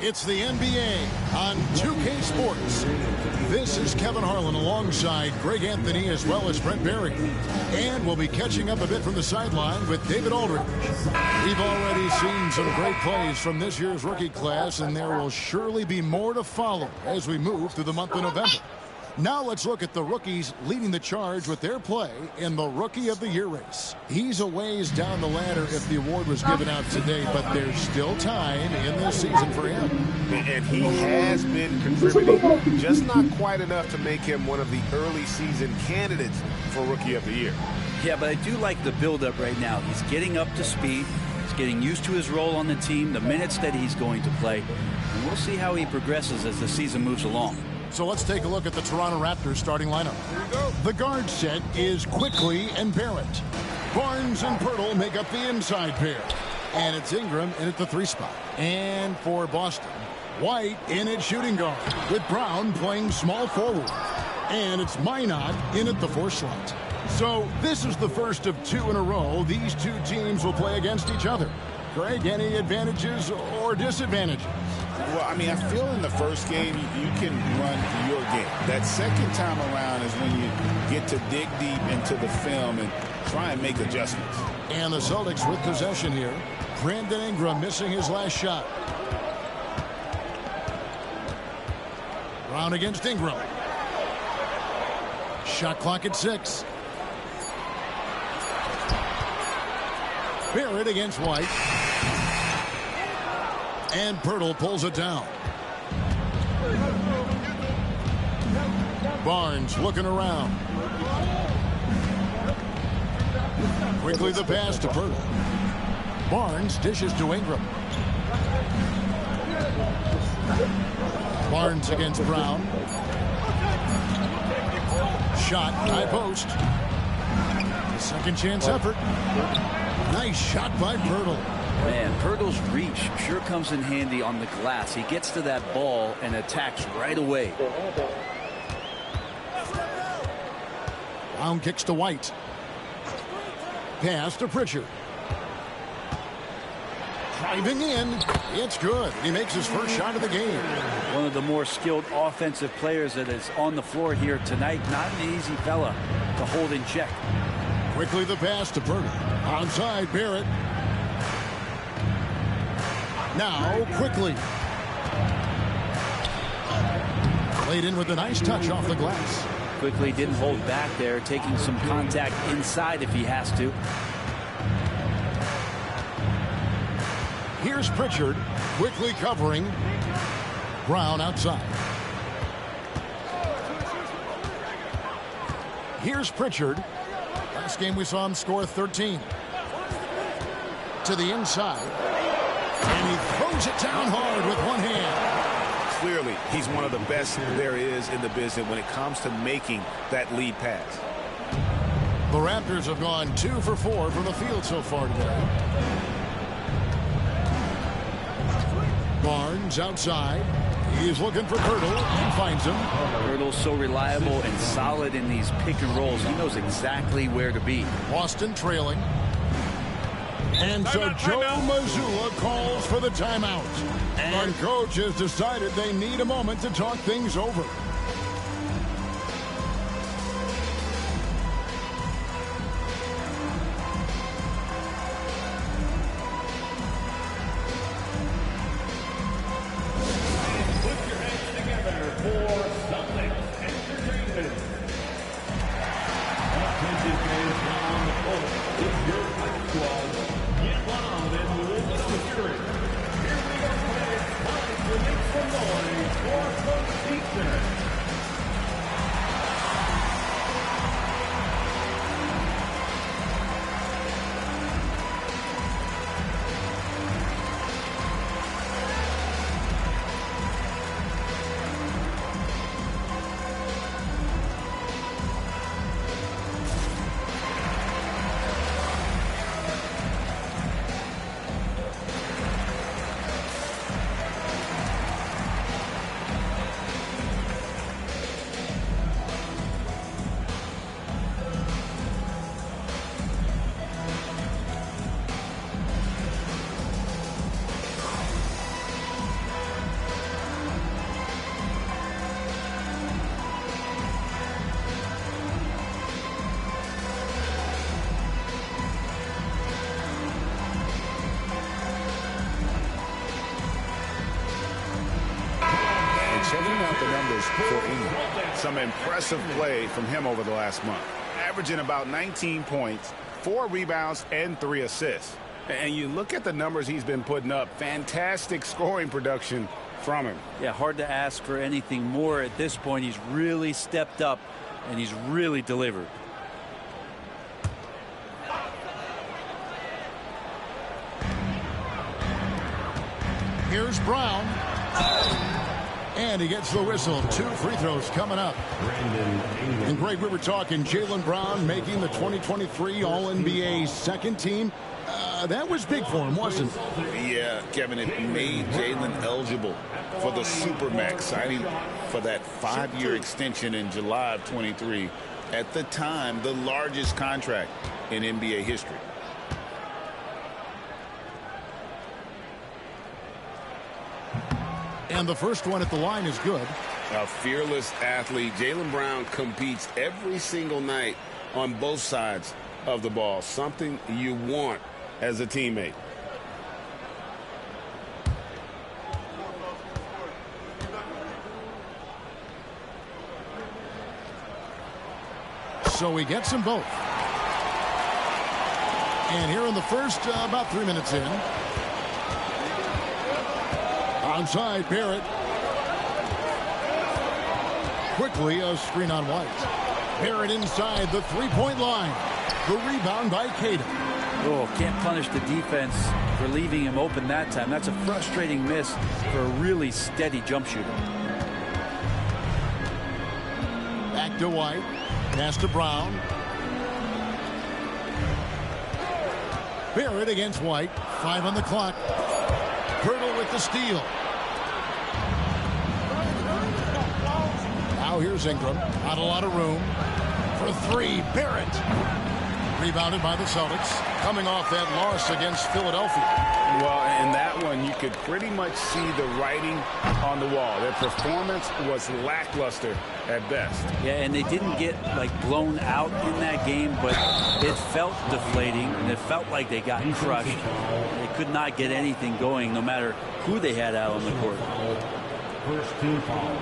It's the NBA on 2K Sports. This is Kevin Harlan alongside Greg Anthony as well as Brent Barry. And we'll be catching up a bit from the sideline with David Aldridge. We've already seen some great plays from this year's rookie class, and there will surely be more to follow as we move through the month of November. Now let's look at the rookies leading the charge with their play in the Rookie of the Year race. He's a ways down the ladder if the award was given out today, but there's still time in this season for him. And he has been contributing, just not quite enough to make him one of the early season candidates for Rookie of the Year. Yeah, but I do like the build-up right now. He's getting up to speed. He's getting used to his role on the team, the minutes that he's going to play. And we'll see how he progresses as the season moves along. So let's take a look at the Toronto Raptors starting lineup. Here we go. The guard set is Quickly and Barrett. Barnes and Pirtle make up the inside pair. And it's Ingram in at the 3 spot. And for Boston, White in at shooting guard, with Brown playing small forward. And it's Minot in at the 4 slot. So this is the first of 2 in a row these two teams will play against each other. Greg, any advantages or disadvantages? Well, I mean, I feel in the first game, you can run your game. That second time around is when you get to dig deep into the film and try and make adjustments. And the Celtics with possession here. Brandon Ingram missing his last shot. Brown against Ingram. Shot clock at 6. Barrett against White. And Pirtle pulls it down. Barnes looking around. Quickly the pass to Pirtle. Barnes dishes to Ingram. Barnes against Brown. Shot, high post. Second chance effort. Nice shot by Pirtle. Man, Pirtle's reach sure comes in handy on the glass. He gets to that ball and attacks right away. Brown kicks to White. Pass to Pritchard. Driving in. It's good. He makes his first shot of the game. One of the more skilled offensive players that is on the floor here tonight. Not an easy fella to hold in check. Quickly the pass to Pirtle. Onside Barrett. Now Quickly. Played in with a nice touch off the glass. Quickly didn't hold back there, taking some contact inside if he has to. Here's Pritchard, quickly covering. Brown outside. Here's Pritchard. Last game we saw him score 13. To the inside. And he throws it down hard with one hand. Clearly, he's one of the best there is in the business when it comes to making that lead pass. The Raptors have gone 2 for 4 from the field so far today. Barnes outside. He's looking for Pirtle and finds him. Pirtle's so reliable and solid in these pick and rolls. He knows exactly where to be. Boston trailing. And so Joe Mazzulla calls for the timeout. And coach has decided they need a moment to talk things over. for Ingram. Some impressive play from him over the last month. Averaging about 19 points, 4 rebounds, and 3 assists. And you look at the numbers he's been putting up, fantastic scoring production from him. Yeah, hard to ask for anything more at this point. He's really stepped up, and he's really delivered. Here's Brown. And he gets the whistle. 2 free throws coming up. And Greg, we were talking Jaylen Brown making the 2023 All-NBA second team. That was big for him, wasn't it? Yeah, Kevin, it made Jaylen eligible for the Supermax, signing for that 5-year extension in July of 23. At the time, the largest contract in NBA history. And the first one at the line is good. A fearless athlete. Jaylen Brown competes every single night on both sides of the ball. Something you want as a teammate. So he gets them both. And here in the first, about 3 minutes in. Onside, Barrett. Quickly, a screen on White. Barrett inside the three-point line. The rebound by Caden. Oh, can't punish the defense for leaving him open that time. That's a frustrating miss for a really steady jump shooter. Back to White. Pass to Brown. Barrett against White. 5 on the clock. Hurdle with the steal. Now here's Ingram. Not a lot of room. For 3, Barrett. Rebounded by the Celtics. Coming off that loss against Philadelphia. Well, in that one, you could pretty much see the writing on the wall. Their performance was lackluster at best. Yeah, and they didn't get, like, blown out in that game, but it felt deflating, and it felt like they got crushed. They could not get anything going, no matter who they had out on the court. First team foul.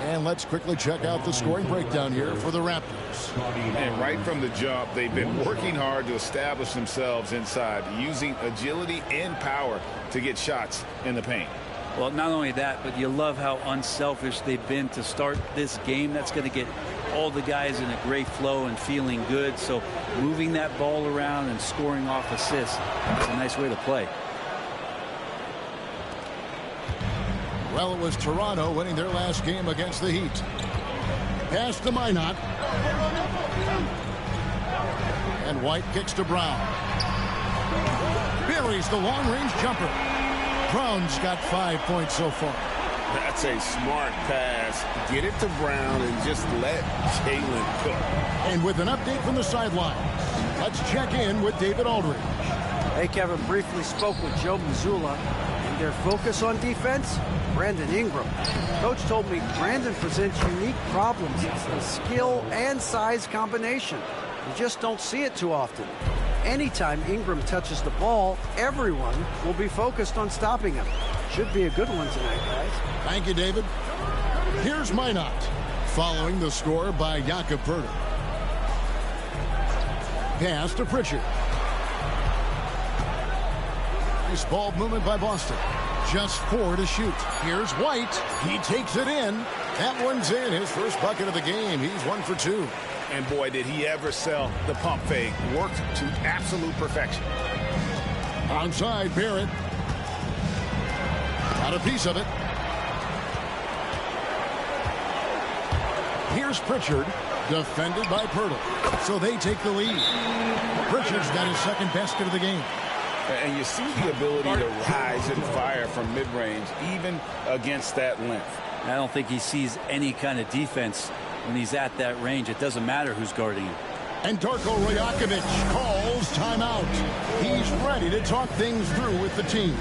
And let's quickly check out the scoring breakdown here for the Raptors. And right from the jump, they've been working hard to establish themselves inside, using agility and power to get shots in the paint. Well, not only that, but you love how unselfish they've been to start this game. That's going to get all the guys in a great flow and feeling good. So moving that ball around and scoring off assists, that's a nice way to play. Well, it was Toronto winning their last game against the Heat. Pass to Minot. And White kicks to Brown. Buries the long-range jumper. Brown's got 5 points so far. That's a smart pass. Get it to Brown and just let Jaylen cook. And with an update from the sidelines, let's check in with David Aldridge. Hey, Kevin, briefly spoke with Joe Mazzulla. Their focus on defense, Brandon Ingram. Coach told me Brandon presents unique problems. It's a skill and size combination. You just don't see it too often. Anytime Ingram touches the ball, everyone will be focused on stopping him. Should be a good one tonight, guys. Thank you, David. Here's Minot, following the score by Jakob Poeltl. Pass to Pritchard. Nice ball movement by Boston. Just 4 to shoot. Here's White. He takes it in. That one's in. His first bucket of the game. He's 1 for 2. And boy, did he ever sell the pump fake. Worked to absolute perfection. Onside, Barrett. Got a piece of it. Here's Pritchard. Defended by Poeltl. So they take the lead. Pritchard's got his second basket of the game. And you see the ability to rise and fire from mid-range, even against that length. I don't think he sees any kind of defense when he's at that range. It doesn't matter who's guarding him. And Darko Rajakovic calls timeout. He's ready to talk things through with the team.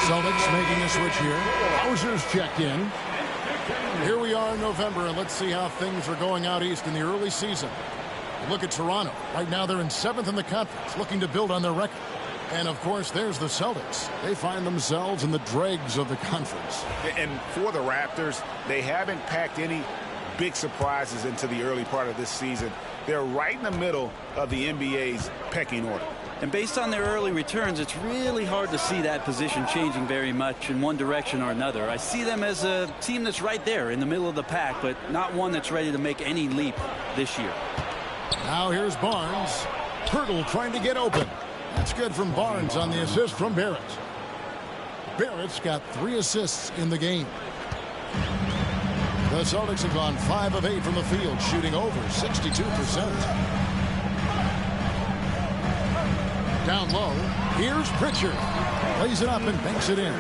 Celtics making a switch here. Hauser's checked in. Here we are in November, and let's see how things are going out east in the early season. Look at Toronto. Right now they're in 7th in the conference, looking to build on their record. And, of course, there's the Celtics. They find themselves in the dregs of the conference. And for the Raptors, they haven't packed any big surprises into the early part of this season. They're right in the middle of the NBA's pecking order. And based on their early returns, it's really hard to see that position changing very much in one direction or another. I see them as a team that's right there in the middle of the pack, but not one that's ready to make any leap this year. Now here's Barnes. Hurdle trying to get open. That's good from Barnes on the assist from Barrett. Barrett's got 3 assists in the game. The Celtics have gone 5 of 8 from the field, shooting over 62%. Down low, here's Pritchard. Lays it up and banks it in.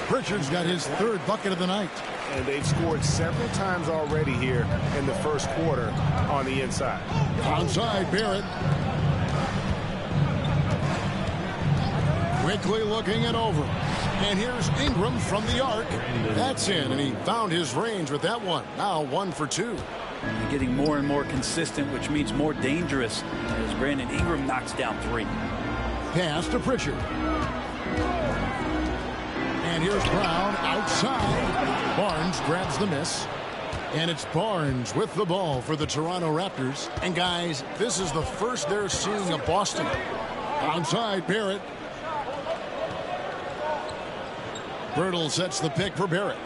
Pritchard's got his 3rd bucket of the night. And they've scored several times already here in the first quarter on the inside. Onside, Barrett. Quickly looking it over. And here's Ingram from the arc. That's in, and he found his range with that one. Now 1 for 2. And getting more and more consistent, which means more dangerous, as Brandon Ingram knocks down 3. Pass to Pritchard. And here's Brown outside. Barnes grabs the miss. And it's Barnes with the ball for the Toronto Raptors. And guys, this is the first they're seeing of Boston. Outside, Barrett. Birtle sets the pick for Barrett.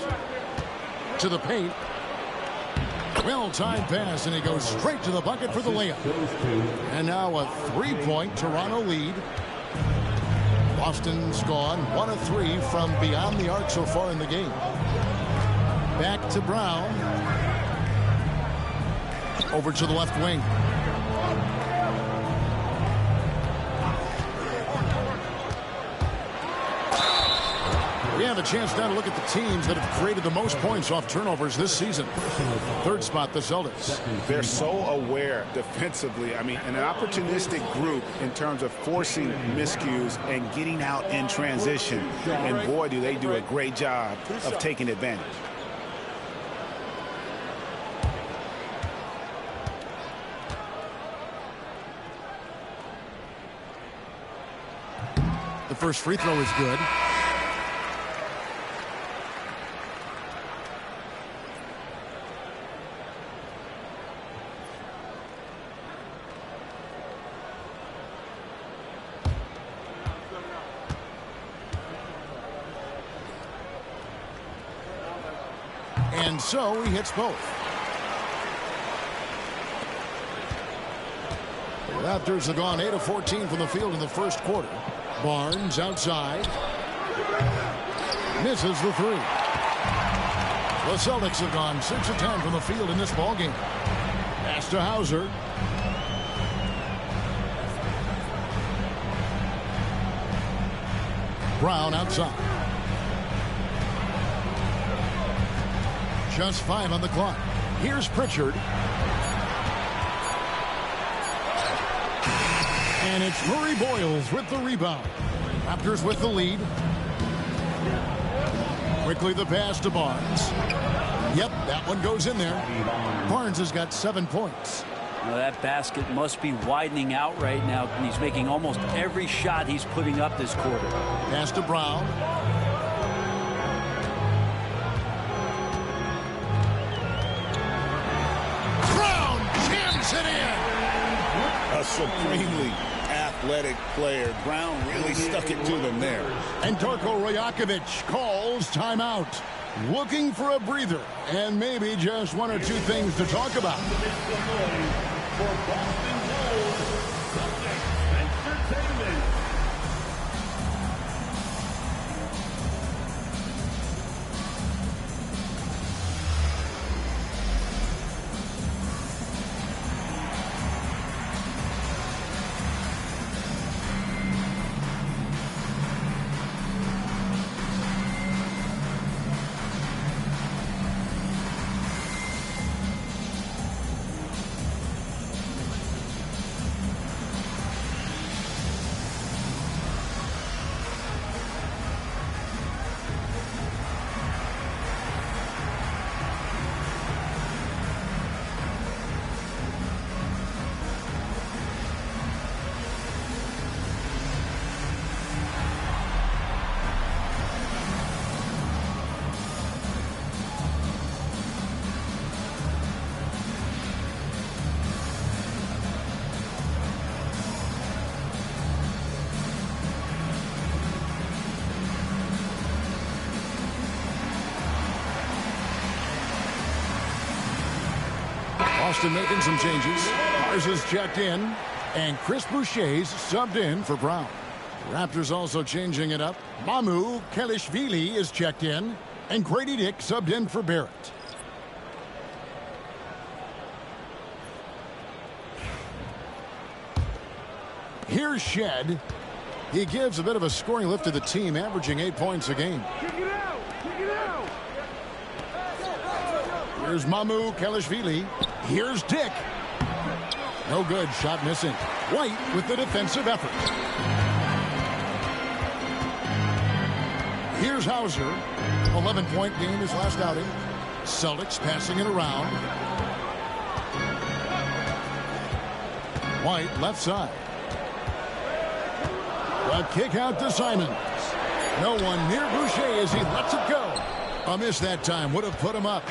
To the paint. Well-timed pass, and he goes straight to the bucket for the layup. And now a 3-point Toronto lead. Boston's gone 1 of 3 from beyond the arc so far in the game. Back to Brown. Over to the left wing. We have a chance now to look at the teams that have created the most points off turnovers this season. 3rd spot, the Celtics. They're so aware defensively. I mean, an opportunistic group in terms of forcing miscues and getting out in transition. And boy, do they do a great job of taking advantage. The first free throw is good. And so he hits both. The Raptors have gone 8 of 14 from the field in the first quarter. Barnes outside. Misses the 3. The Celtics have gone 6 of 10 from the field in this ballgame. Pass to Hauser. Brown outside. Just 5 on the clock. Here's Pritchard. And it's Murray Boyles with the rebound. Raptors with the lead. Quickly the pass to Barnes. Yep, that one goes in there. Barnes has got 7 points. Well, that basket must be widening out right now, and he's making almost every shot he's putting up this quarter. Pass to Brown. It in. A supremely athletic player. Brown really stuck it to them there. And Darko Rajakovic calls timeout. Looking for a breather and maybe just 1 or 2 things to talk about. Boston making some changes. Mars is checked in, and Chris Boucher's subbed in for Brown. Raptors also changing it up. Mamu Kelishvili is checked in, and Grady Dick subbed in for Barrett. Here's Shed. He gives a bit of a scoring lift to the team, averaging 8 points a game. Here's Mamu Kelishvili. Here's Dick. No good. Shot missing. White with the defensive effort. Here's Hauser. 11-point game his last outing. Celtics passing it around. White left side. A kick out to Simons. No one near Boucher as he lets it go. A miss that time would have put him up.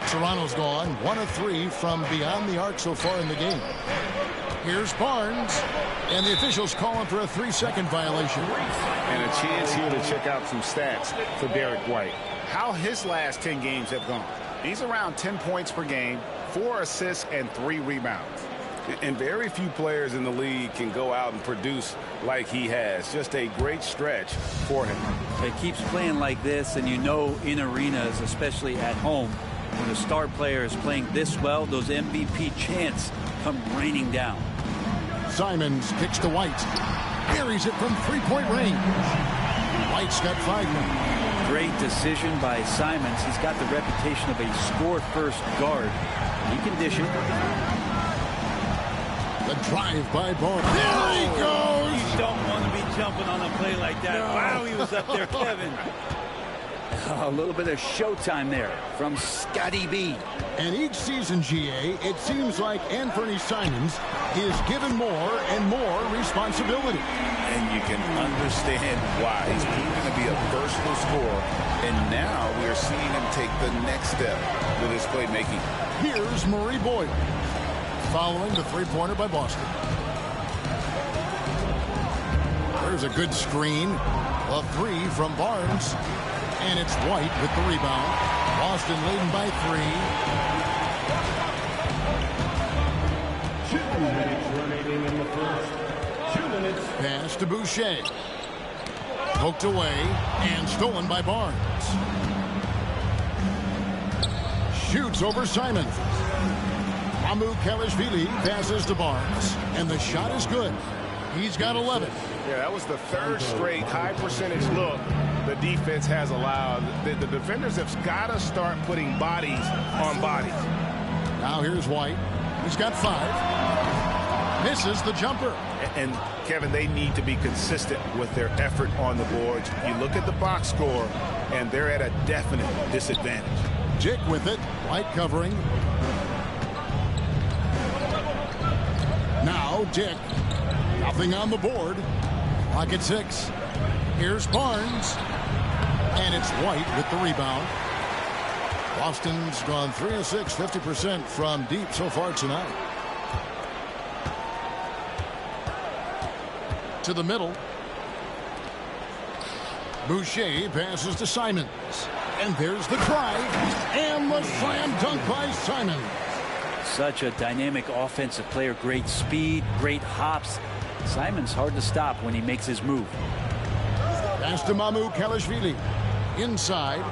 Toronto's gone 1 of 3 from beyond the arc so far in the game. Here's Barnes, and the officials calling for a 3-second violation. And a chance here to check out some stats for Derek White. How his last 10 games have gone. He's around 10 points per game, 4 assists, and 3 rebounds. And very few players in the league can go out and produce like he has. Just a great stretch for him. He keeps playing like this, and you know in arenas, especially at home, when a star player is playing this well, those MVP chants come raining down. Simons kicks to White. Buries it from 3-point range. White's got 5 now. Great decision by Simons. He's got the reputation of a score-first guard. He can dish it. The drive by Barnes. There he goes! You don't want to be jumping on a play like that. No. Wow, he was up there, Kevin. A little bit of showtime there from Scotty B. And each season, GA, it seems like Anthony Simons is given more and more responsibility. And you can understand why. He's proven to be a versatile scorer. And now we are seeing him take the next step with his playmaking. Here's Murray Boyle. Following the three-pointer by Boston. There's a good screen. A 3 from Barnes. And it's White with the rebound. Boston leading by 3. 2 minutes remaining in the first. 2 minutes. Pass to Boucher. Poked away and stolen by Barnes. Shoots over Simons. Mamu Kelishvili passes to Barnes. And the shot is good. He's got 11. Yeah, that was the 3rd straight high percentage look the defense has allowed. The defenders have got to start putting bodies on bodies. Now here's White. He's got 5. Misses the jumper. And Kevin, they need to be consistent with their effort on the boards. You look at the box score, and they're at a definite disadvantage. Dick with it. White covering. Now Dick. Nothing on the board. Clock at 6. Here's Barnes. And it's White with the rebound. Boston's gone 3 of 6, 50% from deep so far tonight. To the middle. Boucher passes to Simons. And there's the drive. And the slam dunk by Simons. Such a dynamic offensive player. Great speed, great hops. Simons hard to stop when he makes his move. Pass to Mamu Kelishvili. Inside.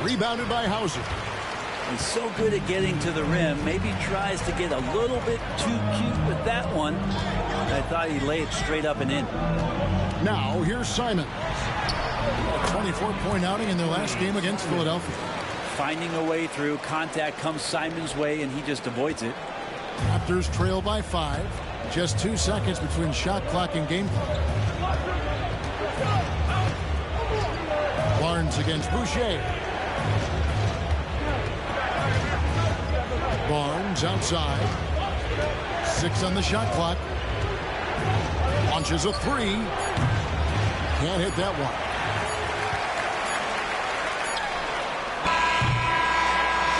Rebounded by Hauser. He's so good at getting to the rim. Maybe tries to get a little bit too cute with that one. I thought he'd lay it straight up and in. Now here's Simons. A 24-point outing in their last game against Philadelphia. Finding a way through. Contact comes Simons' way, and he just avoids it. Raptors trail by 5. Just 2 seconds between shot clock and game clock. Barnes against Boucher. Barnes outside. 6 on the shot clock. Launches a 3. Can't hit that one.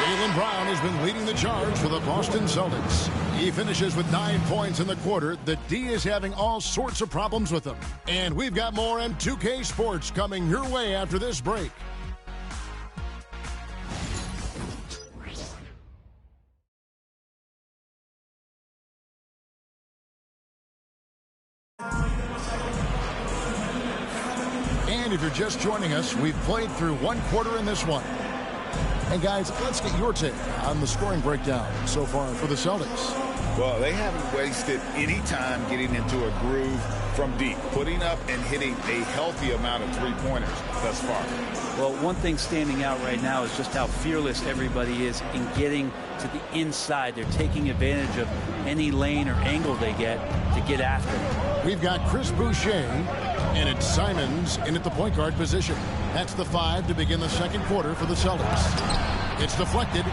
Jaylen Brown has been leading the charge for the Boston Celtics. He finishes with 9 points in the quarter. The D is having all sorts of problems with him. And we've got more M2K Sports coming your way after this break. And if you're just joining us, we've played through one quarter in this one. And guys, let's get your take on the scoring breakdown so far for the Celtics. Well, they haven't wasted any time getting into a groove from deep, putting up and hitting a healthy amount of three-pointers thus far. Well, one thing standing out right now is just how fearless everybody is in getting to the inside. They're taking advantage of any lane or angle they get to get after them. We've got Chris Boucher, and it's Simons in at the point guard position. That's the 5 to begin the second quarter for the Celtics. It's deflected.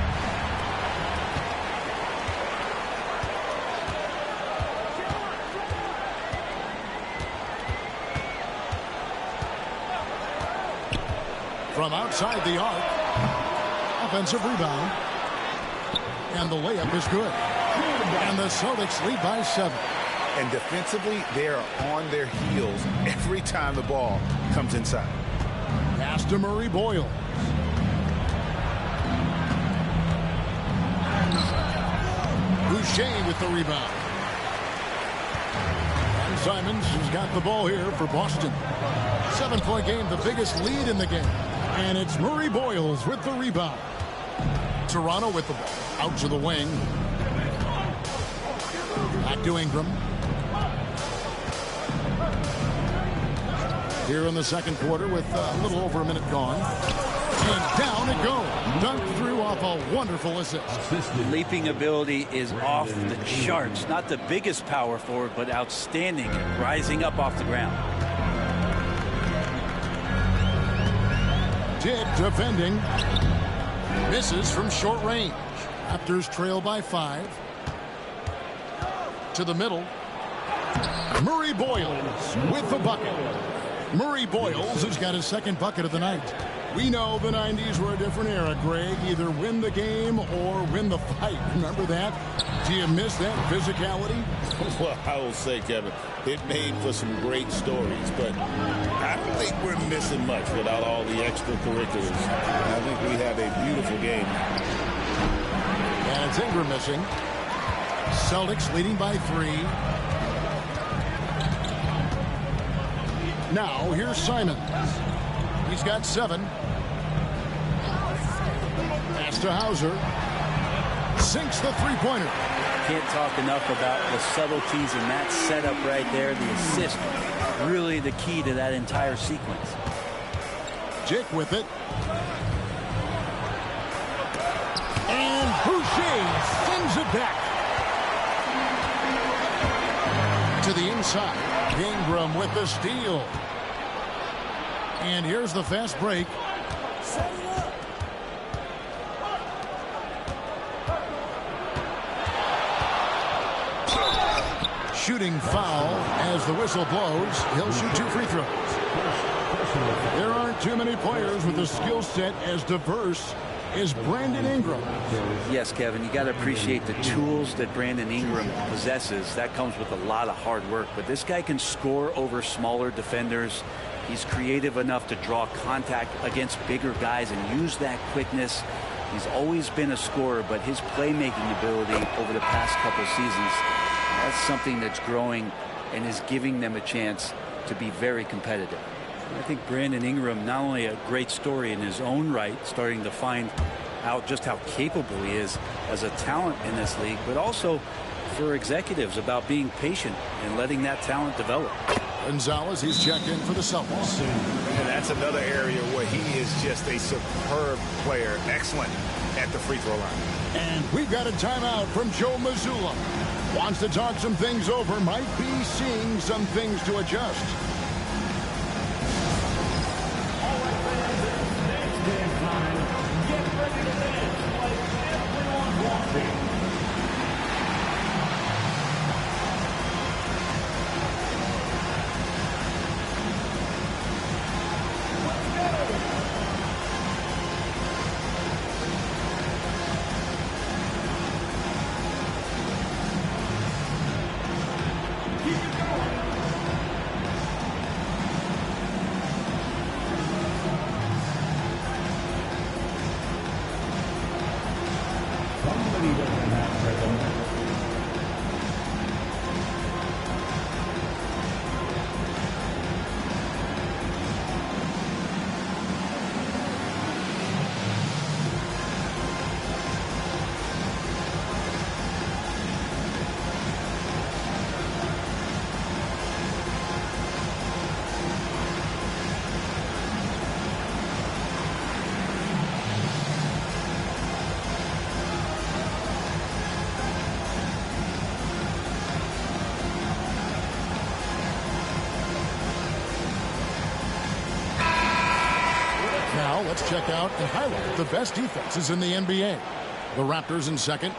From outside the arc, offensive rebound, and the layup is good. And the Celtics lead by 7. And defensively, they are on their heels every time the ball comes inside. Pass to Murray Boyle. Boucher with the rebound. And Simons has got the ball here for Boston. 7-point game, the biggest lead in the game. And it's Murray Boyles with the rebound. Toronto with the ball. Out to the wing. Back to Ingram. Here in the second quarter with a little over a minute gone. And down it goes. Dunked through off a wonderful assist. Leaping ability is off the charts. Not the biggest power forward, but outstanding at rising up off the ground. Dick defending. Misses from short range. Raptors trail by 5. To the middle. Murray Boyles with the bucket. Murray Boyles has got his second bucket of the night. We know the 90s were a different era, Greg. Either win the game or win the fight. Remember that? Do you miss that physicality? Well, I will say, Kevin, it made for some great stories, but I don't think we're missing much without all the extracurriculars. I think we have a beautiful game. And it's Ingram missing. Celtics leading by 3. Now, here's Simons. He's got 7. Pass to Hauser. Sinks the three-pointer. Can't talk enough about the subtleties in that setup right there. The assist, really the key to that entire sequence. Jake with it. And Boucher sends it back. To the inside. Ingram with the steal. And here's the fast break. Shooting foul as the whistle blows. He'll shoot 2 free throws. There aren't too many players with a skill set as diverse as Brandon Ingram. Yes, Kevin, you got to appreciate the tools that Brandon Ingram possesses. That comes with a lot of hard work. But this guy can score over smaller defenders. He's creative enough to draw contact against bigger guys and use that quickness. He's always been a scorer, but his playmaking ability over the past couple seasons, that's something that's growing and is giving them a chance to be very competitive. I think Brandon Ingram, not only a great story in his own right, starting to find out just how capable he is as a talent in this league, but also for executives about being patient and letting that talent develop. Gonzalez, he's checked in for the Celtics. And that's another area where he is just a superb player. Excellent at the free throw line. And we've got a timeout from Joe Mazzulla. Wants to talk some things over. Might be seeing some things to adjust. Now let's check out and highlight the best defenses in the NBA. The Raptors in second.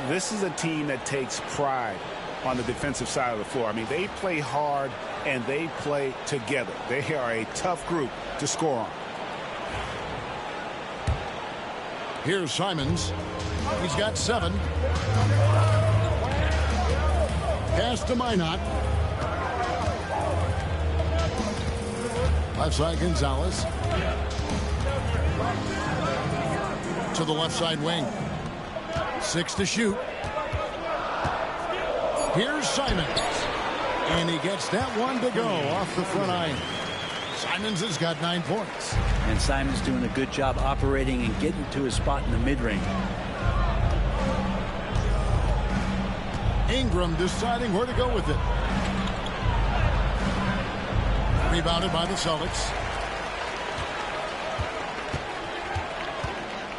This is a team that takes pride on the defensive side of the floor. I mean, they play hard and they play together. They are a tough group to score on. Here's Simons. He's got 7. Pass to Minot. Left side Gonzalez. To the left side wing. 6 to shoot. Here's Simons. And he gets that one to go off the front iron. Simons has got 9 points. And Simons doing a good job operating and getting to his spot in the mid-range. Ingram deciding where to go with it. Rebounded by the Celtics.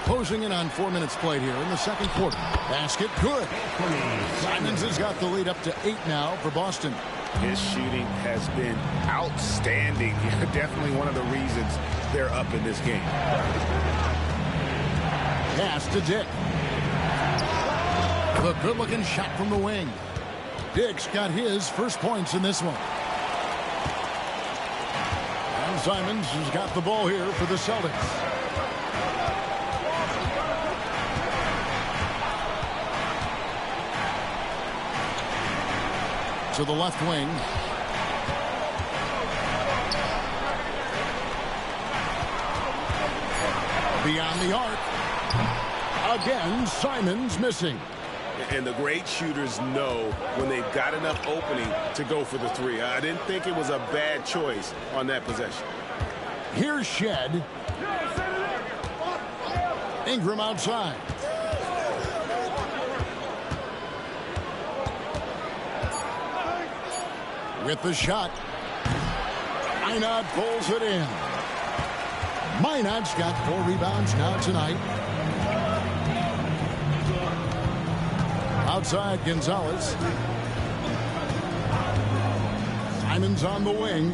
Closing in on 4 minutes played here in the second quarter. Basket good. Simons has got the lead up to 8 now for Boston. His shooting has been outstanding. Definitely one of the reasons they're up in this game. Pass to Dick. The good-looking shot from the wing. Dick's got his first points in this one. And Simons has got the ball here for the Celtics. To the left wing. Beyond the arc. Again, Simons missing. And the great shooters know when they've got enough opening to go for the 3. I didn't think it was a bad choice on that possession. Here's Shed. Ingram outside. With the shot. Minot pulls it in. Minot's got 4 rebounds now tonight. Outside Gonzalez. Simons on the wing.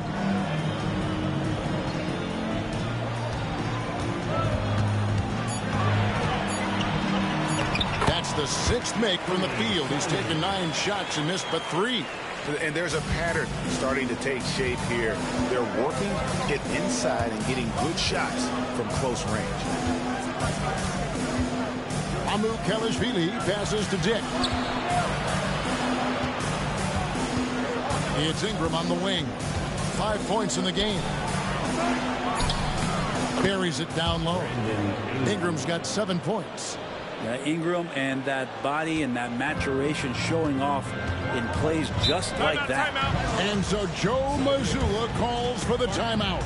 That's the 6th make from the field. He's taken 9 shots and missed but 3. And there's a pattern starting to take shape here. They're working to get inside and getting good shots from close range. Amu Kelishvili passes to Dick. It's Ingram on the wing. 5 points in the game. Buries it down low. Ingram's got 7 points. Ingram and that body and that maturation showing off in plays just like that. And so Joe Mazzulla calls for the timeout.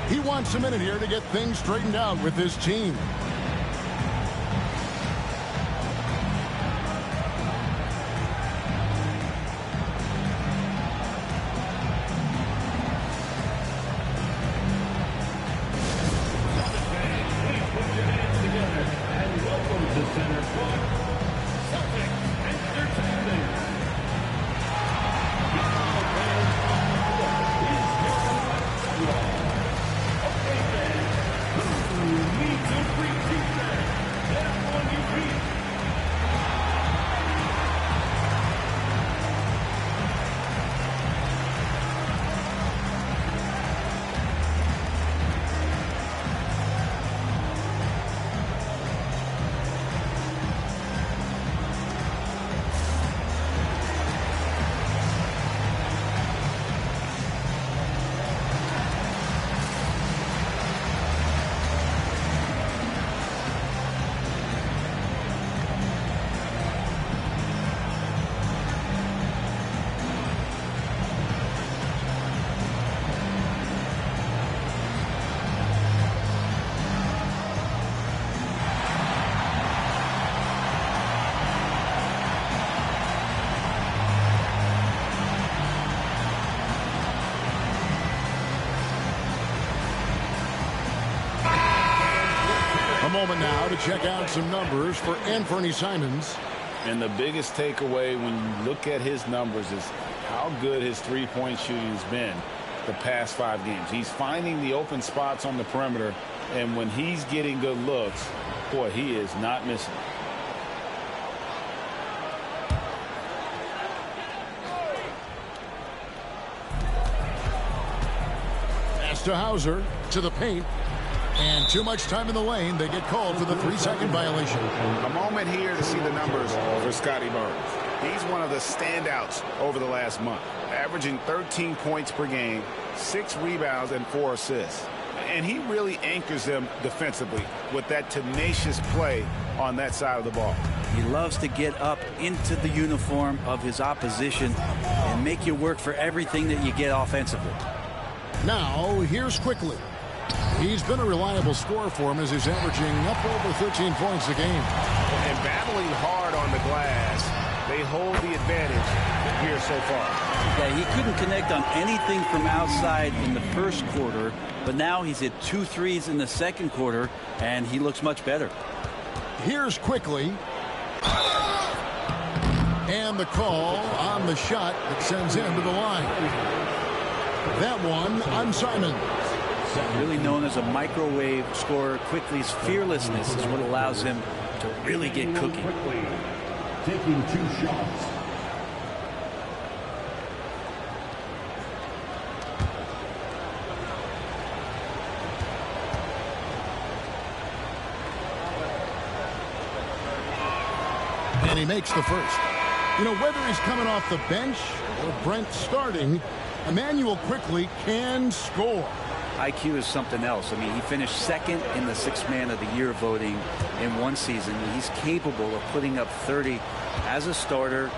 He wants a minute here to get things straightened out with his team. Moment now to check out some numbers for Anthony Simons. And the biggest takeaway when you look at his numbers is how good his 3-point shooting has been. the past 5 games. He's finding the open spots on the perimeter, and when he's getting good looks, boy, he is not missing. Pass to Hauser, to the paint. And too much time in the lane. They get called for the 3-second violation. A moment here to see the numbers for Scotty Barnes. He's one of the standouts over the last month, averaging 13 points per game, 6 rebounds, and 4 assists. And he really anchors them defensively with that tenacious play on that side of the ball. He loves to get up into the uniform of his opposition and make you work for everything that you get offensively. Now, here's Quickly. He's been a reliable scorer for him as he's averaging up over 13 points a game. And battling hard on the glass, they hold the advantage here so far. Yeah, he couldn't connect on anything from outside in the first quarter, but now he's hit 2 threes in the second quarter, and he looks much better. Here's Quickly. And the call on the shot that sends him to the line. That one on Simon. Really known as a microwave scorer, Quickly's fearlessness is what allows him to really get cooking. Quickly taking 2 shots. And he makes the first. You know, whether he's coming off the bench or Brent starting, Emmanuel Quickly can score. IQ is something else. I mean, he finished second in the 6th Man of the Year voting in one season. He's capable of putting up 30 as a starter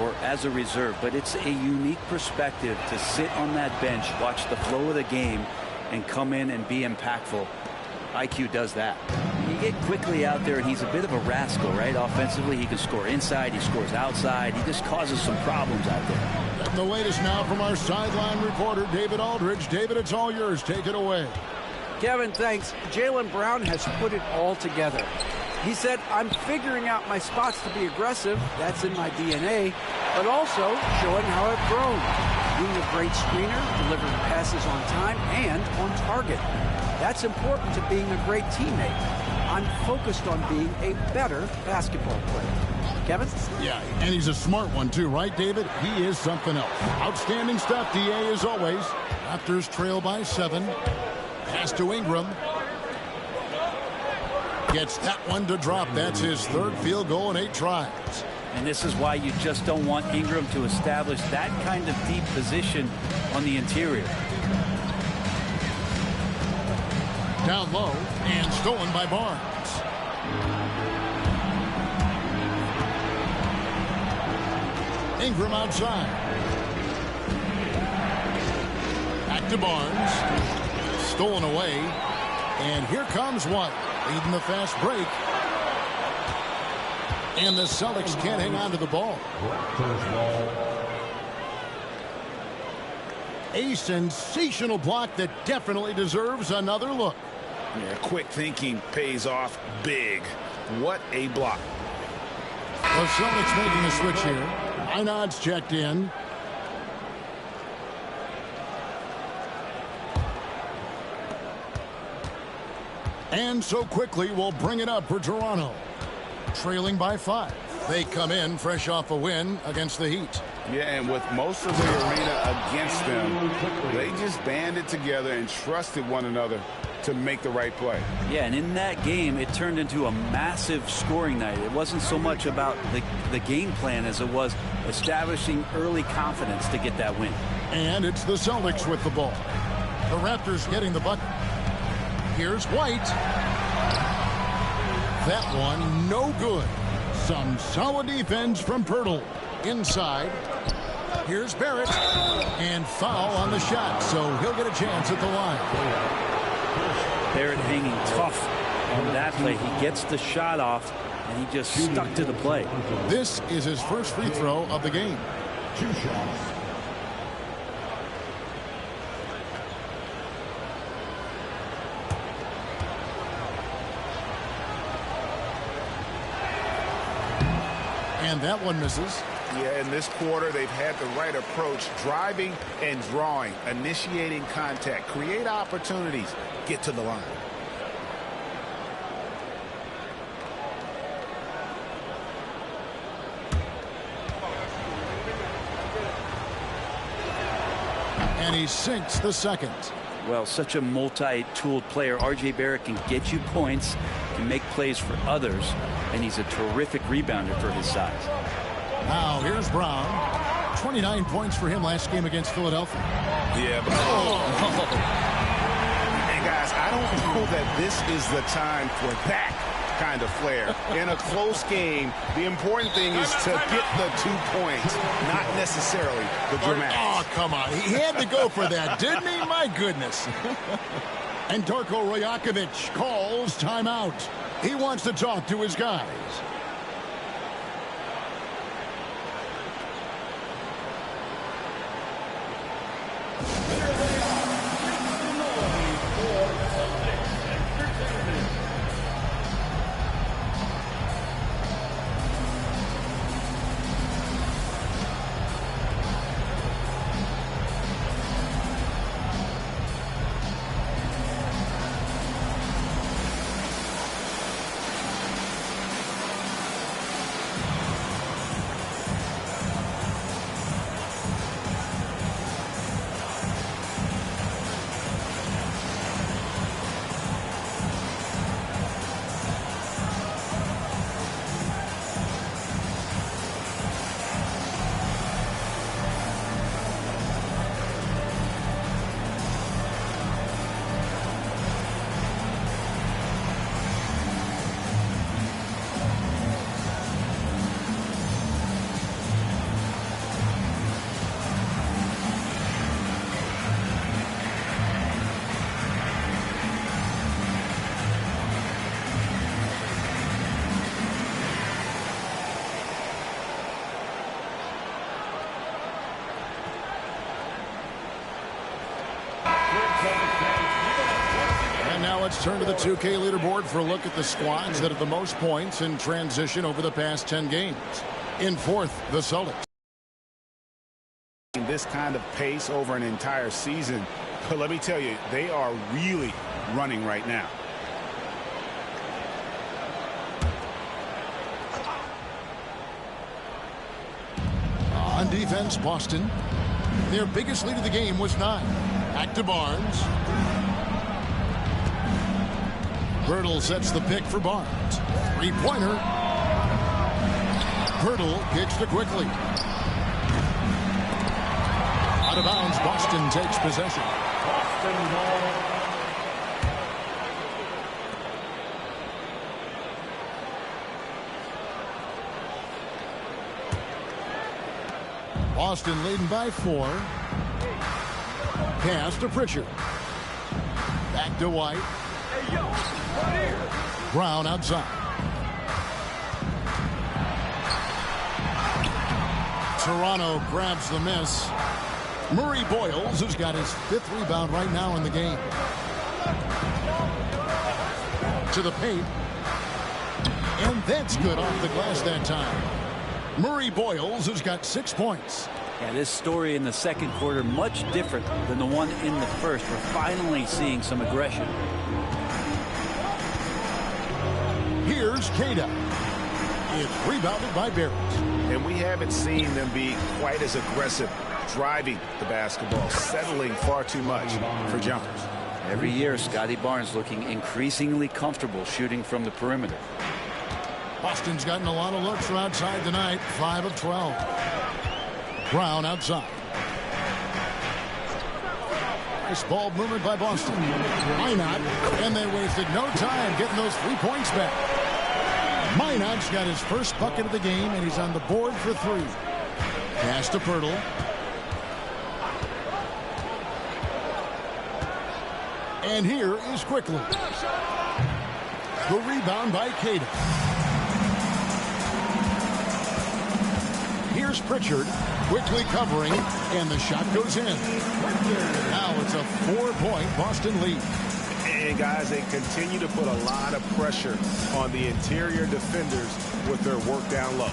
or as a reserve. But it's a unique perspective to sit on that bench, watch the flow of the game, and come in and be impactful. IQ does that. You get Quickly out there, and he's a bit of a rascal, right? Offensively, he can score inside, he scores outside. He just causes some problems out there. And the latest now from our sideline reporter, David Aldridge. David, it's all yours. Take it away. Kevin, thanks. Jaylen Brown has put it all together. He said, I'm figuring out my spots to be aggressive. That's in my DNA. But also showing how I've grown. Being a great screener, delivering passes on time and on target. That's important to being a great teammate. I'm focused on being a better basketball player. Kevin? Yeah, and he's a smart one too, right, David? He is something else. Outstanding stuff, DA, as always. Raptors trail by 7. Pass to Ingram. Gets that one to drop. That's his 3rd field goal in 8 tries. And this is why you just don't want Ingram to establish that kind of deep position on the interior. Down low and stolen by Barnes. Ingram outside. Back to Barnes. Stolen away. And here comes one. Leading the fast break. And the Celtics can't hang on to the ball. A sensational block that definitely deserves another look. Yeah, quick thinking pays off big. What a block. The Celtics making a switch here. Einod's checked in. And so Quickly will bring it up for Toronto. Trailing by 5. They come in fresh off a win against the Heat. Yeah, and with most of the arena against them, they just banded together and trusted one another to make the right play. Yeah, and in that game, it turned into a massive scoring night. It wasn't so much about the game plan as it was establishing early confidence to get that win. And it's the Celtics with the ball. The Raptors getting the bucket. Here's White. That one no good. Some solid defense from Pirtle. Inside. Here's Barrett. And foul on the shot, so he'll get a chance at the line. Barrett hanging tough on that play. He gets the shot off, and he just stuck to the play. This is his first free throw of the game. 2 shots. And that one misses. Yeah, in this quarter, they've had the right approach, driving and drawing, initiating contact, create opportunities, get to the line. And he sinks the second. Well, such a multi-tooled player. R.J. Barrett can get you points, can make plays for others, and he's a terrific rebounder for his size. Now here's Brown. 29 points for him last game against Philadelphia. Yeah, but and guys, I don't know that this is the time for that kind of flair. In a close game, the important thing is to get the 2 points, not necessarily the dramatics. Oh, come on. He had to go for that, didn't he? My goodness. And Darko Rajakovic calls timeout. He wants to talk to his guys. And now let's turn to the 2K leaderboard for a look at the squads that have the most points in transition over the past 10 games. In fourth, the Celtics. This kind of pace over an entire season, but let me tell you, they are really running right now. On defense, Boston. Their biggest lead of the game was 9. Back to Barnes. Birtle sets the pick for Barnes. Three-pointer. Birtle kicks to quickly. Out of bounds, Boston takes possession. Boston ball. Boston leading by 4. Pass to Pritchard. Back to White. Brown outside. Toronto grabs the miss. Murray Boyles has got his 5th rebound right now in the game. To the paint. And that's good off the glass that time. Murray Boyles has got 6 points. Yeah, this story in the second quarter much different than the one in the first. We're finally seeing some aggression. Here's Cada. It's rebounded by Barrett. And we haven't seen them be quite as aggressive driving the basketball, settling far too much for jumpers. Every year, Scotty Barnes looking increasingly comfortable shooting from the perimeter. Boston's gotten a lot of looks from outside tonight. 5 of 12. Brown outside. Nice ball movement by Boston. Minot, and they wasted no time getting those 3 points back. Minot's got his first bucket of the game, and he's on the board for 3. Pass to Pirtle. And here is Quickly. The rebound by Cada. Here's Pritchard, quickly covering, and the shot goes in. Now it's a 4-point Boston lead. And guys, they continue to put a lot of pressure on the interior defenders with their work down low.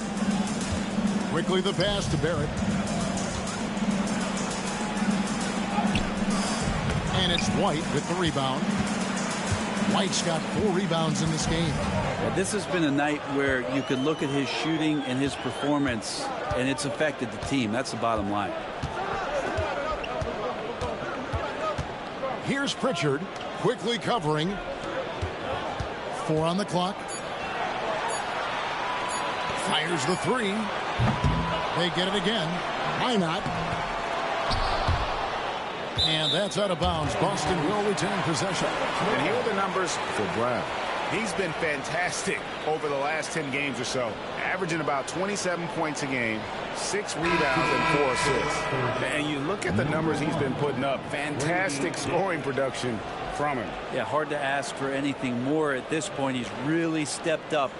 Quickly the pass to Barrett. And it's White with the rebound. White's got 4 rebounds in this game. Yeah, this has been a night where you can look at his shooting and his performance, and it's affected the team. That's the bottom line. Here's Pritchard, quickly covering. 4 on the clock. Fires the 3. They get it again. Why not? And that's out of bounds. Boston will retain possession. And here are the numbers for Brown. He's been fantastic over the last 10 games or so, averaging about 27 points a game, 6 rebounds and 4 assists. And you look at the numbers he's been putting up, fantastic scoring production from him. Yeah, hard to ask for anything more at this point. He's really stepped up,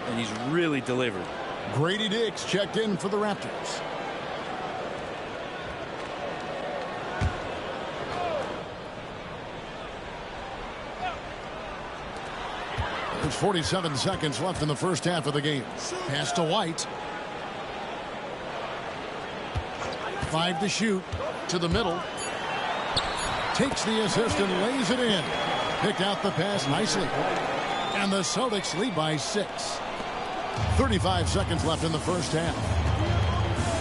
and he's really delivered. Grady Dix checked in for the Raptors. There's 47 seconds left in the first half of the game. Pass to White. 5 to shoot. To the middle. Takes the assist and lays it in. Picked out the pass nicely. And the Celtics lead by 6. 35 seconds left in the first half.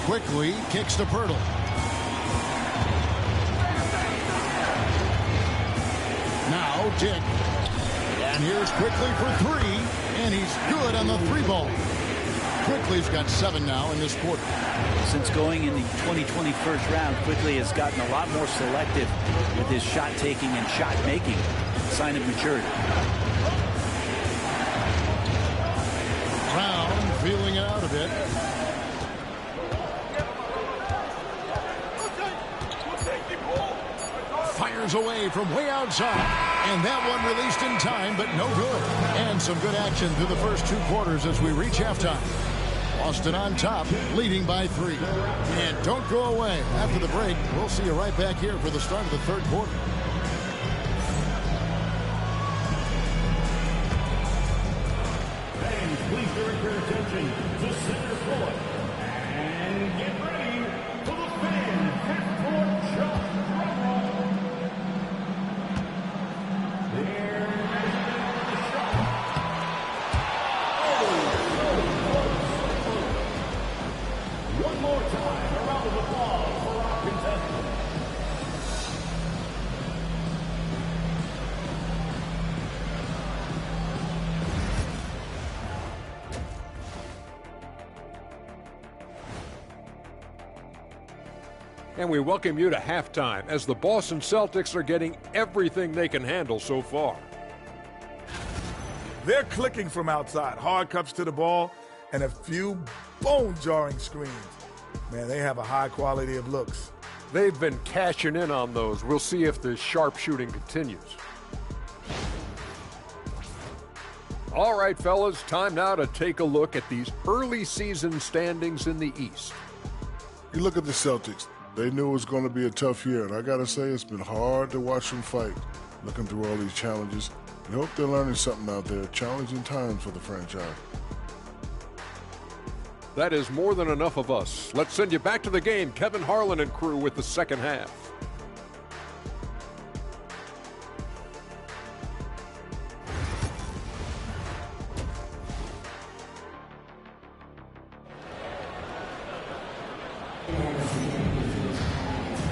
Quickly kicks to Pirtle. Now Dick. And here's Quickly for 3. And he's good on the 3 ball. Quickly's got 7 now in this quarter. Since going in the 2020 first round, Quickly has gotten a lot more selective with his shot taking and shot making. Sign of maturity. Brown feeling it out a bit. Fires away from way outside. And that one released in time, but no good. And some good action through the first 2 quarters as we reach halftime. Boston on top, leading by 3. And don't go away. After the break, we'll see you right back here for the start of the third quarter. Fans, please direct your attention to center court. And get ready for the fan half-court shot. There is the shot. One more time, a round of applause for our contestant. And we welcome you to halftime as the Boston Celtics are getting everything they can handle so far. They're clicking from outside, hard cuts to the ball, and a few bone-jarring screens. Man, they have a high quality of looks. They've been cashing in on those. We'll see if the sharp shooting continues. All right, fellas, time now to take a look at these early season standings in the East. You look at the Celtics. They knew it was going to be a tough year, and I got to say it's been hard to watch them fight, looking through all these challenges. We hope they're learning something out there. Challenging times for the franchise. That is more than enough of us. Let's send you back to the game. Kevin Harlan and crew with the second half.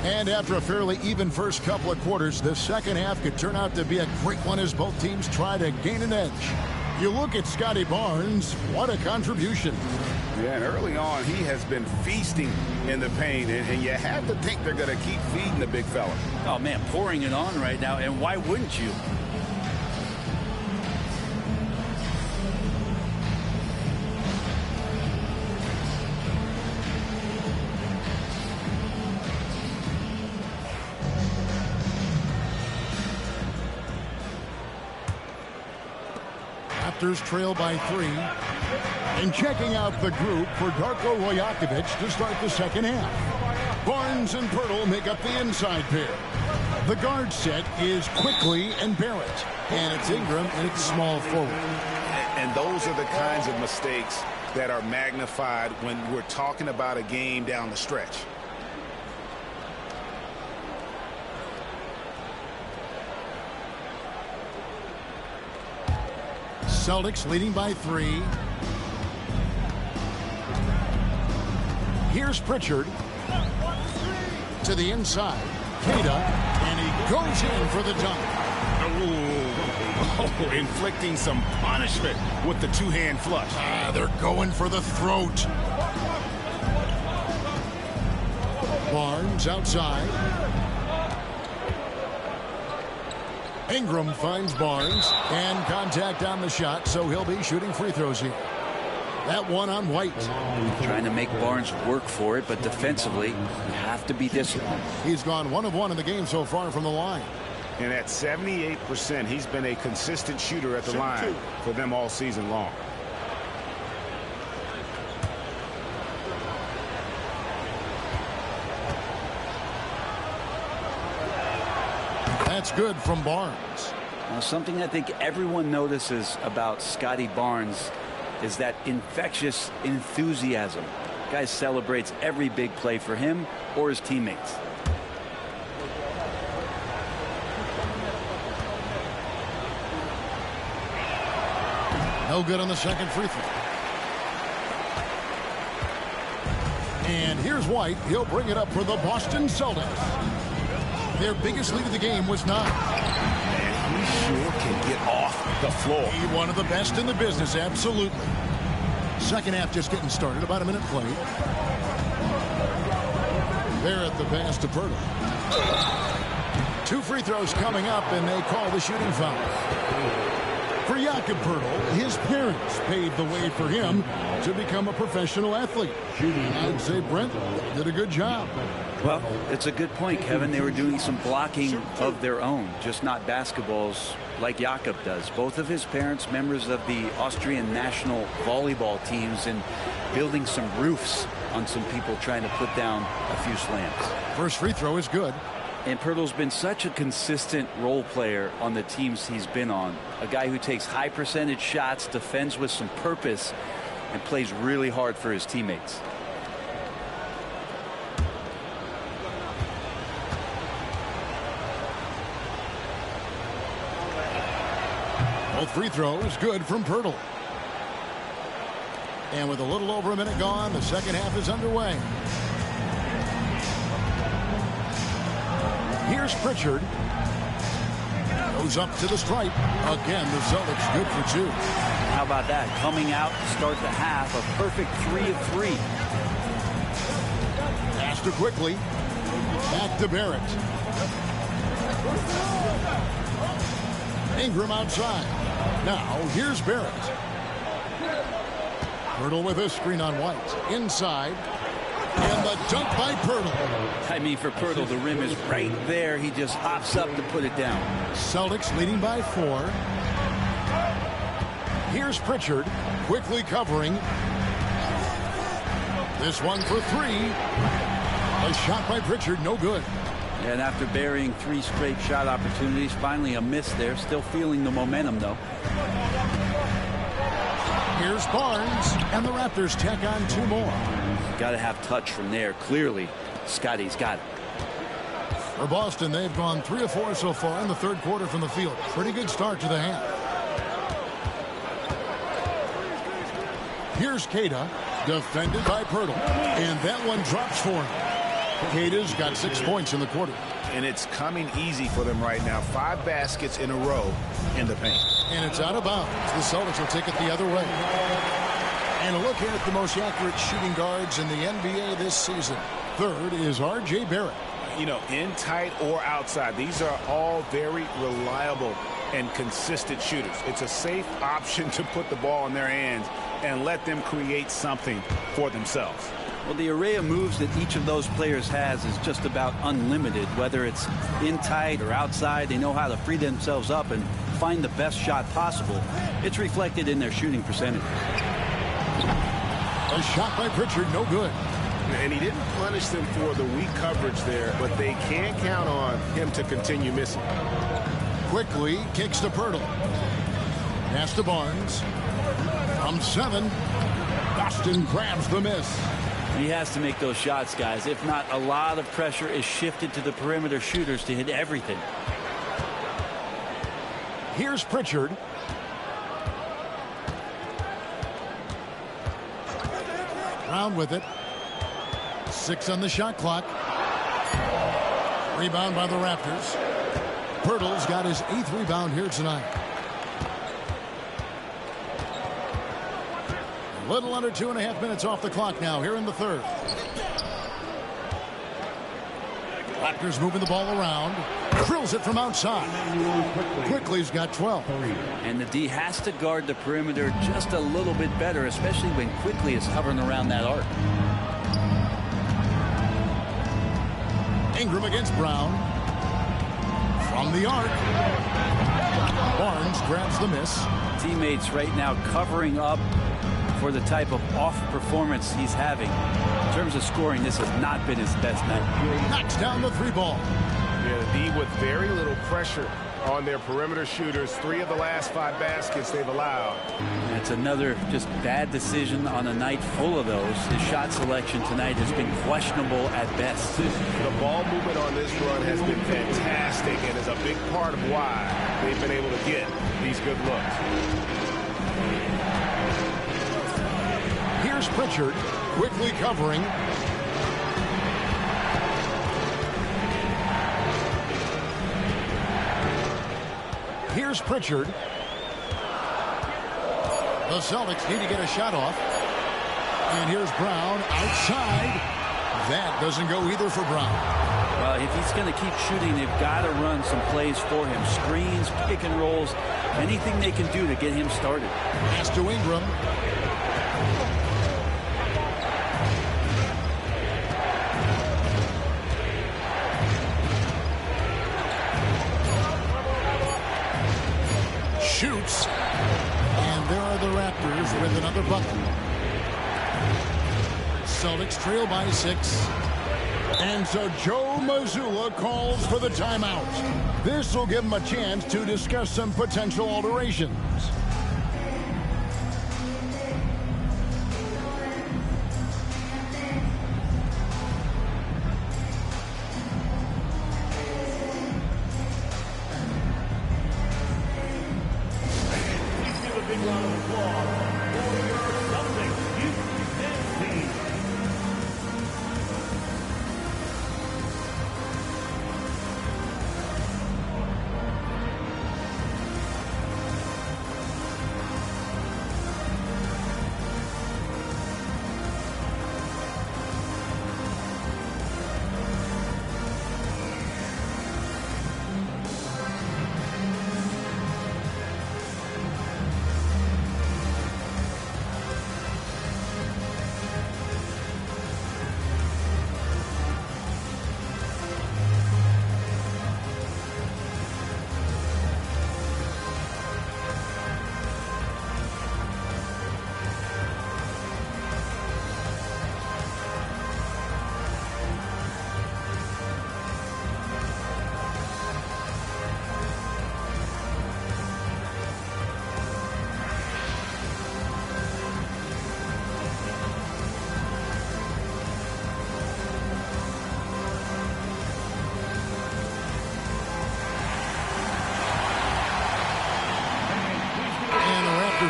And after a fairly even first couple of quarters, the second half could turn out to be a great one as both teams try to gain an edge. You look at Scotty Barnes, what a contribution. Yeah, and early on, he has been feasting in the paint, and you have to think they're going to keep feeding the big fella. Oh, man, pouring it on right now, and why wouldn't you? Raptors trail by 3. And checking out the group for Darko Rajakovic to start the second half. Barnes and Pirtle make up the inside pair. The guard set is Quickly and Barrett. And it's Ingram and it's small forward. And those are the kinds of mistakes that are magnified when we're talking about a game down the stretch. Celtics leading by 3. Here's Pritchard to the inside. Queta, and he goes in for the dunk. Oh, inflicting some punishment with the two-hand flush. They're going for the throat. Barnes outside. Ingram finds Barnes, and contact on the shot, so he'll be shooting free throws here. That one on White. Trying to make Barnes work for it, but defensively, you have to be disciplined. He's gone 1 of 1 in the game so far from the line. And at 78%, he's been a consistent shooter at the line for them all season long. That's good from Barnes. Now, something I think everyone notices about Scotty Barnes is that infectious enthusiasm. Guy celebrates every big play for him or his teammates. No good on the second free throw. And here's White. He'll bring it up for the Boston Celtics. Their biggest lead of the game was 9. And he sure can get off the floor. He one of the best in the business, absolutely. Second half just getting started, about a minute played. Barrett the pass to Pirtle. 2 free throws coming up, and they call the shooting foul. For Jakob Pirtle, his parents paved the way for him to become a professional athlete. I'd say Brent did a good job. Well, it's a good point, Kevin. They were doing some blocking of their own, just not basketballs like Jakob does. Both of his parents, members of the Austrian national volleyball teams, and building some roofs on some people trying to put down a few slams. First free throw is good. And Pirtle's been such a consistent role player on the teams he's been on. A guy who takes high percentage shots, defends with some purpose, and plays really hard for his teammates. Both free throws good from Pirtle. And with a little over a minute gone, the second half is underway. Here's Pritchard. Goes up to the stripe. Again, the Celtics good for 2. How about that? Coming out to start the half, a perfect 3 of 3. Pass to Quickly. Back to Barrett. Ingram outside. Now, here's Barrett. Pirtle with a screen on White. Inside. And the dunk by Pirtle. I mean, for Pirtle, the rim is right there. He just hops up to put it down. Celtics leading by 4. Here's Pritchard. Quickly covering. This one for 3. A shot by Pritchard, no good. And after burying 3 straight shot opportunities, finally a miss there. Still feeling the momentum, though. Here's Barnes, and the Raptors tack on 2 more. Got to have touch from there. Clearly, Scotty's got it. For Boston, they've gone 3 of 4 so far in the third quarter from the field. Pretty good start to the half. Here's Queta, defended by Pirtle, and that one drops for him. Queta's got 6 points in the quarter. And it's coming easy for them right now. 5 baskets in a row in the paint. And it's out of bounds. The Celtics will take it the other way. And a look here at the most accurate shooting guards in the NBA this season. Third is R.J. Barrett. You know, in tight or outside, these are all very reliable and consistent shooters. It's a safe option to put the ball in their hands and let them create something for themselves. Well, the array of moves that each of those players has is just about unlimited. Whether it's in tight or outside, they know how to free themselves up and find the best shot possible. It's reflected in their shooting percentage. A shot by Pritchard, no good. And he didn't punish them for the weak coverage there, but they can't count on him to continue missing. Quickly kicks to Pirtle. Pass to Barnes. From 7. Boston grabs the miss. He has to make those shots, guys. If not, a lot of pressure is shifted to the perimeter shooters to hit everything. Here's Pritchard. Brown with it. 6 on the shot clock. Rebound by the Raptors. Pirtle's got his 8th rebound here tonight. A little under 2.5 minutes off the clock now here in the third. Raptors moving the ball around. Drills it from outside. Quickly's got 12. And the D has to guard the perimeter just a little bit better, especially when Quickly is hovering around that arc. Ingram against Brown. From the arc. Barnes grabs the miss. Teammates right now covering up for the type of off performance he's having. In terms of scoring, this has not been his best night. Knocks down the 3 ball. Yeah, the D with very little pressure on their perimeter shooters. 3 of the last 5 baskets they've allowed. It's another just bad decision on a night full of those. His shot selection tonight has been questionable at best. The ball movement on this run has been fantastic and is a big part of why they've been able to get these good looks. Here's Pritchard, quickly covering. Here's Pritchard. The Celtics need to get a shot off. And here's Brown outside. That doesn't go either for Brown. Well, if he's going to keep shooting, they've got to run some plays for him. Screens, pick and rolls, anything they can do to get him started. Pass to Ingram. Shoots. And there are the Raptors with another bucket. Celtics trail by 6. And so Joe Mazzulla calls for the timeout. This will give him a chance to discuss some potential alterations.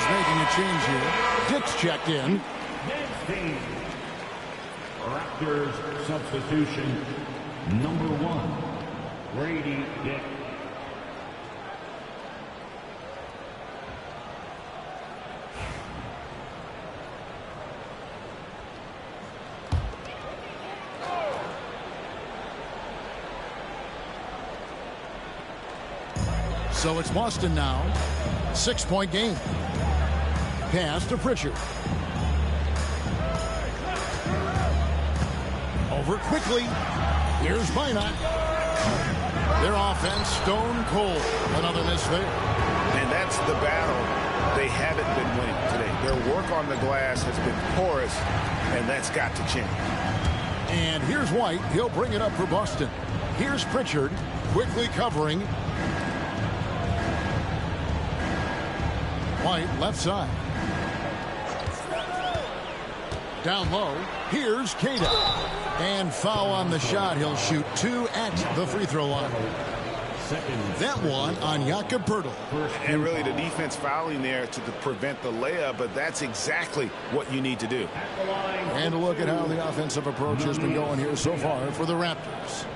Making a change here. Dick's checked in. Raptors substitution number 1, Grady Dick. So it's Boston now. 6-point game. Pass to Pritchard. Over quickly. Here's Minot. Their offense stone cold. Another miss there. And that's the battle they haven't been winning today. Their work on the glass has been porous, and that's got to change. And here's White. He'll bring it up for Boston. Here's Pritchard, quickly covering. White left side. Down low, here's Cada. And foul on the shot. He'll shoot 2 at the free throw line. That one on Jakob Poeltl. And really the defense fouling there to prevent the layup, but that's exactly what you need to do. And a look at how the offensive approach has been going here so far for the Raptors.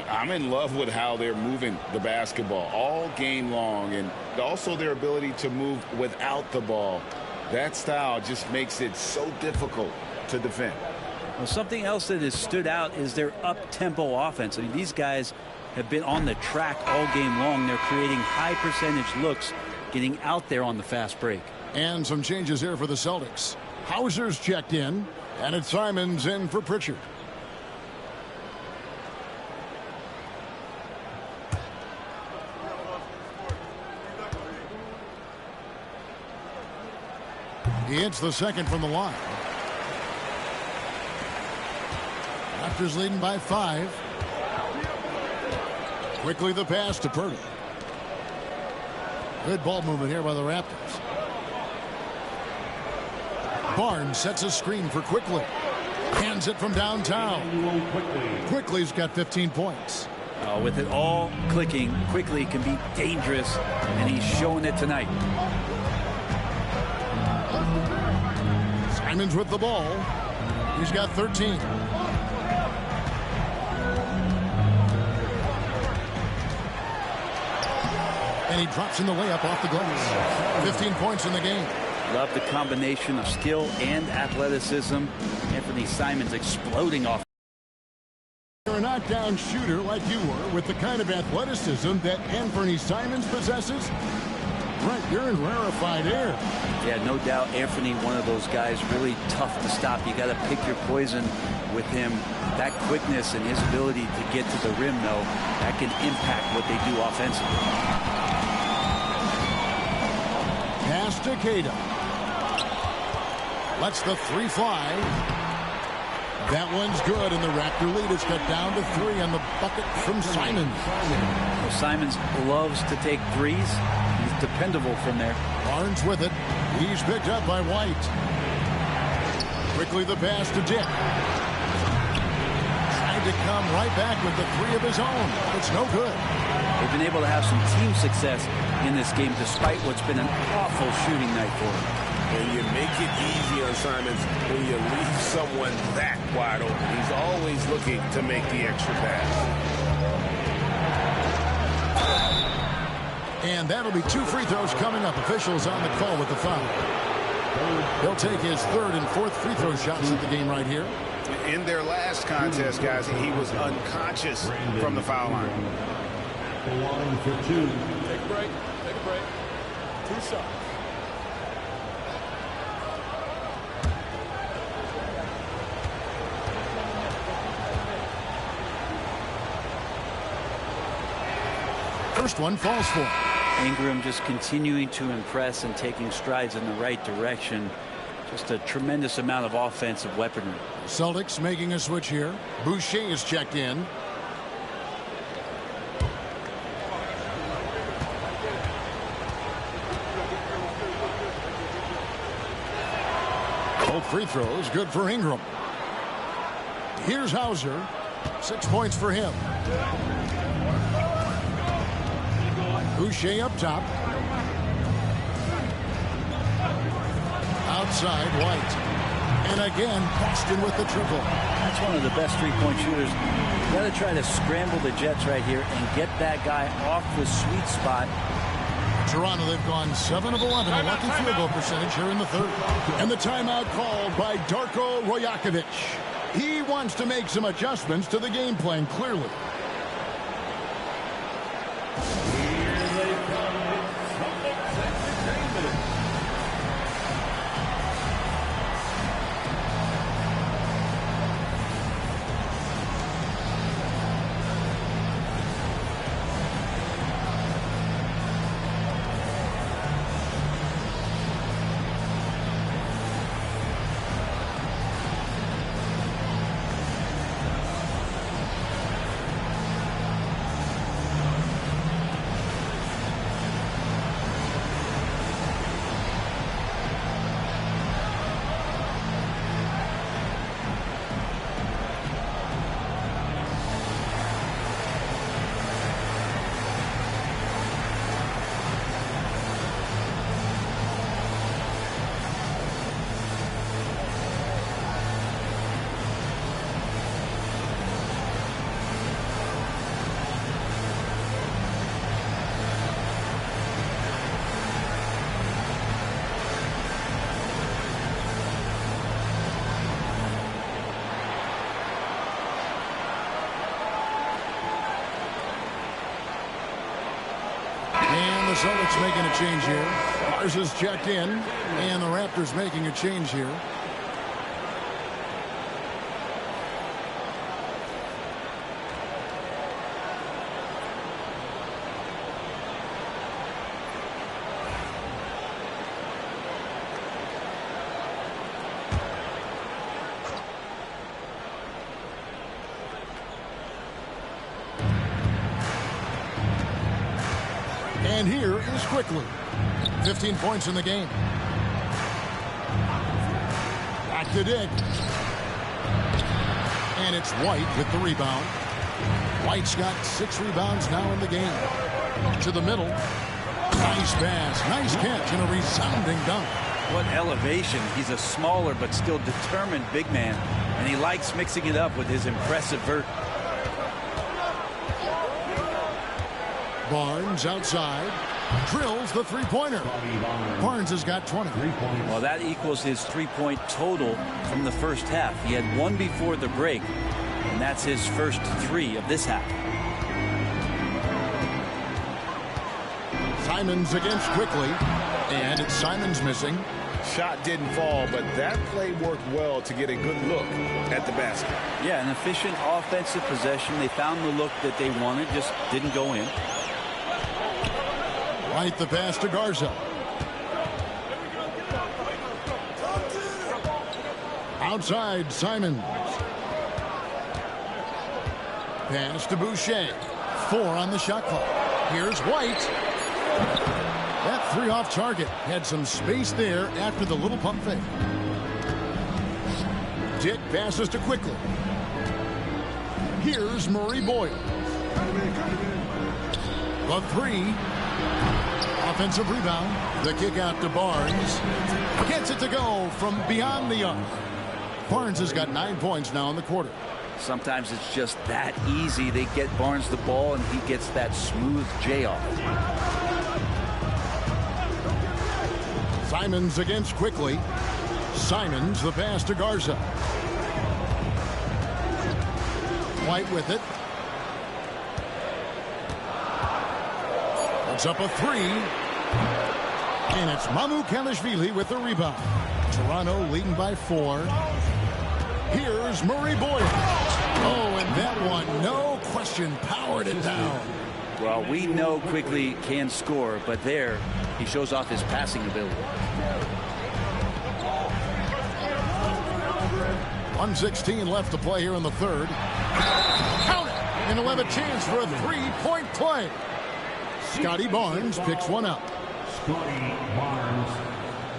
I'm in love with how they're moving the basketball all game long, and also their ability to move without the ball. That style just makes it so difficult to defend. Well, something else that has stood out is their up-tempo offense. I mean, these guys have been on the track all game long. They're creating high percentage looks, getting out there on the fast break. And some changes here for the Celtics. Hauser's checked in, and it's Simons in for Pritchard. He hits the second from the line. Raptors leading by 5. Quickly the pass to Poeltl. Good ball movement here by the Raptors. Barnes sets a screen for Quickly. Hands it from downtown. Quickly's got 15 points. With it all clicking, Quickly can be dangerous, and he's showing it tonight. Simons with the ball. He's got 13. And he drops in the layup off the glass. 15 points in the game. Love the combination of skill and athleticism. Anthony Simons exploding off. You're a knockdown shooter like you were with the kind of athleticism that Anthony Simons possesses. Right, you're in rarefied air. Yeah, no doubt Anthony, one of those guys really tough to stop. You got to pick your poison with him. That quickness and his ability to get to the rim, though, that can impact what they do offensively. Pass to Cada. Lets the 3 fly. That one's good, and the Raptor lead is cut down to 3 on the bucket from Simons. Well, Simons loves to take threes. He's dependable from there. Barnes with it. He's picked up by White. Quickly the pass to Dick. Trying to come right back with the 3 of his own. It's no good. They've been able to have some team success in this game despite what's been an awful shooting night for them. And you make it easy on Simons when you leave someone that wide open. He's always looking to make the extra pass. And that'll be 2 free throws coming up. Officials on the call with the foul. He'll take his 3rd and 4th free throw shots at the game right here. In their last contest, guys, he was unconscious from the foul line. Line for 2. Take a break. Take a break. 2 shots. First one falls for him. Ingram just continuing to impress and taking strides in the right direction. Just a tremendous amount of offensive weaponry. Celtics making a switch here. Boucher is checked in. Both free throws good for Ingram. Here's Hauser. 6 points for him. Boucher up top. Outside, White. And again, Boston with the triple. That's one of the best three-point shooters. You got to try to scramble the Jets right here and get that guy off the sweet spot. Toronto, they've gone 7 of 11, a lucky field goal percentage here in the 3rd. And the timeout called by Darko Rajakovic. He wants to make some adjustments to the game plan, clearly. Celtics making a change here. Mars is checked in, and the Raptors making a change here. And here is Quickly. 15 points in the game. Back to Dick. And it's White with the rebound. White's got 6 rebounds now in the game. To the middle. Nice pass. Nice catch and a resounding dunk. What elevation. He's a smaller but still determined big man. And he likes mixing it up with his impressive vert. Barnes outside. Drills the three-pointer. Barnes has got 20. Well, that equals his three-point total from the first half. He had one before the break, and that's his first 3 of this half. Simons against Quickly, and it's Simons missing. Shot didn't fall, but that play worked well to get a good look at the basket. Yeah, an efficient offensive possession. They found the look that they wanted, just didn't go in. Right, the pass to Garza. Outside, Simons. Pass to Boucher. 4 on the shot clock. Here's White. That 3 off target. Had some space there after the little pump fake. Dick passes to Quickly. Here's Murray Boyle. The 3. Offensive rebound. The kick out to Barnes. Gets it to go from beyond the arc. Barnes has got 9 points now in the quarter. Sometimes it's just that easy. They get Barnes the ball, and he gets that smooth J off. Simons against Quickly. Simons, the pass to Garza. White with it. Puts up a 3. And it's Mamu Kalishvili with the rebound. Toronto leading by 4. Here's Murray Boyle. Oh, and that one, no question, powered it down. Well, we know Quickly can score, but there he shows off his passing ability. 1:16 left to play here in the third. Count it! And he'll have a chance for a 3-point play. Scotty Barnes picks one up. Scotty Barnes.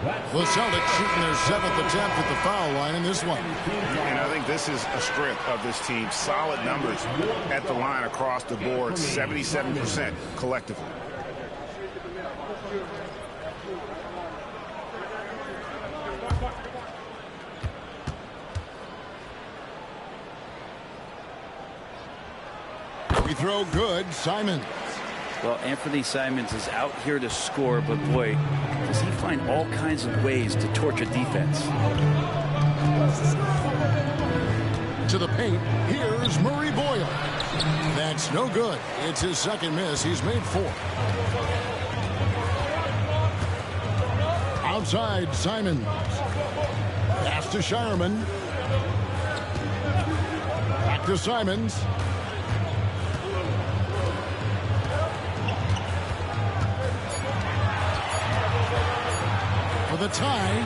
The Celtics shooting their 7th attempt at the foul line in this one. And I think this is a strength of this team. Solid numbers at the line across the board. 77% collectively. Free throw good. Simons. Well, Anthony Simons is out here to score, but boy, does he find all kinds of ways to torture defense. To the paint, here's Murray Boyle. That's no good. It's his second miss. He's made 4. Outside, Simons. Pass to Shireman. Back to Simons. For the tie.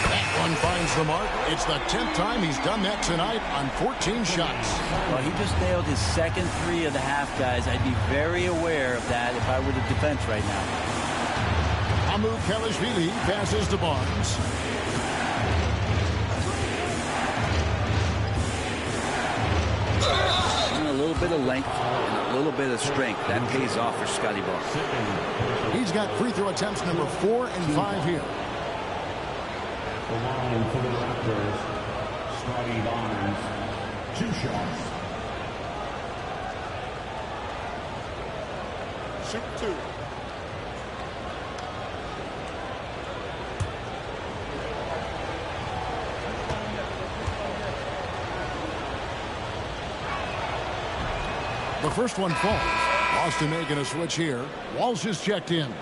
That one finds the mark. It's the 10th time he's done that tonight on 14 shots. Well, he just nailed his second 3 of the half, guys. I'd be very aware of that if I were the defense right now. Mamu Kalishvili passes to Barnes. And a little bit of length and a little bit of strength. That pays off for Scotty Barnes. He's got free throw attempts number 4 and 5 here. The line for the Raptors. Scotty Barnes. 2 shots. Shoot 2. The first one falls. Boston making a switch here. Walsh is checked in.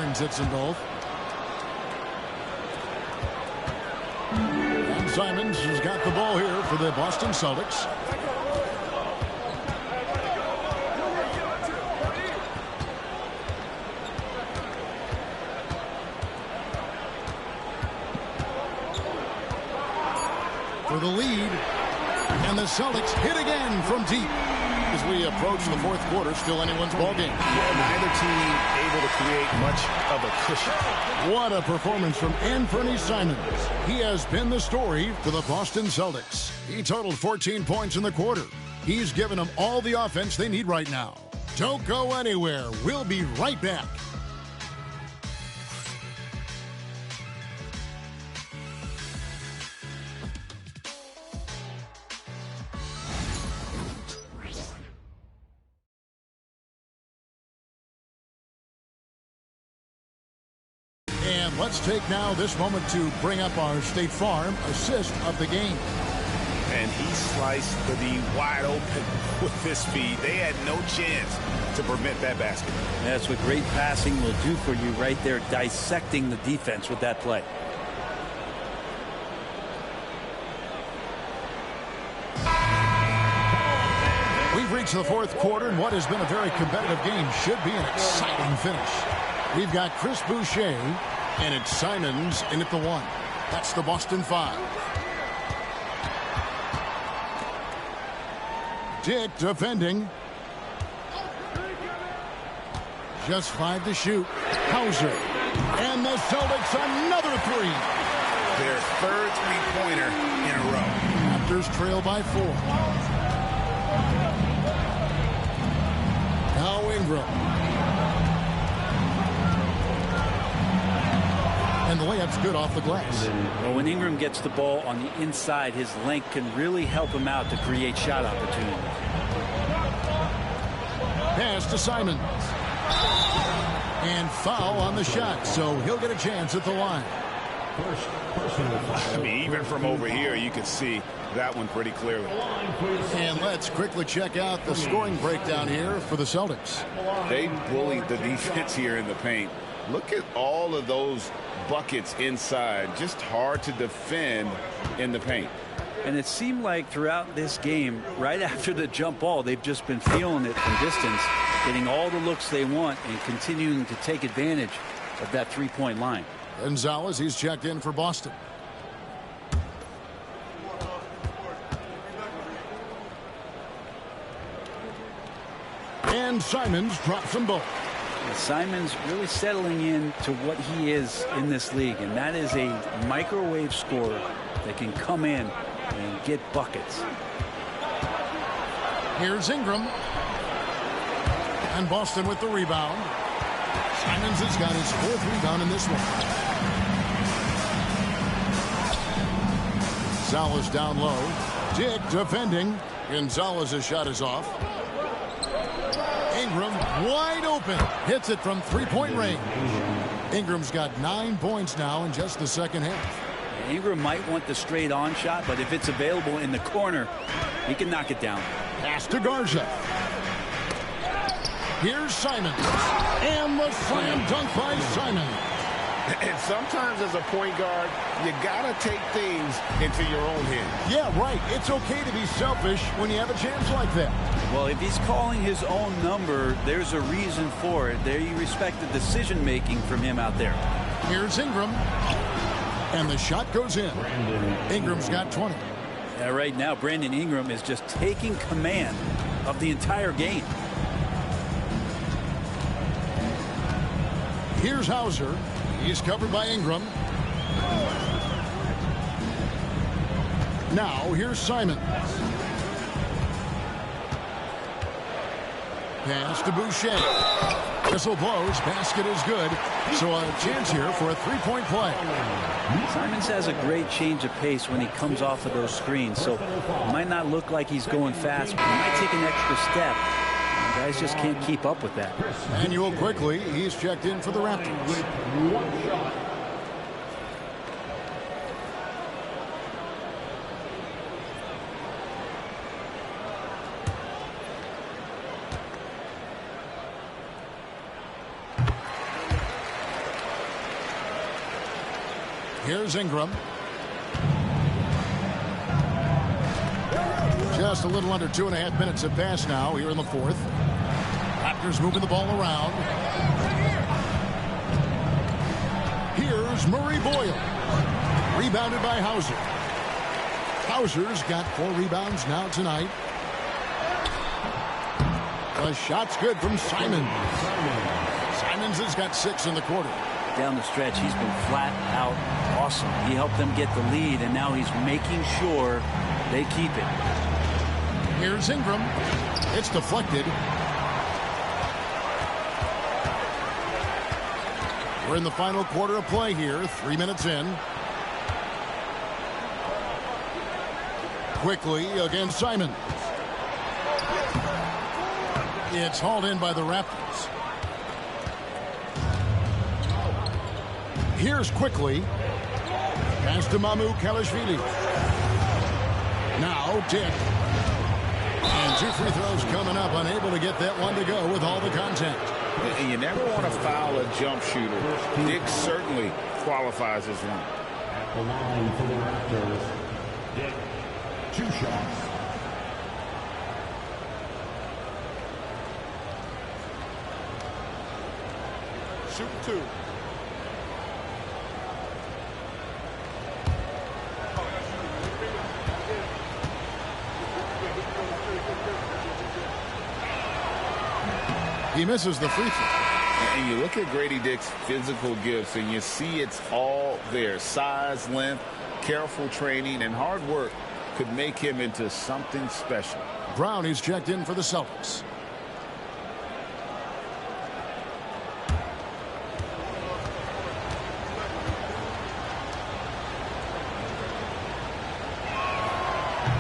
Barnes hits them both. And Simons has got the ball here for the Boston Celtics. For the lead, and the Celtics hit again from deep. As we approach the fourth quarter, still anyone's ball game. Neither team able to create much of a cushion. What a performance from Anthony Simons. He has been the story for the Boston Celtics. He totaled 14 points in the quarter. He's given them all the offense they need right now. Don't go anywhere. We'll be right back. And let's take now this moment to bring up our State Farm assist of the game. And he sliced the D wide open with his feet. They had no chance to prevent that basket. That's what great passing will do for you right there, dissecting the defense with that play. We've reached the fourth quarter, and what has been a very competitive game should be an exciting finish. We've got Chris Boucher, and it's Simons in at the 1. That's the Boston 5. Dick defending. Just 5 to shoot. Hauser. And the Celtics another 3. Their third three-pointer in a row. Raptors trail by 4. Now Ingram. And the layup's good off the glass. Well, when Ingram gets the ball on the inside, his length can really help him out to create shot opportunities. Pass to Simons. And foul on the shot, so he'll get a chance at the line. I mean, even from over here, you can see that one pretty clearly. And let's quickly check out the scoring breakdown here for the Celtics. They bullied the defense here in the paint. Look at all of those buckets inside. Just hard to defend in the paint. And it seemed like throughout this game, right after the jump ball, they've just been feeling it from distance, getting all the looks they want and continuing to take advantage of that three-point line. Gonzalez, he's checked in for Boston. And Simons drops them both. Simons really settling in to what he is in this league, and that is a microwave scorer that can come in and get buckets. Here's Ingram. And Boston with the rebound. Simons has got his 4th rebound in this one. Gonzalez down low. Dick defending. Gonzalez's shot is off. Ingram wide open. Hits it from 3-point range. Ingram's got 9 points now in just the second half. Ingram might want the straight on shot, but if it's available in the corner, he can knock it down. Pass to Garza. Here's Simons. And the slam dunk by Simons. And sometimes as a point guard, you got to take things into your own hands. Yeah, right. It's okay to be selfish when you have a chance like that. Well, if he's calling his own number, there's a reason for it. There you respect the decision-making from him out there. Here's Ingram. And the shot goes in. Ingram's got 20. Yeah, right now, Brandon Ingram is just taking command of the entire game. Here's Hauser. He's covered by Ingram. Now, here's Simons. Pass to Boucher. Whistle blows. Basket is good. So a chance here for a 3-point play. Simons has a great change of pace when he comes off of those screens. So it might not look like he's going fast, but he might take an extra step. Guys just can't keep up with that. Manuel quickly. He's checked in for the Raptors. Here's Ingram. Just a little under 2.5 minutes have passed now here in the fourth. Raptors moving the ball around. Here's Murray Boyle. Rebounded by Hauser. Hauser's got 4 rebounds now tonight. The shot's good from Simons. Simons has got 6 in the quarter. Down the stretch, he's been flat out awesome. He helped them get the lead, and now he's making sure they keep it. Here's Ingram. It's deflected. We're in the final quarter of play here. 3 minutes in. Quickly against Simons. It's hauled in by the Raptors. Here's Quickly. Pass to Mamu Kalashvili. Now Dick. And 2 free throws coming up. Unable to get that one to go with all the contact. And you never want to foul a jump shooter. Dick certainly qualifies as one. At the line for the Raptors, Dick, 2 shots. Shoot 2. He misses the free throw. And you look at Grady Dick's physical gifts, and you see it's all there. Size, length, careful training, and hard work could make him into something special. Brown is checked in for the Celtics.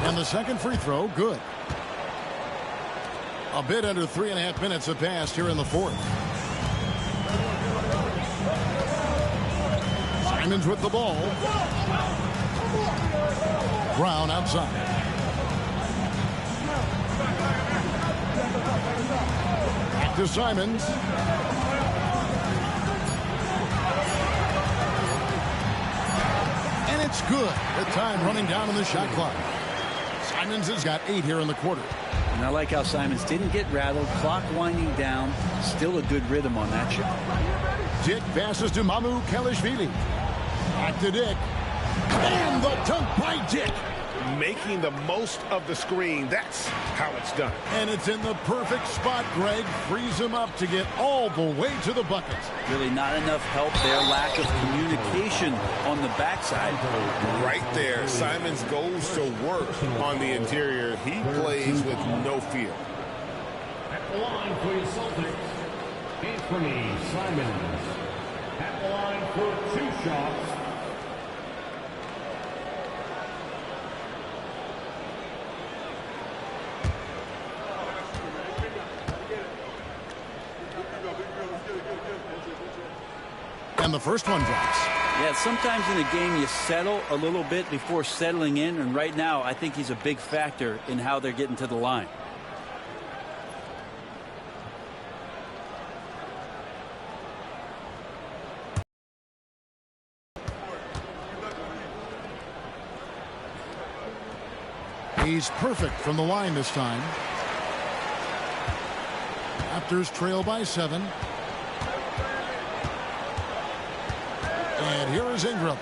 And the second free throw, good. A bit under 3.5 minutes have passed here in the fourth. Simons with the ball. Brown outside. Back to Simons. And it's good. The time running down in the shot clock. Simons has got 8 here in the quarter. And I like how Simons didn't get rattled. Clock winding down. Still a good rhythm on that shot. Dick passes to Mamu Kalashvili. Back to Dick. And the dunk by Dick. Making the most of the screen. That's how it's done. And it's in the perfect spot, Greg. Frees him up to get all the way to the bucket. Really not enough help there. Lack of communication on the backside. Right there, Simons goes to work on the interior. He plays with no fear. At the line for your Celtics, Anthony Simons. At the line for 2 shots. And the first one drops. Yeah, sometimes in a game you settle a little bit before settling in, and right now I think he's a big factor in how they're getting to the line. He's perfect from the line this time. Raptors trail by 7. And here is Ingram.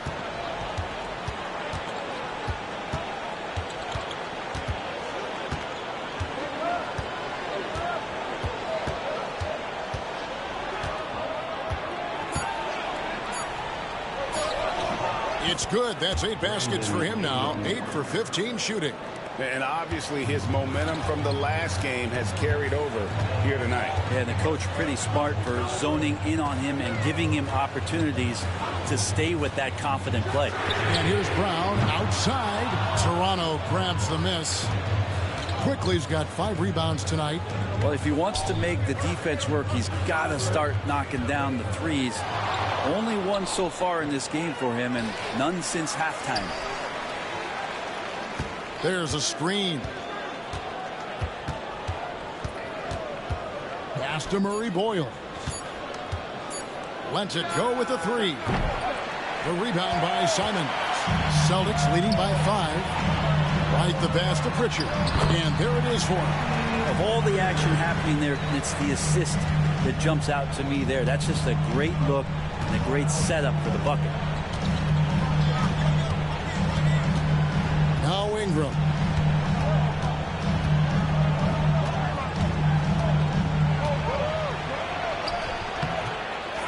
It's good. That's 8 baskets for him now. 8 for 15 shooting. And obviously his momentum from the last game has carried over here tonight. Yeah, the coach pretty smart for zoning in on him and giving him opportunities to stay with that confident play. And here's Brown outside. Toronto grabs the miss. Quickly's got 5 rebounds tonight. Well, if he wants to make the defense work, he's got to start knocking down the threes. Only one so far in this game for him, and none since halftime. There's a screen. Pass to Murray Boyle. Lets it go with the 3. The rebound by Simons. Celtics leading by 5. Right the pass to Pritchard. And there it is for him. Of all the action happening there, it's the assist that jumps out to me there. That's just a great look and a great setup for the bucket. Now Ingram.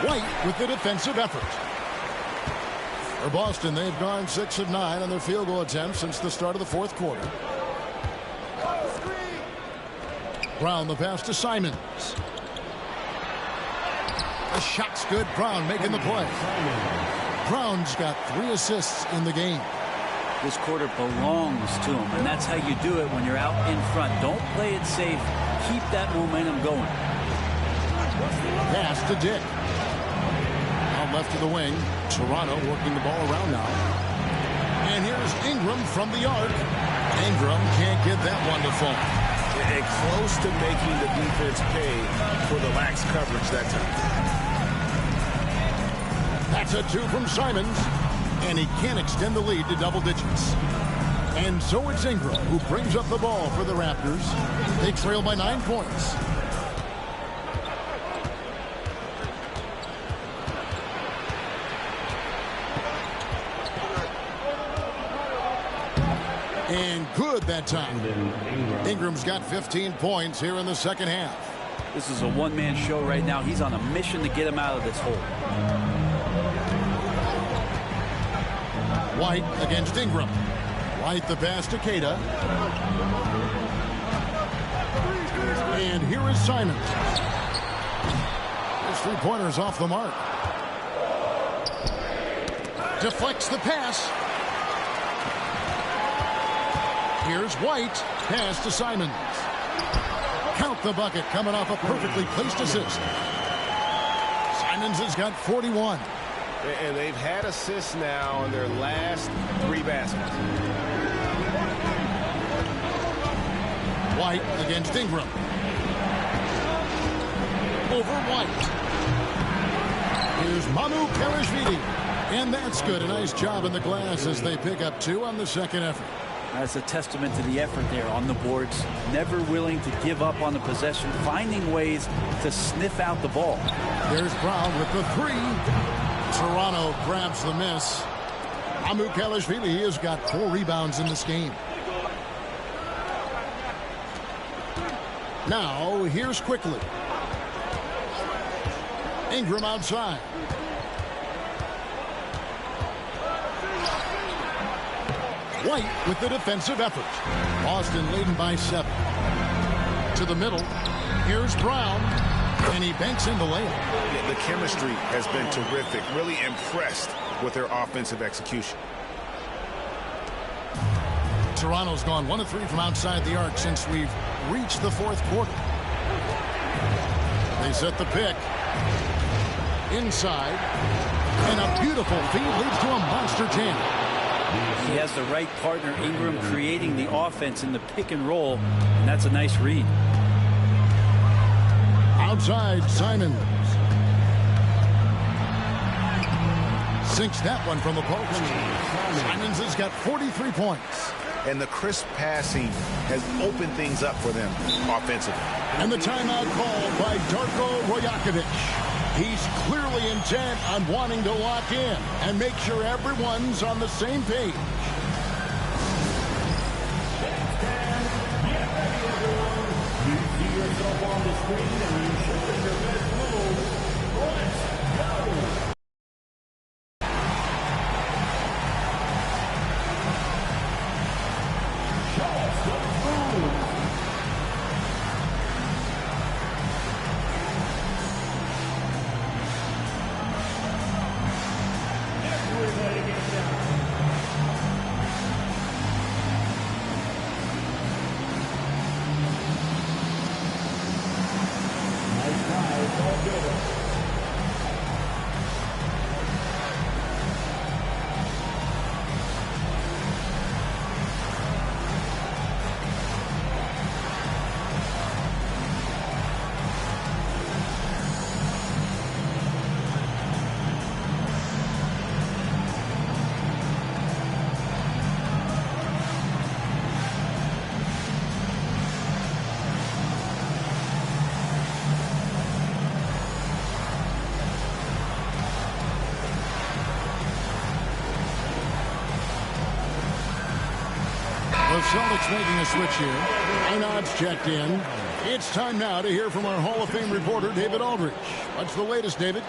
White with the defensive effort. For Boston, they've gone 6 of 9 on their field goal attempts since the start of the fourth quarter. Brown the pass to Simons. The shot's good. Brown making the play. Brown's got 3 assists in the game. This quarter belongs to him, and that's how you do it when you're out in front. Don't play it safe. Keep that momentum going. Pass to Dick. Out left to the wing. Toronto working the ball around now. And here's Ingram from the arc. Ingram can't get that one to fall. Close to making the defense pay for the lax coverage that time. That's a 2 from Simons. And he can't extend the lead to double digits. And so it's Ingram who brings up the ball for the Raptors. They trail by 9 points. And good that time. Ingram's got 15 points here in the second half. This is a one-man show right now. He's on a mission to get him out of this hole. White against Ingram. White the pass to Keita. And here is Simons. His 3-pointer's off the mark. Deflects the pass. Here's White. Pass to Simons. Count the bucket coming off a perfectly placed assist. Simons has got 41. And they've had assists now in their last 3 baskets. White against Ingram. Over White. Here's Manu Karashvili. And that's good. A nice job in the glass as they pick up 2 on the second effort. That's a testament to the effort there on the boards. Never willing to give up on the possession. Finding ways to sniff out the ball. There's Brown with the 3. Toronto grabs the miss. Manu Karashvili has got 4 rebounds in this game. Now, here's Quickly. Ingram outside. White with the defensive effort. Boston leading by 7. To the middle. Here's Brown. And he banks in the layup. The chemistry has been terrific. Really impressed with their offensive execution. Toronto's gone 1 of 3 from outside the arc since we've reached the fourth quarter. They set the pick. Inside. And a beautiful feed leads to a monster jam. He has the right partner, Ingram, creating the offense in the pick and roll. And that's a nice read. Outside, Simons. Sinks that one from the post. Simons has got 43 points. And the crisp passing has opened things up for them offensively. And the timeout called by Darko Rajakovic. He's clearly intent on wanting to lock in and make sure everyone's on the same page. You see yourself on the screen and you show us your best move. Let's go! Celtics making a switch here. Einod's checked in. It's time now to hear from our Hall of Fame reporter, David Aldrich. What's the latest, David?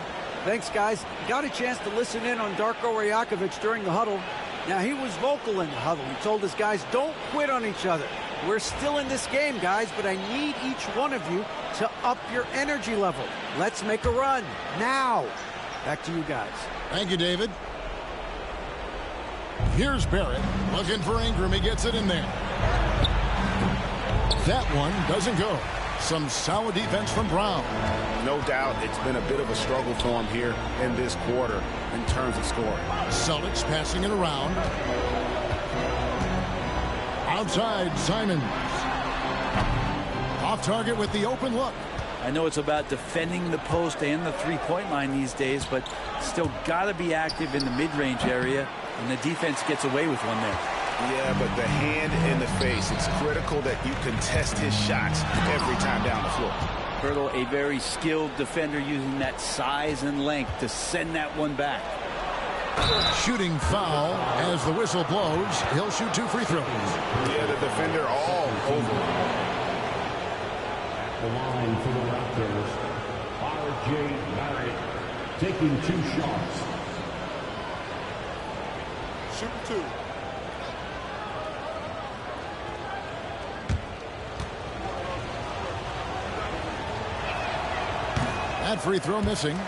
Thanks, guys. Got a chance to listen in on Darko Rajakovic during the huddle. Now, he was vocal in the huddle. He told his guys, don't quit on each other. We're still in this game, guys, but I need each one of you to up your energy level. Let's make a run now. Back to you guys. Thank you, David. Here's Barrett looking for Ingram. He gets it in there. That one doesn't go. Some solid defense from Brown. No doubt it's been a bit of a struggle for him here in this quarter in terms of scoring. Celtics passing it around. Outside, Simons. Off target with the open look. I know it's about defending the post and the three-point line these days, but still got to be active in the mid-range area, and the defense gets away with one there. Yeah, but the hand in the face, it's critical that you contest his shots every time down the floor. Hurdle, a very skilled defender using that size and length to send that one back. Shooting foul as the whistle blows. He'll shoot 2 free throws. Yeah, the defender all over. The line for the Raptors, R.J. Barrett, taking 2 shots. Shoot 2. That free throw missing.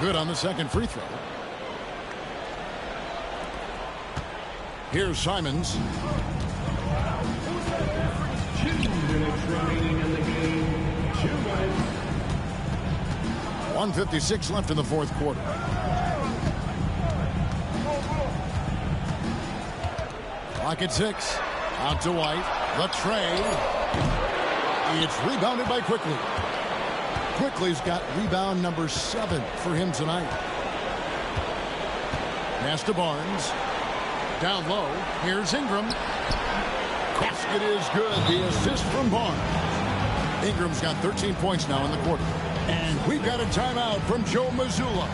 Good on the second free throw. Here's Simons. 2 minutes remaining in the game. 2 minutes. 1:56 left in the fourth quarter. Clock at 6. Out to White. The trade. It's rebounded by Quickly. Quickly's got rebound number 7 for him tonight. Pass to Barnes. Down low. Here's Ingram. Basket is good. The assist from Barnes. Ingram's got 13 points now in the quarter. And we've got a timeout from Joe Mazzulla.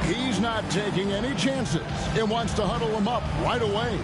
He's not taking any chances and wants to huddle him up right away.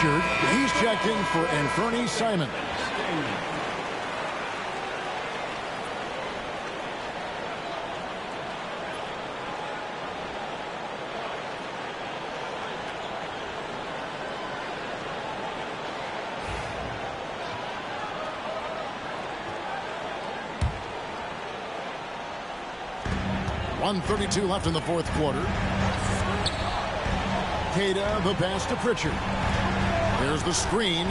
He's checked in for Anthony Simons. .132 left in the fourth quarter. Queta, the pass to Pritchard. There's the screen.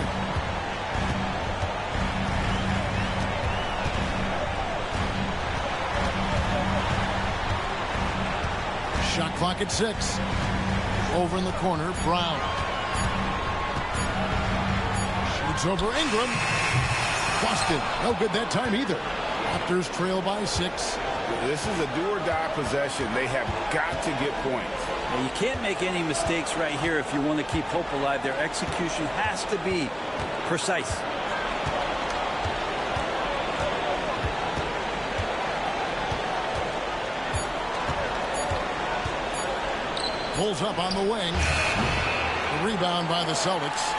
Shot clock at 6. Over in the corner, Brown. Shoots over Ingram. Busted. No good that time either. Raptors trail by 6. This is a do-or-die possession. They have got to get points. Well, you can't make any mistakes right here if you want to keep hope alive. Their execution has to be precise. Pulls up on the wing. The rebound by the Celtics.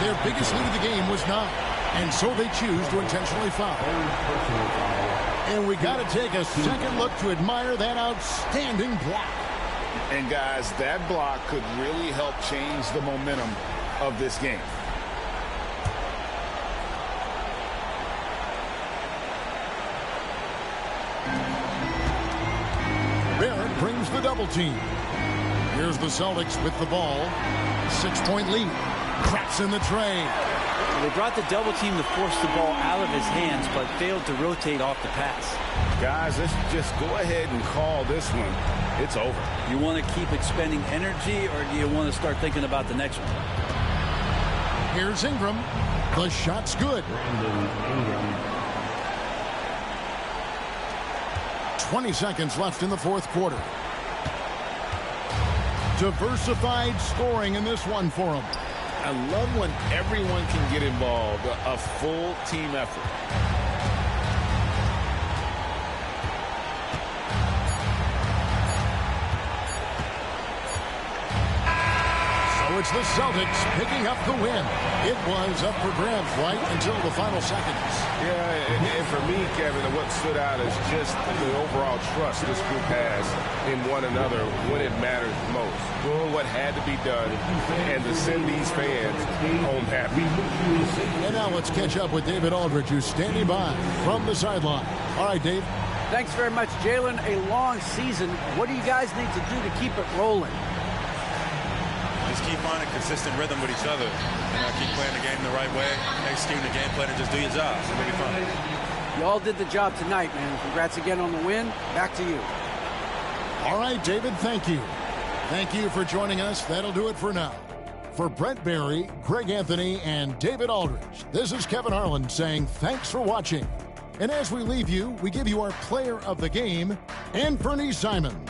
Their biggest lead of the game was 9, and so they choose to intentionally foul. And we got to take a second look to admire that outstanding block. And guys, that block could really help change the momentum of this game. Barrett brings the double team. Here's the Celtics with the ball. 6-point lead. Traps in the tray. They brought the double team to force the ball out of his hands, but failed to rotate off the pass. Guys, let's just go ahead and call this one. It's over. You want to keep expending energy, or do you want to start thinking about the next one? Here's Ingram. The shot's good. 20 seconds left in the fourth quarter. Diversified scoring in this one for him. I love when everyone can get involved, a full team effort. So it's the Celtics picking up the win. It was up for grabs right until the final seconds. Yeah, and for me, Kevin, what stood out is just the overall trust this group has in one another when it matters most. Doing what had to be done and to send these fans home happy. And now let's catch up with David Aldridge, who's standing by from the sideline. All right, Dave. Thanks very much, Jalen. A long season. What do you guys need to do to keep it rolling? Just keep finding consistent rhythm with each other. Keep playing the game the right way, executing the game plan, and just do your job. It'll be fun. You all did the job tonight, man. Congrats again on the win. Back to you. All right, David, thank you. Thank you for joining us. That'll do it for now. For Brent Barry, Greg Anthony, and David Aldridge, this is Kevin Harlan saying thanks for watching. And as we leave you, we give you our player of the game, Anthony Simons.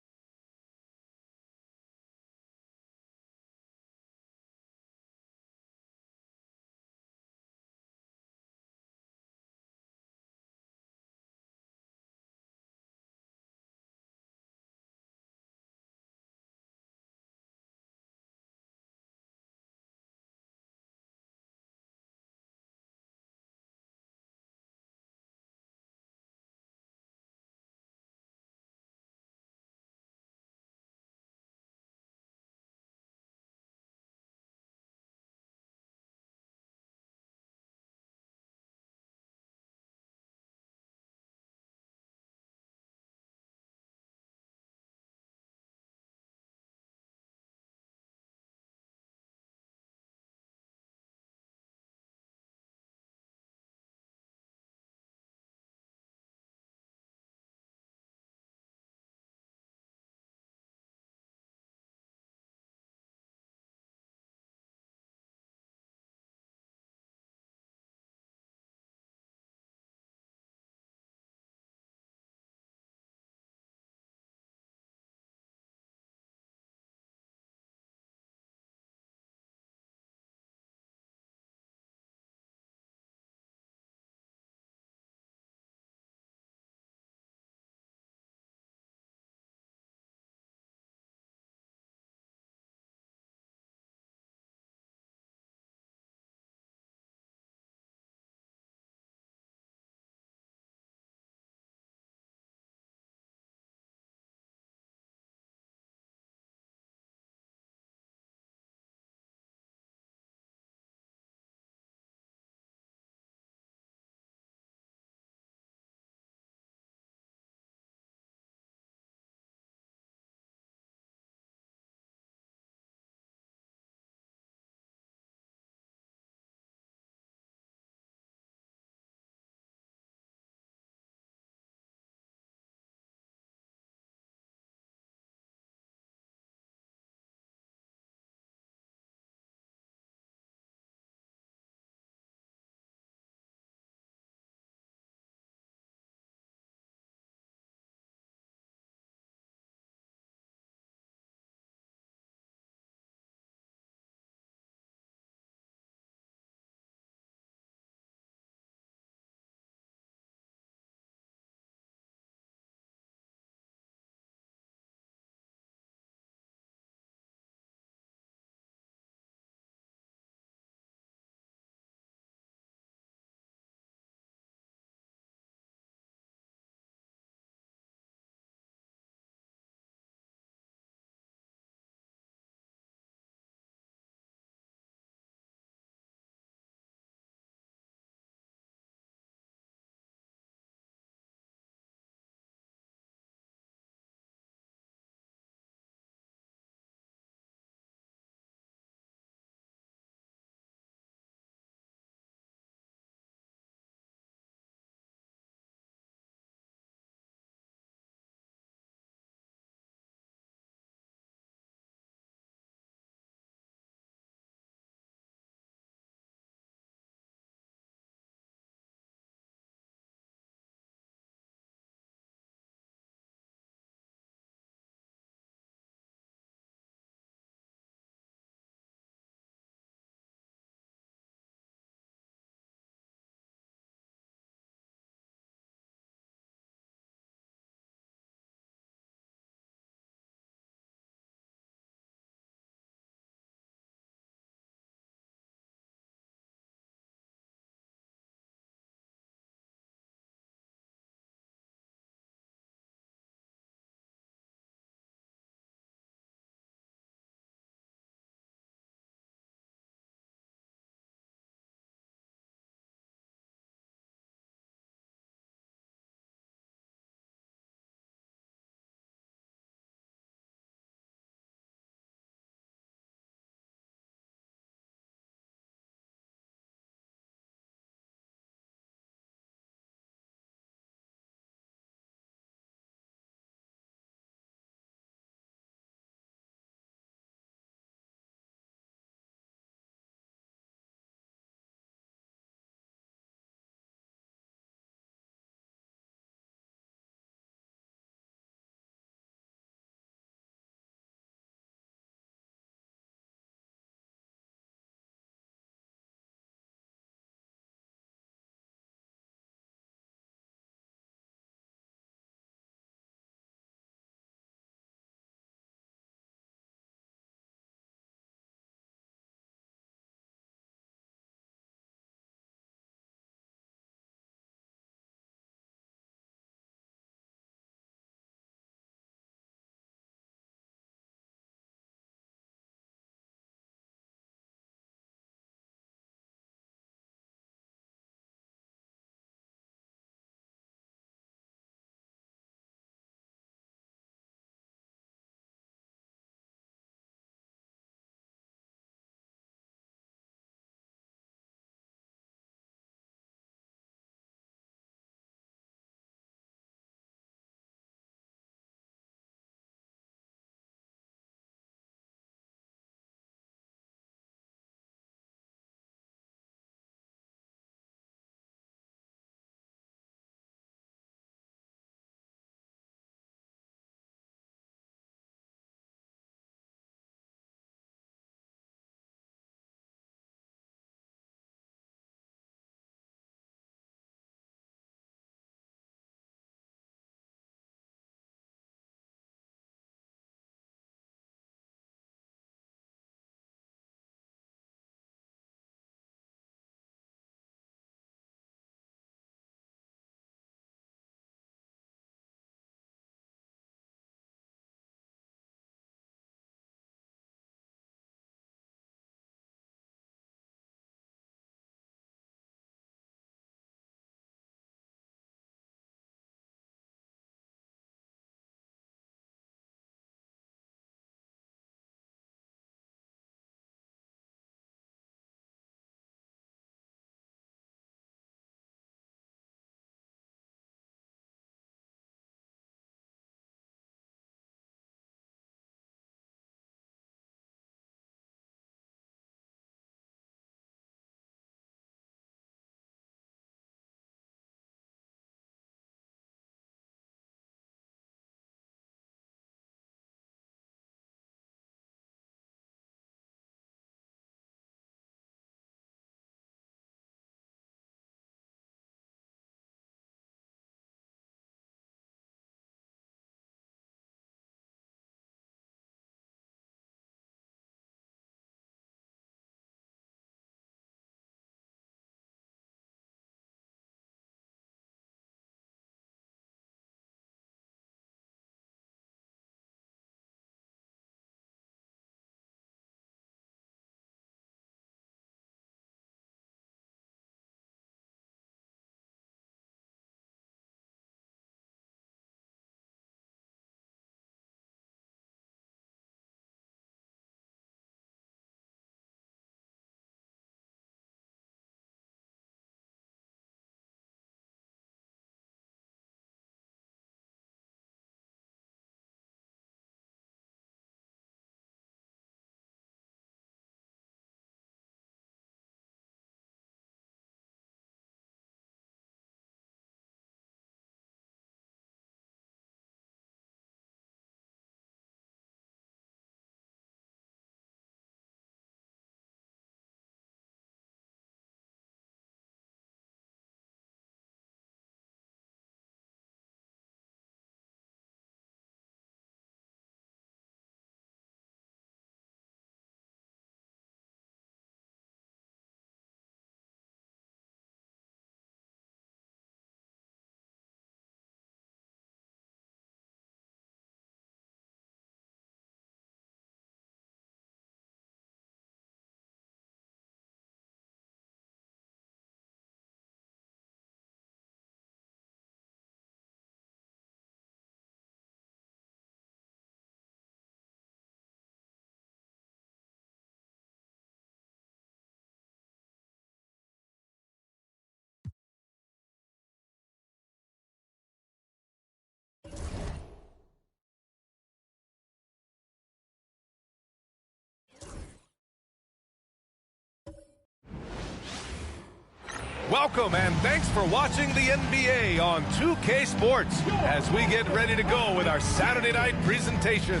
Welcome and thanks for watching the NBA on 2K Sports as we get ready to go with our Saturday night presentation.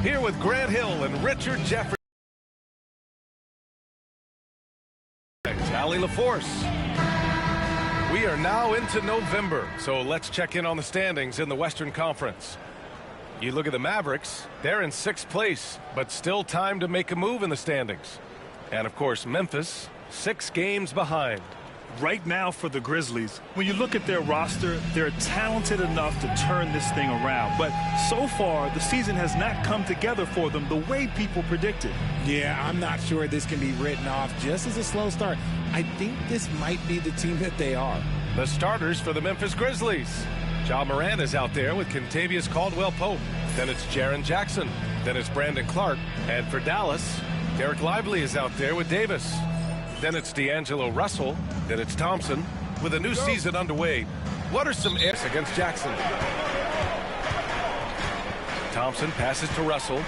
Here with Grant Hill and Richard Jeffrey. Allie LaForce. We are now into November, so let's check in on the standings in the Western Conference. You look at the Mavericks, they're in 6th place, but still time to make a move in the standings. And of course, Memphis, 6 games behind. Right now for the Grizzlies, when you look at their roster, they're talented enough to turn this thing around. But so far, the season has not come together for them the way people predicted. Yeah, I'm not sure this can be written off just as a slow start. I think this might be the team that they are. The starters for the Memphis Grizzlies. Ja Morant is out there with Kentavious Caldwell-Pope. Then it's Jaren Jackson. Then it's Brandon Clark. And for Dallas, Derek Lively is out there with Davis. Then it's D'Angelo Russell. Then it's Thompson. With a new season underway, what are some ifs against Jackson? Thompson passes to Russell.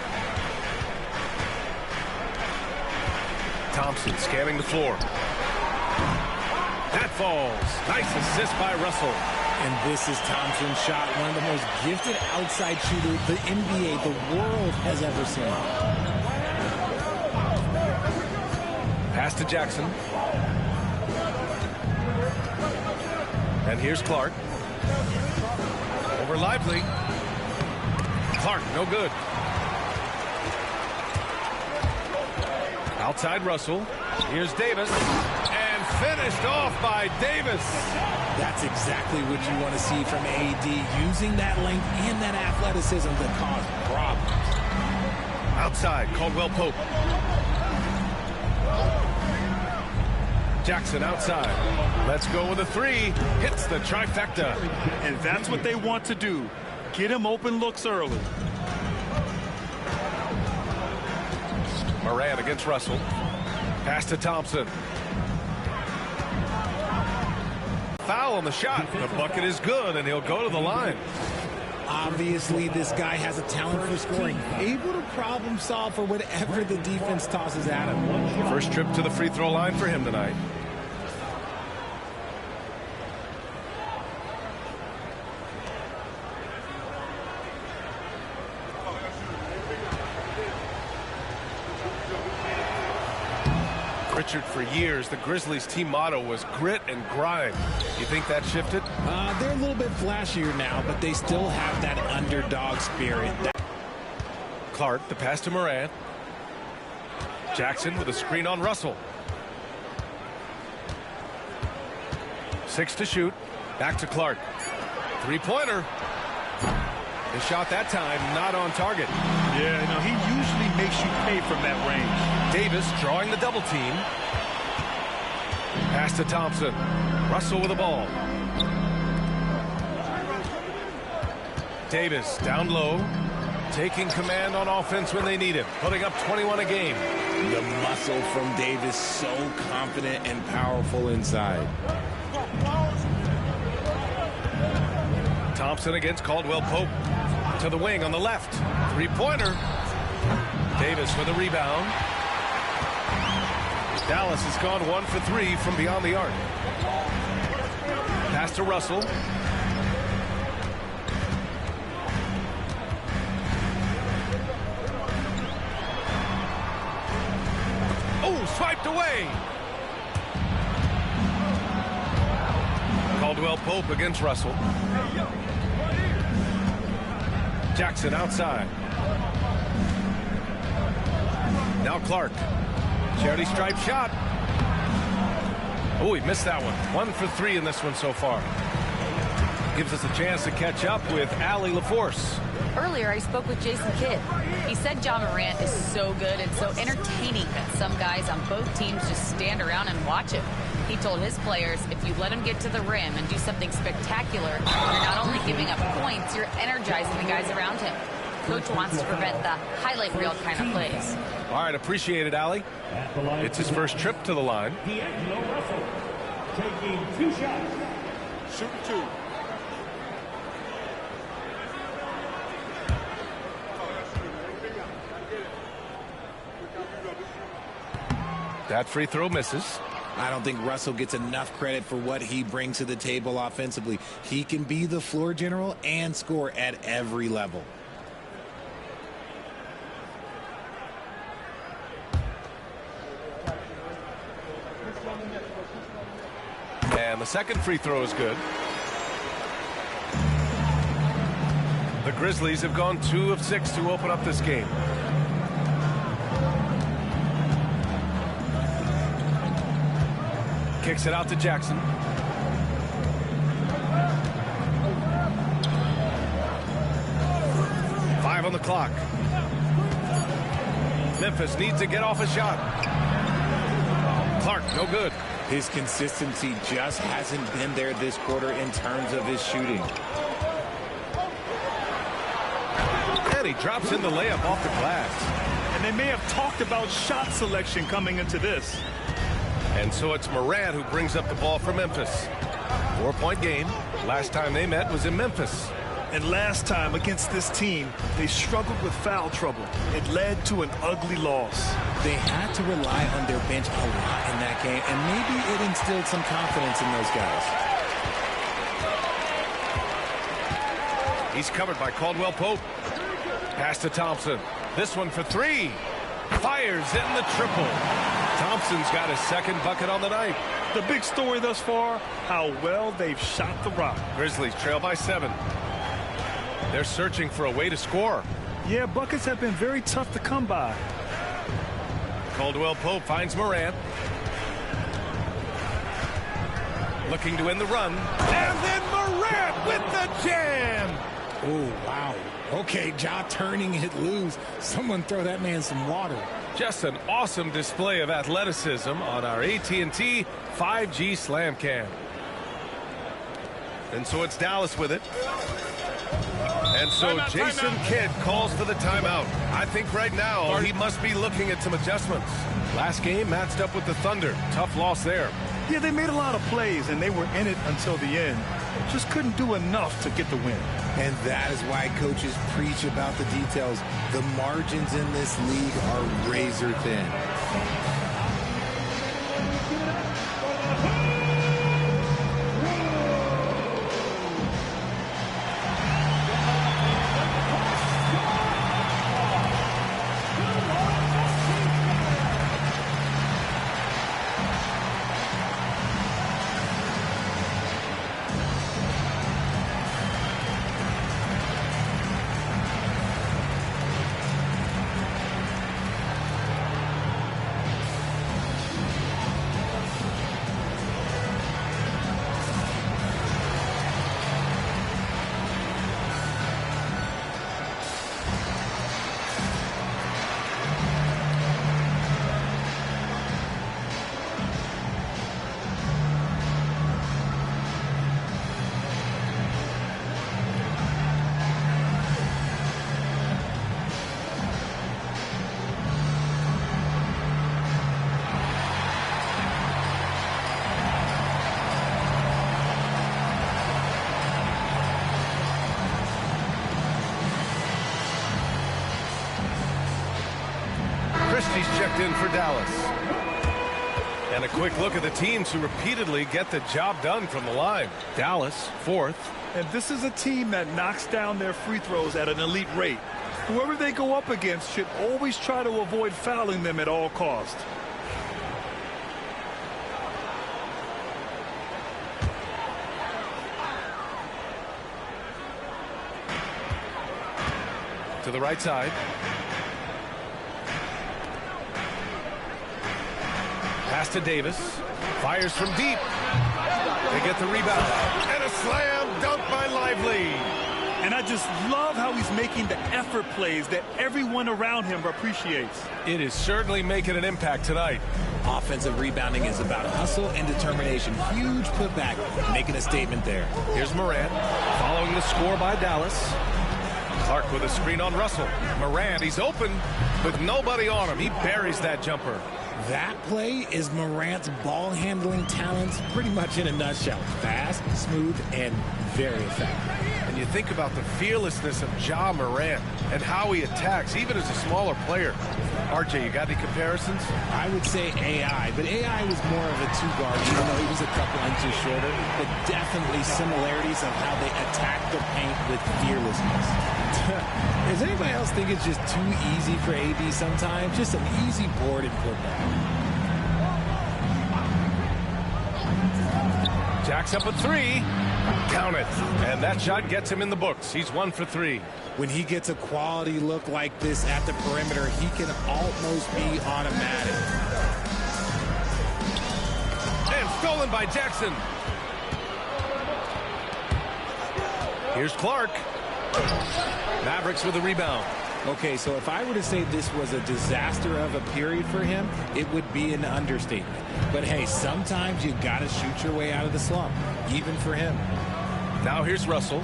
Thompson scanning the floor. That falls. Nice assist by Russell. And this is Thompson's shot, one of the most gifted outside shooters the NBA, the world has ever seen. Pass to Jackson. And here's Clark. Over Lively. Clark, no good. Outside Russell. Here's Davis. And finished off by Davis. That's exactly what you want to see from AD, using that length and that athleticism to cause problems. Outside, Caldwell-Pope. Jackson outside. Let's go with a 3. Hits the trifecta. And that's what they want to do. Get him open looks early. Morant against Russell. Pass to Thompson. Foul on the shot. The bucket is good, and he'll go to the line. Obviously, this guy has a talent for scoring. Able to problem solve for whatever the defense tosses at him. First trip to the free throw line for him tonight. Richard, for years, the Grizzlies team motto was grit and grind. You think that shifted? They're a little bit flashier now, but they still have that underdog spirit. Clark, the pass to Morant. Jackson with a screen on Russell. 6 to shoot. Back to Clark. 3-pointer. His shot that time not on target. Yeah, no, he usually makes you pay from that range. Davis drawing the double team. Pass to Thompson. Russell with the ball. Davis down low. Taking command on offense when they need it. Putting up 21 a game. The muscle from Davis, so confident and powerful inside. Thompson against Caldwell-Pope. To the wing on the left. 3-pointer. Davis with a rebound. Dallas has gone 1 for 3 from beyond the arc. Pass to Russell. Oh, swiped away. Caldwell-Pope against Russell. Jackson outside. Now Clark. Charity stripe shot. Oh, he missed that one. 1 for 3 in this one so far. Gives us a chance to catch up with Allie LaForce. Earlier, I spoke with Jason Kidd. He said Ja Morant is so good and so entertaining that some guys on both teams just stand around and watch him. He told his players, if you let him get to the rim and do something spectacular, you're not only giving up points, you're energizing the guys around him. Coach wants to prevent the highlight reel kind of plays. All right, appreciate it, Allie. It's his first trip to the line. D'Angelo Russell taking 2 shots. Shoot 2. That free throw misses. I don't think Russell gets enough credit for what he brings to the table offensively. He can be the floor general and score at every level. And the second free throw is good. The Grizzlies have gone 2 of 6 to open up this game. Kicks it out to Jackson. Five on the clock. Memphis needs to get off a shot. Clark, no good. His consistency just hasn't been there this quarter in terms of his shooting. And he drops in the layup off the glass. And they may have talked about shot selection coming into this. And so it's Morant who brings up the ball for Memphis. 4-point game. Last time they met was in Memphis. And last time against this team, they struggled with foul trouble. It led to an ugly loss. They had to rely on their bench a lot in that game, and maybe it instilled some confidence in those guys. He's covered by Caldwell Pope. Pass to Thompson. This one for 3. Fires in the triple. Thompson's got his second bucket on the night. The big story thus far, how well they've shot the rock. Grizzlies trail by 7. They're searching for a way to score. Yeah, buckets have been very tough to come by. Caldwell Pope finds Morant. Looking to win the run. And then Morant with the jam. Oh, wow. Okay, Ja turning it loose. Someone throw that man some water. Just an awesome display of athleticism on our AT&T 5G Slam Cam. And so it's Dallas with it. And so Jason Kidd calls for the timeout. I think right now he must be looking at some adjustments. Last game matched up with the Thunder. Tough loss there. Yeah, they made a lot of plays, and they were in it until the end. Just couldn't do enough to get the win. And that is why coaches preach about the details. The margins in this league are razor thin. Christie's checked in for Dallas. And a quick look at the teams who repeatedly get the job done from the line. Dallas, 4th. And this is a team that knocks down their free throws at an elite rate. Whoever they go up against should always try to avoid fouling them at all costs. To the right side. Pass to Davis. Fires from deep. They get the rebound. And a slam dunk by Lively. And I just love how he's making the effort plays that everyone around him appreciates. It is certainly making an impact tonight. Offensive rebounding is about hustle and determination. Huge putback, making a statement there. Here's Morant following the score by Dallas. Clark with a screen on Russell. Morant, he's open with nobody on him. He buries that jumper. That play is Morant's ball handling talents pretty much in a nutshell. Fast, smooth, and very effective. And you think about the fearlessness of Ja Morant and how he attacks, even as a smaller player. RJ, you got any comparisons? I would say AI, but AI was more of a two-guard, even though he was a couple inches shorter. But definitely similarities of how they attack the paint with fearlessness. Does anybody else think it's just too easy for AD sometimes? Just an easy board in football. Jack's up a three. Count it. And that shot gets him in the books. He's 1 for 3. When he gets a quality look like this at the perimeter, he can almost be automatic. And stolen by Jackson. Here's Clark. Mavericks with a rebound. Okay, so if I were to say this was a disaster of a period for him, it would be an understatement. But hey, sometimes you got to shoot your way out of the slump, even for him. Now here's Russell,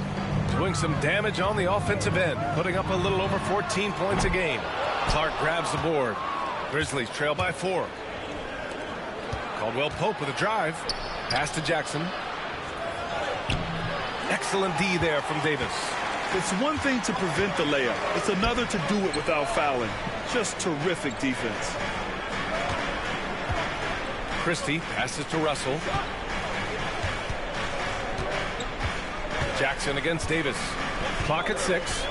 doing some damage on the offensive end, putting up a little over 14 points a game. Clark grabs the board. Grizzlies trail by 4. Caldwell Pope with a drive. Pass to Jackson. Excellent D there from Davis. It's one thing to prevent the layup. It's another to do it without fouling. Just terrific defense. Christie passes to Russell. Jackson against Davis. Clock at 6.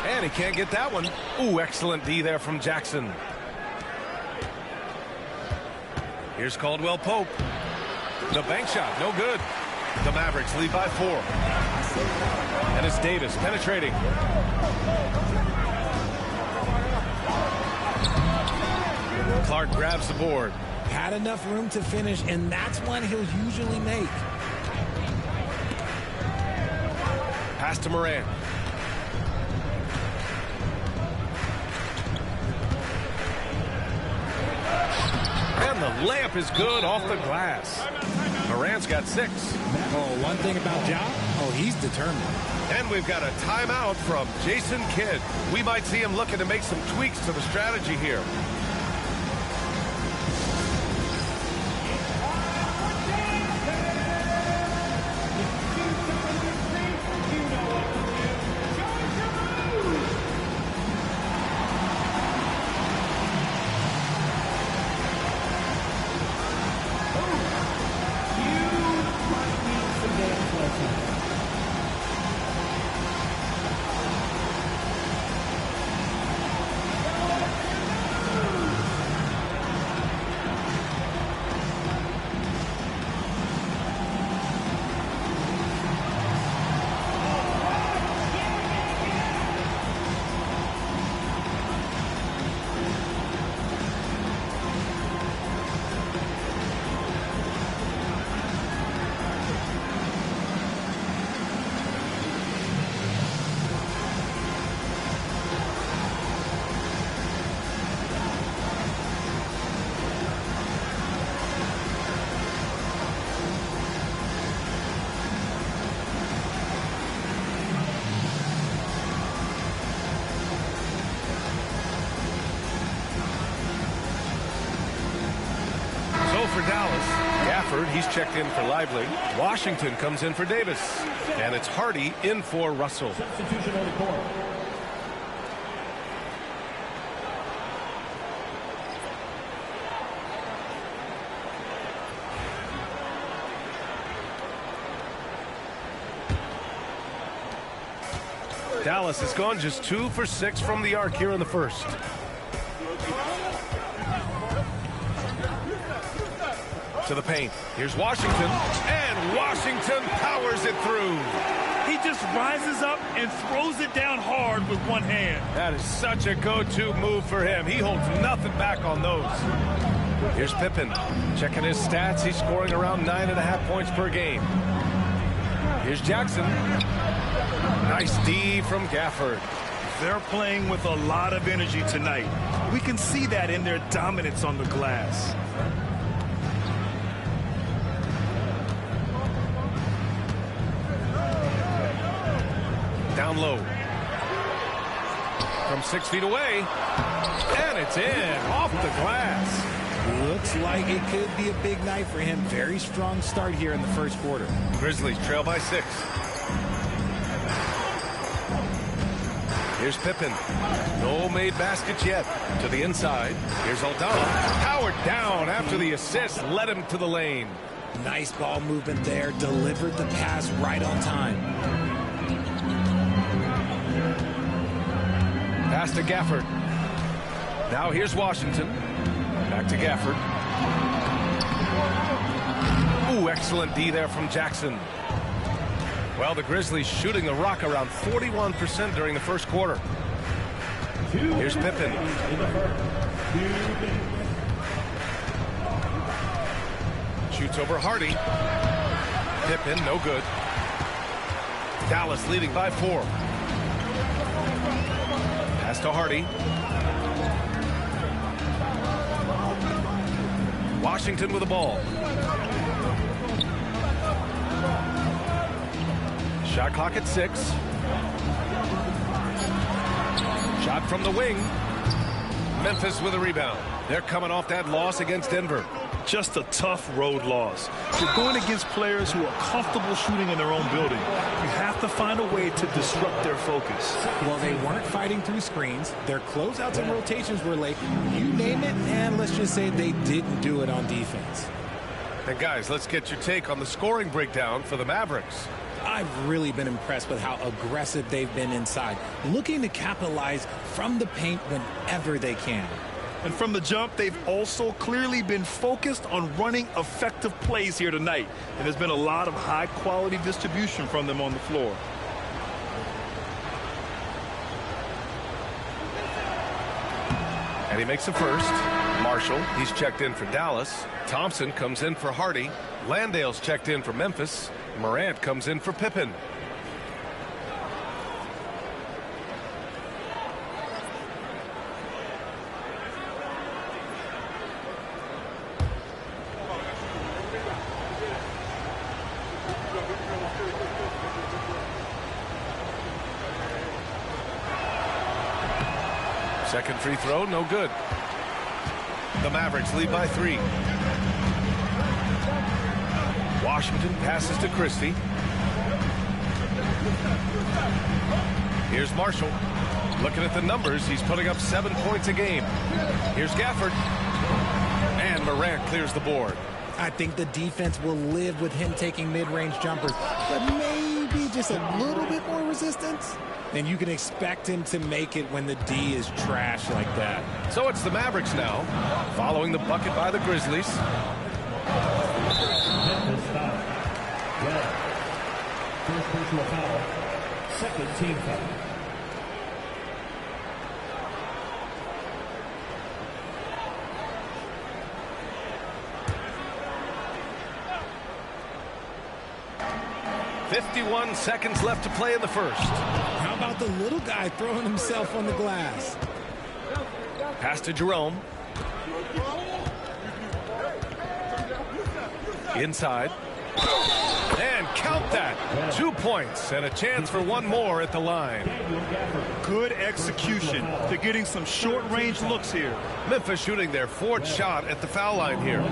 And he can't get that one. Ooh, excellent D there from Jackson. Here's Caldwell Pope. The bank shot, no good. The Mavericks lead by 4. And it's Davis penetrating. Clark grabs the board. Had enough room to finish, and that's one he'll usually make. Pass to Morant. And the layup is good off the glass. Morant's got 6. Oh, one thing about Ja, he's determined. And we've got a timeout from Jason Kidd. We might see him looking to make some tweaks to the strategy here. For Dallas, Gafford, he's checked in for Lively. Washington comes in for Davis. And it's Hardy in for Russell. Substitution on the court. Dallas has gone just 2 for 6 from the arc here in the first. To the paint. Here's Washington, and Washington powers it through. He just rises up and throws it down hard with one hand. That is such a go-to move for him. He holds nothing back on those. Here's Pippen. Checking his stats. He's scoring around 9.5 points per game. Here's Jackson. Nice D from Gafford. They're playing with a lot of energy tonight. We can see that in their dominance on the glass. Down low. From 6 feet away. And it's in. Off the glass. Looks like it could be a big night for him. Very strong start here in the first quarter. Grizzlies trail by 6. Here's Pippen. No made baskets yet. To the inside. Here's Aldama. Powered down after the assist. Led him to the lane. Nice ball movement there. Delivered the pass right on time. Pass to Gafford. Now here's Washington. Back to Gafford. Ooh, excellent D there from Jackson. Well, the Grizzlies shooting the rock around 41% during the first quarter. Here's Pippen. Shoots over Hardy. Pippen, no good. Dallas leading by 4. Pass to Hardy. Washington with the ball. Shot clock at 6. Shot from the wing. Memphis with a rebound. They're coming off that loss against Denver. Just a tough road loss. You're going against players who are comfortable shooting in their own building. You have to find a way to disrupt their focus. Well, they weren't fighting through screens. Their closeouts and rotations were late. You name it, and let's just say they didn't do it on defense. And guys, let's get your take on the scoring breakdown for the Mavericks. I've really been impressed with how aggressive they've been inside, looking to capitalize from the paint whenever they can. And from the jump, they've also clearly been focused on running effective plays here tonight. And there's been a lot of high-quality distribution from them on the floor. And he makes the first. Marshall, he's checked in for Dallas. Thompson comes in for Hardy. Landale's checked in for Memphis. Morant comes in for Pippen. Second free throw, no good. The Mavericks lead by 3. Washington passes to Christie. Here's Marshall. Looking at the numbers, he's putting up 7 points a game. Here's Gafford. And Morant clears the board. I think the defense will live with him taking mid-range jumpers, but maybe just a little bit more resistance. Then you can expect him to make it when the D is trash like that. So it's the Mavericks now, following the bucket by the Grizzlies. First personal foul. Second team foul. .51 seconds left to play in the first. How about the little guy throwing himself on the glass? Pass to Jerome. Inside. And count that. 2 points and a chance for one more at the line. Good execution. They're getting some short-range looks here. Memphis shooting their 4th shot at the foul line here.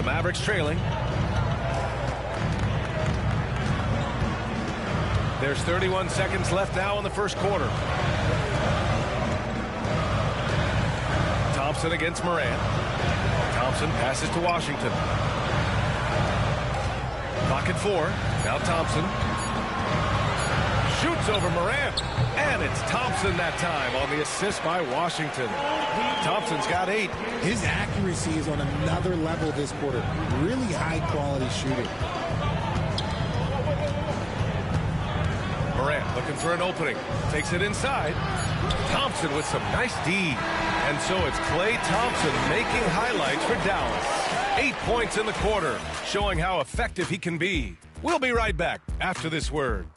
Mavericks trailing. There's 31 seconds left now in the first quarter. Thompson against Morant. Thompson passes to Washington. Clock at 4. Now Thompson. Shoots over Morant. And it's Thompson that time on the assist by Washington. Thompson's got 8. His accuracy is on another level this quarter. Really high-quality shooting. Morant looking for an opening. Takes it inside. Thompson with some nice D. And so it's Klay Thompson making highlights for Dallas. 8 points in the quarter, showing how effective he can be. We'll be right back after this word.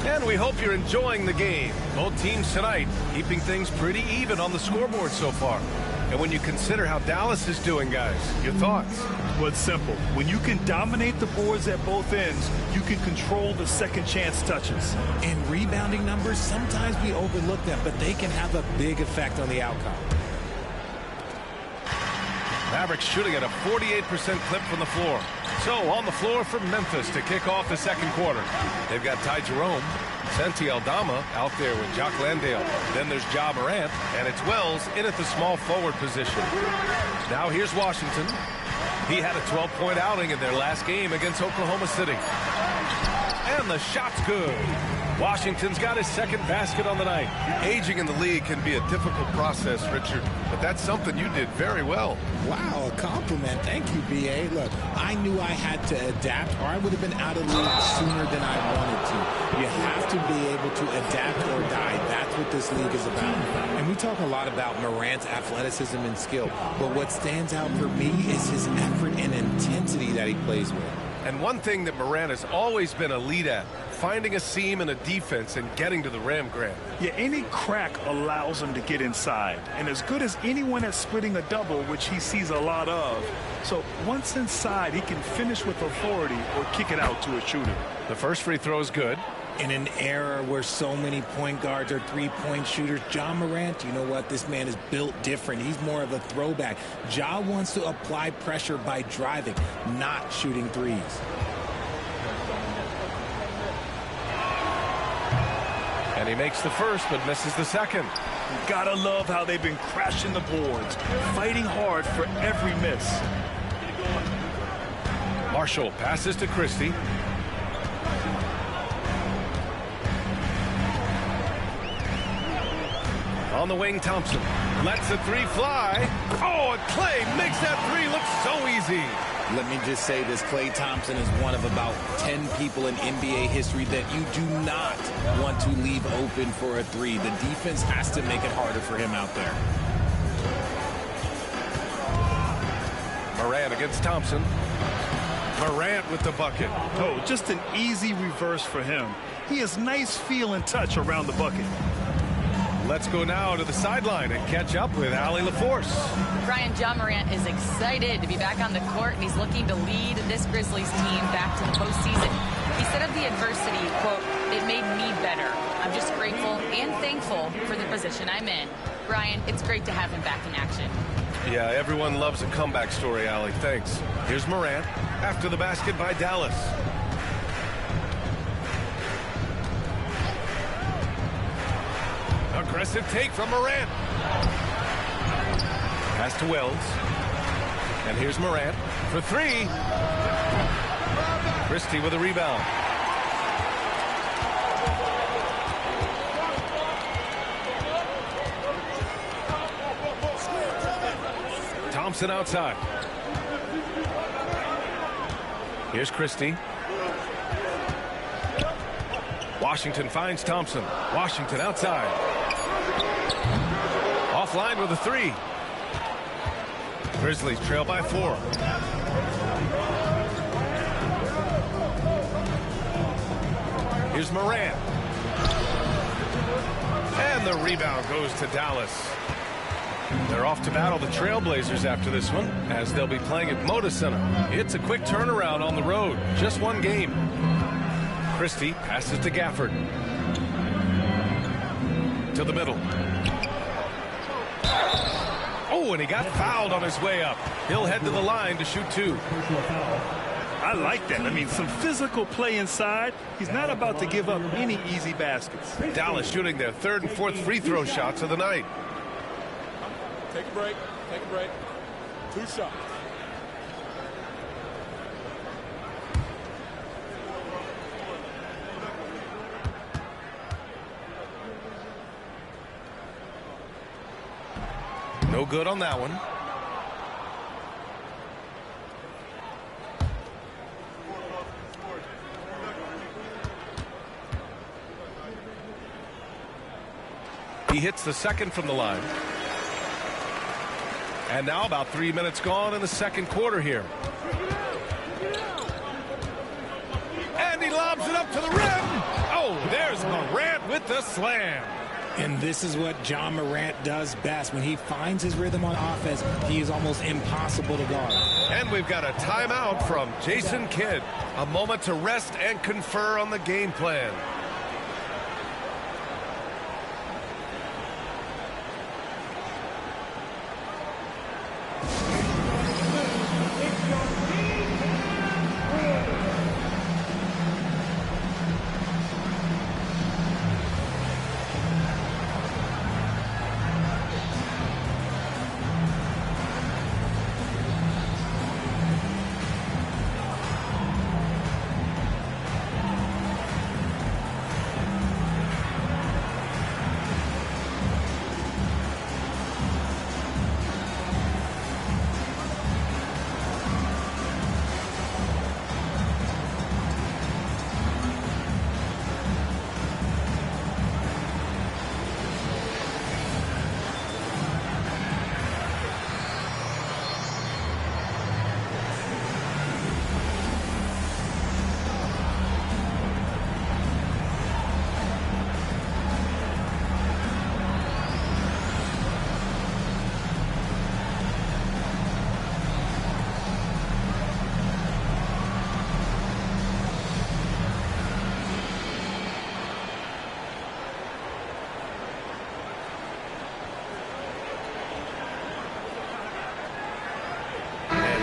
And we hope you're enjoying the game. Both teams tonight keeping things pretty even on the scoreboard so far. And when you consider how Dallas is doing, guys, your thoughts? Well, it's simple. When you can dominate the boards at both ends, you can control the second chance touches. And rebounding numbers, sometimes we overlook them, but they can have a big effect on the outcome. Mavericks shooting at a 48% clip from the floor. So on the floor for Memphis to kick off the second quarter. They've got Ty Jerome, Santi Aldama out there with Jock Landale. Then there's Ja Morant, and it's Wells in at the small forward position. Now here's Washington. He had a 12-point outing in their last game against Oklahoma City. And the shot's good. Washington's got his second basket on the night. Aging in the league can be a difficult process, Richard, but that's something you did very well. Wow, a compliment. Thank you, B.A. Look, I knew I had to adapt, or I would have been out of the league sooner than I wanted to. You have to be able to adapt or die. That's what this league is about. And we talk a lot about Morant's athleticism and skill, but what stands out for me is his effort and intensity that he plays with. And one thing that Morant has always been elite at, finding a seam in a defense and getting to the rim, Grant. Yeah, any crack allows him to get inside. And as good as anyone at splitting a double, which he sees a lot of. So once inside, he can finish with authority or kick it out to a shooter. The first free throw is good. In an era where so many point guards are three-point shooters, Ja Morant, you know what? This man is built different. He's more of a throwback. Ja wants to apply pressure by driving, not shooting threes. And he makes the first, but misses the second. You gotta love how they've been crashing the boards, fighting hard for every miss. Marshall passes to Christie. On the wing, Thompson lets the three fly. Oh, and Klay makes that three look so easy. Let me just say this, Klay Thompson is one of about 10 people in NBA history that you do not want to leave open for a three. The defense has to make it harder for him out there. Morant against Thompson. Morant with the bucket. Oh, just an easy reverse for him. He has nice feel and touch around the bucket. Let's go now to the sideline and catch up with Allie LaForce. Brian, Ja Morant is excited to be back on the court, and he's looking to lead this Grizzlies team back to the postseason. He said of the adversity, quote, "It made me better. I'm just grateful and thankful for the position I'm in." Brian, it's great to have him back in action. Yeah, everyone loves a comeback story, Allie. Thanks. Here's Morant after the basket by Dallas. Aggressive take from Morant. Pass to Wells. And here's Morant for three. Christie with a rebound. Thompson outside. Here's Christie. Washington finds Thompson. Washington outside. Offline with a three. Grizzlies trail by 4. Here's Morant. And the rebound goes to Dallas. They're off to battle the Trailblazers after this one, as they'll be playing at Moda Center. It's a quick turnaround on the road. Just one game. Christie passes to Gafford. To the middle. Oh, and he got fouled on his way up. He'll head to the line to shoot 2. I like that. I mean, some physical play inside. He's not about to give up any easy baskets. Dallas shooting their 3rd and 4th free throw shots of the night. Take a break. Take a break. 2 shots. No good on that one. He hits the second from the line. And now about 3 minutes gone in the second quarter here. And he lobs it up to the rim. Oh, there's Morant with the slam. And this is what John Morant does best. When he finds his rhythm on offense, he is almost impossible to guard. And we've got a timeout from Jason Kidd. A moment to rest and confer on the game plan.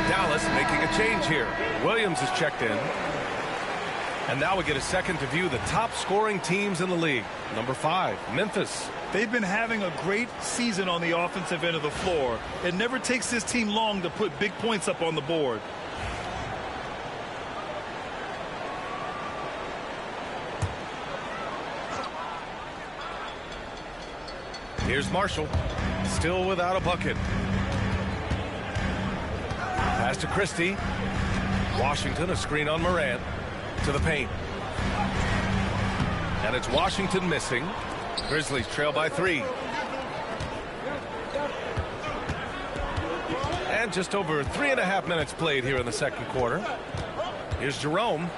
Dallas making a change here. Williams is checked in. And now we get a second to view the top scoring teams in the league. Number 5, Memphis. They've been having a great season on the offensive end of the floor. It never takes this team long to put big points up on the board. Here's Marshall, still without a bucket. Pass to Christie. Washington, a screen on Morant. To the paint. And it's Washington missing. Grizzlies trail by 3. And just over 3.5 minutes played here in the second quarter. Here's Jerome.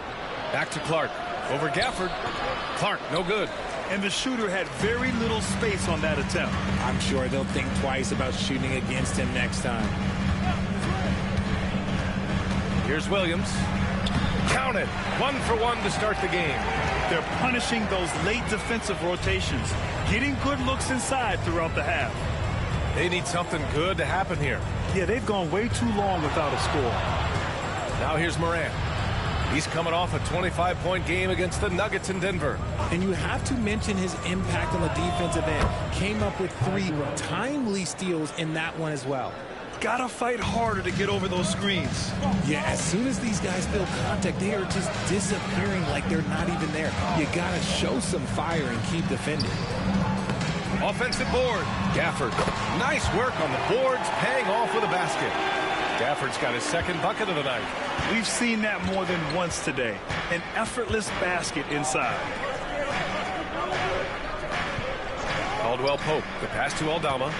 Back to Clark. Over Gafford. Clark, no good. And the shooter had very little space on that attempt. I'm sure they'll think twice about shooting against him next time. Here's Williams. Count it. 1 for 1 to start the game. They're punishing those late defensive rotations, getting good looks inside throughout the half. They need something good to happen here. Yeah, they've gone way too long without a score. Now here's Morant. He's coming off a 25-point game against the Nuggets in Denver. And you have to mention his impact on the defensive end. Came up with 3 timely steals in that one as well. Gotta fight harder to get over those screens. Yeah, as soon as these guys feel contact, they are just disappearing like they're not even there. You gotta show some fire and keep defending. Offensive board. Gafford. Nice work on the boards, paying off with a basket. Gafford's got his second bucket of the night. We've seen that more than once today. An effortless basket inside. Caldwell Pope. The pass to Aldama.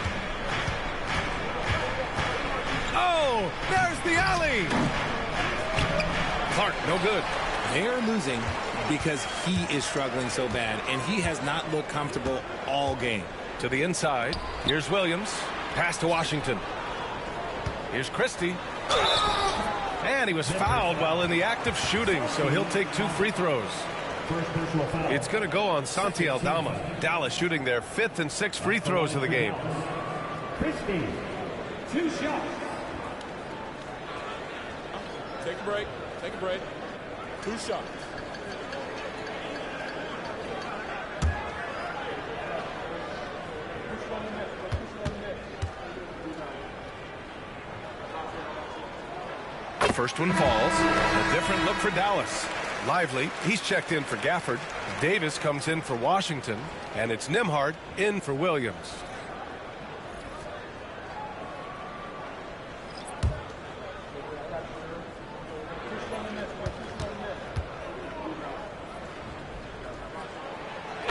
Oh, there's the alley. Clark, no good. They're losing because he is struggling so bad, and he has not looked comfortable all game. To the inside. Here's Williams. Pass to Washington. Here's Christie. And he was fouled while in the act of shooting, so he'll take 2 free throws. It's going to go on Santi Aldama. Dallas shooting their 5th and 6th free throws of the game. Christie, 2 shots. Take a break. Take a break. 2 shots. The first one falls. A different look for Dallas. Lively, he's checked in for Gafford. Davis comes in for Washington. And it's Nembhard in for Williams.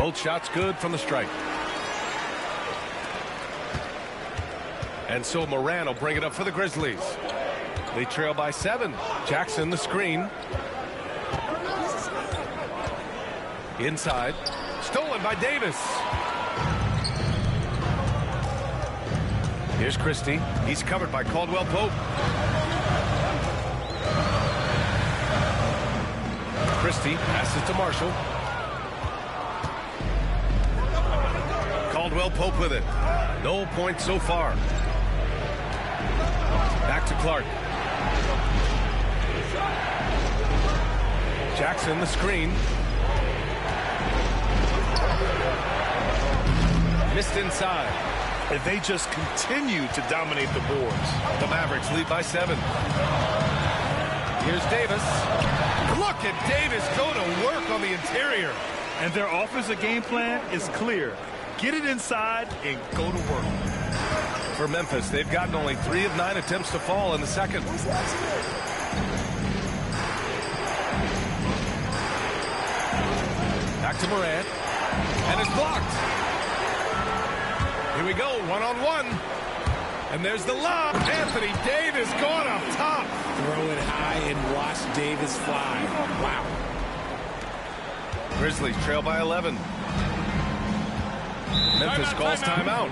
Both shots good from the stripe. And so Moran will bring it up for the Grizzlies. They trail by 7. Jackson the screen. Inside. Stolen by Davis. Here's Christie. He's covered by Caldwell Pope. Christie passes to Marshall. Caldwell Pope with it. No points so far. Back to Clark. Jackson the screen. Missed inside. If they just continue to dominate the boards. The Mavericks lead by 7. Here's Davis. Look at Davis go to work on the interior. And their offensive game plan is clear. Get it inside and go to work. For Memphis, they've gotten only 3 of 9 attempts to fall in the second. Back to Morant. And it's blocked. Here we go, one-on-one. And there's the lob. Anthony Davis going up top. Throw it high and watch Davis fly. Wow. Grizzlies trail by 11. Memphis calls timeout.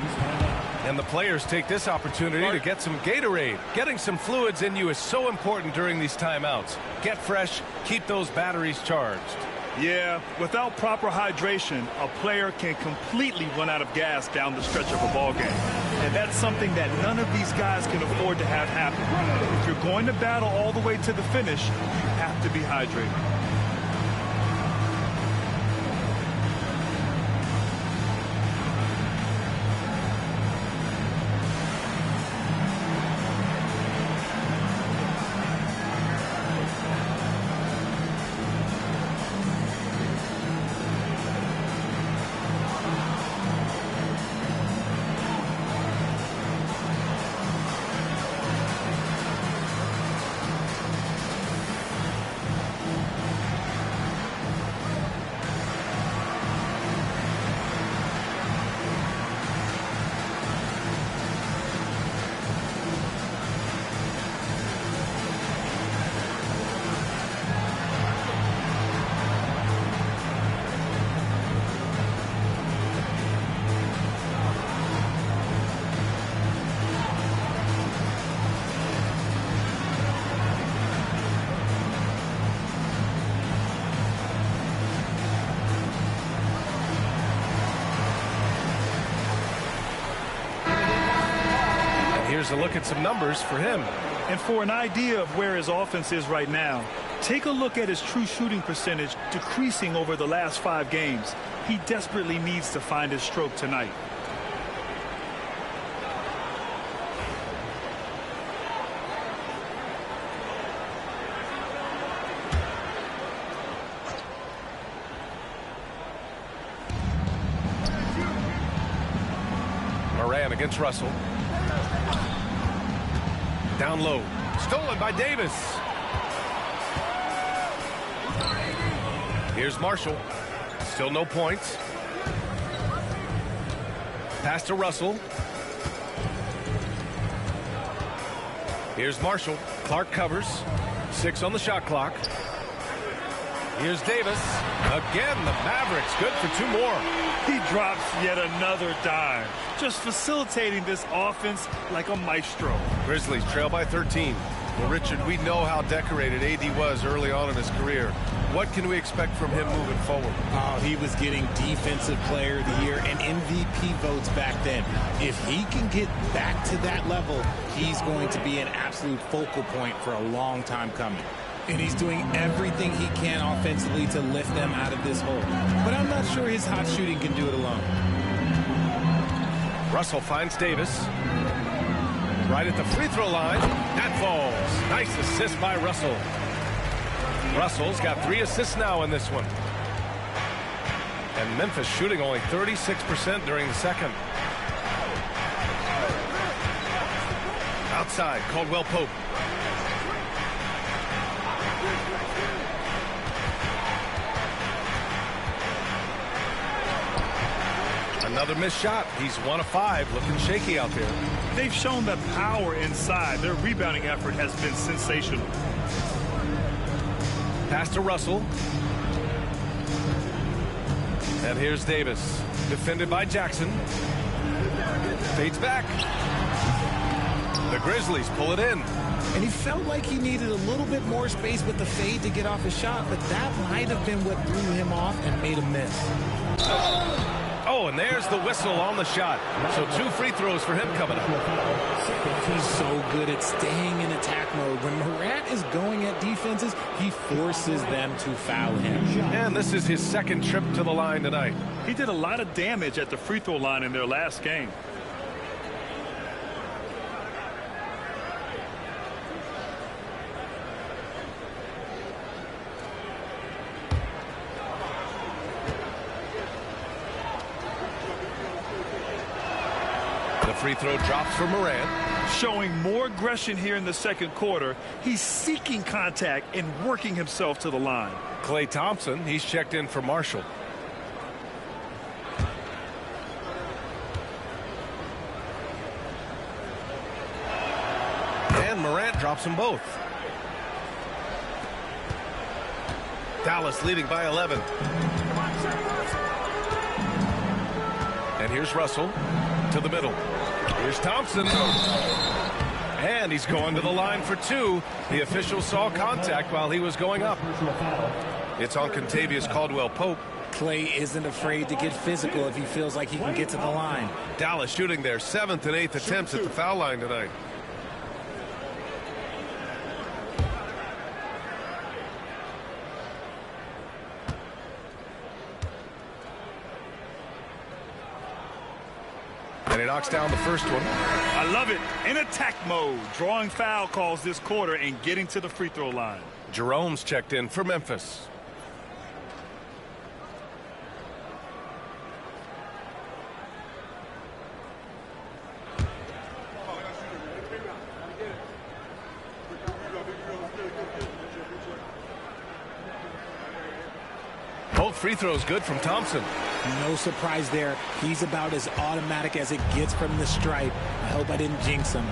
And the players take this opportunity to get some Gatorade. Getting some fluids in you is so important during these timeouts. Get fresh, keep those batteries charged. Yeah, without proper hydration, a player can completely run out of gas down the stretch of a ball game. And that's something that none of these guys can afford to have happen. If you're going to battle all the way to the finish, you have to be hydrated. Here's a look at some numbers for him. And for an idea of where his offense is right now, take a look at his true shooting percentage decreasing over the last 5 games. He desperately needs to find his stroke tonight. Moran against Russell. Down low. Stolen by Davis. Here's Marshall. Still no points. Pass to Russell. Here's Marshall. Clark covers. 6 on the shot clock. Here's Davis. Again, the Mavericks good for 2 more. He drops yet another dime, just facilitating this offense like a maestro. Grizzlies trail by 13. Well, Richard, we know how decorated AD was early on in his career. What can we expect from him moving forward? Oh, he was getting Defensive Player of the Year and MVP votes back then. If he can get back to that level, he's going to be an absolute focal point for a long time coming. And he's doing everything he can offensively to lift them out of this hole. But I'm not sure his hot shooting can do it alone. Russell finds Davis. Right at the free throw line. That falls. Nice assist by Russell. Russell's got 3 assists now in this one. And Memphis shooting only 36% during the second. Outside, Caldwell Pope. Another missed shot. He's 1 of 5, looking shaky out there. They've shown the power inside. Their rebounding effort has been sensational. Pass to Russell. And here's Davis, defended by Jackson. Fades back. The Grizzlies pull it in. And he felt like he needed a little bit more space with the fade to get off his shot, but that might have been what threw him off and made him miss. Oh, and there's the whistle on the shot. So 2 free throws for him coming up. He's so good at staying in attack mode. When Morant is going at defenses, he forces them to foul him. And this is his 2nd trip to the line tonight. He did a lot of damage at the free throw line in their last game. Free throw drops for Morant. Showing more aggression here in the 2nd quarter. He's seeking contact and working himself to the line. Klay Thompson, he's checked in for Marshall. And Morant drops them both. Dallas leading by 11. And here's Russell to the middle. Here's Thompson. And he's going to the line for 2. The official saw contact while he was going up. It's on Contavious Caldwell-Pope. Klay isn't afraid to get physical if he feels like he can get to the line. Dallas shooting their 7th and 8th attempts at the foul line tonight. And he knocks down the first one. I love it. In attack mode, drawing foul calls this quarter and getting to the free throw line. Jerome's checked in for Memphis. Both free throws good from Thompson. No surprise there. He's about as automatic as it gets from the stripe. I hope I didn't jinx him.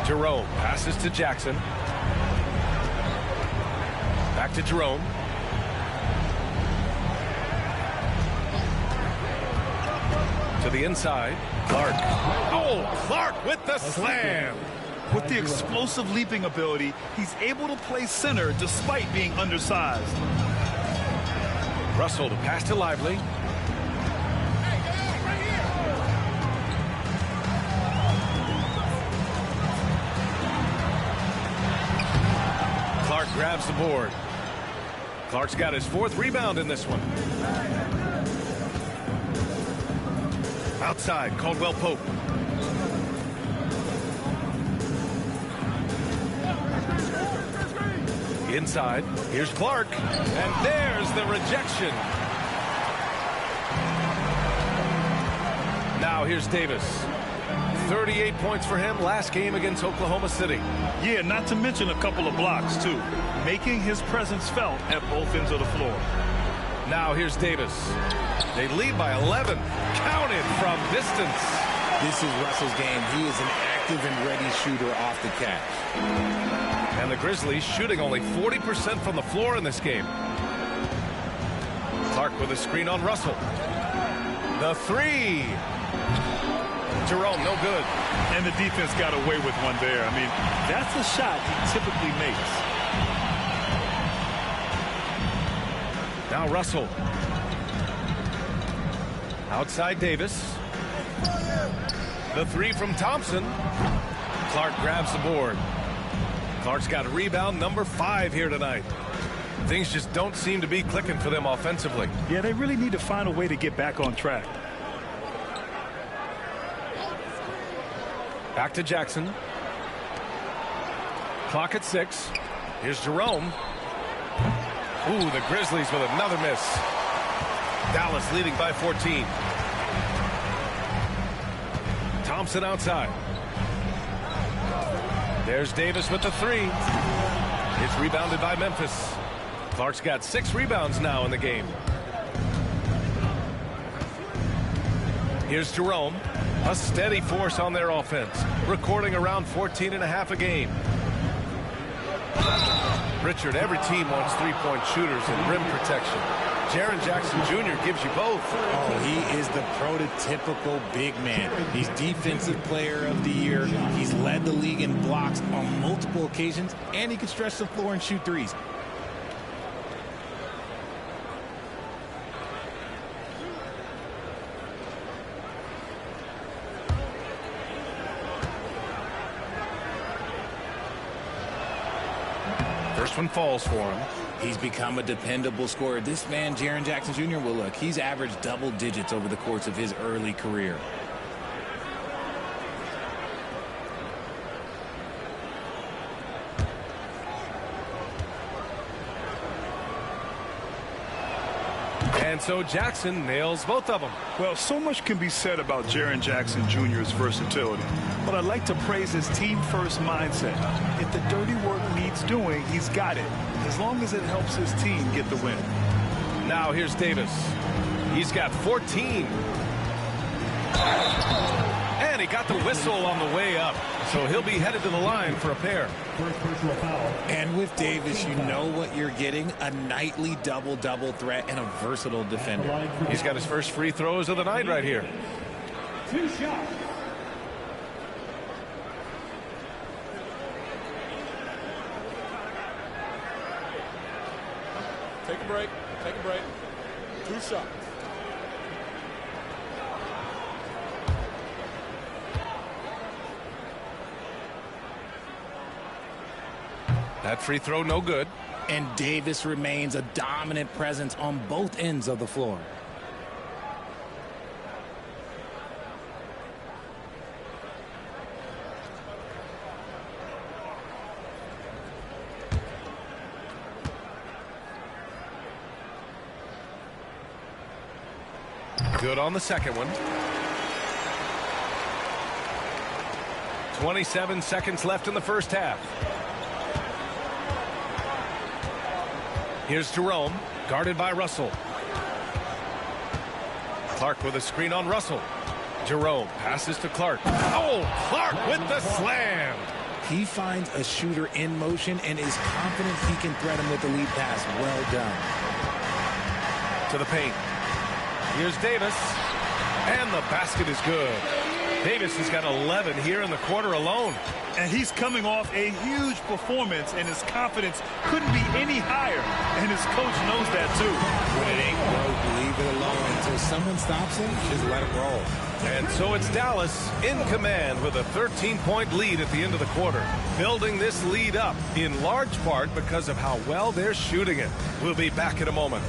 Jerome passes to Jackson. Back to Jerome. To the inside. Clark. Oh, Clark with the slam. With the explosive leaping ability, he's able to play center despite being undersized. Russell to pass to Lively. Clark grabs the board. Clark's got his 4th rebound in this one. Outside, Caldwell-Pope. Inside, here's Clark, and there's the rejection. Now here's Davis. 38 points for him last game against Oklahoma City. Yeah, not to mention a couple of blocks, too. Making his presence felt at both ends of the floor. Now here's Davis. They lead by 11. Counted from distance. This is Russell's game. He is an active and ready shooter off the catch. And the Grizzlies shooting only 40% from the floor in this game. Clark with a screen on Russell. The 3. Jerome, no good. And the defense got away with one there. I mean, that's a shot he typically makes. Now Russell. Outside Davis. The 3 from Thompson. Clark grabs the board. Clark's got a rebound number 5 here tonight. Things just don't seem to be clicking for them offensively. Yeah, they really need to find a way to get back on track. Back to Jackson. Clock at 6. Here's Jerome. Ooh, the Grizzlies with another miss. Dallas leading by 14. Thompson outside. There's Davis with the 3. It's rebounded by Memphis. Clark's got 6 rebounds now in the game. Here's Jerome, a steady force on their offense, recording around 14.5 a game. Richard, every team wants three-point shooters and rim protection. Jaren Jackson Jr. gives you both. Oh, he is the prototypical big man. He's Defensive Player of the Year. He's led the league in blocks on multiple occasions, and he can stretch the floor and shoot threes. First one falls for him. He's become a dependable scorer. This man, Jaren Jackson Jr., well, look, he's averaged double digits over the course of his early career. And so Jackson nails both of them. Well, so much can be said about Jaren Jackson Jr.'s versatility, but I'd like to praise his team-first mindset. If the dirty work needs doing, he's got it, as long as it helps his team get the win. Now here's Davis. He's got 14. And he got the whistle on the way up, so he'll be headed to the line for a pair. And with Davis, you know what you're getting, a nightly double-double threat and a versatile defender. He's got his first free throws of the night right here. 2 shots. Take a break. Take a break. 2 shots. That free throw no good. And Davis remains a dominant presence on both ends of the floor. Good on the second one. 27 seconds left in the first half. Here's Jerome, guarded by Russell. Clark with a screen on Russell. Jerome passes to Clark. Oh, Clark with the slam. He finds a shooter in motion and is confident he can threat him with the lead pass. Well done. To the paint. Here's Davis. And the basket is good. Davis has got 11 here in the quarter alone. And he's coming off a huge performance, and his confidence couldn't be any higher. And his coach knows that, too. When it ain't broke, leave it alone. Until someone stops him, just let it roll. And so it's Dallas in command with a 13-point lead at the end of the quarter. Building this lead up in large part because of how well they're shooting it. We'll be back in a moment.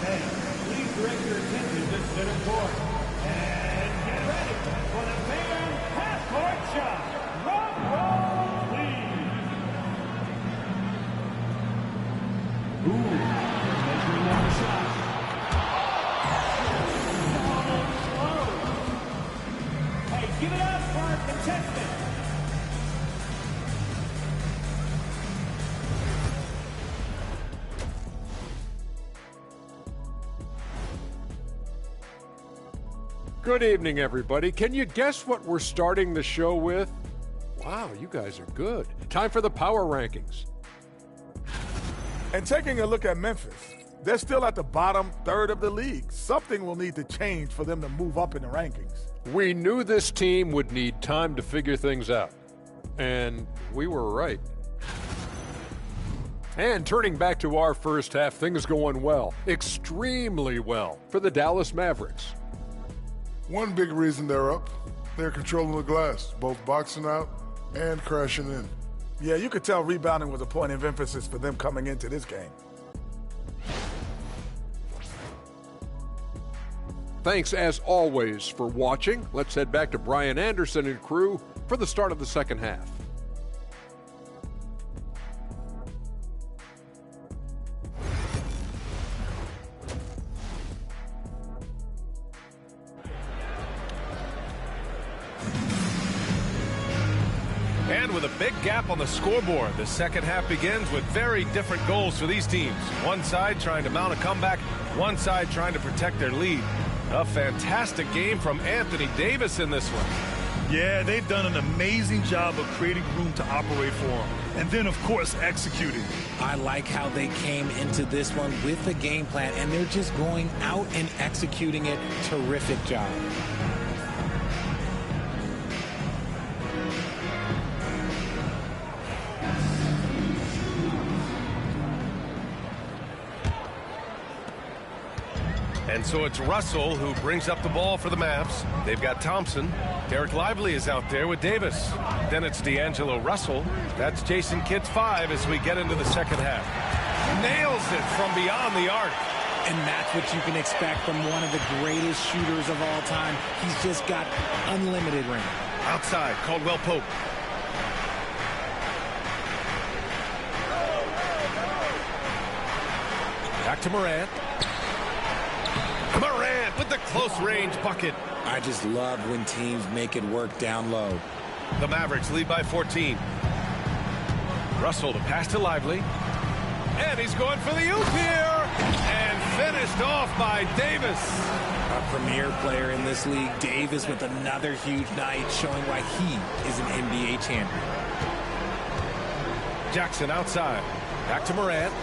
Hey, please direct your attention to center court. And get ready for the fan half-court shot. Drum roll, please. Ooh, measuring that shot. Hey, give it up for our contestant. Good evening, everybody. Can you guess what we're starting the show with? Wow, you guys are good. Time for the power rankings. And taking a look at Memphis, they're still at the bottom third of the league. Something will need to change for them to move up in the rankings. We knew this team would need time to figure things out. And we were right. And turning back to our first half, things going well. Extremely well for the Dallas Mavericks. One big reason they're up, they're controlling the glass, both boxing out and crashing in. Yeah, you could tell rebounding was a point of emphasis for them coming into this game. Thanks, as always, for watching. Let's head back to Brian Anderson and crew for the start of the second half. And with a big gap on the scoreboard, the second half begins with very different goals for these teams. One side trying to mount a comeback, one side trying to protect their lead. A fantastic game from Anthony Davis in this one. Yeah, they've done an amazing job of creating room to operate for him. And then, of course, executing. I like how they came into this one with a game plan, and they're just going out and executing it. Terrific job. And so it's Russell who brings up the ball for the Mavs. They've got Thompson. Derek Lively is out there with Davis. Then it's D'Angelo Russell. That's Jason Kidd's 5 as we get into the second half. Nails it from beyond the arc. And that's what you can expect from one of the greatest shooters of all time. He's just got unlimited range. Outside, Caldwell Pope. Back to Morant. Morant with the close range bucket. I just love when teams make it work down low. The Mavericks lead by 14. Russell to pass to Lively. And he's going for the oop here. And finished off by Davis. A premier player in this league, Davis, with another huge night, showing why he is an NBA champion. Jackson outside. Back to Morant.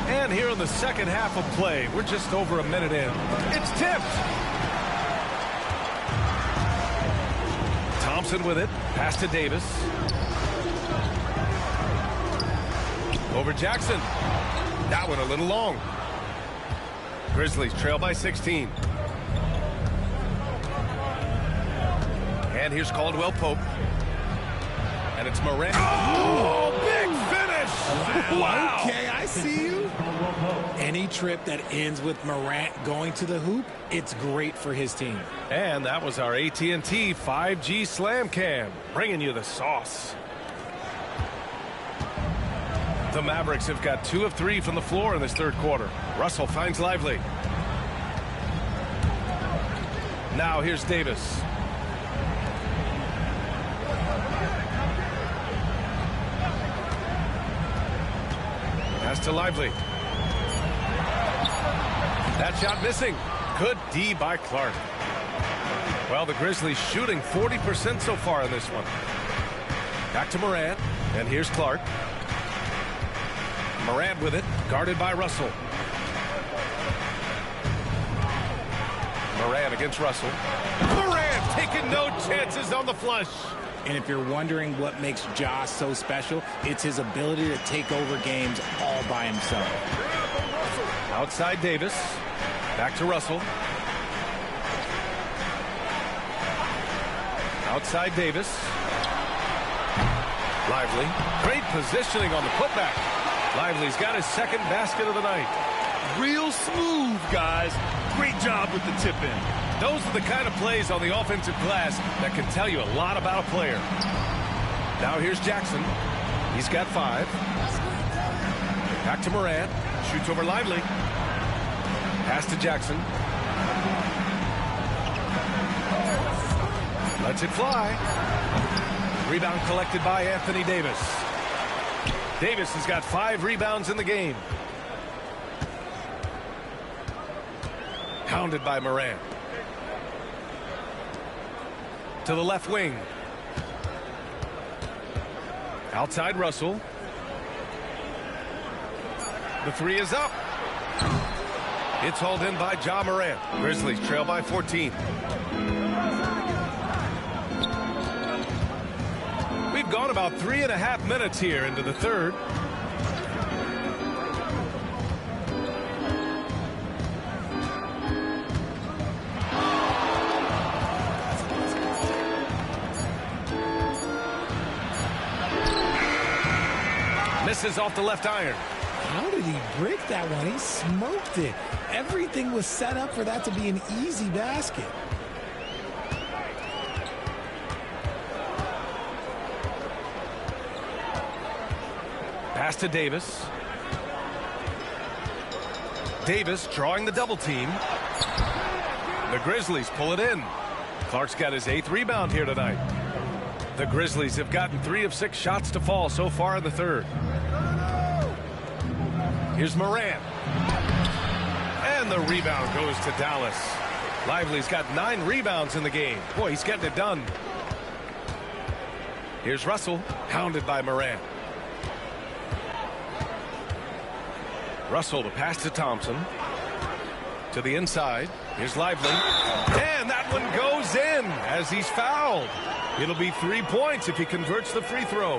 And here in the second half of play, we're just over a minute in. It's tipped. Thompson with it. Pass to Davis. Over Jackson. That one a little long. Grizzlies trail by 16. And here's Caldwell Pope. And it's Morant. Oh, big finish! Wow. Okay, I see you. Any trip that ends with Morant going to the hoop, it's great for his team. And that was our AT&T 5G Slam Cam, bringing you the sauce. The Mavericks have got 2 of 3 from the floor in this third quarter. Russell finds Lively. Now here's Davis. Pass to Lively. That shot missing. Good D by Clark. Well, the Grizzlies shooting 40% so far in this one. Back to Morant. And here's Clark. Morant with it. Guarded by Russell. Morant against Russell. Morant taking no chances on the flush. And if you're wondering what makes Josh so special, it's his ability to take over games all by himself. Outside Davis. Back to Russell. Outside Davis. Lively. Great positioning on the putback. Lively's got his second basket of the night. Real smooth, guys. Great job with the tip in. Those are the kind of plays on the offensive glass that can tell you a lot about a player. Now here's Jackson. He's got 5. Back to Morant. Shoots over Lively. Pass to Jackson. Lets it fly. Rebound collected by Anthony Davis. Davis has got 5 rebounds in the game. Pounded by Morant. To the left wing. Outside Russell. The 3 is up. It's hauled in by Ja Morant. Grizzlies trail by 14. We've gone about 3.5 minutes here into the third. Misses off the left iron. How did he break that one? He smoked it. Everything was set up for that to be an easy basket. Pass to Davis. Davis drawing the double team. The Grizzlies pull it in. Clark's got his 8th rebound here tonight. The Grizzlies have gotten 3 of 6 shots to fall so far in the third. Here's Morant. And the rebound goes to Dallas. Lively's got 9 rebounds in the game. Boy, he's getting it done. Here's Russell, hounded by Morant. Russell to pass to Thompson. To the inside. Here's Lively. And that one goes in as he's fouled. It'll be 3 points if he converts the free throw.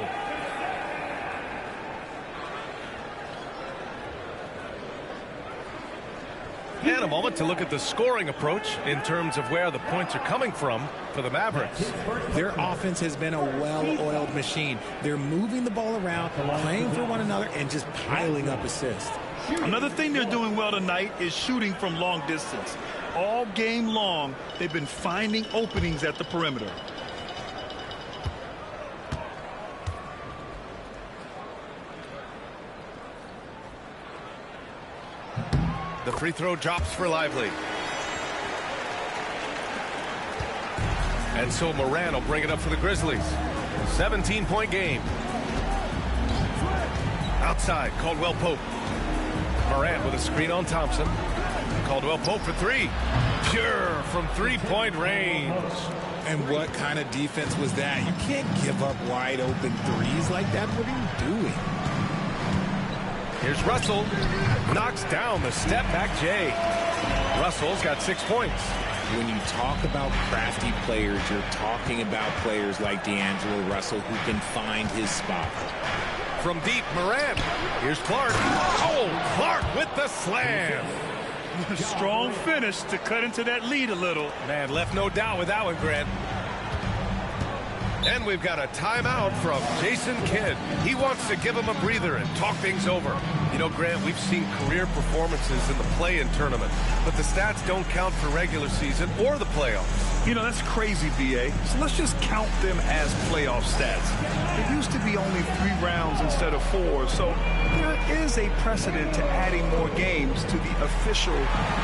And a moment to look at the scoring approach in terms of where the points are coming from for the Mavericks. Their offense has been a well-oiled machine. They're moving the ball around, playing for one another, and just piling up assists. Another thing they're doing well tonight is shooting from long distance. All game long, they've been finding openings at the perimeter. The free throw drops for Lively. And so Morant will bring it up for the Grizzlies. 17-point game. Outside, Caldwell Pope. Morant with a screen on Thompson. Caldwell Pope for 3. Pure from 3-point range. And what kind of defense was that? You can't give up wide open threes like that. What are you doing? Here's Russell. Knocks down the step back Jay. Russell's got 6 points. When you talk about crafty players, you're talking about players like D'Angelo Russell who can find his spot. From deep, Morant. Here's Clark. Oh, Clark with the slam. Strong finish to cut into that lead a little. Man, left no doubt with that one, Grant. And we've got a timeout from Jason Kidd. He wants to give him a breather and talk things over. You know, Grant, we've seen career performances in the play-in tournament, but the stats don't count for regular season or the playoffs. You know, that's crazy, B.A. So let's just count them as playoff stats. It used to be only 3 rounds instead of 4, so there is a precedent to adding more games to the official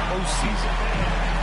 postseason.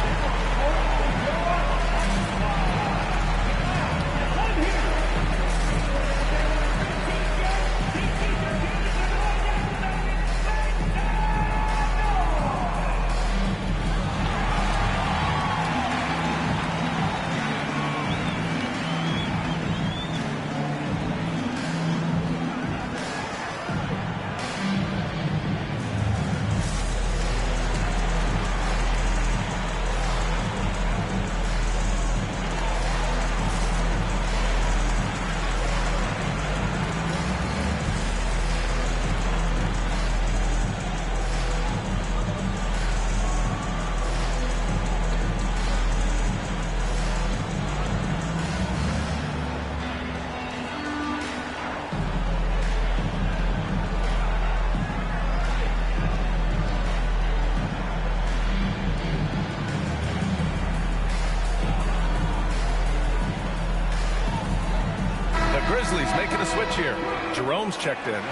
Grizzlies making a switch here. Jerome's checked in.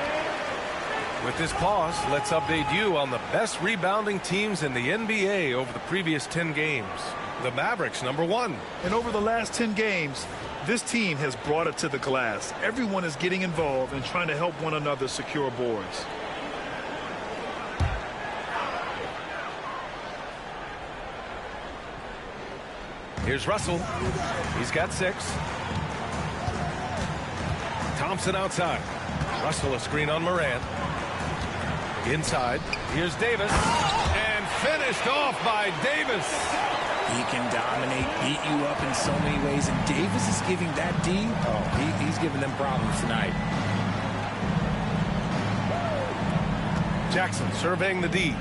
With this pause, let's update you on the best rebounding teams in the NBA over the previous 10 games. The Mavericks, #1. And over the last 10 games, this team has brought it to the glass. Everyone is getting involved and trying to help one another secure boards. Here's Russell. He's got 6. Thompson outside. Russell a screen on Morant. Inside. Here's Davis. And finished off by Davis. He can dominate, beat you up in so many ways. And Davis is giving that D. Oh, he's giving them problems tonight. Jackson surveying the D.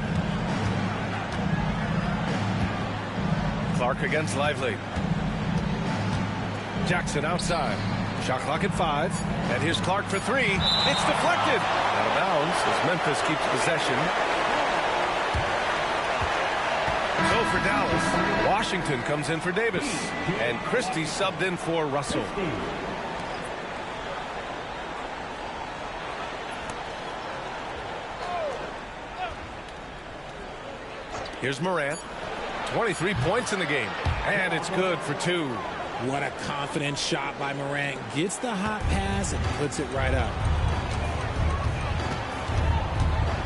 Clark against Lively. Jackson outside. Shot clock at 5. And here's Clark for 3. It's deflected. Out of bounds as Memphis keeps possession. So for Dallas, Washington comes in for Davis. And Christie subbed in for Russell. Here's Morant. 23 points in the game. And it's good for 2. What a confident shot by Morant. Gets the hot pass and puts it right up.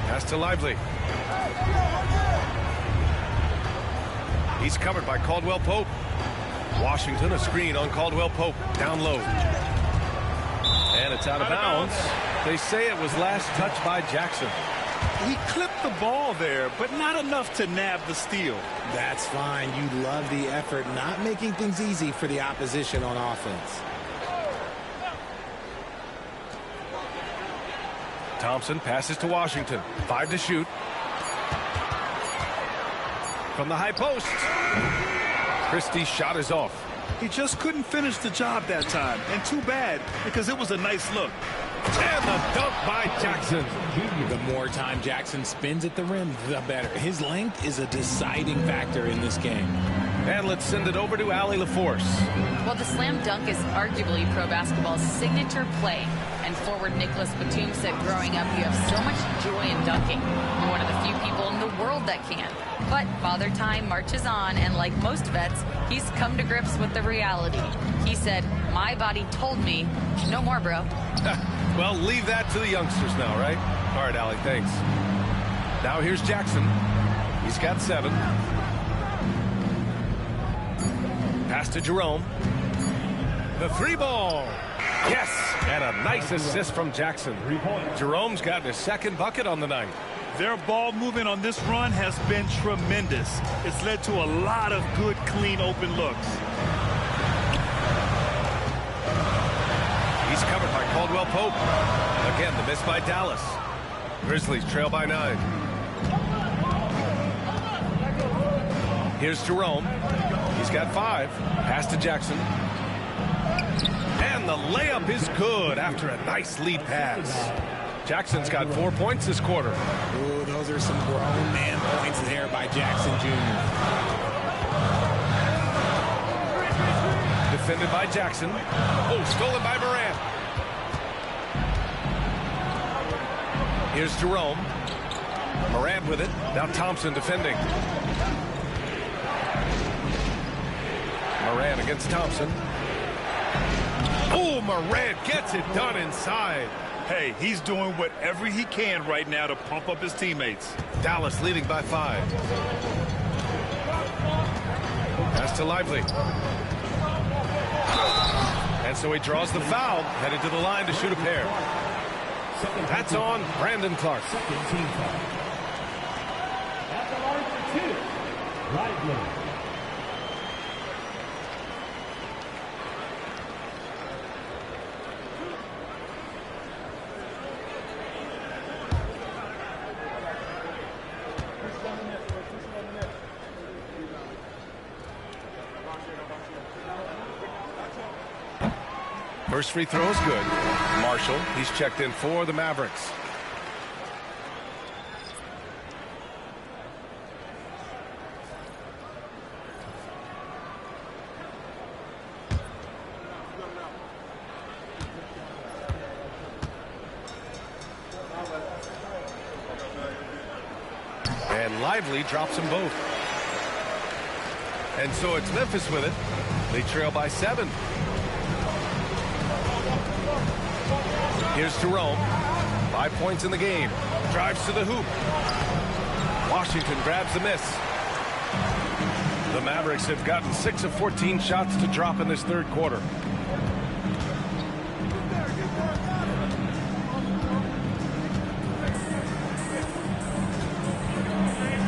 Pass to Lively. He's covered by Caldwell Pope. Washington, a screen on Caldwell Pope. Down low. And it's out of bounds. They say it was last touched by Jackson. He clipped the ball there, but not enough to nab the steal. That's fine. You love the effort, not making things easy for the opposition on offense. Thompson passes to Washington. 5 to shoot. From the high post. Christie's shot is off. He just couldn't finish the job that time. And too bad, because it was a nice look. And the dunk by Jackson. The more time Jackson spends at the rim, the better. His length is a deciding factor in this game. And let's send it over to Allie LaForce. Well, the slam dunk is arguably pro basketball's signature play. And forward Nicholas Batum said growing up, you have so much joy in dunking. You're one of the few people in the world that can. But Father Time marches on, and like most vets, he's come to grips with the reality. He said, my body told me, no more, bro. Well, leave that to the youngsters now, right? All right, Allie, thanks. Now here's Jackson. He's got 7. Pass to Jerome. The 3-ball. Yes, and a nice assist from Jackson. Jerome's gotten his 2nd bucket on the night. Their ball movement on this run has been tremendous. It's led to a lot of good, clean, open looks. He's covered by Caldwell Pope. Again, the miss by Dallas. Grizzlies trail by 9. Here's Jerome. He's got 5. Pass to Jackson. And the layup is good after a nice lead pass. Jackson's got 4 points this quarter. Ooh, those are some grown man points there by Jackson Jr. Defended by Jackson. Oh, stolen by Morant. Here's Jerome. Morant with it. Now Thompson defending. Morant against Thompson. Oh, Morant gets it done inside. Hey, he's doing whatever he can right now to pump up his teammates. Dallas leading by 5. Pass to Lively. And so he draws the foul, headed to the line to shoot a pair. That's on Brandon Clark. At the line for 2, Lively. First free throw is good. Marshall, he's checked in for the Mavericks. And Lively drops them both. And so it's Memphis with it. They trail by 7. Here's Jerome. 5 points in the game. Drives to the hoop. Washington grabs the miss. The Mavericks have gotten 6 of 14 shots to drop in this 3rd quarter.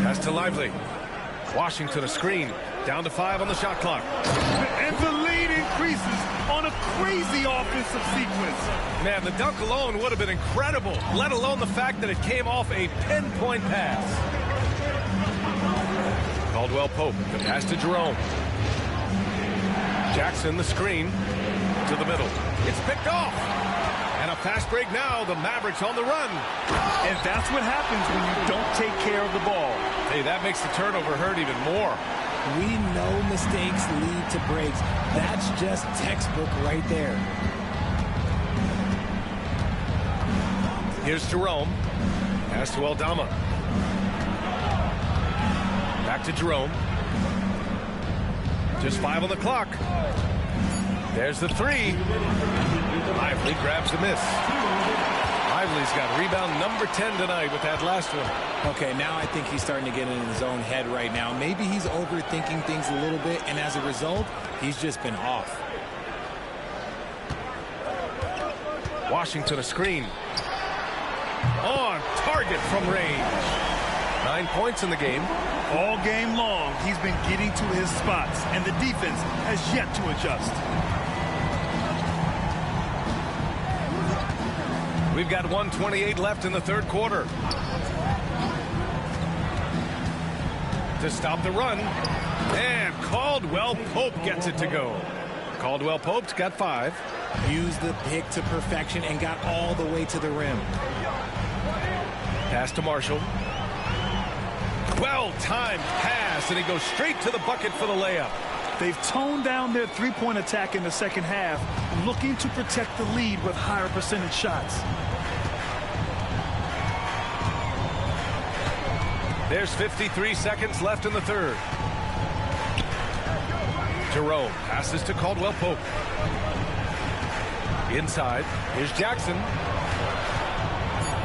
Pass to Lively. Washington a screen. Down to 5 on the shot clock. And the lead increases on a crazy offensive sequence. Man, the dunk alone would have been incredible, let alone the fact that it came off a pinpoint pass. Caldwell Pope, the pass to Jerome. Jackson, the screen to the middle. It's picked off. And a fast break now. The Mavericks on the run. And that's what happens when you don't take care of the ball. Hey, that makes the turnover hurt even more. We know mistakes lead to breaks. That's just textbook right there. Here's Jerome. Pass to Aldama. Back to Jerome. Just 5 on the clock. There's the three. Lively grabs the miss. Lively's got rebound number 10 tonight with that last one. Okay, now I think he's starting to get in his own head right now. Maybe he's overthinking things a little bit, and as a result, he's just been off. Washington a screen. On target from range. 9 points in the game. All game long, he's been getting to his spots, and the defense has yet to adjust. We've got 1:28 left in the third quarter. To stop the run. And Caldwell Pope gets it to go. Caldwell Pope's got 5. Used the pick to perfection and got all the way to the rim. Pass to Marshall. Well-timed pass, and he goes straight to the bucket for the layup. They've toned down their three-point attack in the second half, looking to protect the lead with higher percentage shots. There's 53 seconds left in the third. Jerome passes to Caldwell Pope. Inside, here's Jackson.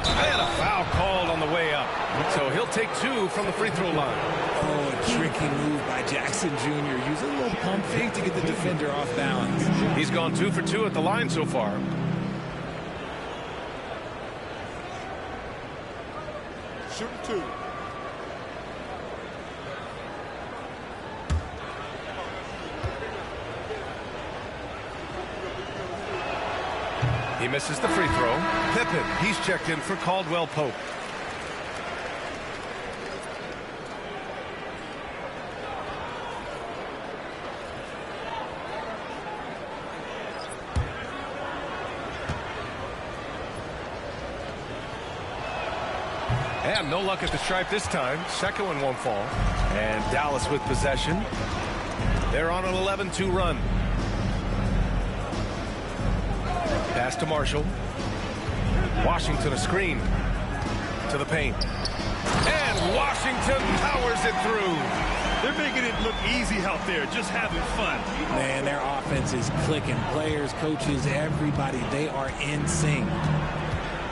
And a foul called on the way up. So he'll take 2 from the free throw line. Oh, a tricky move by Jackson Jr. Use a little pump fake to get the defender off balance. He's gone 2 for 2 at the line so far. Shooting 2. He misses the free throw. Pippen, he's checked in for Caldwell Pope. And no luck at the stripe this time. Second one won't fall. And Dallas with possession. They're on an 11-2 run. Pass to Marshall. Washington a screen. To the paint. And Washington powers it through. They're making it look easy out there, just having fun. Man, their offense is clicking. Players, coaches, everybody, they are in sync.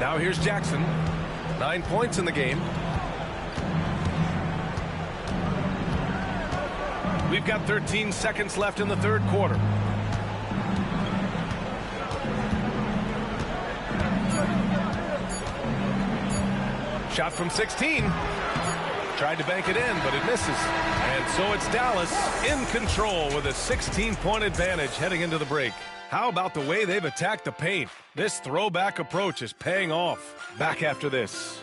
Now here's Jackson. 9 points in the game. We've got 13 seconds left in the third quarter. Shot from 16. Tried to bank it in, but it misses. And so it's Dallas in control with a 16-point advantage heading into the break. How about the way they've attacked the paint? This throwback approach is paying off. Back after this.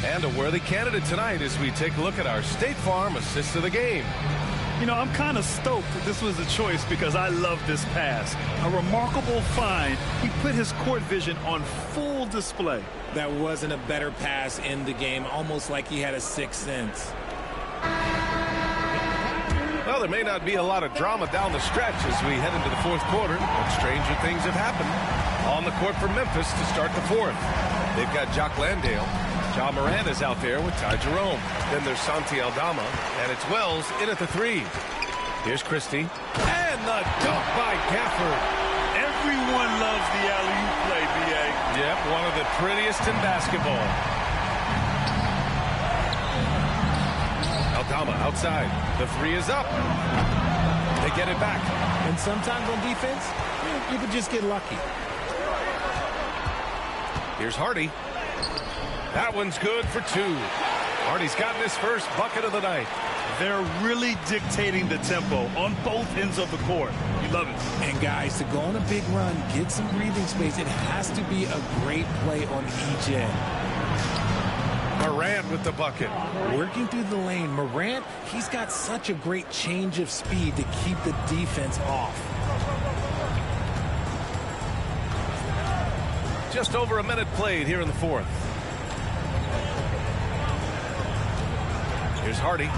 And a worthy candidate tonight as we take a look at our State Farm assist of the game. You know, I'm kind of stoked that this was a choice because I love this pass. A remarkable find. He put his court vision on full display. That wasn't a better pass in the game, almost like he had a sixth sense. Well, there may not be a lot of drama down the stretch as we head into the fourth quarter, but stranger things have happened. On the court for Memphis to start the fourth. They've got Jock Landale. Ja Morant is out there with Ty Jerome. Then there's Santi Aldama, and it's Wells in at the 3. Here's Christie. And the dunk by Gafford. Everyone loves the alley-oop play, B.A. Yep, one of the prettiest in basketball. Aldama outside. The 3 is up. They get it back. And sometimes on defense, you could just get lucky. Here's Hardy. That one's good for 2. Hardy's gotten his first bucket of the night. They're really dictating the tempo on both ends of the court. You love it. And guys, to go on a big run, get some breathing space, it has to be a great play on each end. Morant with the bucket. Working through the lane, Morant, he's got such a great change of speed to keep the defense off. Just over a minute played here in the fourth. Here's Hardy.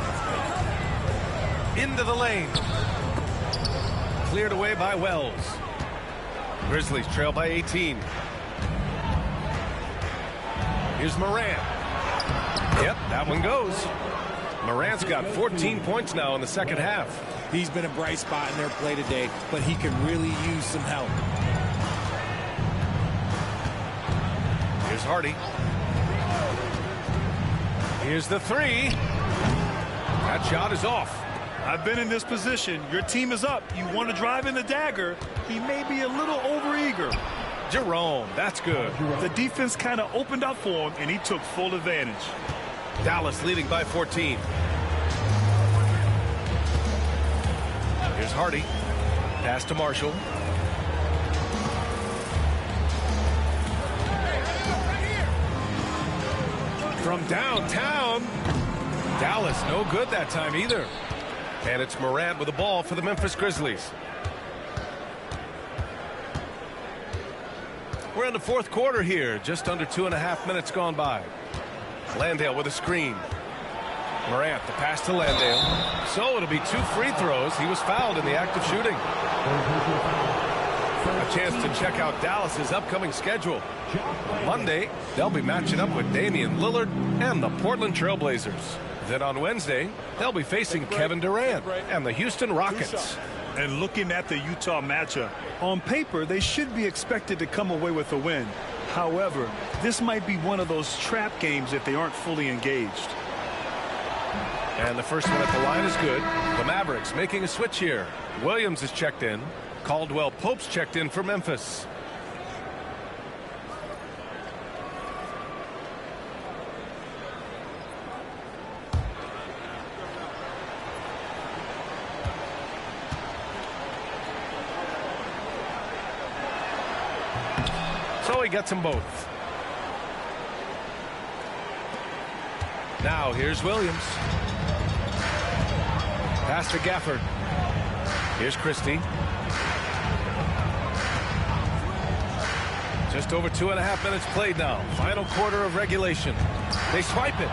Into the lane. Cleared away by Wells. Grizzlies trail by 18. Here's Morant. Yep, that one goes. Morant's got 14 points now in the second half. He's been a bright spot in their play today, but he can really use some help. Here's Hardy. Here's the three. That shot is off. I've been in this position. Your team is up. You want to drive in the dagger. He may be a little overeager. Jerome, that's good. The defense kind of opened up for him, and he took full advantage. Dallas leading by 14. Here's Hardy. Pass to Marshall. From downtown. Dallas no good that time either. And it's Morant with the ball for the Memphis Grizzlies. We're in the fourth quarter here. Just under 2.5 minutes gone by. Landale with a screen. Morant, the pass to Landale. So it'll be 2 free throws. He was fouled in the act of shooting. A chance to check out Dallas's upcoming schedule. Monday, they'll be matching up with Damian Lillard and the Portland Trailblazers. Then on Wednesday, they'll be facing Kevin Durant and the Houston Rockets. And looking at the Utah matchup, on paper, they should be expected to come away with a win. However, this might be one of those trap games if they aren't fully engaged. And the first one at the line is good. The Mavericks making a switch here. Williams is checked in. Caldwell Pope's checked in for Memphis. So he gets them both. Now here's Williams. Pass to Gafford. Here's Christie. Just over 2.5 minutes played now. Final quarter of regulation. They swipe it.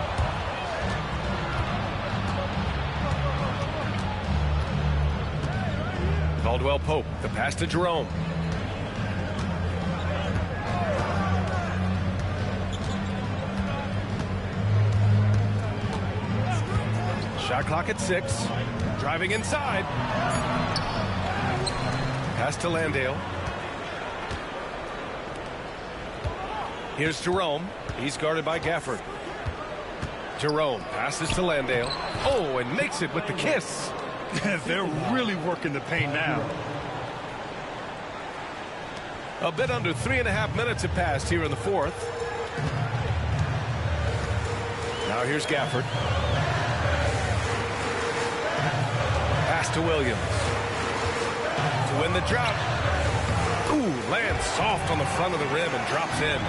Caldwell Pope. The pass to Jerome. Shot clock at 6. Driving inside. Pass to Landale. Here's Jerome. He's guarded by Gafford. Jerome passes to Landale. Oh, and makes it with the kiss. They're really working the paint now. A bit under 3.5 minutes have passed here in the fourth. Now here's Gafford. Pass to Williams. To win the drought. Ooh, lands soft on the front of the rim and drops in.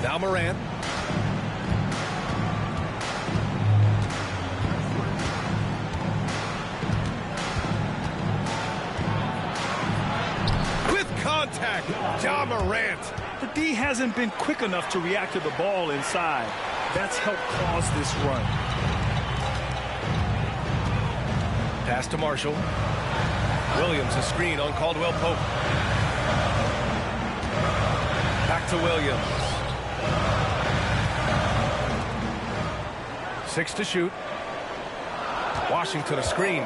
Now Morant. With contact, Ja Morant. The D hasn't been quick enough to react to the ball inside. That's helped cause this run. Pass to Marshall. Williams, a screen on Caldwell Pope. Back to Williams. 6 to shoot. Washington a screen.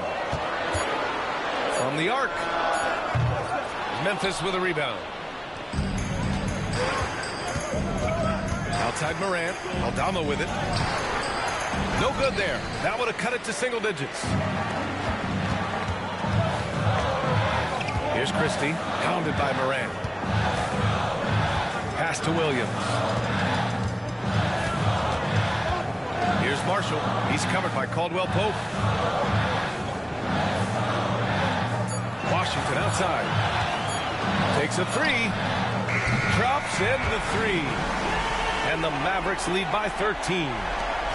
From the arc. Memphis with a rebound. Outside Morant. Aldama with it. No good there. That would have cut it to single digits. Here's Christie. Pounded by Morant. Pass to Williams. Here's Marshall. He's covered by Caldwell Pope. Washington outside. Takes a 3. Drops in the 3. And the Mavericks lead by 13.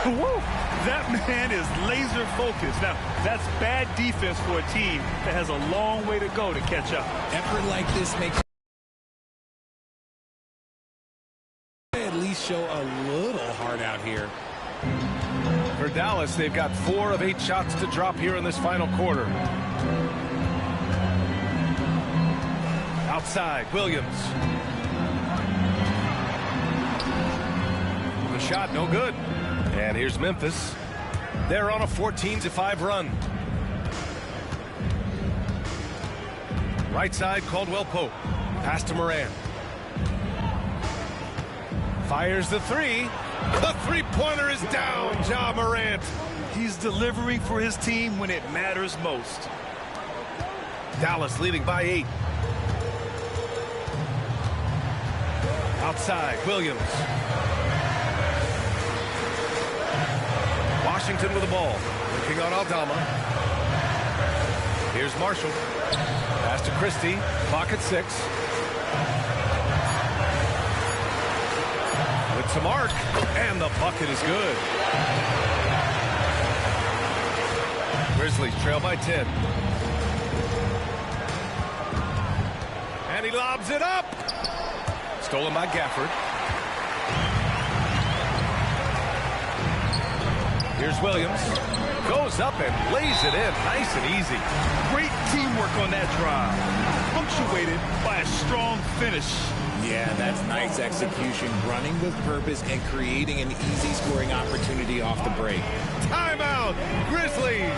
Whoa, that man is laser focused. Now, that's bad defense for a team that has a long way to go to catch up. Effort like this makes at least show a little heart out here. For Dallas, they've got 4 of 8 shots to drop here in this final quarter. Outside, Williams. The shot, no good. And here's Memphis. They're on a 14-5 run. Right side, Caldwell Pope. Pass to Moran. Fires the 3. The three-pointer is down, Ja Morant. He's delivering for his team when it matters most. Dallas leading by 8. Outside, Williams. Washington with the ball. Looking on Aldama. Here's Marshall. Pass to Christie. Clock at 6. With some arc. And the bucket is good. Grizzlies trail by 10. And he lobs it up. Stolen by Gafford. Here's Williams. Goes up and lays it in. Nice and easy. Great teamwork on that drive. Punctuated by a strong finish. Yeah, that's nice execution. Running with purpose and creating an easy scoring opportunity off the break. Timeout, Grizzlies.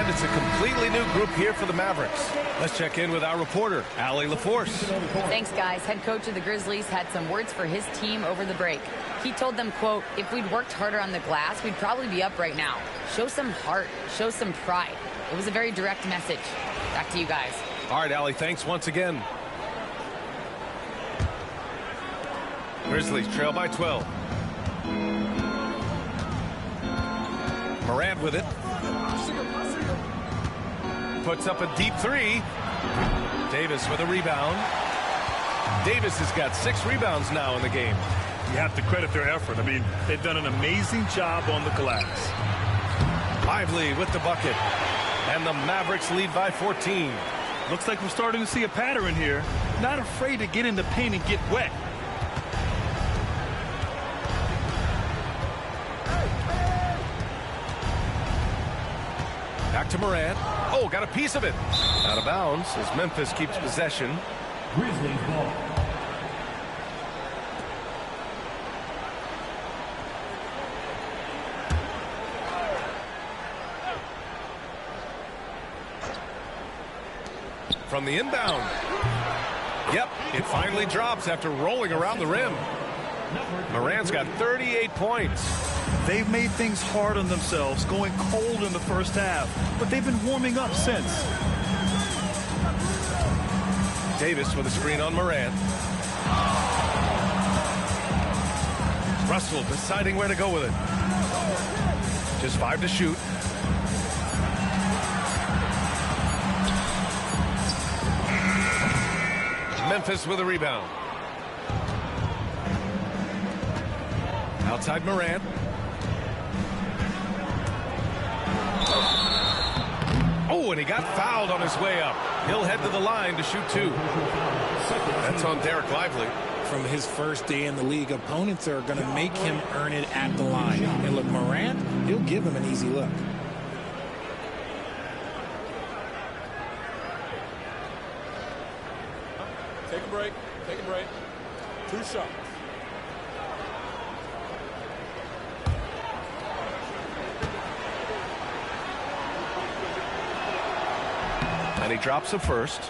It's a completely new group here for the Mavericks. Let's check in with our reporter, Allie LaForce. Thanks, guys. Head coach of the Grizzlies had some words for his team over the break. He told them, quote, if we'd worked harder on the glass, we'd probably be up right now. Show some heart. Show some pride. It was a very direct message. Back to you guys. All right, Allie, thanks once again. Grizzlies trail by 12. Morant with it. Puts up a deep 3. Davis with a rebound. Davis has got 6 rebounds now in the game. You have to credit their effort. I mean, they've done an amazing job on the glass. Lively with the bucket. And the Mavericks lead by 14. Looks like we're starting to see a pattern here. Not afraid to get in the paint and get wet. Back to Morant. Oh, got a piece of it. Out of bounds as Memphis keeps possession. Grizzlies ball. From the inbound. Yep, it finally drops after rolling around the rim. Morant's got 38 points. They've made things hard on themselves, going cold in the first half, but they've been warming up since. Davis with a screen on Morant. Russell deciding where to go with it. Just 5 to shoot. Memphis with a rebound. Outside Morant. Oh, and he got fouled on his way up. He'll head to the line to shoot 2. That's on Derek Lively. from his first day in the league. Opponents are going to make him earn it at the line. And look, Morant, he'll give him an easy look. Take a break. Take a break. 2 shots. And he drops the first.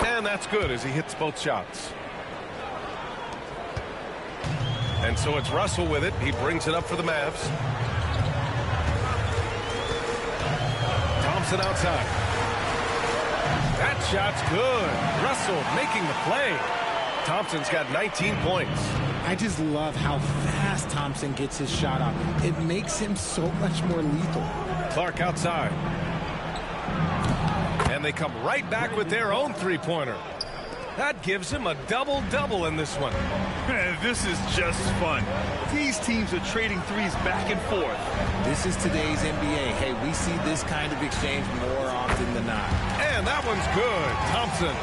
And that's good as he hits both shots. And so it's Russell with it. He brings it up for the Mavs. Thompson outside. That shot's good. Russell making the play. Thompson's got 19 points. I just love how fast Thompson gets his shot off. It makes him so much more lethal. Clark outside. And they come right back with their own three-pointer. That gives him a double-double in this one. Man, this is just fun. These teams are trading threes back and forth. This is today's NBA. Hey, we see this kind of exchange more often than not. And that one's good. Thompson.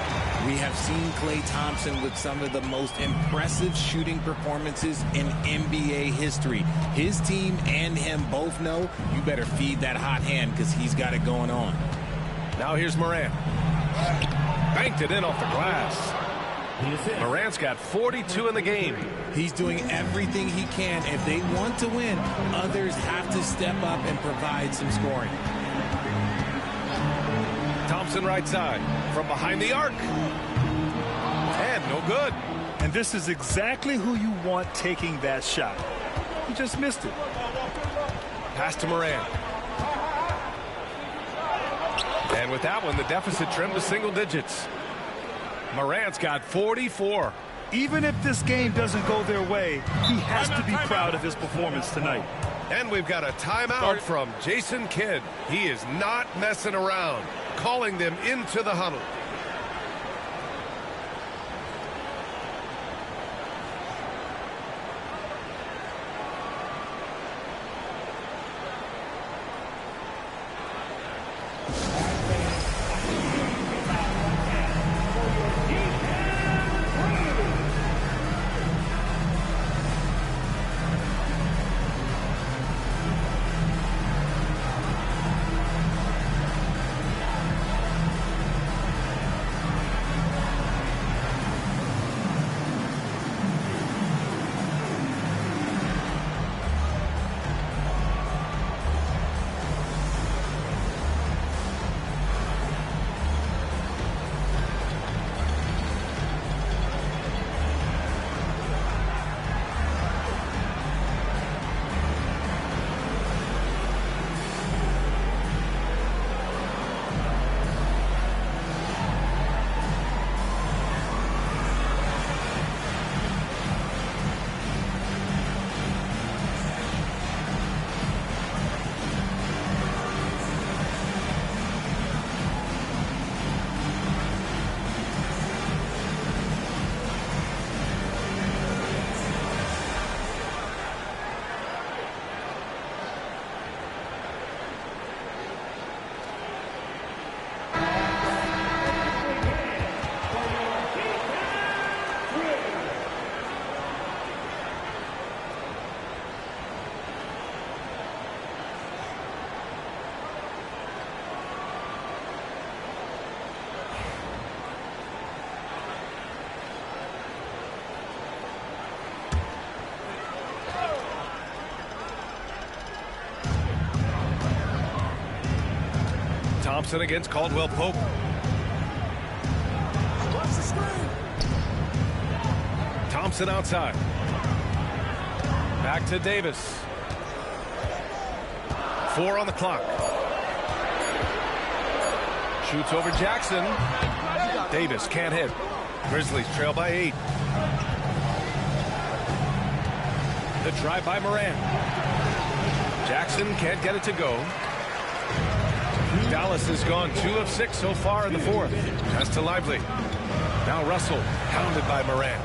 We have seen Klay Thompson with some of the most impressive shooting performances in NBA history. His team and him both know you better feed that hot hand because he's got it going on. Now here's Morant. Banked it in off the glass. Morant's got 42 in the game. He's doing everything he can. If they want to win, others have to step up and provide some scoring. Thompson right side from behind the arc. And no good. And this is exactly who you want taking that shot. He just missed it. Pass to Morant. And with that one, the deficit trimmed to single digits. Morant's got 44. Even if this game doesn't go their way, he has to be proud of his performance tonight. And we've got a timeout from Jason Kidd. He is not messing around, calling them into the huddle. Thompson against Caldwell Pope. Thompson outside. Back to Davis. 4 on the clock. Shoots over Jackson. Davis can't hit. Grizzlies trail by 8. The drive by Morant. Jackson can't get it to go. Dallas has gone 2 of 6 so far in the fourth. Pass to Lively. Now Russell, pounded by Morant.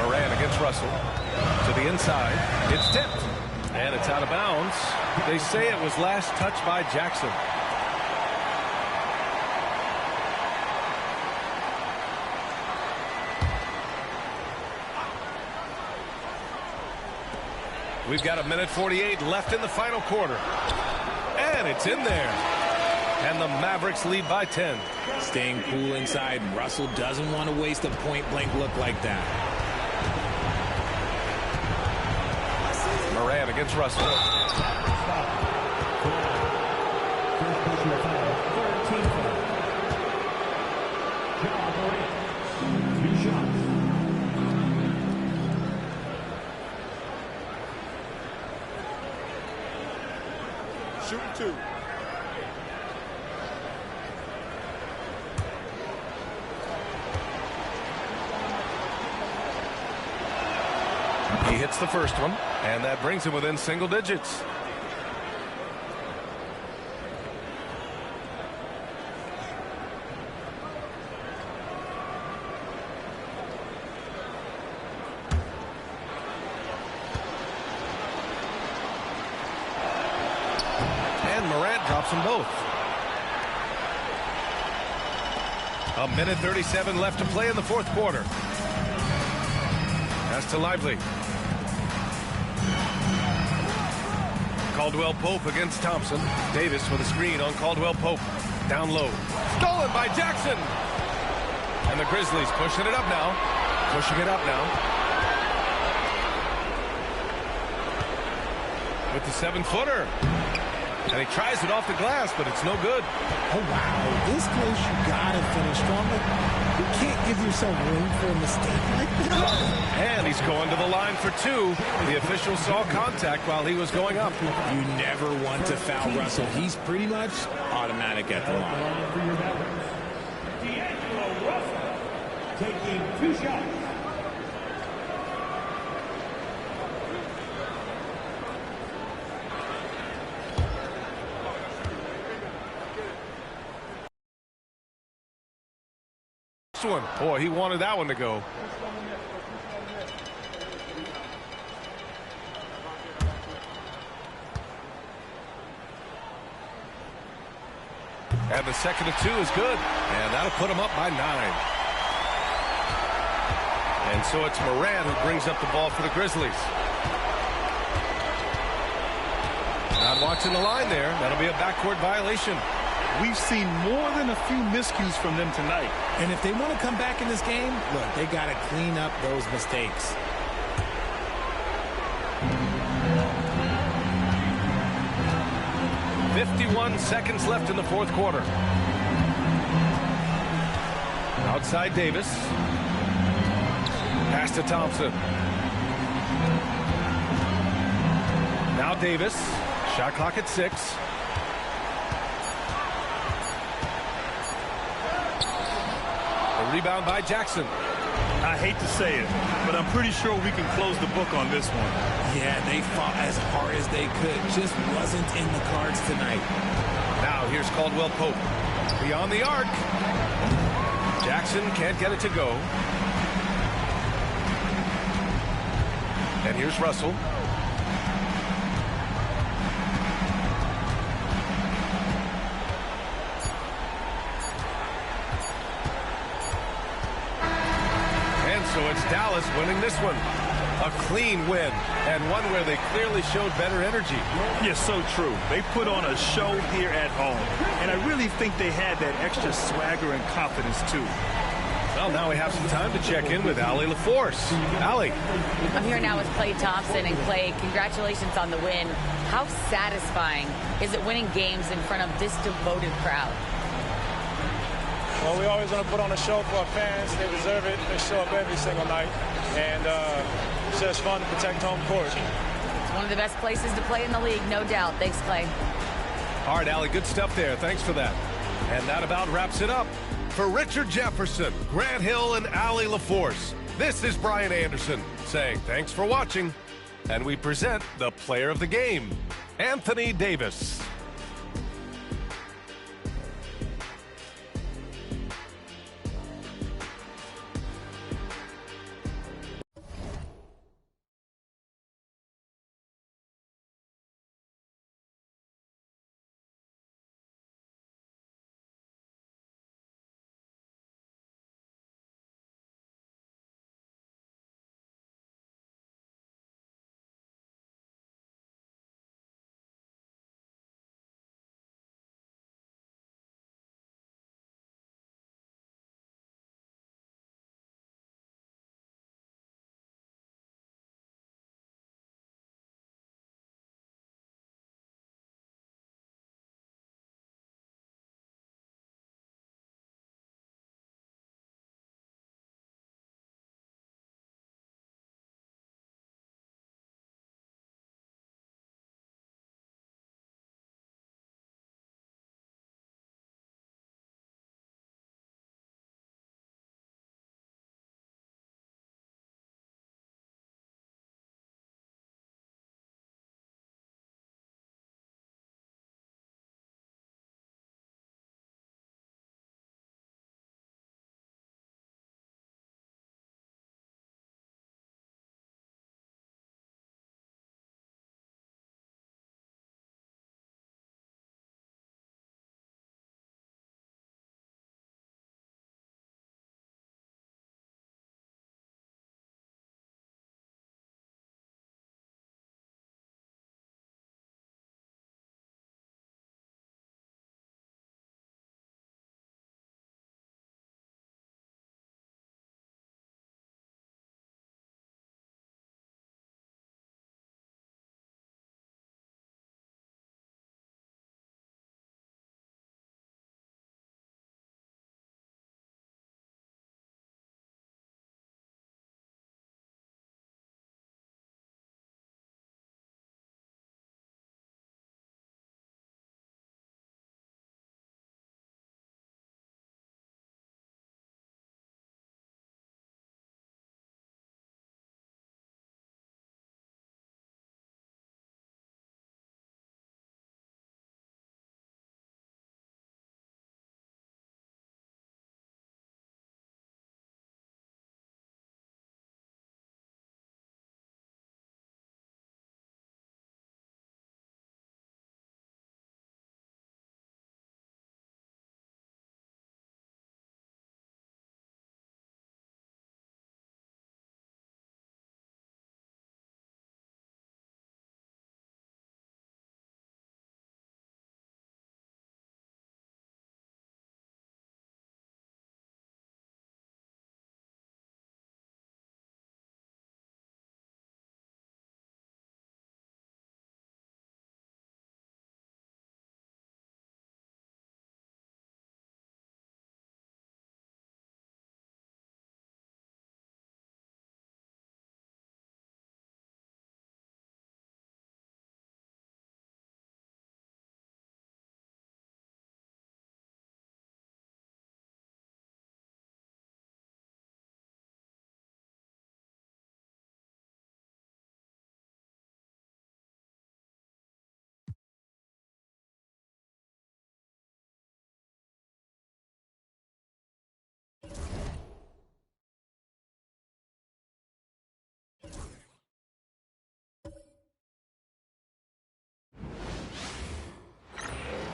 Morant against Russell. To the inside. It's tipped. And it's out of bounds. They say it was last touched by Jackson. We've got 1:48 left in the final quarter. And it's in there. And the Mavericks lead by 10. Staying cool inside. Russell doesn't want to waste a point-blank look like that. Morant against Russell. Shooting 2. He hits the first one, and that brings him within single digits. And Morant drops them both. 1:37 left to play in the fourth quarter. Pass to Lively. Caldwell Pope against Thompson. Davis with a screen on Caldwell Pope. Down low. Stolen by Jackson. And the Grizzlies pushing it up now. Pushing it up now. With the 7-footer. And he tries it off the glass, but it's no good. Oh, wow. This close, you gotta finish stronger. You can't give yourself room for a mistake like that. And he's going to the line for 2. The official saw contact while he was going up. You never want to foul Russell. He's pretty much automatic at the line. D'Angelo Russell taking 2 shots. One. Boy, he wanted that one to go. And the second of 2 is good. And that'll put him up by 9. And so it's Morant who brings up the ball for the Grizzlies. Not watching the line there. That'll be a backcourt violation. We've seen more than a few miscues from them tonight. And if they want to come back in this game, look, they got to clean up those mistakes. .51 seconds left in the fourth quarter. Outside Davis. Pass to Thompson. Now Davis. Shot clock at 6. Rebound by Jackson. I hate to say it, but I'm pretty sure we can close the book on this one. Yeah, they fought as hard as they could. Just wasn't in the cards tonight. Now here's Caldwell Pope. Beyond the arc. Jackson can't get it to go. And here's Russell. So it's Dallas winning this one. A clean win, and one where they clearly showed better energy. Yes, so true. They put on a show here at home, and I really think they had that extra swagger and confidence, too. Well, now we have some time to check in with Allie LaForce. Allie. I'm here now with Klay Thompson. And Klay, congratulations on the win. How satisfying is it winning games in front of this devoted crowd? Well, we always want to put on a show for our fans. They deserve it. They show up every single night. And it's just fun to protect home court. It's one of the best places to play in the league, no doubt. Thanks, Klay. All right, Allie, good stuff there. Thanks for that. And that about wraps it up. For Richard Jefferson, Grant Hill, and Allie LaForce, this is Brian Anderson saying thanks for watching. And we present the player of the game. Anthony Davis.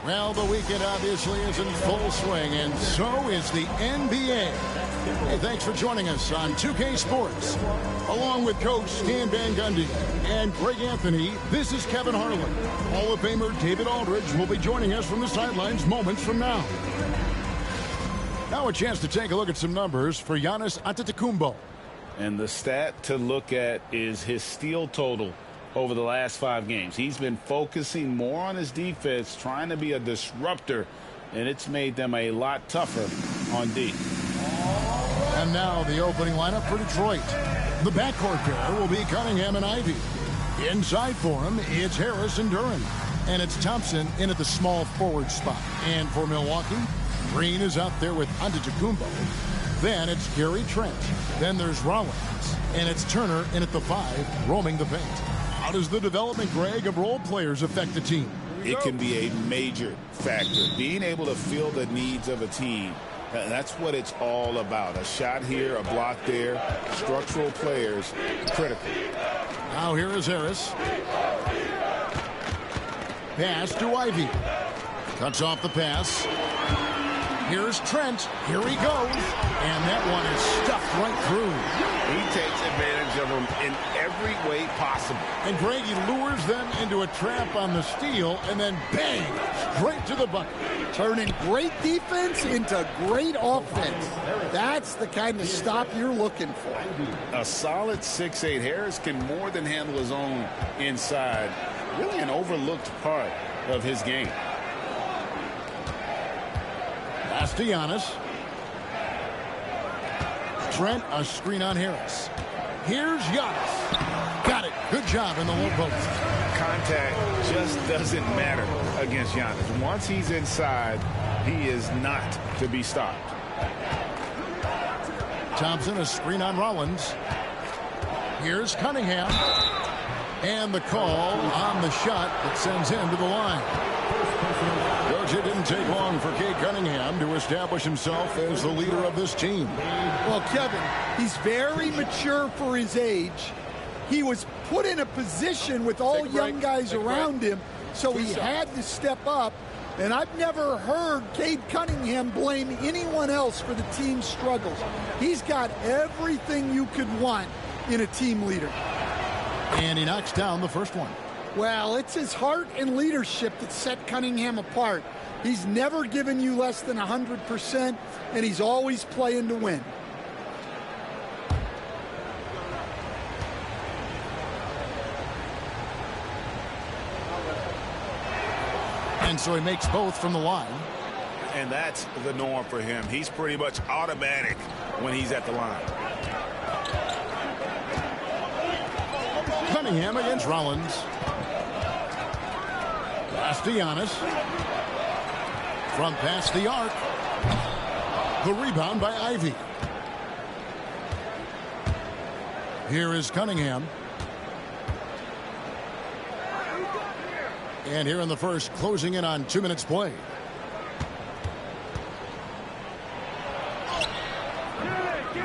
Well, the weekend obviously is in full swing, and so is the NBA. Hey, thanks for joining us on 2K Sports. Along with Coach Stan Van Gundy and Greg Anthony, this is Kevin Harlan. Hall of Famer David Aldridge will be joining us from the sidelines moments from now. Now a chance to take a look at some numbers for Giannis Antetokounmpo. And the stat to look at is his steal total over the last 5 games. He's been focusing more on his defense, trying to be a disruptor, and it's made them a lot tougher on D. And now the opening lineup for Detroit. The backcourt pair will be Cunningham and Ivy. Inside for him, it's Harris and Duran. And it's Thompson in at the small forward spot. And for Milwaukee, Green is out there with Antetokounmpo. Then it's Gary Trent. Then there's Rollins. And it's Turner in at the 5, roaming the paint. How does the development, Greg, of role players affect the team? It can be a major factor. Being able to fill the needs of a team, that's what it's all about. A shot here, a block there. Structural players, critical. Now here is Harris. Pass to Ivy. Cuts off the pass. Here's Trent. Here he goes. And that one is stuffed right through. He takes advantage of them in every way possible. And Greg, he lures them into a trap on the steal, and then bang, straight to the bucket. Turning great defense into great offense. That's the kind of stop you're looking for. A solid 6'8". Harris can more than handle his own inside. Really an overlooked part of his game. Pass to Giannis. Trent, a screen on Harris. Here's Giannis. Got it. Good job in the low post. Contact just doesn't matter against Giannis. Once he's inside, he is not to be stopped. Thompson, a screen on Rollins. Here's Cunningham. And the call on the shot that sends him to the line. Coach, it didn't take long for Cade Cunningham to establish himself as the leader of this team. Well, Kevin, he's very mature for his age. He was put in a position with all young guys around him, so he had to step up. And I've never heard Cade Cunningham blame anyone else for the team's struggles. He's got everything you could want in a team leader. And he knocks down the first one. Well, it's his heart and leadership that set Cunningham apart. He's never given you less than 100%, and he's always playing to win. And so he makes both from the line. And that's the norm for him. He's pretty much automatic when he's at the line. Cunningham against Rollins. Pass to Giannis. From past the arc. The rebound by Ivy. Here is Cunningham. And here in the first, closing in on 2 minutes play.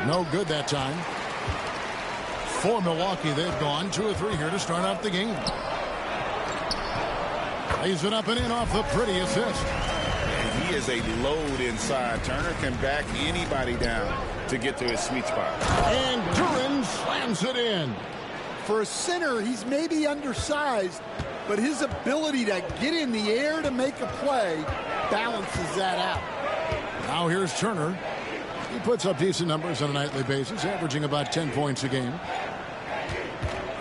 No good that time. For Milwaukee, they've gone 2 of 3 here to start out the game. Lays it up and in off the pretty assist. And he is a load inside. Turner can back anybody down to get to his sweet spot. And Duren slams it in. For a center, he's maybe undersized, but his ability to get in the air to make a play balances that out. Now here's Turner. He puts up decent numbers on a nightly basis, averaging about 10 points a game.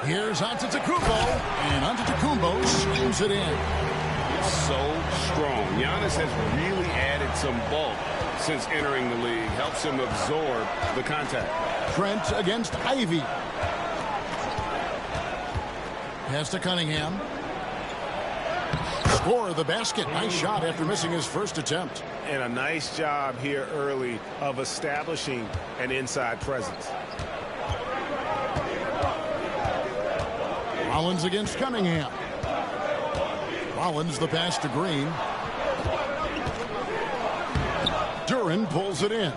Here's Antetokounmpo, and Antetokounmpo slams it in. So strong. Giannis has really added some bulk since entering the league. Helps him absorb the contact. Trent against Ivy. Pass to Cunningham. Score the basket. Nice shot after missing his first attempt. And a nice job here early of establishing an inside presence. Rollins against Cunningham. Rollins the pass to Green. Duren pulls it in.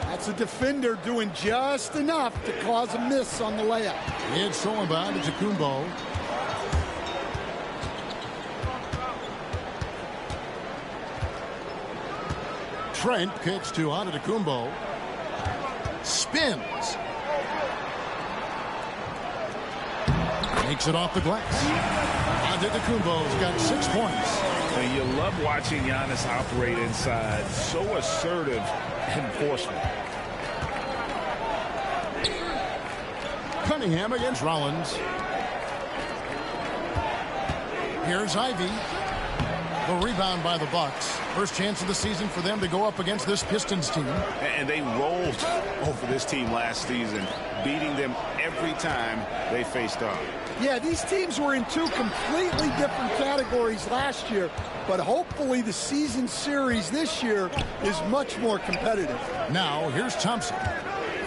That's a defender doing just enough to cause a miss on the layup. It's thrown by Antetokounmpo. Trent kicks to Antetokounmpo. Spins. Makes it off the glass. Antetokounmpo's got 6 points. And you love watching Giannis operate inside. So assertive enforcement. Cunningham against Rollins. Here's Ivy. The rebound by the Bucks. First chance of the season for them to go up against this Pistons team. And they rolled over this team last season, beating them every time they faced off. Yeah, these teams were in 2 completely different categories last year, but hopefully the season series this year is much more competitive. Now, here's Thompson,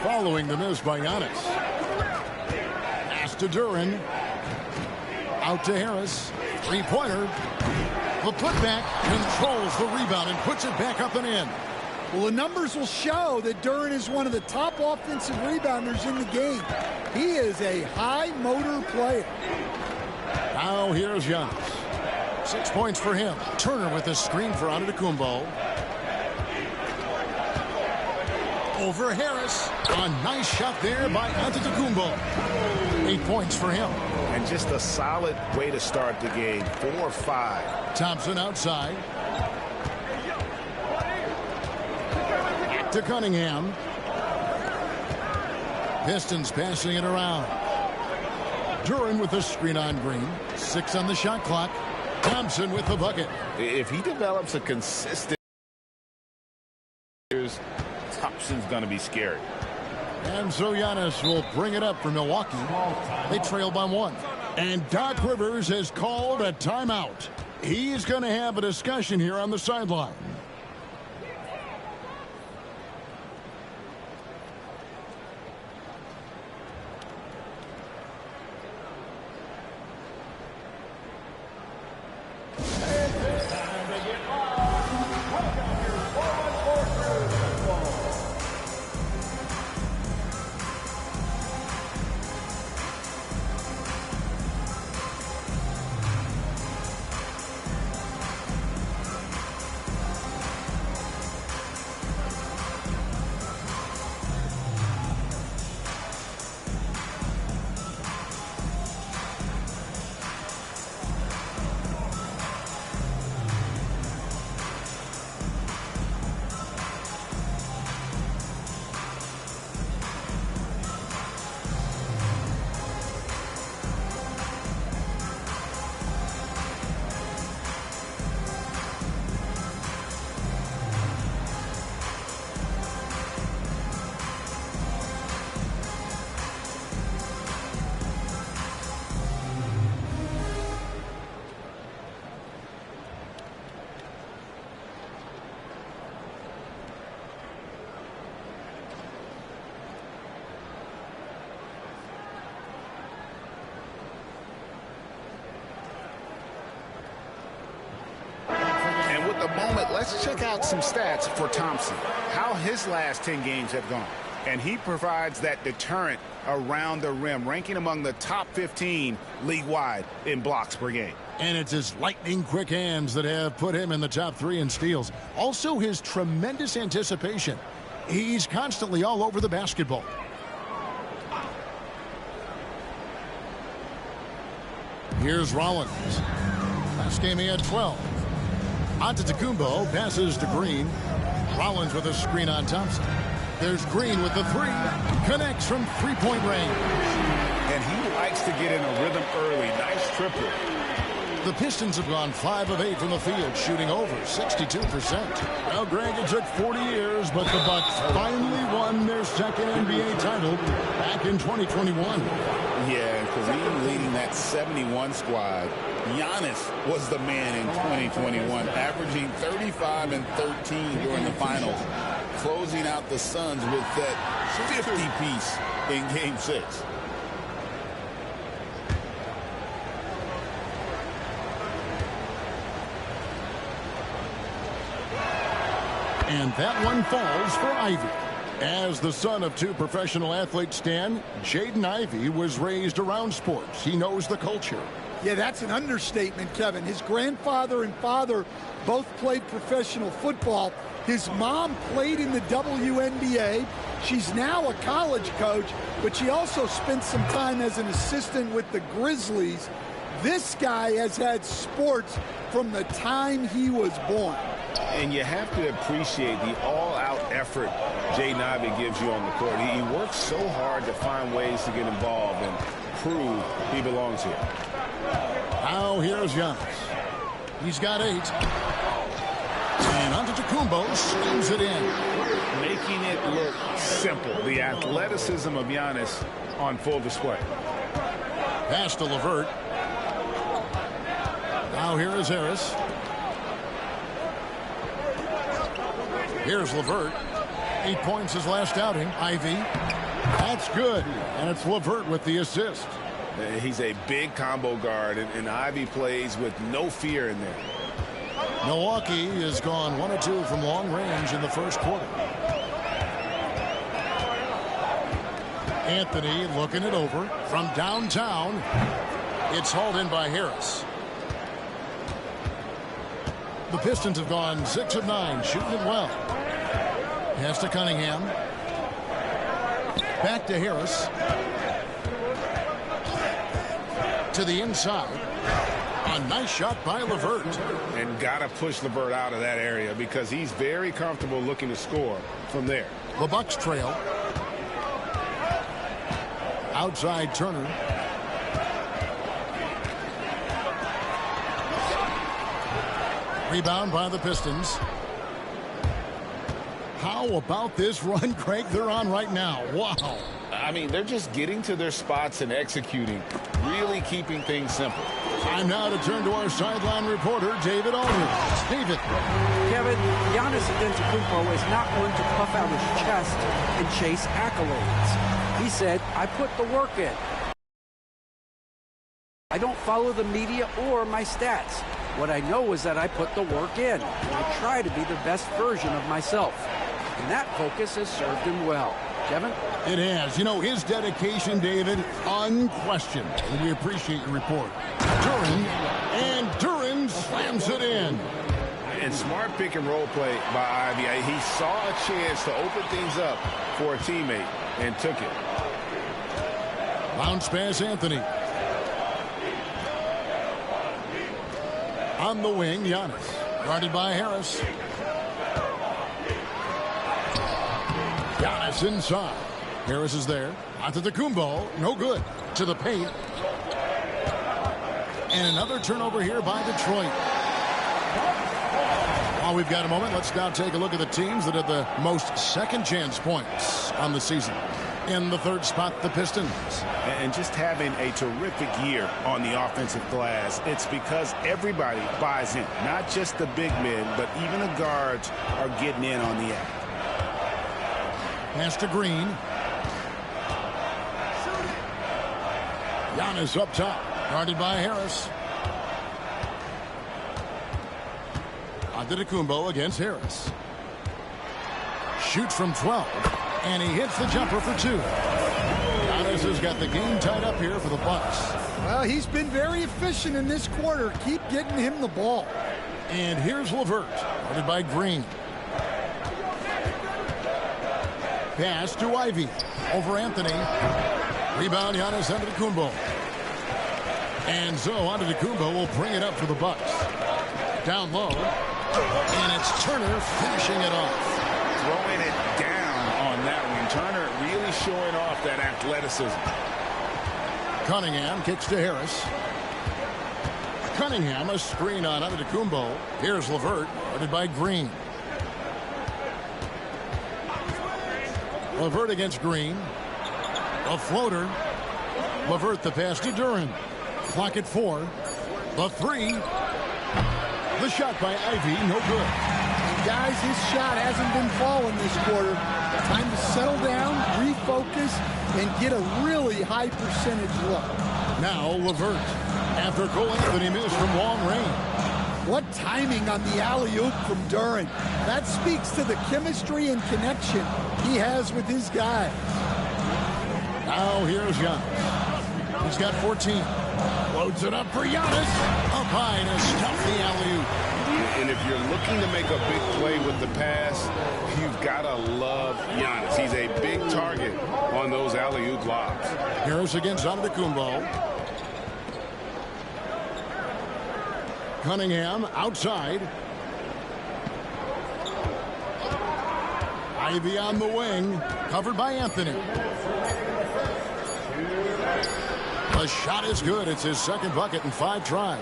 following the miss by Giannis. Pass to Duren. Out to Harris. Three-pointer. The putback controls the rebound and puts it back up and in. Well, the numbers will show that Duren is one of the top offensive rebounders in the game. He is a high-motor player. Now here's Giannis. 6 points for him. Turner with a screen for Antetokounmpo. Over Harris. A nice shot there by Antetokounmpo. 8 points for him. And just a solid way to start the game. 4-5. Thompson outside. Back to Cunningham. Pistons passing it around. Duren with the screen on Green. 6 on the shot clock. Thompson with the bucket. If he develops a consistent, Thompson's going to be scary. And so Giannis will bring it up for Milwaukee. They trail by 1. And Doc Rivers has called a timeout. He's going to have a discussion here on the sideline. Let's check out some stats for Thompson. How his last 10 games have gone. And he provides that deterrent around the rim, ranking among the top 15 league-wide in blocks per game. And it's his lightning-quick hands that have put him in the top 3 in steals. Also his tremendous anticipation. He's constantly all over the basketball. Here's Rollins. Last game he had 12. Antetokounmpo passes to Green. Rollins with a screen on Thompson. There's Green with the 3. Connects from three-point range. And he likes to get in a rhythm early. Nice triple. The Pistons have gone 5 of 8 from the field, shooting over 62%. Now, Greg, it took 40 years, but the Bucks finally won their second NBA title back in 2021. Yeah, and Kareem leading that 71 squad. Giannis was the man in 2021, averaging 35 and 13 during the finals, closing out the Suns with that 50-piece in Game 6. And that one falls for Ivy. As the son of 2 professional athletes, Stan, Jaden Ivey was raised around sports. He knows the culture. Yeah, that's an understatement, Kevin. His grandfather and father both played professional football. His mom played in the WNBA. She's now a college coach, but she also spent some time as an assistant with the Grizzlies. This guy has had sports from the time he was born. And you have to appreciate the all-out effort Jaden Ivey gives you on the court. He works so hard to find ways to get involved and prove he belongs here. Now here's Giannis. He's got 8. And Antetokounmpo slams it in. Making it look simple. The athleticism of Giannis on full display. Pass to LeVert. Now here is Harris. Here's LeVert. 8 points his last outing. Ivy. That's good. And it's LeVert with the assist. He's a big combo guard, and Ivy plays with no fear in there. Milwaukee has gone 1 of 2 from long range in the first quarter. Anthony looking it over from downtown. It's hauled in by Harris. The Pistons have gone 6 of 9, shooting it well. Pass to Cunningham. Back to Harris. To the inside. A nice shot by LeVert. And got to push LeVert out of that area because he's very comfortable looking to score from there. The Bucks trail. Outside Turner. Rebound by the Pistons. How about this run, Craig, they're on right now? Wow. I mean, they're just getting to their spots and executing, really keeping things simple. Time now to turn to our sideline reporter, David Aldridge. David. Kevin, Giannis Antetokounmpo is not going to puff out his chest and chase accolades. He said, I put the work in. I don't follow the media or my stats. What I know is that I put the work in. I try to be the best version of myself. And that focus has served him well. Kevin? It has. You know, his dedication, David, unquestioned. And we appreciate your report. Duren slams it in. And smart pick and roll play by Ivy. He saw a chance to open things up for a teammate and took it. Bounce pass, Anthony. On the wing, Giannis. Guarded by Harris. Giannis inside. Harris is there. Antetokounmpo, no good. To the paint. And another turnover here by Detroit. While we've got a moment, let's now take a look at the teams that had the most second chance points on the season. In the third spot, the Pistons. And just having a terrific year on the offensive glass, it's because everybody buys in. Not just the big men, but even the guards are getting in on the act. Pass to Green. Giannis up top. Guarded by Harris. Antetokounmpo against Harris. Shoots from 12. And he hits the jumper for 2. Giannis has got the game tied up here for the Bucks. Well, he's been very efficient in this quarter. Keep getting him the ball. And here's LeVert. Guarded by Green. Pass to Ivy. Over Anthony. Rebound Giannis Antetokounmpo. And so Antetokounmpo will bring it up for the Bucks. Down low. And it's Turner finishing it off. Throwing it down on that one. Turner really showing off that athleticism. Cunningham kicks to Harris. Cunningham, a screen on Antetokounmpo. Here's LeVert, guarded by Green. LeVert against Green. A floater. LeVert the pass to Duren. Clock at 4. The 3. The shot by Ivy, no good. Guys, his shot hasn't been falling this quarter. Time to settle down, refocus, and get a really high percentage look. Now LeVert, after Cole Anthony missed from long range. What timing on the alley-oop from Duren. That speaks to the chemistry and connection he has with his guy. Now here's Giannis. He's got 14. Loads it up for Giannis. Up high to stuff the alley-oop. And if you're looking to make a big play with the pass, you've got to love Giannis. He's a big target on those alley-oop lobs. Harris against Antetokounmpo. Cunningham outside. Ivy on the wing. Covered by Anthony. The shot is good. It's his second bucket in 5 tries.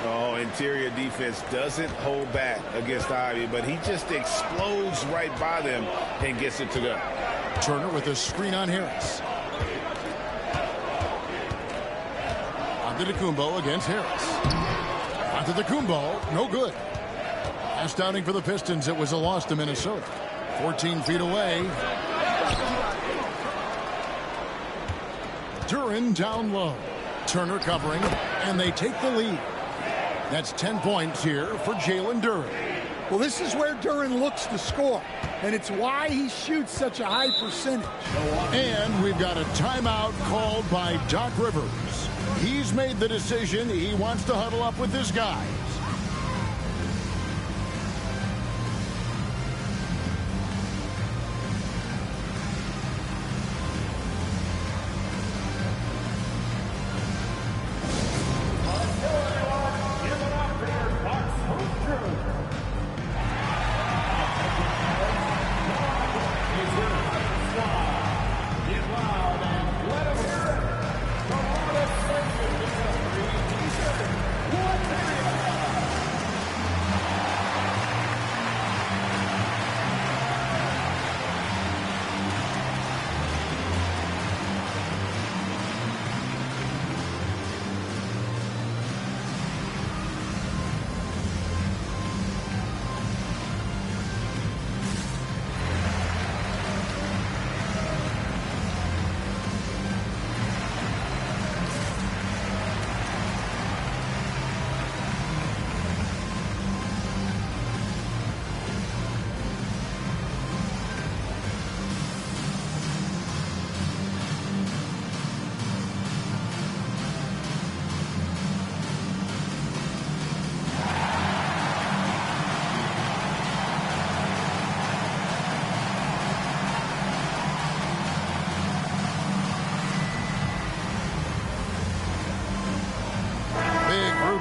Oh, interior defense doesn't hold back against Ivy, but he just explodes right by them and gets it to go. Turner with a screen on Harris. Antetokounmpo against Harris. Antetokounmpo, no good. Last outing for the Pistons, it was a loss to Minnesota. 14 feet away. Duren down low. Turner covering, and they take the lead. That's 10 points here for Jalen Duren. Well, this is where Duren looks to score, and it's why he shoots such a high percentage. And we've got a timeout called by Doc Rivers. He's made the decision he wants to huddle up with his guys.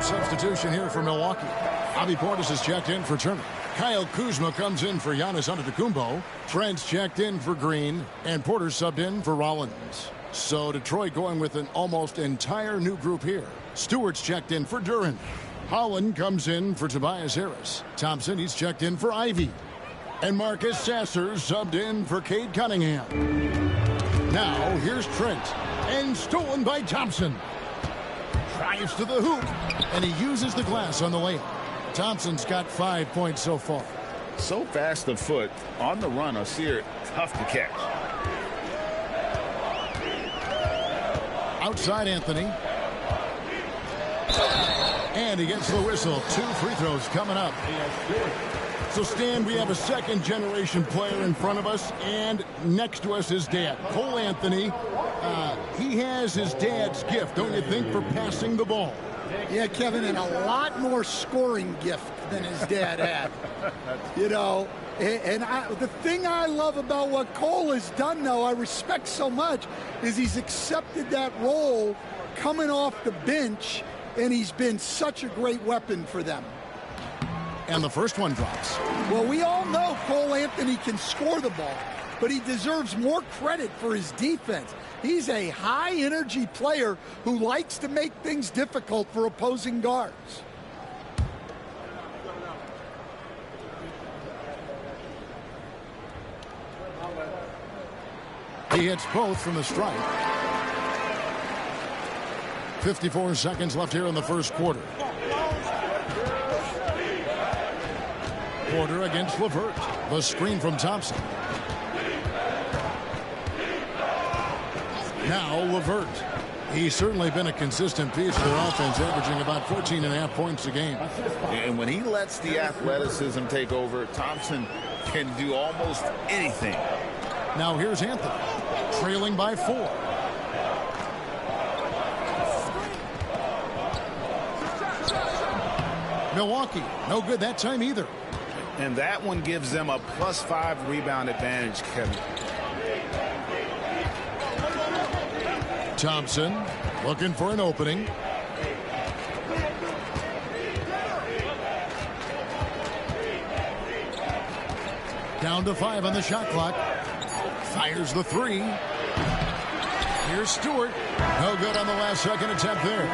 Substitution here for Milwaukee. Bobby Portis is checked in for Turner. Kyle Kuzma comes in for Giannis Antetokounmpo. Trent's checked in for Green, and Porter subbed in for Rollins. So Detroit going with an almost entire new group here. Stewart's checked in for Duren. Holland comes in for Tobias Harris. Thompson, he's checked in for Ivy. And Marcus Sasser subbed in for Cade Cunningham. Now here's Trent, and stolen by Thompson. Drives to the hoop, and he uses the glass on the layup. Thompson's got 5 points so far. So fast of foot on the run, Sear, tough to catch. Outside Anthony. And he gets the whistle. 2 free throws coming up. So, Stan, we have a second-generation player in front of us, and next to us is Dad, Cole Anthony. He has his dad's gift, don't you think, for passing the ball? Yeah, Kevin, and a lot more scoring gift than his dad had. You know, and the thing I love about what Cole has done, though, I respect so much, is he's accepted that role coming off the bench, and he's been such a great weapon for them. And the first one drops. Well, we all know Cole Anthony can score the ball, but he deserves more credit for his defense. He's a high-energy player who likes to make things difficult for opposing guards. He hits both from the strike. 54 seconds left here in the first quarter. Porter against LeVert. The screen from Thompson. Now LeVert. He's certainly been a consistent piece of their offense, averaging about 14.5 points a game. And when he lets the athleticism take over, Thompson can do almost anything. Now here's Anthony, trailing by 4. Milwaukee, no good that time either. And that one gives them a +5 rebound advantage, Kevin. Thompson looking for an opening. Down to 5 on the shot clock. Fires the 3. Here's Stewart. No good on the last second attempt there.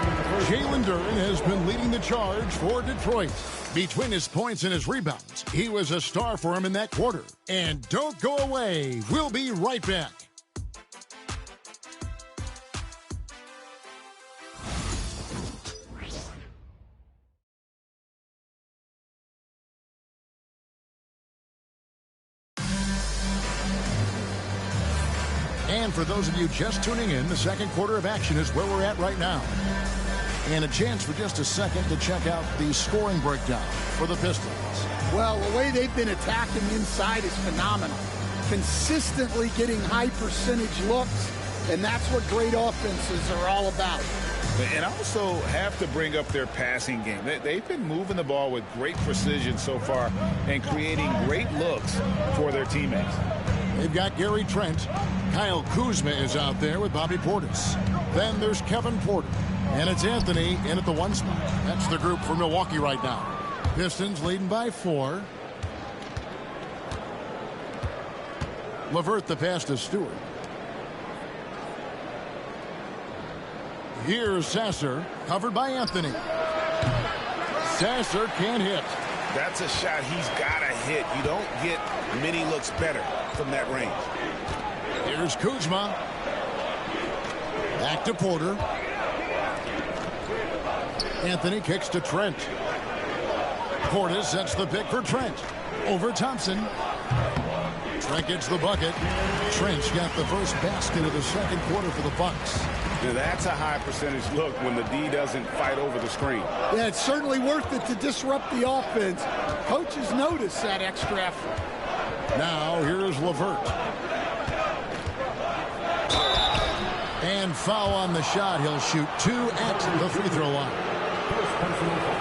Jalen Duren has been leading the charge for Detroit. Between his points and his rebounds, he was a star for him in that quarter. And don't go away. We'll be right back. And for those of you just tuning in, the second quarter of action is where we're at right now. And a chance for just a second to check out the scoring breakdown for the Pistons. Well, the way they've been attacking inside is phenomenal. Consistently getting high percentage looks, and that's what great offenses are all about. And also have to bring up their passing game. They've been moving the ball with great precision so far and creating great looks for their teammates. They've got Gary Trent. Kyle Kuzma is out there with Bobby Portis. Then there's Kevin Porter. And it's Anthony in at the 1 spot. That's the group for Milwaukee right now. Pistons leading by 4. LeVert the pass to Stewart. Here's Sasser, covered by Anthony. Sasser can't hit. That's a shot he's got to hit. You don't get many looks better from that range. Here's Kuzma. Back to Porter. Anthony kicks to Trent. Portis sets the pick for Trent. Over Thompson. Trent gets the bucket. Trent's got the first basket of the second quarter for the Bucks. Now that's a high percentage look when the D doesn't fight over the screen. Yeah, it's certainly worth it to disrupt the offense. Coaches notice that extra effort. Now here's LeVert. And foul on the shot. He'll shoot 2 at the free throw line.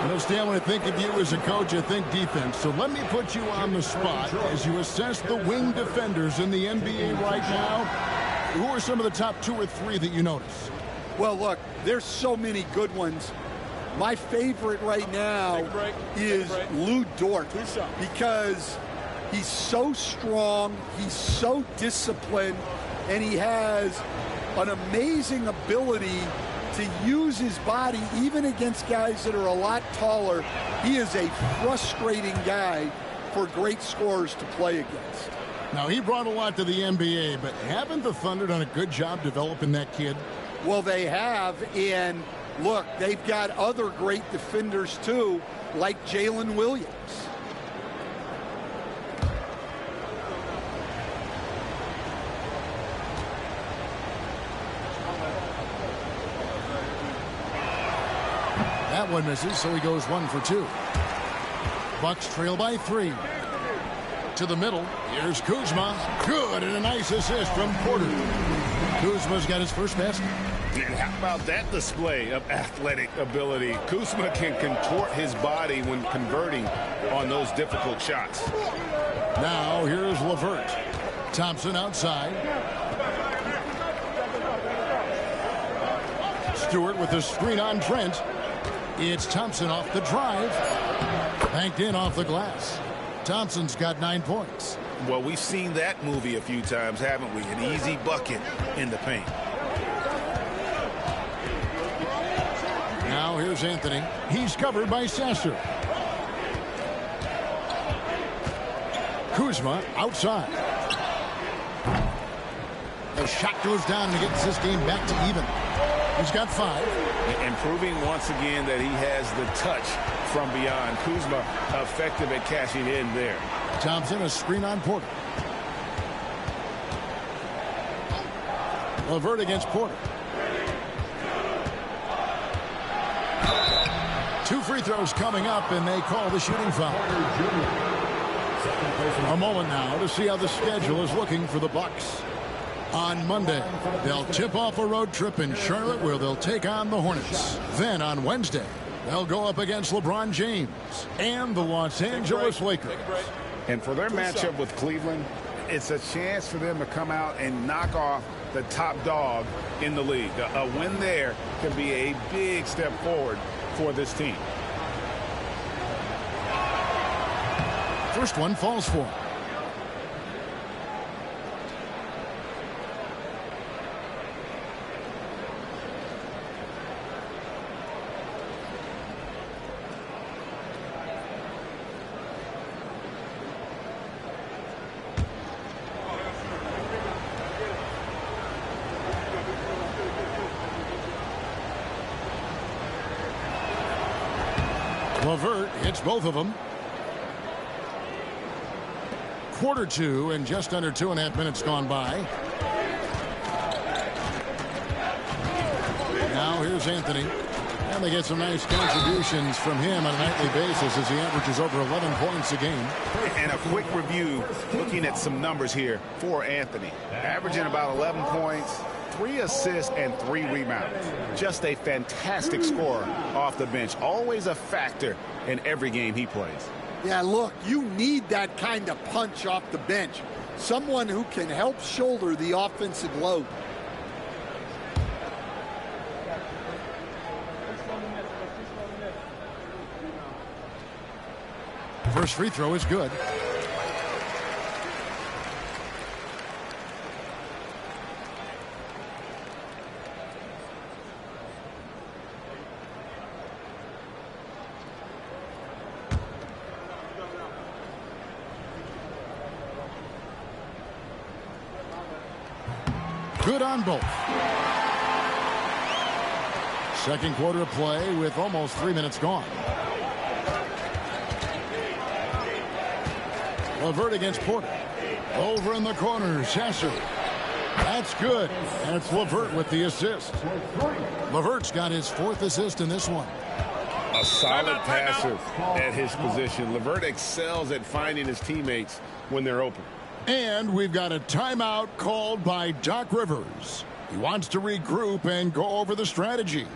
You know, Stan, when I think of you as a coach, I think defense. So let me put you on the spot as you assess the wing defenders in the NBA right now. Who are some of the top 2 or 3 that you notice? Well, look, there's so many good ones. My favorite right now is Lou Dort because he's so strong, he's so disciplined, and he has an amazing ability to use his body even against guys that are a lot taller. He is a frustrating guy for great scorers to play against. Now, he brought a lot to the NBA, but haven't the Thunder done a good job developing that kid? Well, they have, and look, they've got other great defenders too, like Jalen Williams. That one misses, so he goes 1 for 2. Bucks trail by 3. To the middle, here's Kuzma. Good, and a nice assist from Porter. Kuzma's got his first basket. And how about that display of athletic ability? Kuzma can contort his body when converting on those difficult shots. Now here's LeVert. Thompson outside. Stewart with the screen on Trent. It's Thompson off the drive. Banked in off the glass. Thompson's got 9 points. Well, we've seen that movie a few times, haven't we? An easy bucket in the paint. Now here's Anthony. He's covered by Sasser. Kuzma outside. The shot goes down and he gets this game back to even. He's got 5. And proving once again that he has the touch from beyond. Kuzma effective at cashing in there. Thompson, a screen on Porter. LeVert against Porter. 2 free throws coming up, and they call the shooting foul. A moment now to see how the schedule is looking for the Bucks. On Monday, they'll tip off a road trip in Charlotte where they'll take on the Hornets. Then on Wednesday, they'll go up against LeBron James and the Los Angeles Lakers. And for their matchup with Cleveland, it's a chance for them to come out and knock off the top dog in the league. A win there could be a big step forward for this team. First one falls for him. LeVert hits both of them. Quarter 2 and just under 2.5 minutes gone by. here's Anthony. And they get some nice contributions from him on a nightly basis as he averages over 11 points a game. And a quick review, looking at some numbers here for Anthony. Averaging about 11 points, 3 assists, and 3 rebounds. Just a fantastic scorer off the bench. Always a factor in every game he plays. Yeah, look, you need that kind of punch off the bench. Someone who can help shoulder the offensive load. First free throw is good. Good on both. Second quarter of play with almost 3 minutes gone. LeVert against Porter. Over in the corner, Sasser. That's good. And it's LeVert with the assist. LeVert's got his 4th assist in this one. A solid passer at his position. LeVert excels at finding his teammates when they're open. And we've got a timeout called by Doc Rivers. He wants to regroup and go over the strategy.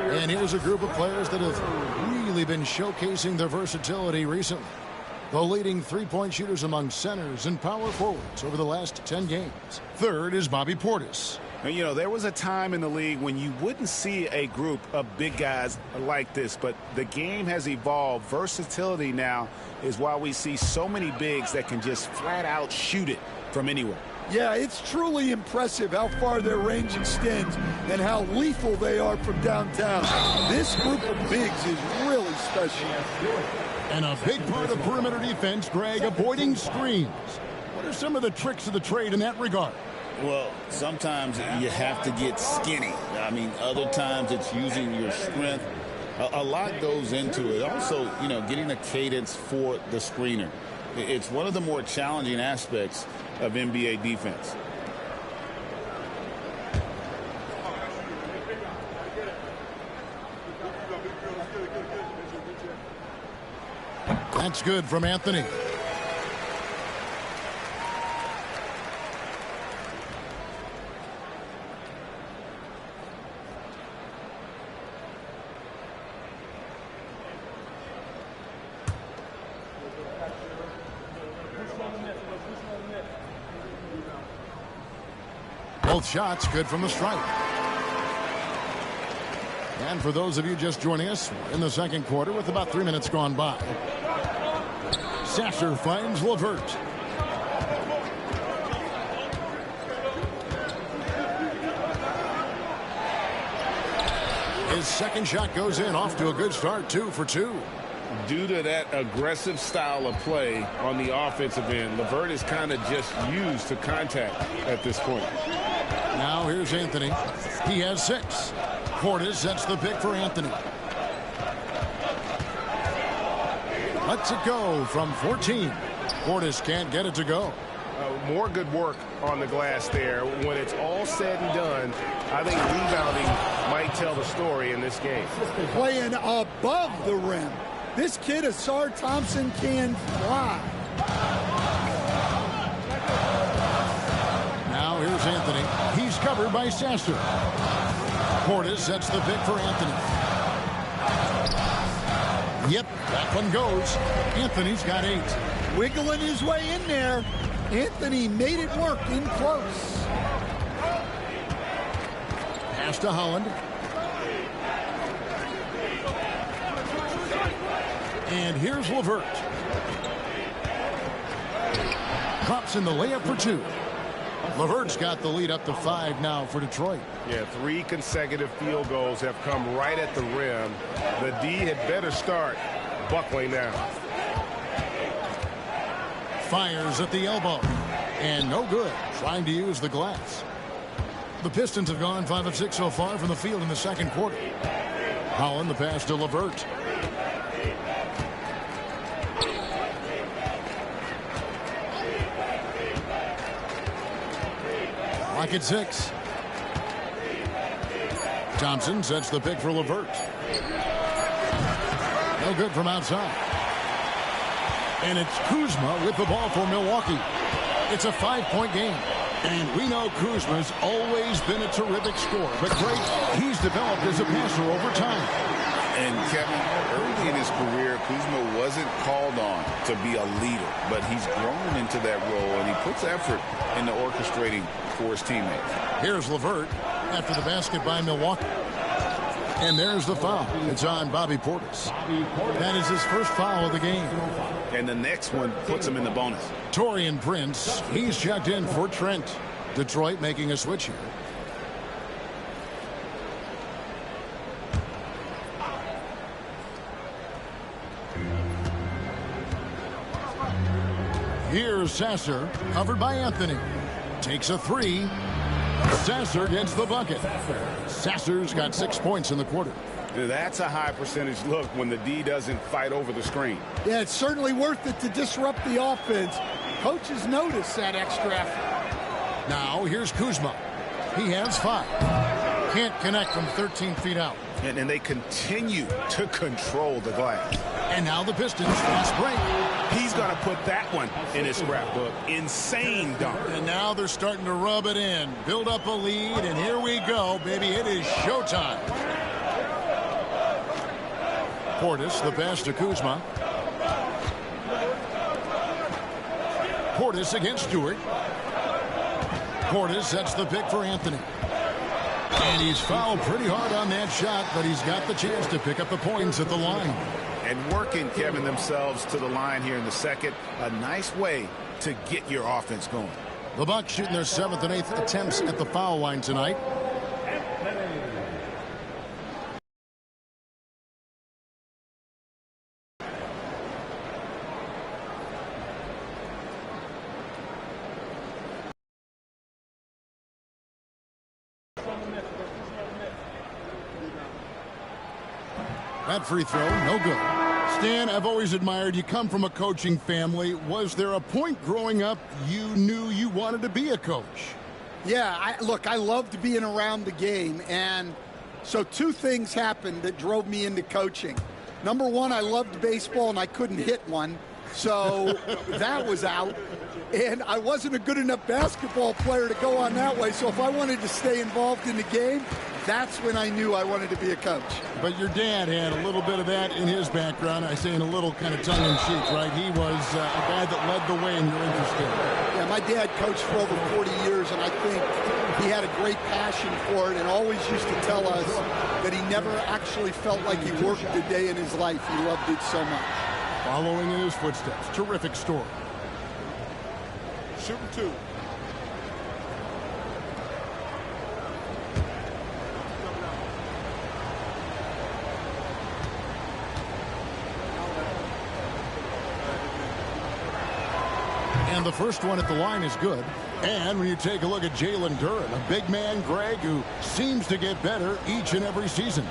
And here's a group of players that have really been showcasing their versatility recently. The leading three-point shooters among centers and power forwards over the last 10 games. Third is Bobby Portis. And, you know, there was a time in the league when you wouldn't see a group of big guys like this, but the game has evolved. Versatility now is why we see so many bigs that can just flat out shoot it from anywhere. Yeah, it's truly impressive how far their range extends and how lethal they are from downtown. This group of bigs is really special. And a big part of perimeter defense, Greg, avoiding screens. What are some of the tricks of the trade in that regard? Well, sometimes you have to get skinny. I mean, other times it's using your strength. A lot goes into it. Also, you know, getting a cadence for the screener. It's one of the more challenging aspects of NBA defense. That's good from Anthony. Both shots good from the stripe. And for those of you just joining us, we're in the second quarter with about 3 minutes gone by. Sasser finds LeVert. His second shot goes in, off to a good start, 2 for 2. Due to that aggressive style of play on the offensive end, LeVert is kind of just used to contact at this point. Now here's Anthony. He has 6. Portis sets the pick for Anthony. Lets it go from 14. Portis can't get it to go. More good work on the glass there. When it's all said and done, I think rebounding might tell the story in this game. Playing above the rim. This kid, Asar Thompson, can fly. Now here's Anthony. He's covered by Sasser. Portis sets the pick for Anthony. Yep, that one goes. Anthony's got 8. Wiggling his way in there. Anthony made it work in close. Pass to Holland. And here's LeVert. Drops in the layup for 2. LeVert's got the lead up to 5 now for Detroit. Yeah, 3 consecutive field goals have come right at the rim. The D had better start buckling now. Fires at the elbow. And no good. Trying to use the glass. The Pistons have gone 5 of 6 so far from the field in the second quarter. Holland, the pass to LeVert. Lock at 6. Thompson sets the pick for LeVert. No good from outside. And it's Kuzma with the ball for Milwaukee. It's a 5-point game. And we know Kuzma's always been a terrific scorer. But great, he's developed as a passer over time. And Kevin, early in his career, Kuzma wasn't called on to be a leader. But he's grown into that role, and he puts effort into orchestrating for his teammates. Here's LeVert after the basket by Milwaukee. And there's the foul. It's on Bobby Portis. That is his first foul of the game. And the next one puts him in the bonus. Taurean Prince, he's checked in for Trent. Detroit making a switch here. Here's Sasser, covered by Anthony. Takes a 3. Sasser gets the bucket. Sasser's got 6 points in the quarter. That's a high percentage look when the D doesn't fight over the screen. Yeah, it's certainly worth it to disrupt the offense. Coaches notice that extra effort. Now here's Kuzma. He has 5. Can't connect from 13 feet out. And they continue to control the glass. And now the Pistons fast break. He's going to put that one in his scrapbook. Insane dunk. And now they're starting to rub it in. Build up a lead, and here we go, baby. It is showtime. Portis, the pass to Kuzma. Portis against Stewart. Portis sets the pick for Anthony. And he's fouled pretty hard on that shot, but he's got the chance to pick up the points at the line. And working, Kevin, themselves to the line here in the second. A nice way to get your offense going. The Bucks shooting their 7th and 8th attempts at the foul line tonight. That free throw, no good. Stan, I've always admired you. Come from a coaching family. Was there a point growing up you knew you wanted to be a coach? Yeah, look, I loved being around the game. And so 2 things happened that drove me into coaching. Number 1, I loved baseball and I couldn't hit one. So that was out. And I wasn't a good enough basketball player to go on that way. So if I wanted to stay involved in the game, that's when I knew I wanted to be a coach. But your dad had a little bit of that in his background. I say in a little kind of tongue-in-cheek, right? He was a guy that led the way and you're interested. Yeah, my dad coached for over 40 years, and I think he had a great passion for it and always used to tell us that he never actually felt like he worked a day in his life. He loved it so much. Following in his footsteps. Terrific story. Shooting 2. And the first one at the line is good. And when you take a look at Jalen Duren, a big man, Greg, who seems to get better each and every season.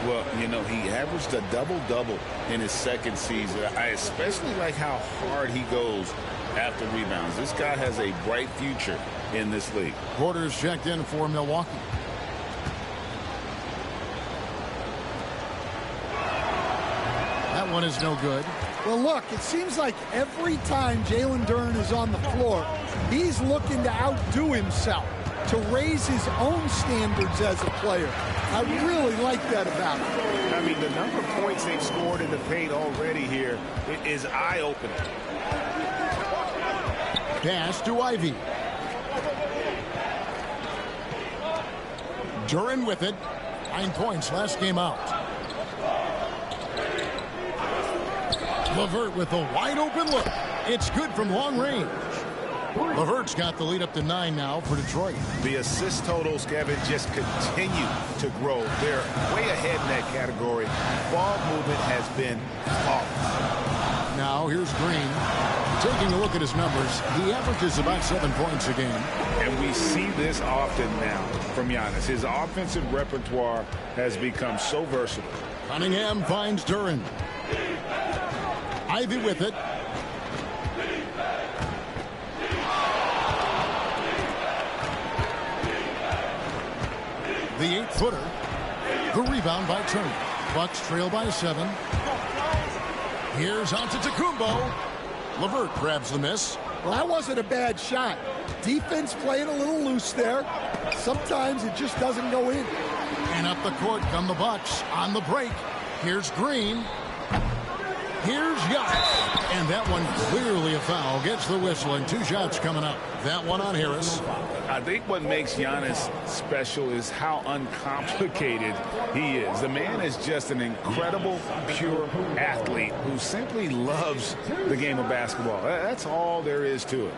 Well, you know, he averaged a double-double in his second season. I especially like how hard he goes after rebounds. This guy has a bright future in this league. Quarters checked in for Milwaukee. That one is no good. Well, look, it seems like every time Jalen Duren is on the floor, he's looking to outdo himself, to raise his own standards as a player. I really like that about him. I mean, the number of points they've scored in the paint already here is eye-opening. Pass to Ivy. Duren with it. 9 points last game out. LeVert with a wide-open look. It's good from long range. LeVert's got the lead up to 9 now for Detroit. The assist totals, Kevin, just continue to grow. They're way ahead in that category. Ball movement has been off. Now here's Green. Taking a look at his numbers, he averages about 7 points a game. And we see this often now from Giannis. His offensive repertoire has become so versatile. Cunningham finds Duren. Ivy with it. The 8-footer. The rebound by Turner. Bucks trail by 7. Here's Antetokounmpo. LeVert grabs the miss. Well, that wasn't a bad shot. Defense playing a little loose there. Sometimes it just doesn't go in. And up the court come the Bucks on the break. Here's Green. Here's Giannis. And that one clearly a foul. Gets the whistle and 2 shots coming up. That one on Harris. I think what makes Giannis special is how uncomplicated he is. The man is just an incredible, pure athlete who simply loves the game of basketball. That's all there is to it.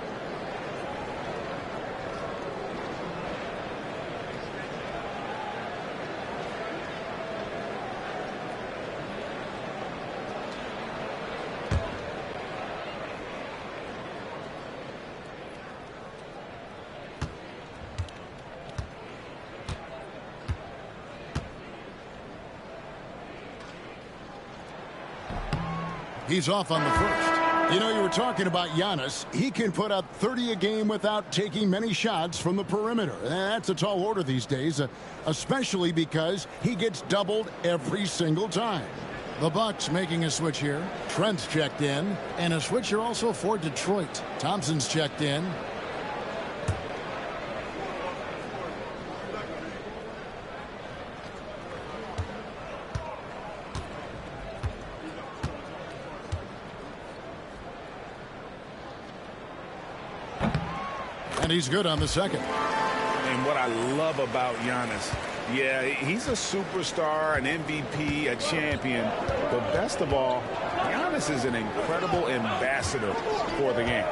He's off on the first. You know, you were talking about Giannis. He can put up 30 a game without taking many shots from the perimeter. That's a tall order these days, especially because he gets doubled every single time. The Bucks making a switch here. Trent's checked in, and a switch here also for Detroit. Thompson's checked in. And he's good on the second. And what I love about Giannis, yeah, he's a superstar, an MVP, a champion. But best of all, Giannis is an incredible ambassador for the game.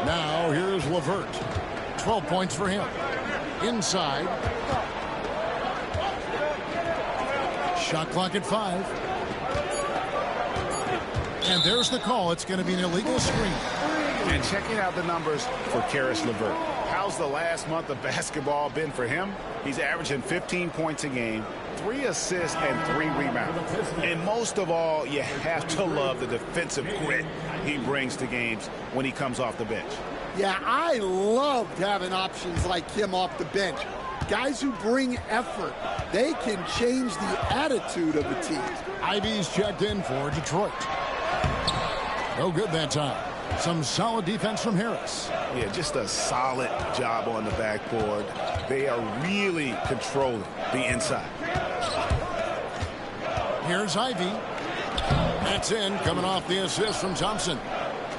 Now here's LeVert. 12 points for him. Inside. Shot clock at 5. And there's the call. It's going to be an illegal screen. And checking out the numbers for Caris LeVert. How's the last month of basketball been for him? He's averaging 15 points a game, 3 assists, and 3 rebounds. And most of all, you have to love the defensive grit he brings to games when he comes off the bench. Yeah, I loved having options like him off the bench. Guys who bring effort. They can change the attitude of the team. Ivy's checked in for Detroit. No good that time. Some solid defense from Harris. Yeah, just a solid job on the backboard. They are really controlling the inside. Here's Ivy. That's in, coming off the assist from Thompson.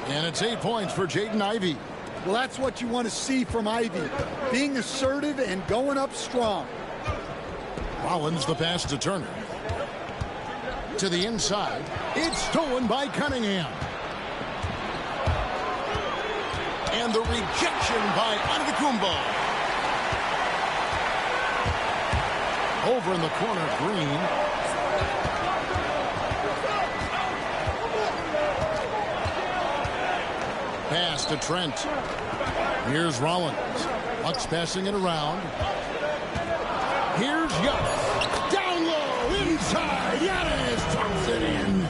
And it's 8 points for Jaden Ivey. Well, that's what you want to see from Ivy. Being assertive and going up strong. Rollins the pass to Turner. To the inside. It's stolen by Cunningham. And the rejection by Antetokounmpo. Over in the corner, Green. Pass to Trent. Here's Rollins. Bucks passing it around. Here's Giannis. Down low, inside. Giannis drops it in.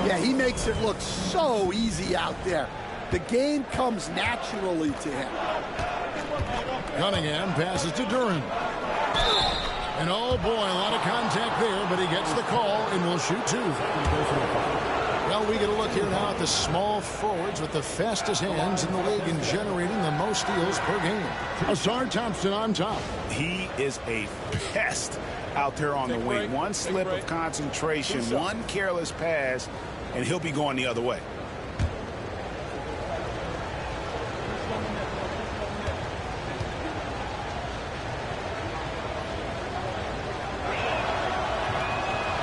Yeah, he makes it look so easy out there. The game comes naturally to him. Cunningham passes to Duren. And oh boy, a lot of contact there, but he gets the call and will shoot two. Well, we get a look here now at the small forwards with the fastest hands in the league and generating the most steals per game. Asar Thompson on top. He is a pest out there on the wing. One slip of concentration, one careless pass, and he'll be going the other way.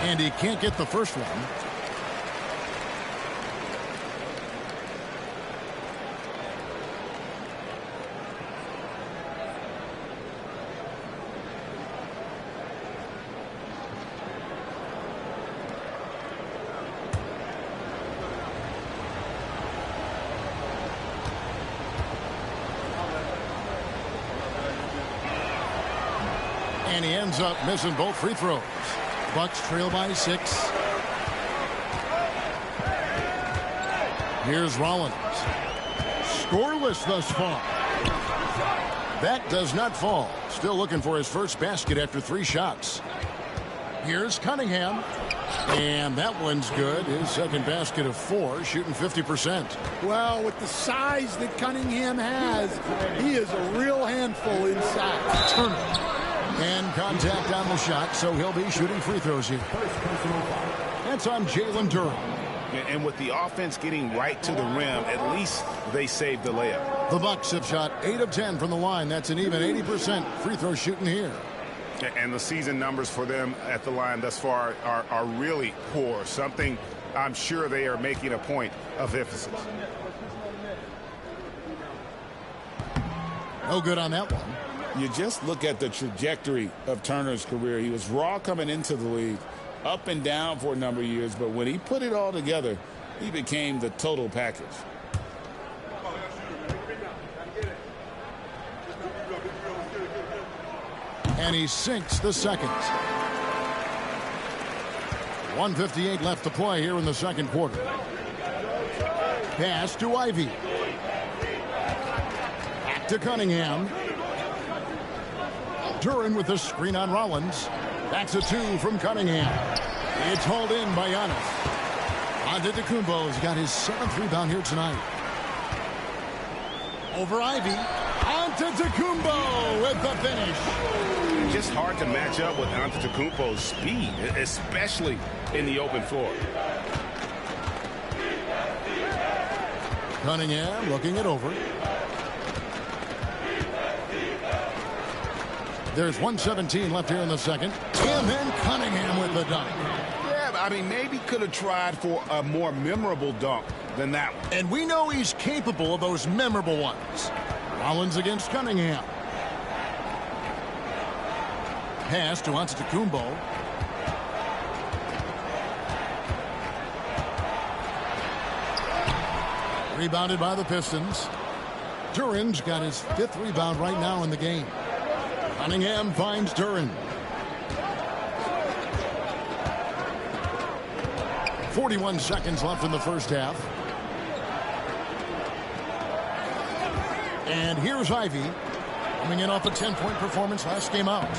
And he can't get the first one. And he ends up missing both free throws. Bucks trail by 6. Here's Rollins. Scoreless thus far. That does not fall. Still looking for his first basket after 3 shots. Here's Cunningham. And that one's good. His second basket of 4, shooting 50%. Well, with the size that Cunningham has, he is a real handful inside. Turner. And contact on the shot, so he'll be shooting free throws here. That's on Jalen Duren. And with the offense getting right to the rim, at least they saved the layup. The Bucks have shot 8 of 10 from the line. That's an even 80% free throw shooting here. And the season numbers for them at the line thus far are really poor. Something I'm sure they are making a point of emphasis. No good on that one. You just look at the trajectory of Turner's career. He was raw coming into the league, up and down for a number of years, but when he put it all together, he became the total package. And he sinks the second. 1:58 left to play here in the second quarter. Pass to Ivy. Back to Cunningham. Duren with the screen on Rollins. That's a 2 from Cunningham. It's hauled in by Giannis. Antetokounmpo's got his 7th rebound here tonight. Over Ivy. Antetokounmpo with the finish. Just hard to match up with Antetokounmpo's speed, especially in the open floor. Cunningham looking it over. There's 1:17 left here in the second. And then Cunningham with the dunk. Yeah, I mean, maybe could have tried for a more memorable dunk than that one. And we know he's capable of those memorable ones. Rollins against Cunningham. Pass to Antetokounmpo. Rebounded by the Pistons. Duren's got his 5th rebound right now in the game. Cunningham finds Duren. 41 seconds left in the first half. And here's Ivy. Coming in off a 10-point performance last game out.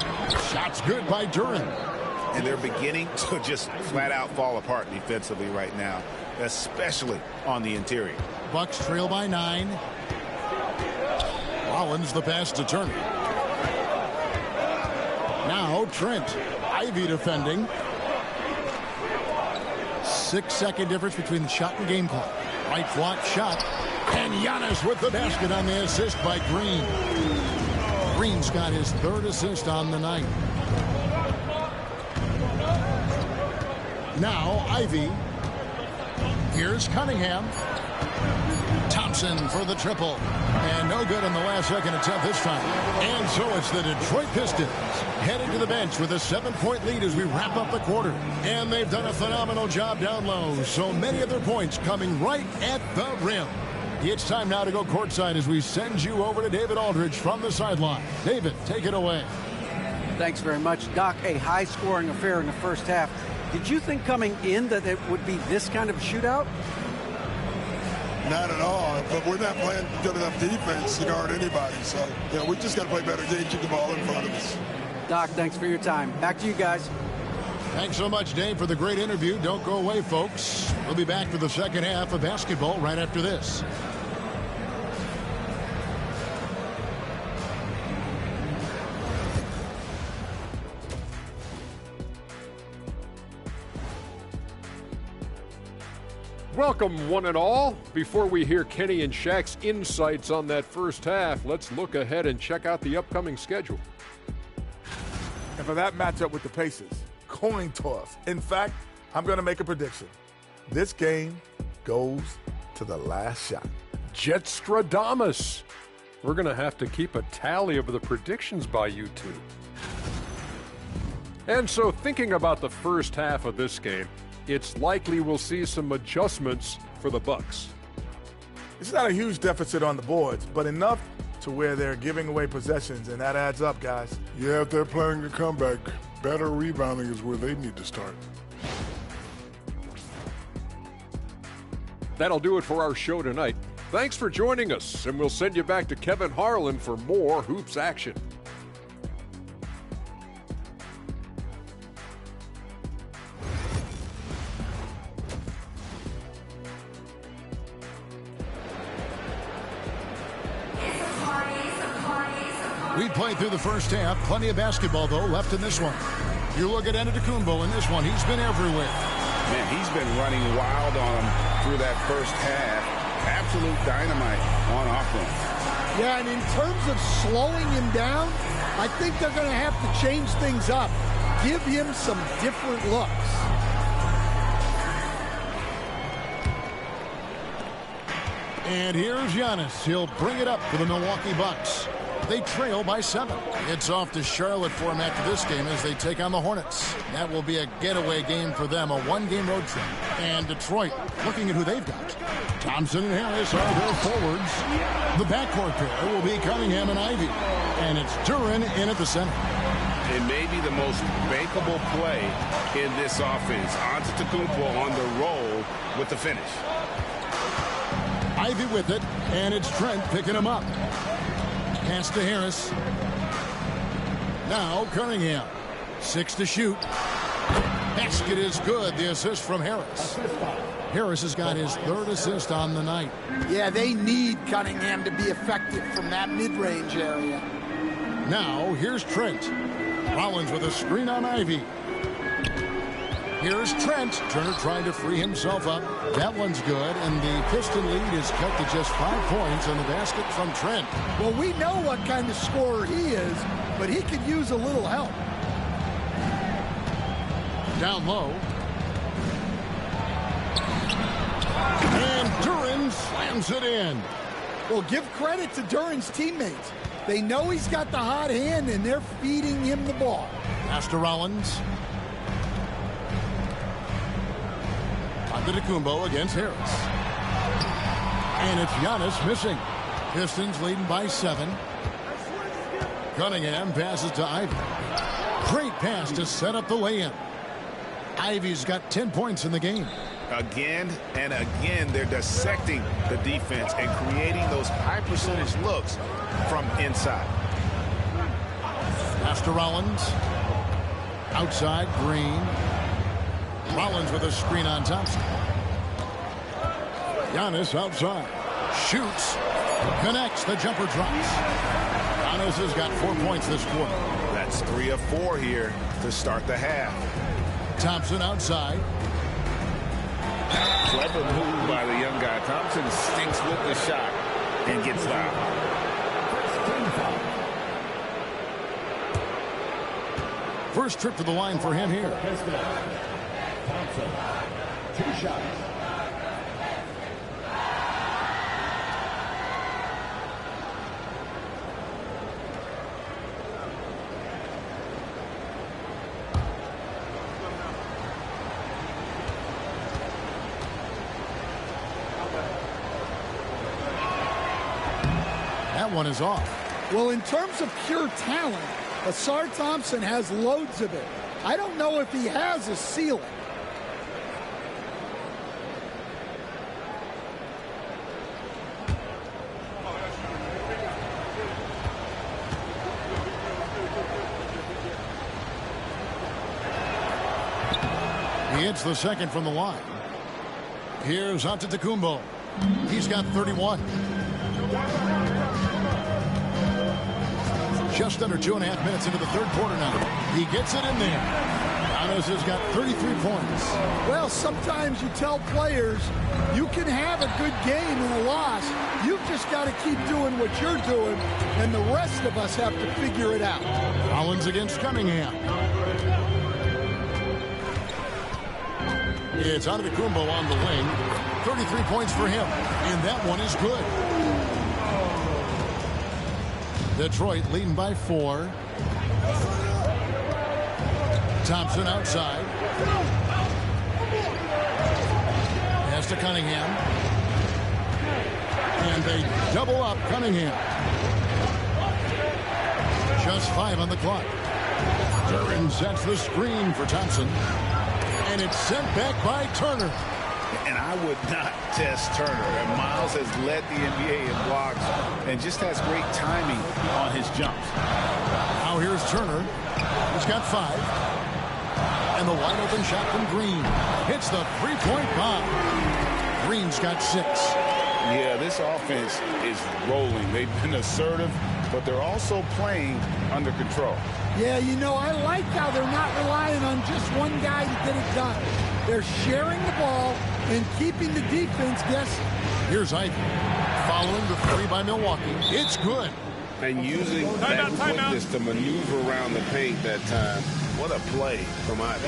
Shots good by Duren. And they're beginning to just flat out fall apart defensively right now, especially on the interior. Bucks trail by 9. Rollins the pass to Turner. Now Trent. Ivy defending. 6-second difference between the shot and game clock. Right block shot. And Giannis with the basket on the assist by Green. Green's got his 3rd assist on the night. Now Ivy. Here's Cunningham. Thompson for the triple. And no good on the last second attempt this time. And so it's the Detroit Pistons headed to the bench with a 7-point lead as we wrap up the quarter. And they've done a phenomenal job down low. So many of their points coming right at the rim. It's time now to go courtside as we send you over to David Aldridge from the sideline. David, take it away. Thanks very much, Doc. A high-scoring affair in the first half. Did you think coming in that it would be this kind of shootout? Not at all. But we're not playing good enough defense to guard anybody. So, we just got to play better D, keep the ball in front of us. Doc, thanks for your time. Back to you guys. Thanks so much, Dave, for the great interview. Don't go away, folks. We'll be back for the second half of basketball right after this. Welcome, one and all. Before we hear Kenny and Shaq's insights on that first half, let's look ahead and check out the upcoming schedule. And for that matchup with the Pacers, coin toss. In fact, I'm going to make a prediction. This game goes to the last shot. Jetstradamus. We're going to have to keep a tally of the predictions by you two. And so thinking about the first half of this game, it's likely we'll see some adjustments for the Bucks. It's not a huge deficit on the boards, but enough to where they're giving away possessions, and that adds up, guys. Yeah, if they're planning a comeback, better rebounding is where they need to start. That'll do it for our show tonight. Thanks for joining us, and we'll send you back to Kevin Harlan for more Hoops action. We played through the first half. Plenty of basketball, though, left in this one. You look at Antetokounmpo in this one. He's been everywhere. Man, he's been running wild on him through that first half. Absolute dynamite on offense. Yeah, and in terms of slowing him down, I think they're going to have to change things up. Give him some different looks. And here's Giannis. He'll bring it up for the Milwaukee Bucks. They trail by 7. It's off to Charlotte for them after this game as they take on the Hornets. That will be a getaway game for them, a one-game road trip. And Detroit, looking at who they've got. Thompson and Harris are their forwards. The backcourt pair will be Cunningham and Ivy. And it's Duren in at the center. It may be the most bankable play in this offense. Antetokounmpo on the roll with the finish. Ivy with it, and it's Trent picking him up. Pass to Harris. Now Cunningham. 6 to shoot. Basket is good. The assist from Harris. Harris has got his 3rd assist on the night. Yeah, they need Cunningham to be effective from that mid-range area. Now here's Trent. Rollins with a screen on Ivy. Here's Trent. Turner trying to free himself up. That one's good, and the Piston lead is cut to just 5 points on the basket from Trent. Well, we know what kind of scorer he is, but he could use a little help. Down low. And Duren slams it in. Well, give credit to Duren's teammates. They know he's got the hot hand, and they're feeding him the ball. Pass to Rollins. Antetokounmpo against Harris. And it's Giannis missing. Pistons leading by 7. Cunningham passes to Ivy. Great pass to set up the lay-in. Ivy's got 10 points in the game. Again and again, they're dissecting the defense and creating those high percentage looks from inside. Pass to Rollins. Outside, Green. Rollins with a screen on Thompson. Giannis outside. Shoots. Connects. The jumper drops. Giannis has got 4 points this quarter. That's 3 of 4 here to start the half. Thompson outside. Clever move by the young guy. Thompson stinks with the shot and gets fouled. First trip to the line for him here. Thompson, 2 shots. That one is off. Well, in terms of pure talent, Asar Thompson has loads of it. I don't know if he has a ceiling. He hits the second from the line. Here's Antetokounmpo. He's got 31. Just under 2.5 minutes into the third quarter now. He gets it in there. Giannis has got 33 points. Well, sometimes you tell players you can have a good game and a loss. You've just got to keep doing what you're doing, and the rest of us have to figure it out. Collins against Cunningham. It's Antetokounmpo on the wing. 33 points for him, and that one is good. Detroit leading by 4. Thompson outside. Pass to Cunningham. And they double up Cunningham. Just 5 on the clock. Duran sets the screen for Thompson. And it's sent back by Turner. And I would not test Turner. And Miles has led the NBA in blocks and just has great timing on his jumps. Now here's Turner. He's got 5. And the wide open shot from Green. Hits the three-point bomb. Green's got 6. Yeah, this offense is rolling. They've been assertive, but they're also playing under control. Yeah, you know, I like how they're not relying on just one guy to get it done. They're sharing the ball and keeping the defense guessing. Here's Ivy. Following the 3 by Milwaukee. It's good. And using that quickness to maneuver around the paint that time. What a play from Ivy.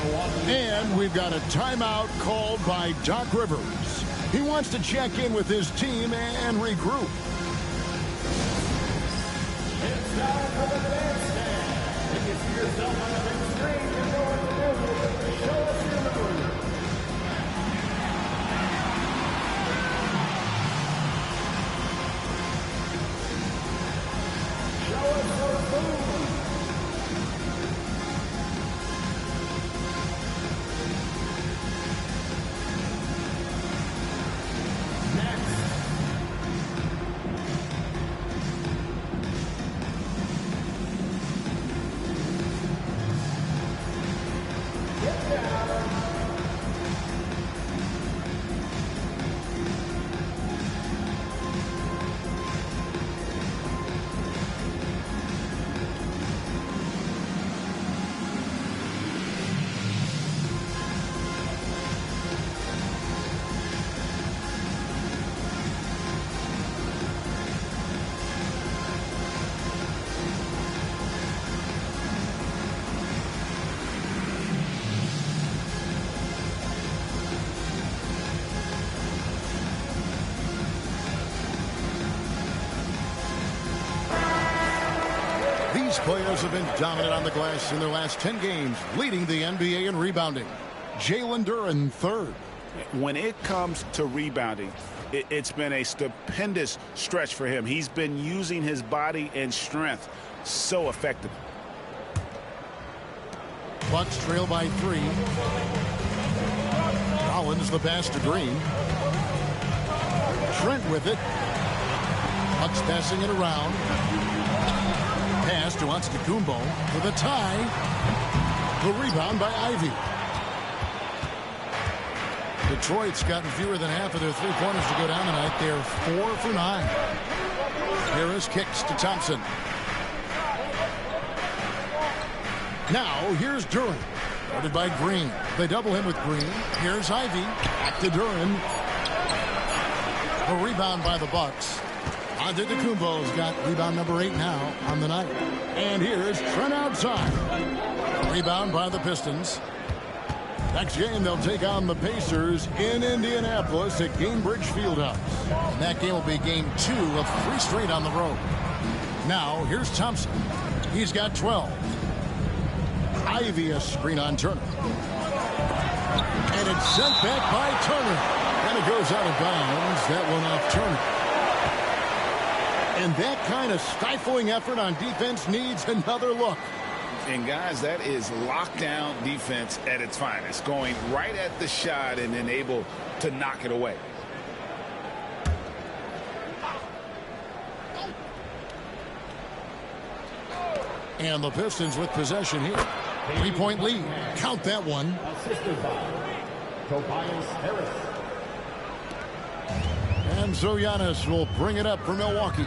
And we've got a timeout called by Doc Rivers. He wants to check in with his team and regroup. It's time for the bandstand. You can see yourself on the big screen. You know what to do. Show us your move. Show us your move. These players have been dominant on the glass in their last 10 games, leading the NBA in rebounding. Jalen Duran, 3rd. When it comes to rebounding, it's been a stupendous stretch for him. He's been using his body and strength so effectively. Bucks trail by 3. Collins the pass to Green. Trent with it. Bucks passing it around. Pass to Antetokounmpo for the tie. The rebound by Ivy. Detroit's gotten fewer than half of their three-pointers to go down tonight. They're 4 for 9. Harris kicks to Thompson. Now here's Duran. Guarded by Green. They double him with Green. Here's Ivy. Back to Duran. A rebound by the Bucks. Antetokounmpo's got rebound number 8 now on the night. And here's Trent outside. Rebound by the Pistons. Next game, they'll take on the Pacers in Indianapolis at Gainbridge Fieldhouse. And that game will be game 2 of 3 straight on the road. Now, here's Thompson. He's got 12. Ivy a screen on Turner. And it's sent back by Turner. And it goes out of bounds. That one off Turner. And that kind of stifling effort on defense needs another look. And guys, that is lockdown defense at its finest. Going right at the shot and then able to knock it away. And the Pistons with possession here. 3-point lead. Count that one. Assisted by Tobias Harris. And so Giannis will bring it up for Milwaukee.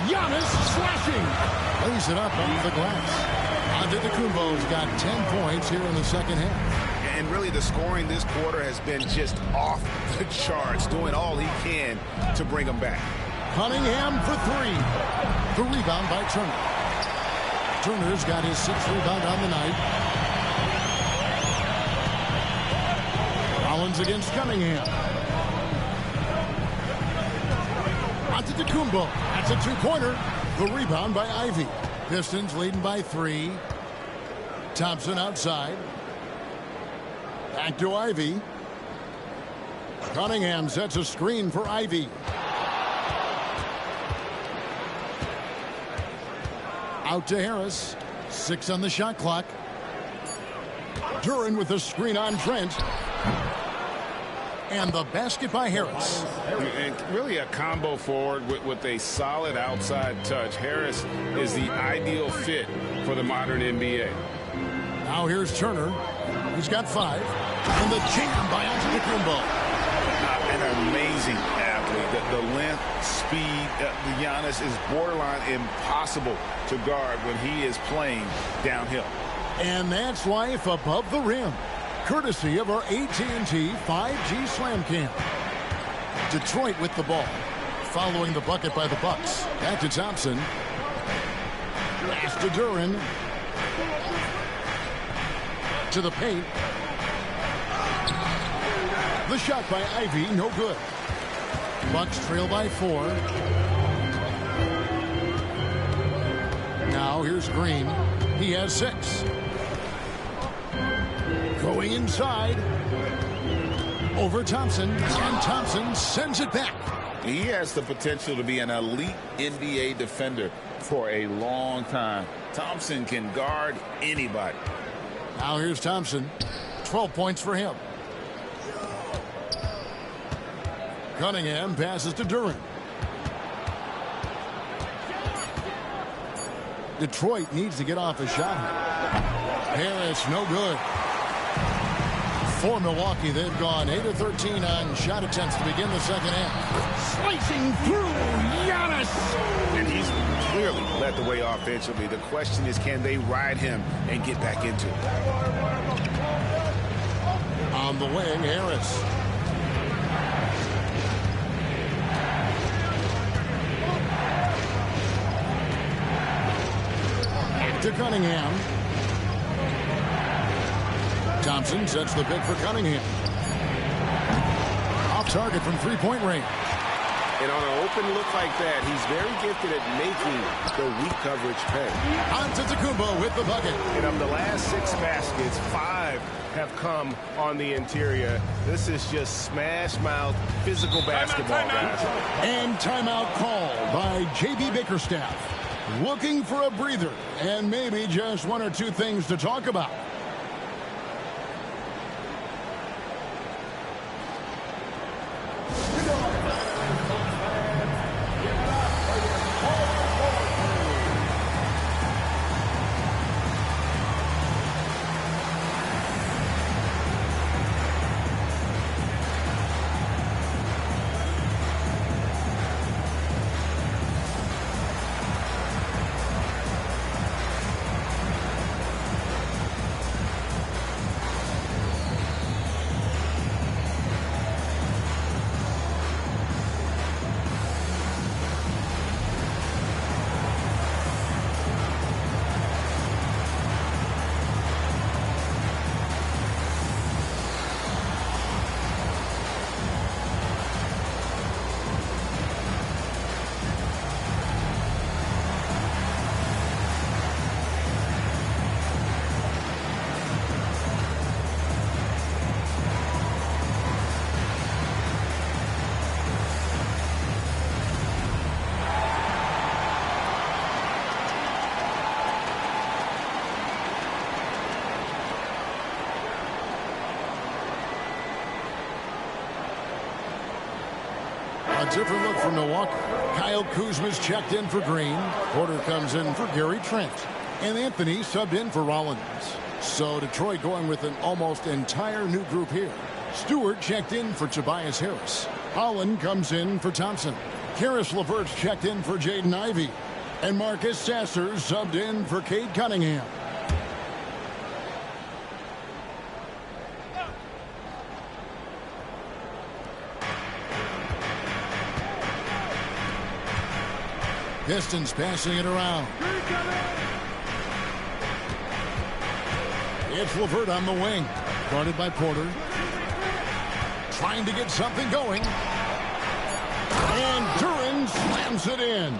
Giannis slashing. Lays it up off the glass. Antetokounmpo's got 10 points here in the second half. And really the scoring this quarter has been just off the charts, doing all he can to bring them back. Cunningham for three. The rebound by Turner. Turner's got his 6th rebound on the night. Rollins against Cunningham. Antetokounmpo. That's a 2-pointer. The rebound by Ivy. Pistons leading by 3. Thompson outside. Back to Ivy. Cunningham sets a screen for Ivy. Out to Harris. 6 on the shot clock. Duran with the screen on Trent. And the basket by Harris. And really a combo forward with a solid outside touch. Harris is the ideal fit for the modern NBA. Now here's Turner. He's got 5. And the jam by Antetokounmpo. An amazing athlete. The length, speed, Giannis is borderline impossible to guard when he is playing downhill. And that's life above the rim. Courtesy of our AT&T 5G Slam Cam. Detroit with the ball. Following the bucket by the Bucks. Back to Thompson. Pass to Duran. To the paint. The shot by Ivy, no good. Bucks trail by 4. Now here's Green. He has 6. Going inside. Over Thompson. And Thompson sends it back. He has the potential to be an elite NBA defender for a long time. Thompson can guard anybody. Now here's Thompson. 12 points for him. Cunningham passes to Duran. Detroit needs to get off a shot. Harris, no good. For Milwaukee, they've gone 8 of 13 on shot attempts to begin the second half. Slicing through Giannis. And he's clearly led the way offensively. The question is, can they ride him and get back into it? On the wing, Harris. To Cunningham. Thompson sets the pick for Cunningham. Off target from 3-point range. And on an open look like that, he's very gifted at making the weak coverage pay. Antetokounmpo with the bucket. And of the last 6 baskets, 5 have come on the interior. This is just smash-mouth physical basketball, guys. And timeout called by J.B. Bickerstaff. Looking for a breather and maybe just 1 or 2 things to talk about. different look for Milwaukee. Kyle Kuzma's checked in for Green. Porter comes in for Gary Trent. And Anthony subbed in for Rollins. So Detroit going with an almost entire new group here. Stewart checked in for Tobias Harris. Holland comes in for Thompson. Karis LeVert's checked in for Jaden Ivey. And Marcus Sasser subbed in for Cade Cunningham. Pistons passing it around. It's LeVert on the wing. Guarded by Porter. Trying to get something going. And Duren slams it in.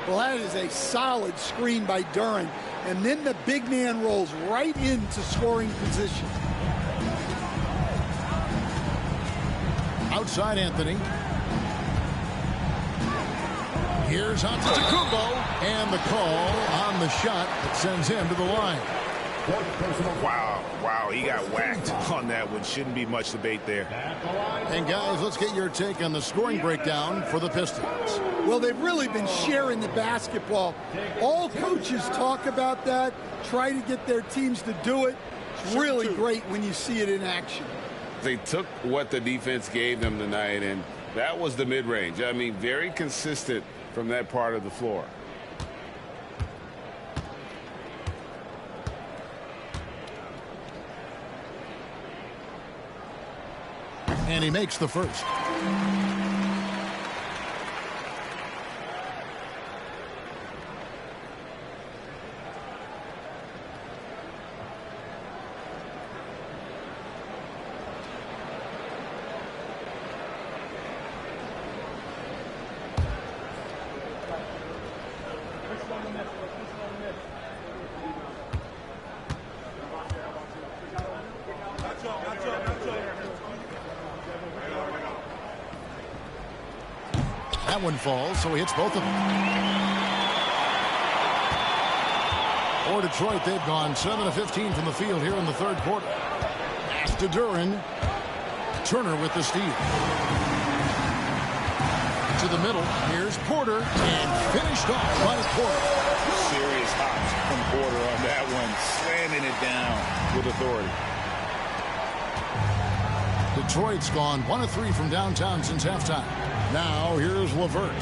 Well, that is a solid screen by Duren. And then the big man rolls right into scoring position. Outside Anthony. Here's Antetokounmpo. And the call on the shot that sends him to the line. Wow, he got whacked on that one. Shouldn't be much debate there. And guys, let's get your take on the scoring breakdown for the Pistons. Well, they've really been sharing the basketball. All coaches talk about that, try to get their teams to do it. It's really great when you see it in action. They took what the defense gave them tonight, and that was the mid-range. I mean, very consistent from that part of the floor. And he makes the first. That one falls, so he hits both of them. For Detroit, they've gone 7 of 15 from the field here in the third quarter. Pass to Duren. Turner with the steal. To the middle. Here's Porter. And finished off by Porter. Serious hops from Porter on that one. Slamming it down with authority. Detroit's gone 1 of 3 from downtown since halftime. Now here's LeVert.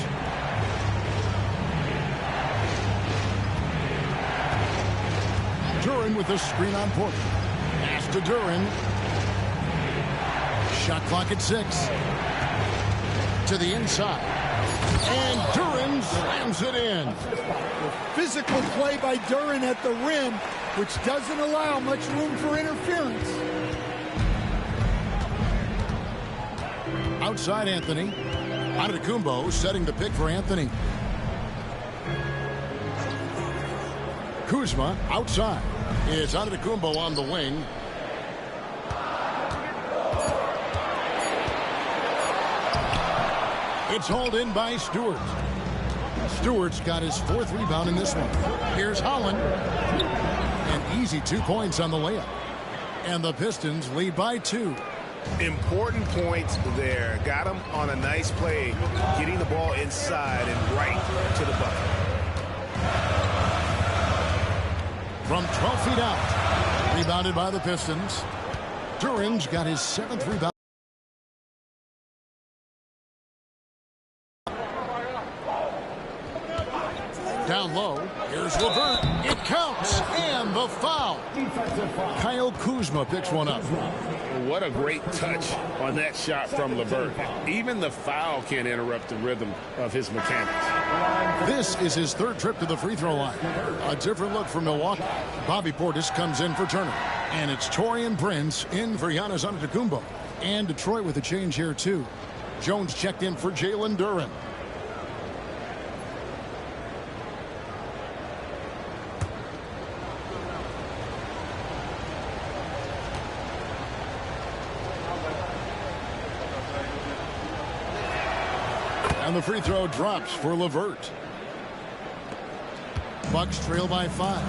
Duren with the screen on Porter. Pass to Duren. Shot clock at 6. To the inside. And Duren slams it in. Physical play by Duren at the rim, which doesn't allow much room for interference. Outside Anthony. Antetokounmpo setting the pick for Anthony. Kuzma outside. It's Antetokounmpo on the wing. It's hauled in by Stewart. Stewart's got his 4th rebound in this one. Here's Holland. An easy 2 points on the layup. And the Pistons lead by 2. Important points there. Got him on a nice play, getting the ball inside and right to the bucket. From 12 feet out. Rebounded by the Pistons. Duren's got his 7th rebound. Down low. Here's LeVert. It counts. And the foul. Kyle Kuzma picks one up. What a great touch on that shot from LeVert. Even the foul can't interrupt the rhythm of his mechanics. This is his 3rd trip to the free throw line. A different look for Milwaukee. Bobby Portis comes in for Turner. And it's Taurean Prince in for Giannis Antetokounmpo. And Detroit with a change here, too. Jones checked in for Jalen Duren. And the free throw drops for LeVert. Bucks trail by 5.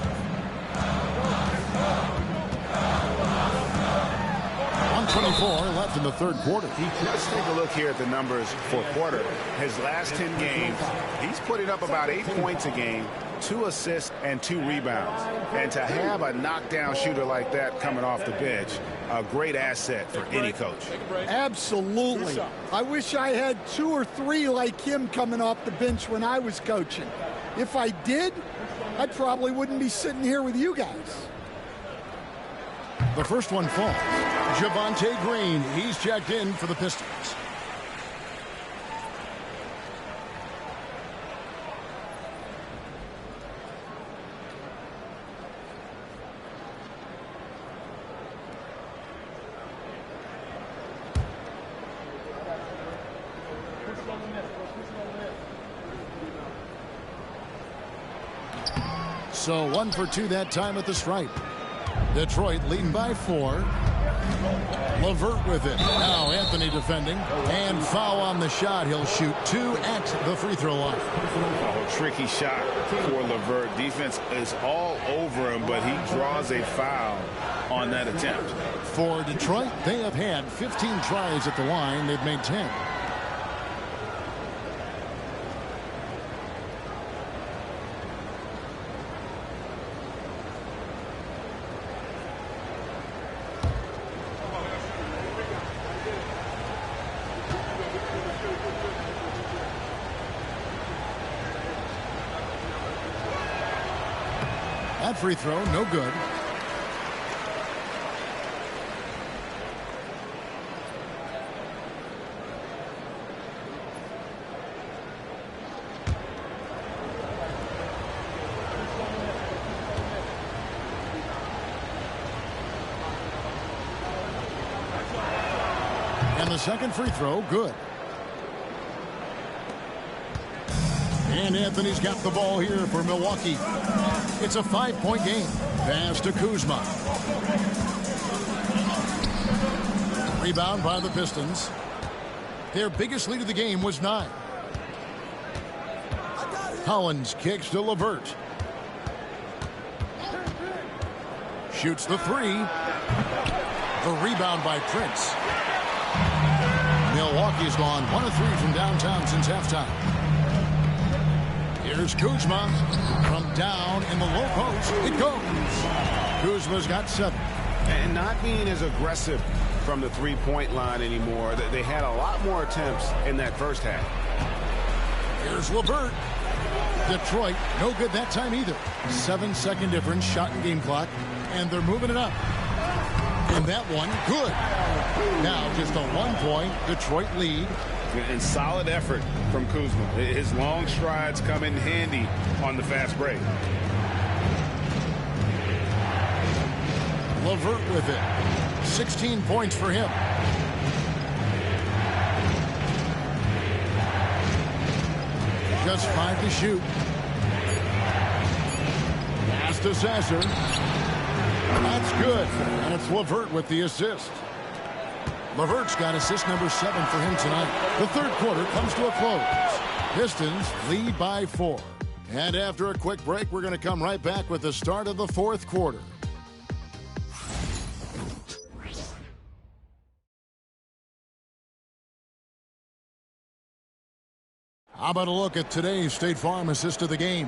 2:24 left in the third quarter. Let's take a look here at the numbers for Porter. His last 10 games, he's putting up about 8 points a game, 2 assists, and 2 rebounds. And to have a knockdown shooter like that coming off the bench, a great asset for any coach. Absolutely. I wish I had 2 or 3 like him coming off the bench when I was coaching. If I did, I probably wouldn't be sitting here with you guys. The first one falls. Javonte Green, he's checked in for the Pistons. So 1 for 2 that time at the stripe. Detroit leading by 4. LeVert with it. Now Anthony defending. And foul on the shot. He'll shoot 2 at the free throw line. Oh, tricky shot for LeVert. Defense is all over him, but he draws a foul on that attempt. For Detroit, they have had 15 tries at the line. They've made 10. That free throw, no good. And the second free throw, good. And Anthony's got the ball here for Milwaukee. It's a 5-point game. Pass to Kuzma. Rebound by the Pistons. Their biggest lead of the game was 9. Collins kicks to LeVert. Shoots the 3. The rebound by Prince. Milwaukee's gone 1 of 3 from downtown since halftime. Here's Kuzma from down in the low post. It goes. Kuzma's got 7. And not being as aggressive from the three-point line anymore. They had a lot more attempts in that first half. Here's LeVert. Detroit, no good that time either. 7-second difference, shot and game clock, and they're moving it up. And that one, good. Now just a 1-point Detroit lead. And solid effort from Kuzma. His long strides come in handy on the fast break. LeVert with it. 16 points for him. Just 5 to shoot. Pass to Sasser. That's good. And it's LeVert with the assist. LeVert's got assist number 7 for him tonight. The third quarter comes to a close. Pistons lead by 4. And after a quick break, we're going to come right back with the start of the fourth quarter. How about a look at today's State Farm assist of the game?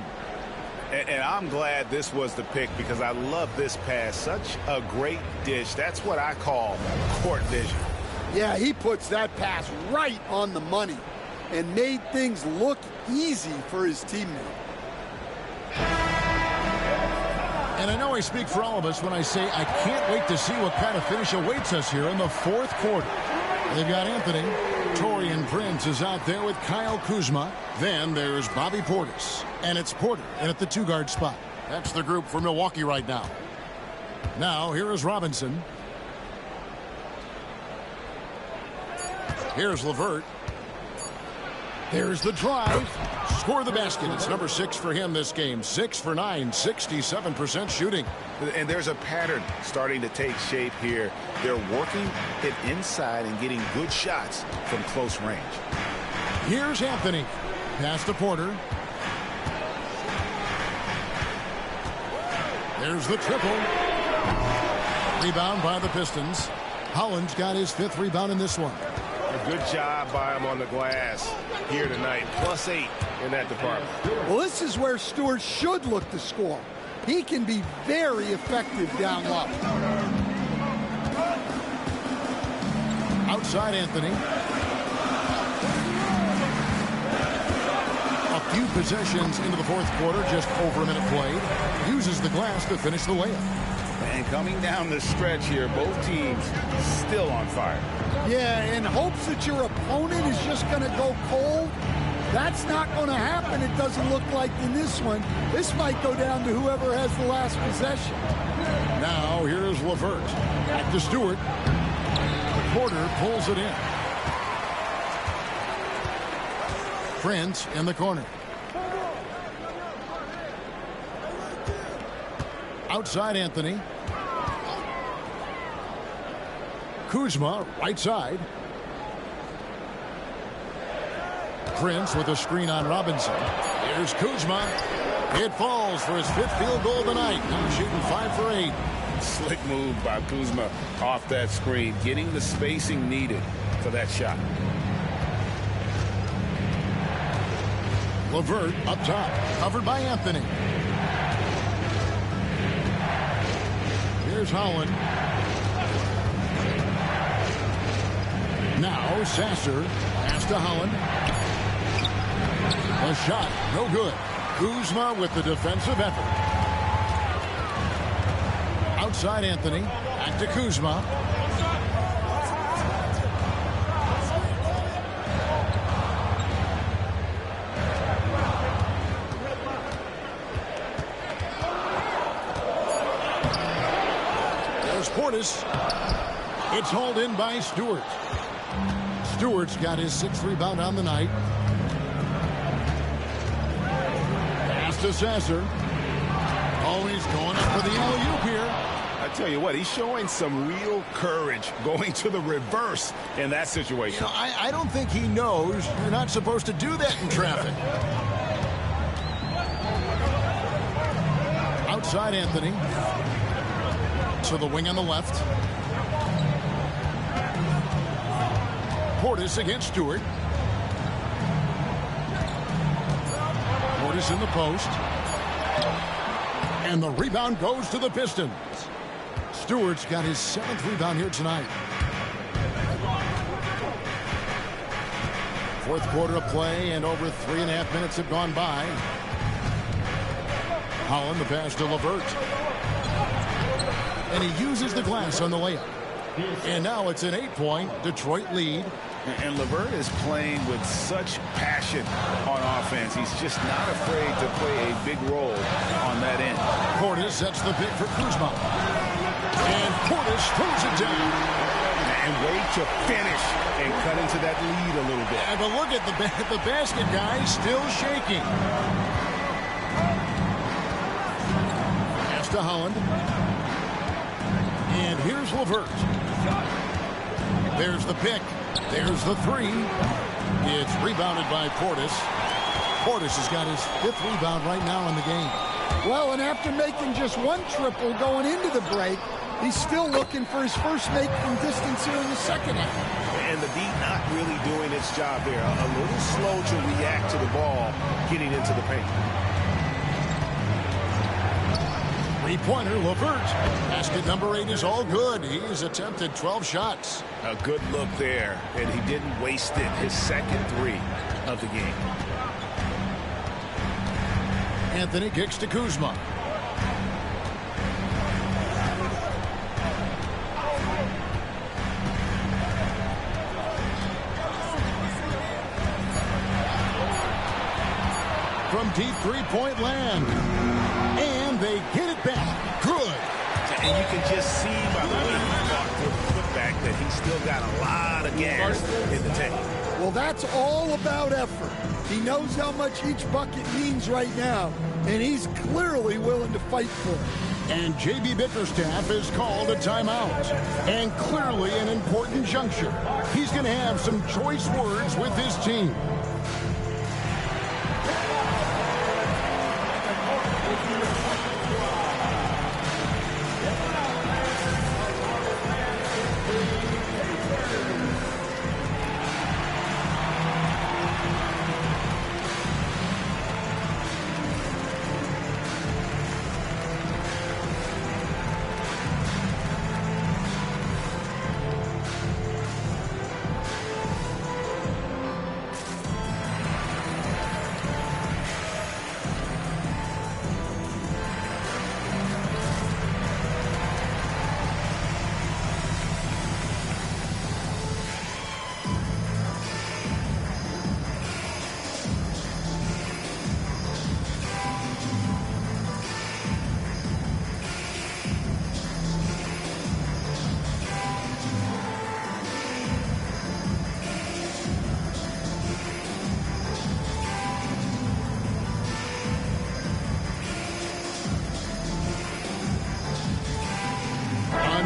And I'm glad this was the pick because I love this pass. Such a great dish. That's what I call court vision. Yeah, he puts that pass right on the money and made things look easy for his teammate. And I know I speak for all of us when I say I can't wait to see what kind of finish awaits us here in the fourth quarter. They've got Anthony. Taurean Prince is out there with Kyle Kuzma. Then there's Bobby Portis. And it's Porter in at the 2-guard spot. That's the group for Milwaukee right now. Now, here is Robinson. Here's LeVert. There's the drive. Score the basket. It's number 6 for him this game. 6 for 9, 67% shooting. And there's a pattern starting to take shape here. They're working it inside and getting good shots from close range. Here's Anthony. Pass to Porter. There's the triple. Rebound by the Pistons. Holland's got his 5th rebound in this one. A good job by him on the glass here tonight. +8 in that department. Well, this is where Stewart should look to score. He can be very effective down low. Outside Anthony. A few possessions into the 4th quarter, just over a minute played. Uses the glass to finish the layup. And coming down the stretch here, both teams still on fire. Yeah, in hopes that your opponent is just going to go cold. That's not going to happen, it doesn't look like in this one. This might go down to whoever has the last possession. Now, here's LeVert. Back to Stewart. Porter pulls it in. Prince in the corner. Outside Anthony. Kuzma, right side. Prince with a screen on Robinson. Here's Kuzma. It falls for his 5th field goal of the night. Now shooting 5 for 8. Slick move by Kuzma off that screen, getting the spacing needed for that shot. LeVert up top, covered by Anthony. Here's Holland. Now Sasser pass to Holland. A shot, no good. Kuzma with the defensive effort. Outside Anthony, back to Kuzma. There's Portis. It's hauled in by Stewart. Stewart's got his 6th rebound on the night. Pass to Sasser. Oh, he's going up for the alley-oop here. I tell you what, he's showing some real courage going to the reverse in that situation. You know, I don't think he knows you're not supposed to do that in traffic. Outside Anthony. To the wing on the left. Portis against Stewart. Portis in the post. And the rebound goes to the Pistons. Stewart's got his 7th rebound here tonight. 4th quarter of play, and over 3.5 minutes have gone by. Holland, the pass to LeVert. And he uses the glass on the layup. And now it's an 8-point Detroit lead. And LeVert is playing with such passion on offense. He's just not afraid to play a big role on that end. Portis sets the pick for Kuzma. And Portis throws it down. And way to finish and cut into that lead a little bit. And but look at the basket guy still shaking. Pass to Holland. And here's LeVert. There's the pick. There's the 3. It's rebounded by Portis. Portis has got his 5th rebound right now in the game. Well, and after making just 1 triple going into the break, he's still looking for his first make from distance here in the 2nd half. And the D not really doing its job there. A little slow to react to the ball getting into the paint. 3-pointer, LeVert. Basket number 8 is all good. He's attempted 12 shots. A good look there, and he didn't waste it. His 2nd 3 of the game. Anthony kicks to Kuzma. From deep 3-point land. And they get it back. Good. And you can just see by the way he walked through the putback that he's still got a lot of gas in the tank. Well, that's all about effort. He knows how much each bucket means right now, and he's clearly willing to fight for it. And J.B. Bickerstaff has called a timeout. And clearly an important juncture. He's going to have some choice words with his team.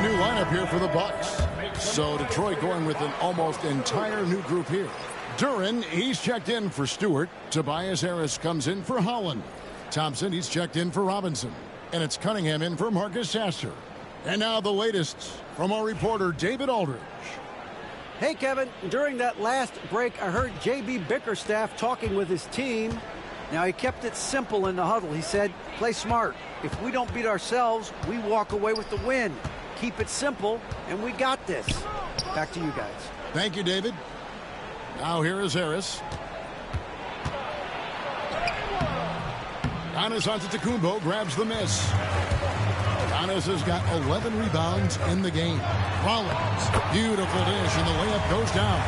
A new lineup here for the Bucks. So Detroit going with an almost entire new group here. Duran, he's checked in for Stewart. Tobias Harris comes in for Holland. Thompson, he's checked in for Robinson. And it's Cunningham in for Marcus Sasser. And now the latest from our reporter, David Aldridge. Hey, Kevin. During that last break, I heard J.B. Bickerstaff talking with his team. Now, he kept it simple in the huddle. He said, play smart. If we don't beat ourselves, we walk away with the win. Keep it simple, and we got this. Back to you guys. Thank you, David. Now here is Harris. Giannis Antetokounmpo grabs the miss. Giannis has got 11 rebounds in the game. Rollins, beautiful dish, and the layup goes down.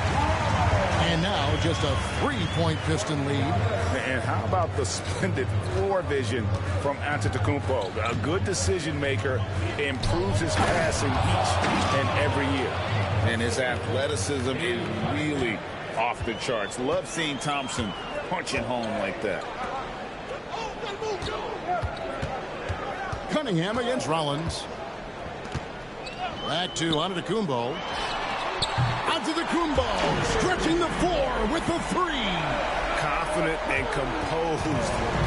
And now just a 3-point Piston lead. And how about the splendid floor vision from Antetokounmpo? A good decision maker, improves his passing each and every year. And his athleticism is really off the charts. Love seeing Thompson punching home like that. Cunningham against Rollins. Back to Antetokounmpo. Antetokounmpo stretching the floor with the three. Confident and composed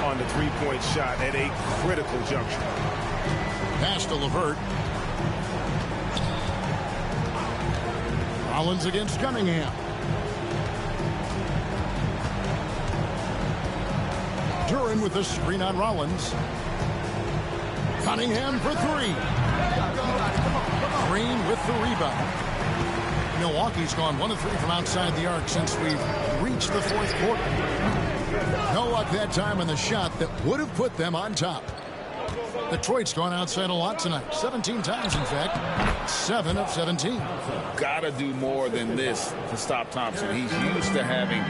on the three-point shot at a critical juncture. Pass to LeVert. Rollins against Cunningham. Duran with the screen on Rollins. Cunningham for three. Green with the rebound. Milwaukee's gone 1 of 3 from outside the arc since we've reached the fourth quarter. No luck that time on the shot that would have put them on top. Detroit's gone outside a lot tonight. 17 times, in fact. 7 of 17. Gotta do more than this to stop Thompson. He's used to having.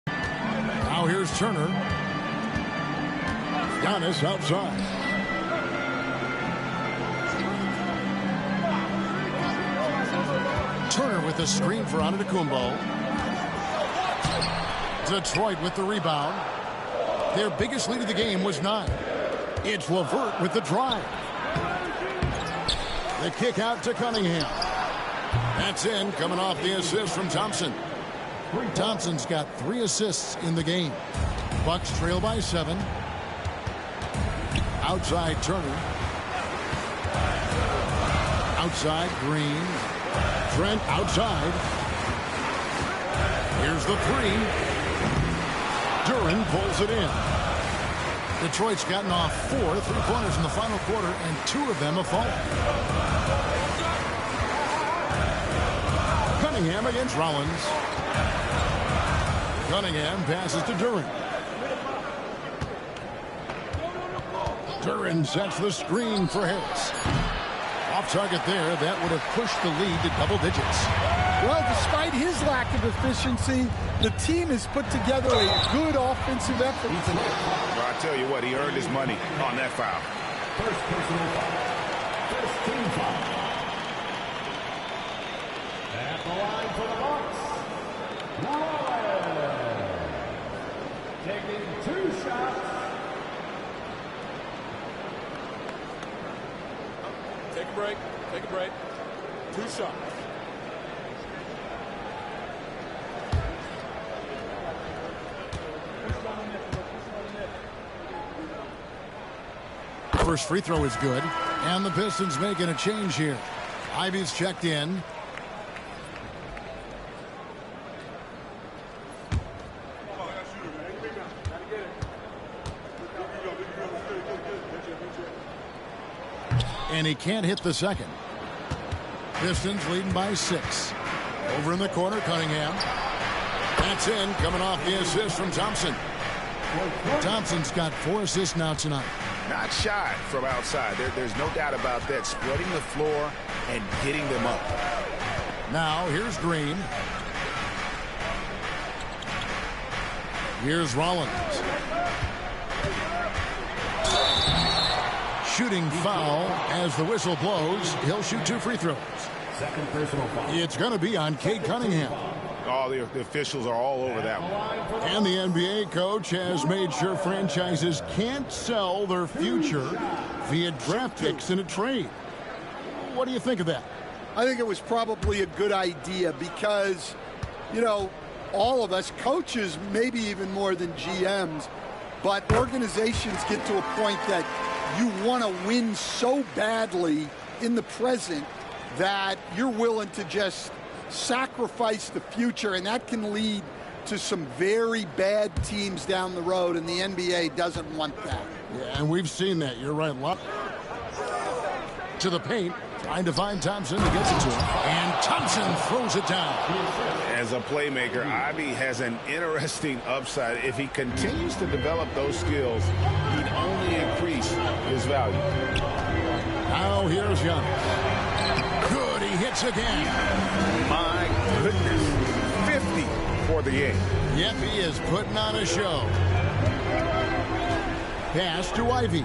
Now here's Turner. Giannis outside. Turner with the screen for Antetokounmpo. Detroit with the rebound. Their biggest lead of the game was 9. It's LeVert with the drive. The kick out to Cunningham. That's in, coming off the assist from Thompson. Thompson's got 3 assists in the game. Bucks trail by 7. Outside Turner. Outside Green. Trent outside. Here's the 3. Duran pulls it in. Detroit's gotten off 4 3-pointers in the final quarter, and 2 of them have fallen. Cunningham against Rollins. Cunningham passes to Duran. Duran sets the screen for Harris. Off target there, that would have pushed the lead to double digits. Well, despite his lack of efficiency, the team has put together a good offensive effort. Well, I tell you what, he earned his money on that foul. First personal foul. First team foul. At the line for the Bucks, Rollins. Taking 2 shots. Take a break. Take a break. 2 shots. First free throw is good, and the Pistons making a change here. Ivy's checked in. And he can't hit the second. Pistons leading by 6. Over in the corner, Cunningham. That's in, coming off the assist from Thompson. Thompson's got 4 assists now tonight. Not shy from outside. There's no doubt about that. Spreading the floor and getting them up. Now, here's Green. Here's Rollins. Shooting foul as the whistle blows. He'll shoot 2 free throws. Second personal foul. It's going to be on Cade Cunningham. Oh, the officials are all over that one. And the NBA coach has made sure franchises can't sell their future via draft picks in a trade. What do you think of that? I think it was probably a good idea because, you know, all of us, coaches, maybe even more than GMs, but organizations get to a point that you want to win so badly in the present that you're willing to just sacrifice the future, and that can lead to some very bad teams down the road, and the NBA doesn't want that. Yeah, and we've seen that. You're right. To the paint, trying to find Thompson to get it to him, and Thompson throws it down. As a playmaker, Ivy has an interesting upside. If he continues to develop those skills, he'd only increase his value. Now here's Giannis. Good, he hits again. My goodness, 50 for the game. Yep, he is putting on a show. Pass to Ivy.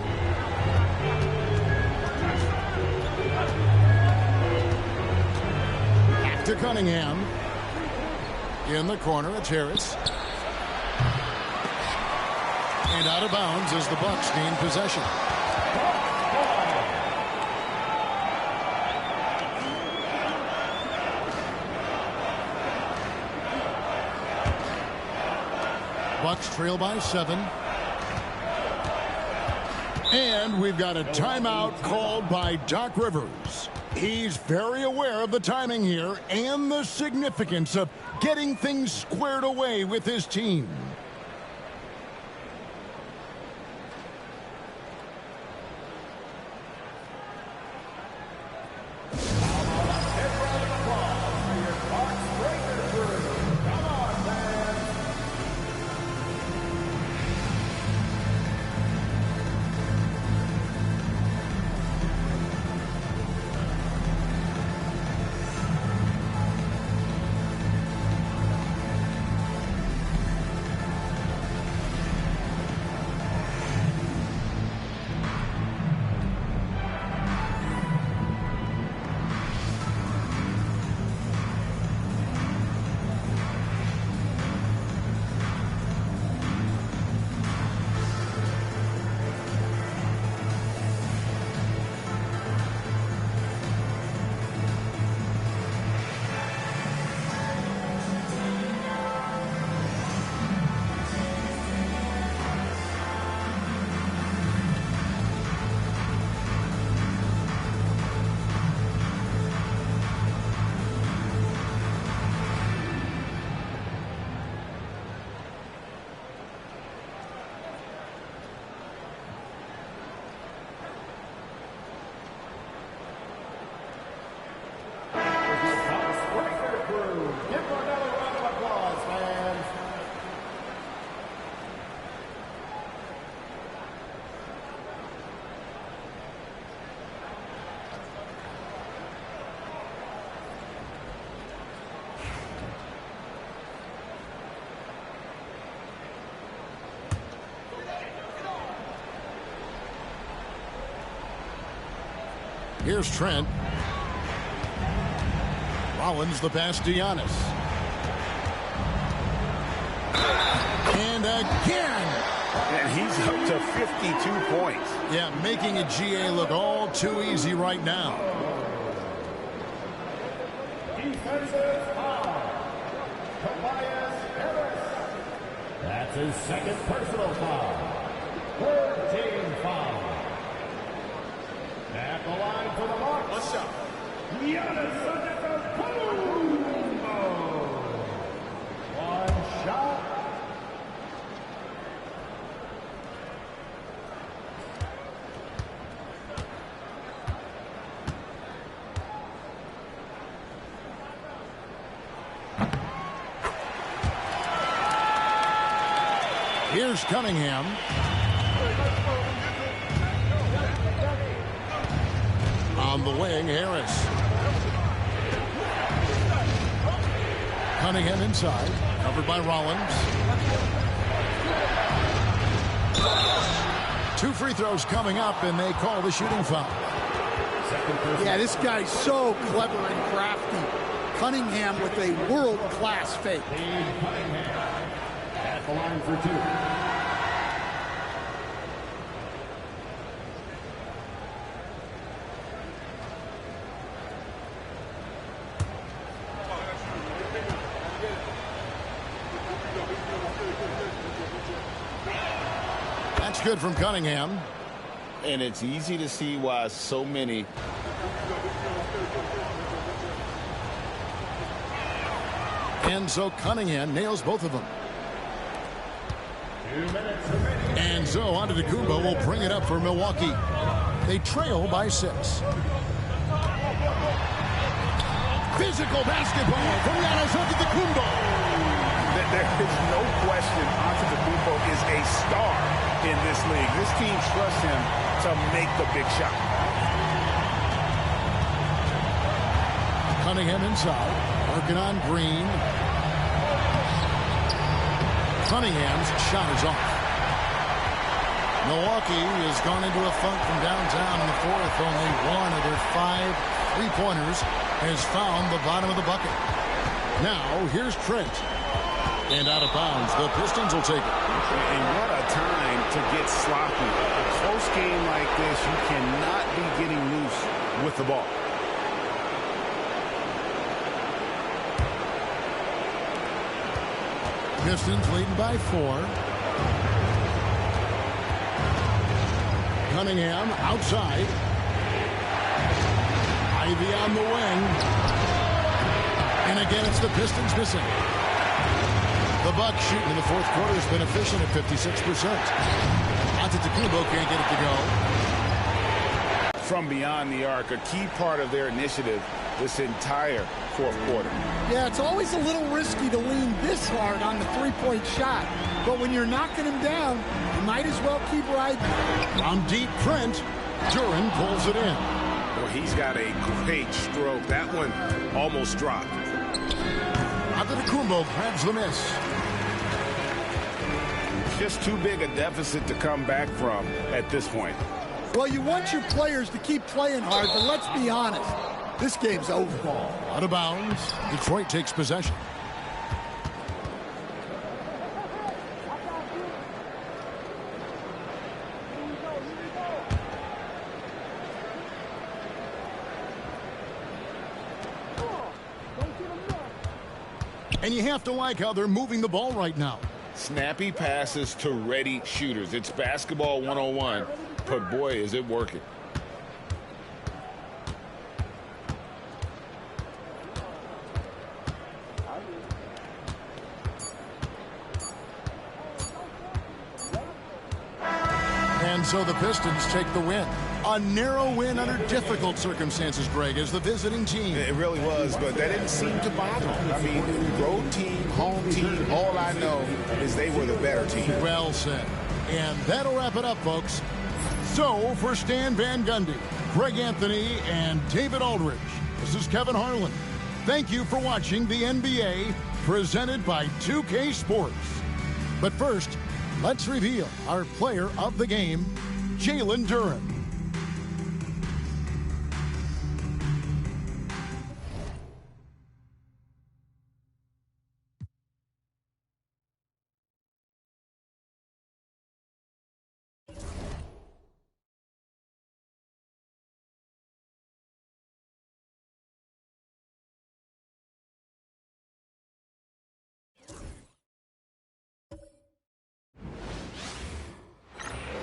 Back to Cunningham. In the corner, it's Harris. And out of bounds as the Bucks gain possession. Bucks trail by 7. And we've got a timeout called by Doc Rivers. He's very aware of the timing here and the significance of getting things squared away with his team. Here's Trent. Rollins the pass to Giannis. And again. And he's up to 52 points. Yeah, making a GA look all too easy right now. Defensive foul. Tobias Harris. That's his second personal foul. Third team foul. At the line for the Bucks. One shot. Giannis Antetokounmpo. One shot. Here's Cunningham. On the wing, Harris. Cunningham inside, covered by Rollins. 2 free throws coming up, and they call the shooting foul. Yeah, this guy's so clever and crafty. Cunningham with a world-class fake. At the line for 2. good from Cunningham. And it's easy to see why so many. And so Cunningham nails both of them. And so Antetokounmpo will bring it up for Milwaukee. They trail by 6. Physical basketball from Giannis Antetokounmpo. There is no question Antetokounmpo is a star in this league. This team trusts him to make the big shot. Cunningham inside, working on Green. Cunningham's shot is off. Milwaukee has gone into a funk from downtown in the fourth. Only one of their 5 3-pointers has found the bottom of the bucket. Now, here's Trent. And out of bounds, the Pistons will take it. And what a time to get sloppy. A close game like this, you cannot be getting loose with the ball. Pistons leading by 4. Cunningham outside. Ivy on the wing. And again, it's the Pistons missing. The Bucks shooting in the fourth quarter has been efficient at 56%. Antetokounmpo can't get it to go. From beyond the arc, a key part of their initiative this entire fourth quarter. Yeah, it's always a little risky to lean this hard on the three-point shot. But when you're knocking him down, you might as well keep riding. From deep, Trent. Duran pulls it in. Well, he's got a great stroke. That one almost dropped. Antetokounmpo grabs the miss. Just too big a deficit to come back from at this point. Well, you want your players to keep playing hard, but let's be honest. This game's over. Out of bounds. Detroit takes possession. And you have to like how they're moving the ball right now. Snappy passes to ready shooters. It's basketball 101, but boy, is it working. And so the Pistons take the win. A narrow win under difficult circumstances, Greg, as the visiting team. It really was, but that didn't seem to bother them. I mean, road team, home team, all I know is they were the better team. Well said. And that'll wrap it up, folks. So, for Stan Van Gundy, Greg Anthony, and David Aldridge, this is Kevin Harlan. Thank you for watching the NBA, presented by 2K Sports. But first, let's reveal our player of the game, Jalen Duran.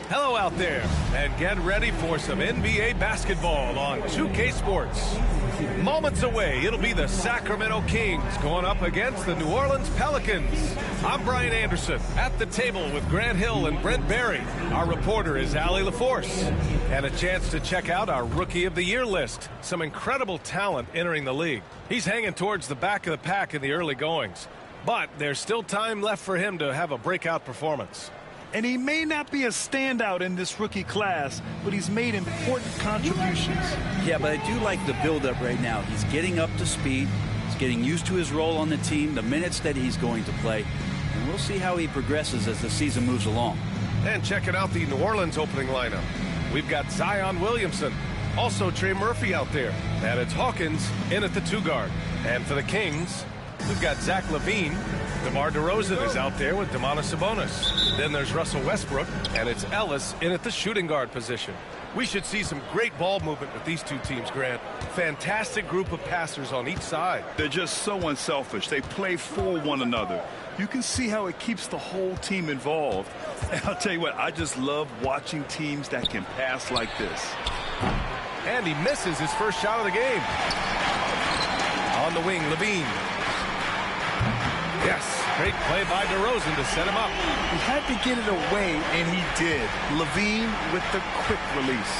Hello out there, and get ready for some NBA basketball on 2K Sports. Moments away, it'll be the Sacramento Kings going up against the New Orleans Pelicans. I'm Brian Anderson, at the table with Grant Hill and Brent Barry. Our reporter is Allie LaForce. And a chance to check out our Rookie of the Year list. Some incredible talent entering the league. He's hanging towards the back of the pack in the early goings. But there's still time left for him to have a breakout performance. And he may not be a standout in this rookie class, but he's made important contributions. Yeah, but I do like the build-up right now. He's getting up to speed. He's getting used to his role on the team, the minutes that he's going to play. And we'll see how he progresses as the season moves along. And checking out the New Orleans opening lineup. We've got Zion Williamson, also Trey Murphy out there. And it's Hawkins in at the 2-guard. And for the Kings, we've got Zach LaVine. DeMar DeRozan is out there with Domantas Sabonis. Then there's Russell Westbrook, and it's Ellis in at the shooting guard position. We should see some great ball movement with these two teams, Grant. Fantastic group of passers on each side. They're just so unselfish. They play for one another. You can see how it keeps the whole team involved. And I'll tell you what, I just love watching teams that can pass like this. And he misses his first shot of the game. On the wing, Levine. Yes, great play by DeRozan to set him up. He had to get it away, and he did. Levine with the quick release.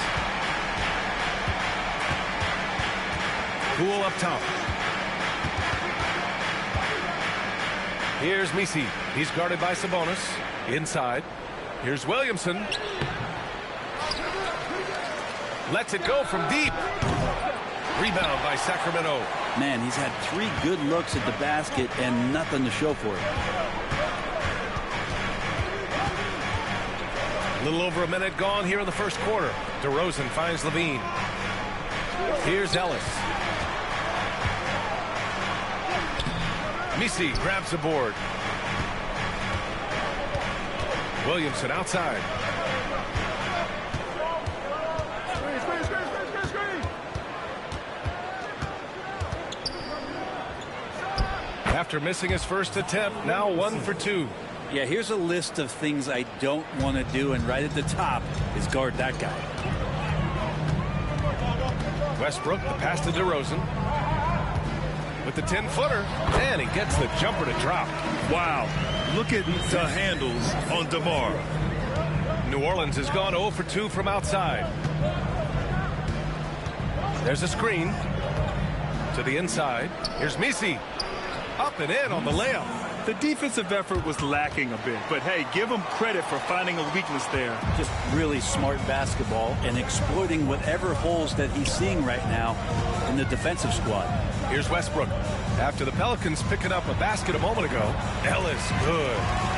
Cool up top. Here's Misi. He's guarded by Sabonis. Inside. Here's Williamson. Lets it go from deep. Rebound by Sacramento. Man, he's had 3 good looks at the basket and nothing to show for it. A little over a minute gone here in the first quarter. DeRozan finds Levine. Here's Ellis. Misi grabs the board. Williamson outside. After missing his first attempt, now 1 for 2. Yeah, here's a list of things I don't want to do, and right at the top is guard that guy. Westbrook, the pass to DeRozan. With the 10-footer, and he gets the jumper to drop. Wow, look at the handles on DeMar. New Orleans has gone 0 for 2 from outside. There's a screen to the inside. Here's Misi. Up and in on the layup. The defensive effort was lacking a bit, but hey, give him credit for finding a weakness there. Just really smart basketball and exploiting whatever holes that he's seeing right now in the defensive squad. Here's Westbrook. After the Pelicans picking up a basket a moment ago, Ellis good.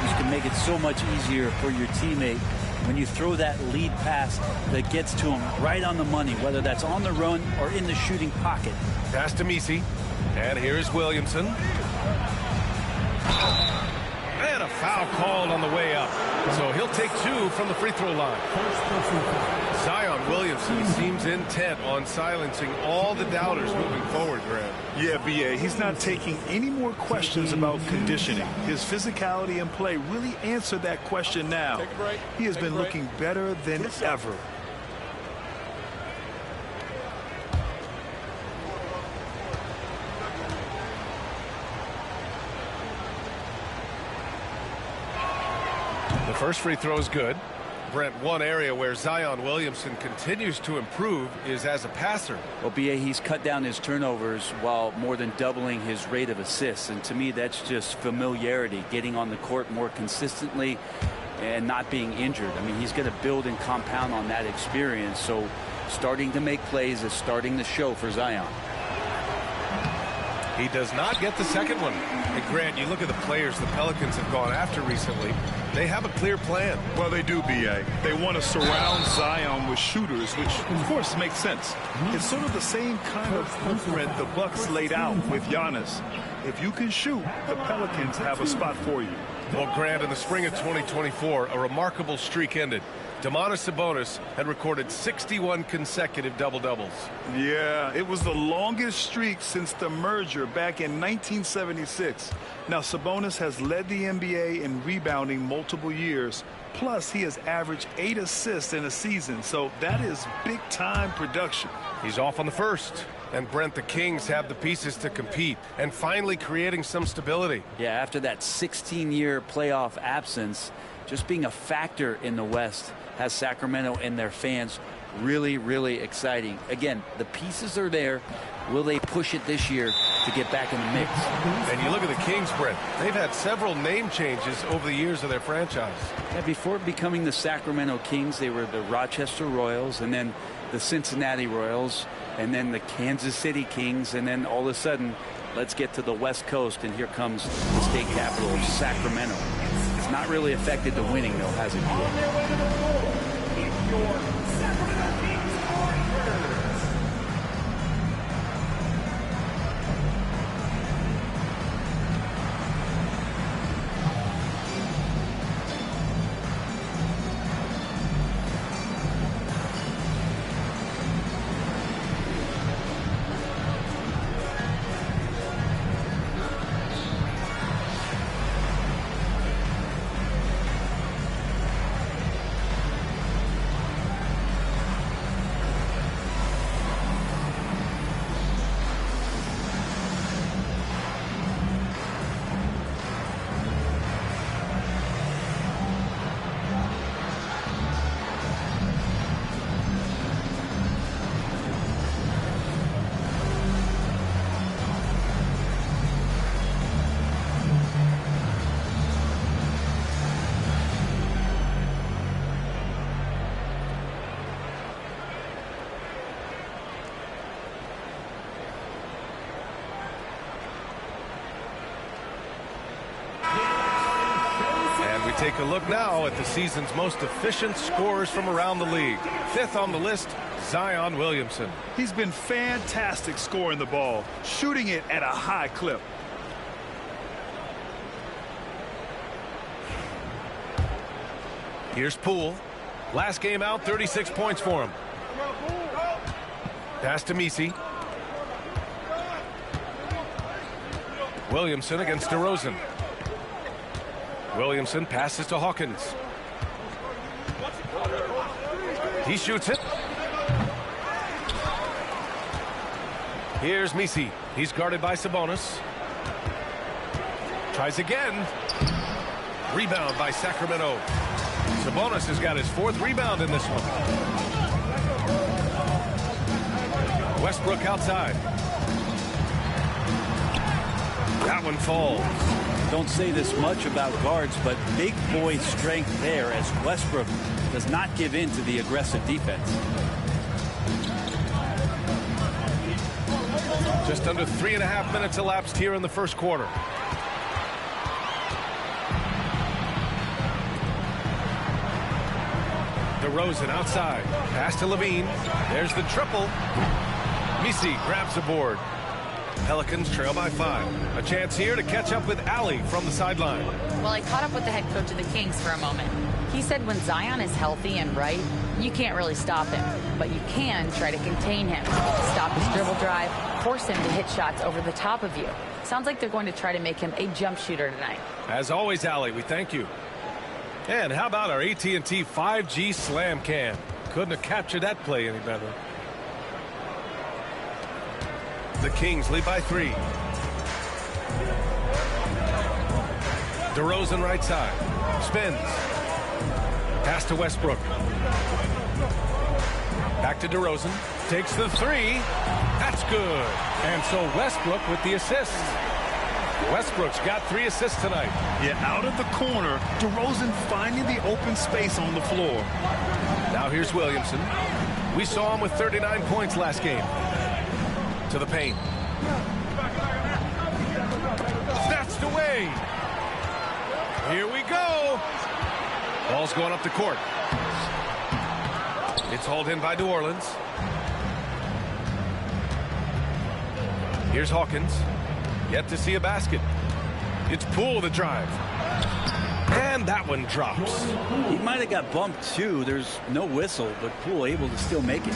You can make it so much easier for your teammate when you throw that lead pass that gets to him right on the money, whether that's on the run or in the shooting pocket. Pass to Misi. And here's Williamson. And a foul called on the way up. So he'll take 2 from the free throw line. Zion Williamson seems intent on silencing all the doubters moving forward, Grant. Yeah, B.A., he's not taking any more questions about conditioning. His physicality and play really answer that question now. He has been looking better than ever. The first free throw is good. Brent, one area where Zion Williamson continues to improve is as a passer. Well, B.A., he's cut down his turnovers while more than doubling his rate of assists. And to me, that's just familiarity, getting on the court more consistently and not being injured. I mean, he's going to build and compound on that experience. So starting to make plays is starting to show for Zion. He does not get the second one. And Grant, you look at the players the Pelicans have gone after recently. They have a clear plan. Well, they do, B.A. They want to surround Zion with shooters, which, of course, makes sense. It's sort of the same kind of blueprint the Bucks laid out with Giannis. If you can shoot, the Pelicans have a spot for you. Well, Grant, in the spring of 2024, a remarkable streak ended. Domantas Sabonis had recorded 61 consecutive double-doubles. Yeah, it was the longest streak since the merger back in 1976. Now, Sabonis has led the NBA in rebounding multiple years. Plus, he has averaged 8 assists in a season, so that is big-time production. He's off on the first. And Brent, the Kings have the pieces to compete and finally creating some stability. Yeah, after that 16-year playoff absence, just being a factor in the West has Sacramento and their fans really, really exciting. Again, the pieces are there. Will they push it this year to get back in the mix? And you look at the Kings, Brent. They've had several name changes over the years of their franchise. Yeah, before becoming the Sacramento Kings, they were the Rochester Royals, and then the Cincinnati Royals, and then the Kansas City Kings, and then all of a sudden, let's get to the West Coast, and here comes the state capital of Sacramento. It's not really affected the winning, though, has it? take a look now at the season's most efficient scorers from around the league. 5th on the list, Zion Williamson. He's been fantastic scoring the ball, shooting it at a high clip. Here's Poole. Last game out, 36 points for him. Pass to Messi. Williamson against DeRozan. Williamson passes to Hawkins. He shoots it. Here's Messi. He's guarded by Sabonis. Tries again. Rebound by Sacramento. Sabonis has got his 4th rebound in this one. Westbrook outside. That one falls. Don't say this much about guards, but big boy strength there as Westbrook does not give in to the aggressive defense. Just under 3.5 minutes elapsed here in the first quarter. DeRozan outside. Pass to Levine. There's the triple. Messi grabs the board. Pelicans trail by 5. A chance here to catch up with Allie from the sideline. Well, I caught up with the head coach of the Kings for a moment. He said when Zion is healthy and right, you can't really stop him, but you can try to contain him. Stop his dribble drive, force him to hit shots over the top of you. Sounds like they're going to try to make him a jump shooter tonight. As always, Allie, we thank you. And how about our AT&T 5G Slam Cam? Couldn't have captured that play any better. The Kings lead by 3. DeRozan right side. Spins. Pass to Westbrook. Back to DeRozan. Takes the 3. That's good. And so Westbrook with the assist. Westbrook's got 3 assists tonight. Yeah, out of the corner, DeRozan finding the open space on the floor. Now here's Williamson. We saw him with 39 points last game. To the paint. Snatched away. Here we go. Ball's going up the court. It's hauled in by New Orleans. Here's Hawkins. Yet to see a basket. It's Poole the drive. And that one drops. He might have got bumped too. There's no whistle, but Poole able to still make it.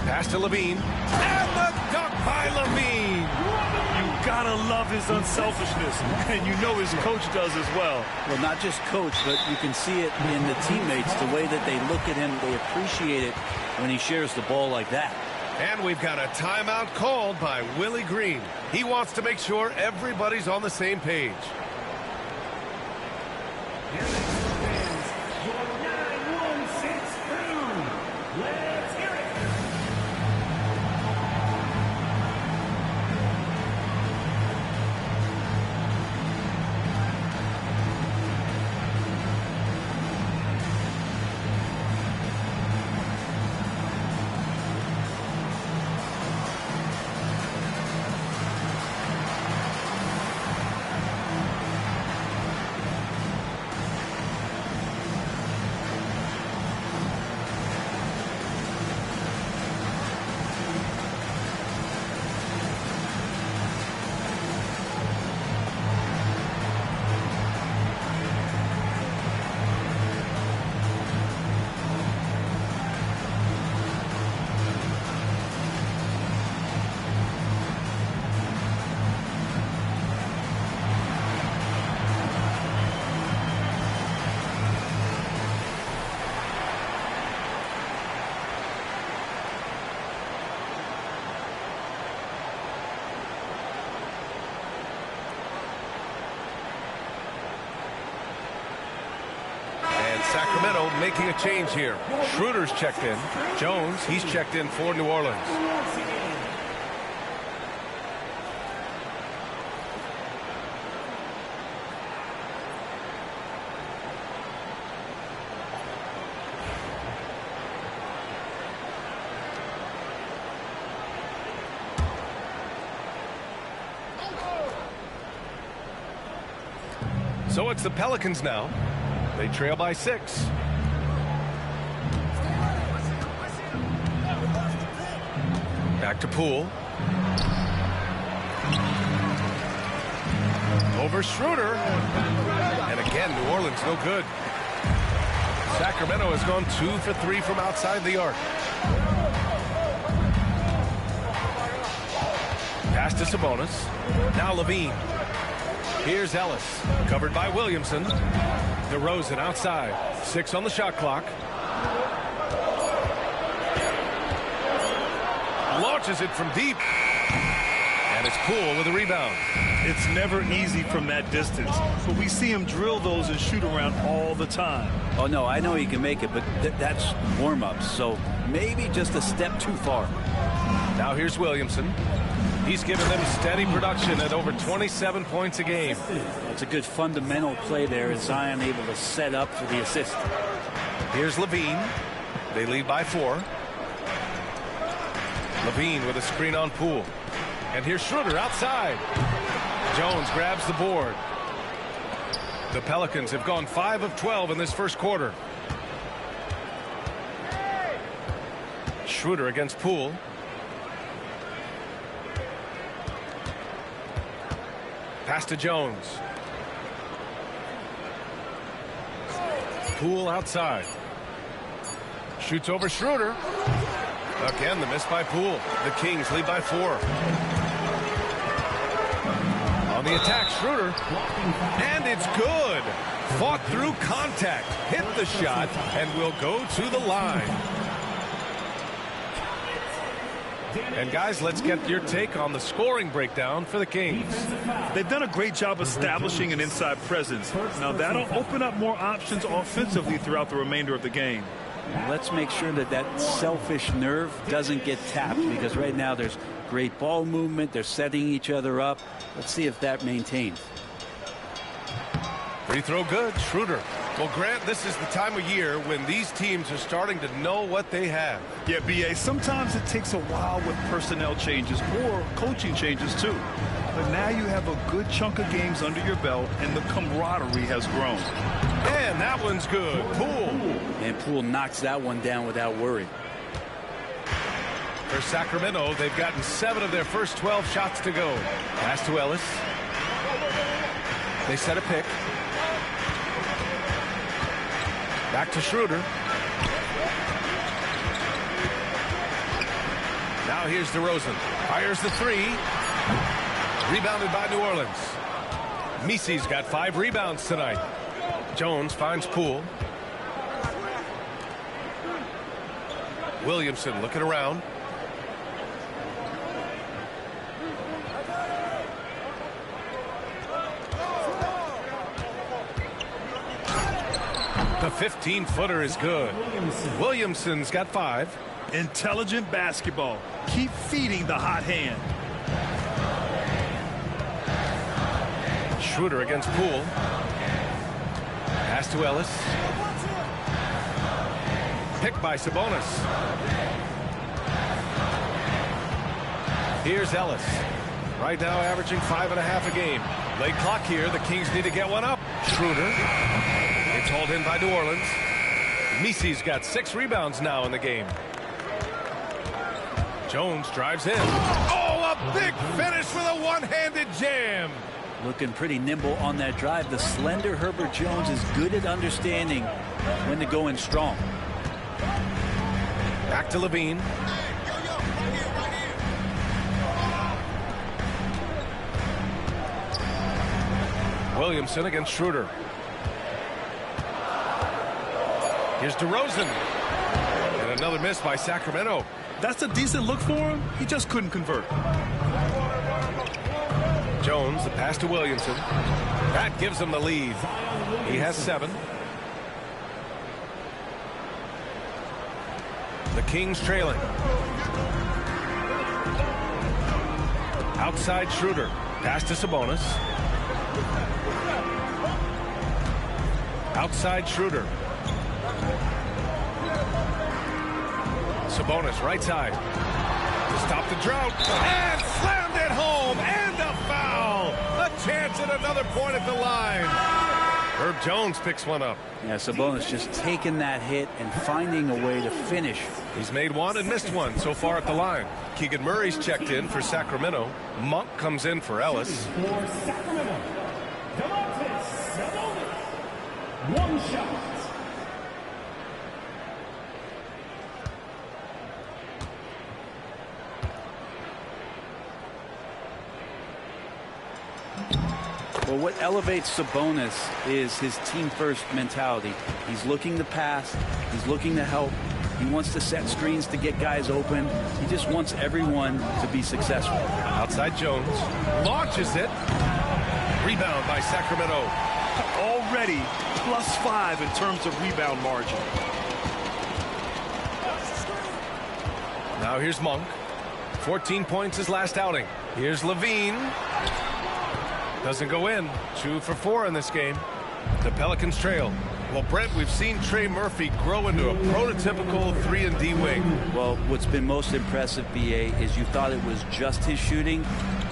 Pass to Levine. And the dunk by Levine. You gotta love his unselfishness, and you know his coach does as well. Well, not just coach, but you can see it in the teammates, the way that they look at him. They appreciate it when he shares the ball like that. And we've got a timeout called by Willie Green. He wants to make sure everybody's on the same page. Sacramento making a change here. Schroeder's checked in. Jones, he's checked in for New Orleans. So it's the Pelicans now. They trail by 6. Back to Poole. Over Schroeder. And again, New Orleans no good. Sacramento has gone 2 for 3 from outside the arc. Pass to Sabonis. Now Levine. Here's Ellis. Covered by Williamson. DeRozan outside. 6 on the shot clock. Launches it from deep. And it's Poole with a rebound. It's never easy from that distance, but we see him drill those and shoot around all the time. Oh, no, I know he can make it, but that's warm-ups, so maybe just a step too far. Now here's Williamson. He's given them steady production at over 27 points a game. It's a good fundamental play there, and Zion able to set up for the assist. Here's Levine. They lead by 4. Levine with a screen on Poole. And here's Schroeder outside. Jones grabs the board. The Pelicans have gone 5 of 12 in this first quarter. Schroeder against Poole. Pass to Jones. Poole outside. Shoots over Schroeder. Again, the miss by Poole. The Kings lead by 4. On the attack, Schroeder. And it's good. Fought through contact. Hit the shot and will go to the line. And guys, let's get your take on the scoring breakdown for the Kings. They've done a great job establishing an inside presence. Now that'll open up more options offensively throughout the remainder of the game. Let's make sure that that selfish nerve doesn't get tapped, because right now there's great ball movement. They're setting each other up. Let's see if that maintains. Free throw good. Schroeder. Well, Grant, this is the time of year when these teams are starting to know what they have. Yeah, B.A., sometimes it takes a while with personnel changes or coaching changes, too. But now you have a good chunk of games under your belt, and the camaraderie has grown. And that one's good. Poole. And Poole knocks that one down without worry. For Sacramento, they've gotten 7 of their first 12 shots to go. Pass to Ellis. They set a pick. Back to Schroeder. Now here's DeRozan. Fires the 3. Rebounded by New Orleans. Misi's got 5 rebounds tonight. Jones finds Poole. Williamson looking around. The 15-footer is good. Williamson's got 5. Intelligent basketball. Keep feeding the hot hand. Schroeder against Poole. Pass to Ellis. Picked by Sabonis. Here's Ellis. Right now averaging 5.5 a game. Late clock here. The Kings need to get one up. Schroeder. It's hauled in by New Orleans. Misi's got 6 rebounds now in the game. Jones drives in. Oh, a big finish with a one-handed jam. Looking pretty nimble on that drive. The slender Herbert Jones is good at understanding when to go in strong. Back to Levine. Williamson against Schroeder. Here's DeRozan. And another miss by Sacramento. That's a decent look for him. He just couldn't convert. Jones, the pass to Williamson. That gives him the lead. He has 7. The Kings trailing. Outside Schroeder. Pass to Sabonis. Outside Schroeder. Sabonis right side. To stop the drought. And slammed it home. And a foul. A chance at another point at the line. Herb Jones picks one up. Yeah, Sabonis just taking that hit and finding a way to finish. He's made one and missed one so far at the line. Keegan Murray's checked in for Sacramento. Monk comes in for Ellis. For Sacramento, Sabonis. One shot. Well, what elevates Sabonis is his team-first mentality. He's looking to pass. He's looking to help. He wants to set screens to get guys open. He just wants everyone to be successful. Outside Jones. Launches it. Rebound by Sacramento. Already +5 in terms of rebound margin. Now here's Monk. 14 points his last outing. Here's Levine. Doesn't go in. 2 for 4 in this game. The Pelicans trail. Well, Brent, we've seen Trey Murphy grow into a prototypical 3-and-D wing. Well, what's been most impressive, BA, is you thought it was just his shooting.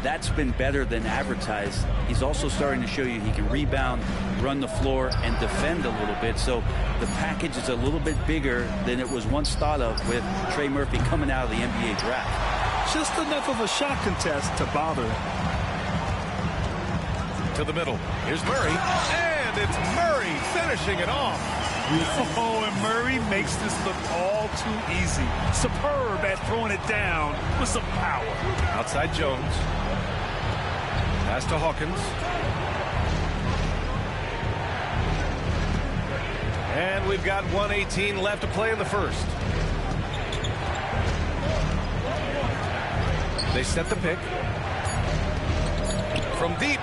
That's been better than advertised. He's also starting to show you he can rebound, run the floor, and defend a little bit. So the package is a little bit bigger than it was once thought of with Trey Murphy coming out of the NBA draft. Just enough of a shot contest to bother him. To the middle. Here's Murray. And it's Murray finishing it off. Oh, and Murray makes this look all too easy. Superb at throwing it down with some power. Outside Jones. Pass to Hawkins. And we've got 1:18 left to play in the first. They set the pick. From deep.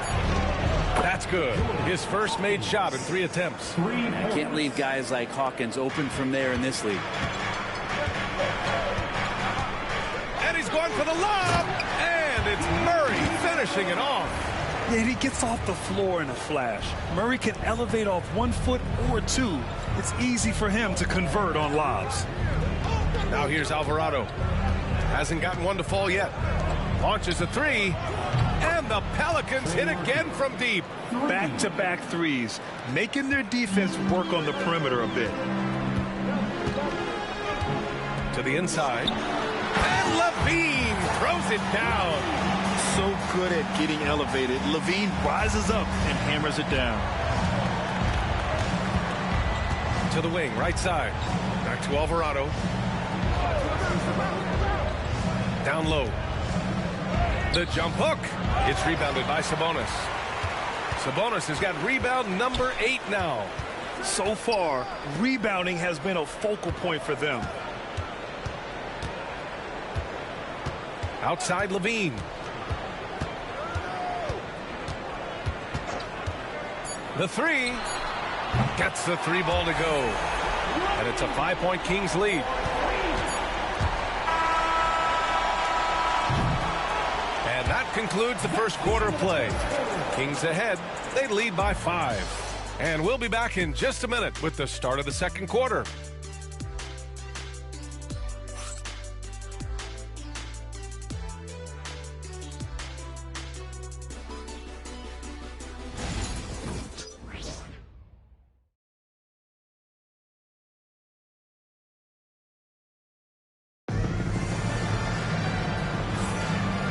That's good. His first made shot in 3 attempts. You can't leave guys like Hawkins open from there in this league. And he's going for the lob. And it's Murray finishing it off. Yeah, he gets off the floor in a flash. Murray can elevate off 1 foot or 2. It's easy for him to convert on lobs. Now here's Alvarado. Hasn't gotten one to fall yet. Launches a 3. And the Pelicans hit again from deep. Back-to-back threes, making their defense work on the perimeter a bit. To the inside. And Levine throws it down. So good at getting elevated. Levine rises up and hammers it down. To the wing, right side. Back to Alvarado. Down low. The jump hook. It's rebounded by Sabonis. Sabonis has got rebound number 8 now. So far, rebounding has been a focal point for them. Outside Levine. The 3. Gets the 3 ball to go. And it's a 5-point Kings lead. And that concludes the first quarter of play. Kings ahead. They lead by 5. And we'll be back in just a minute with the start of the second quarter.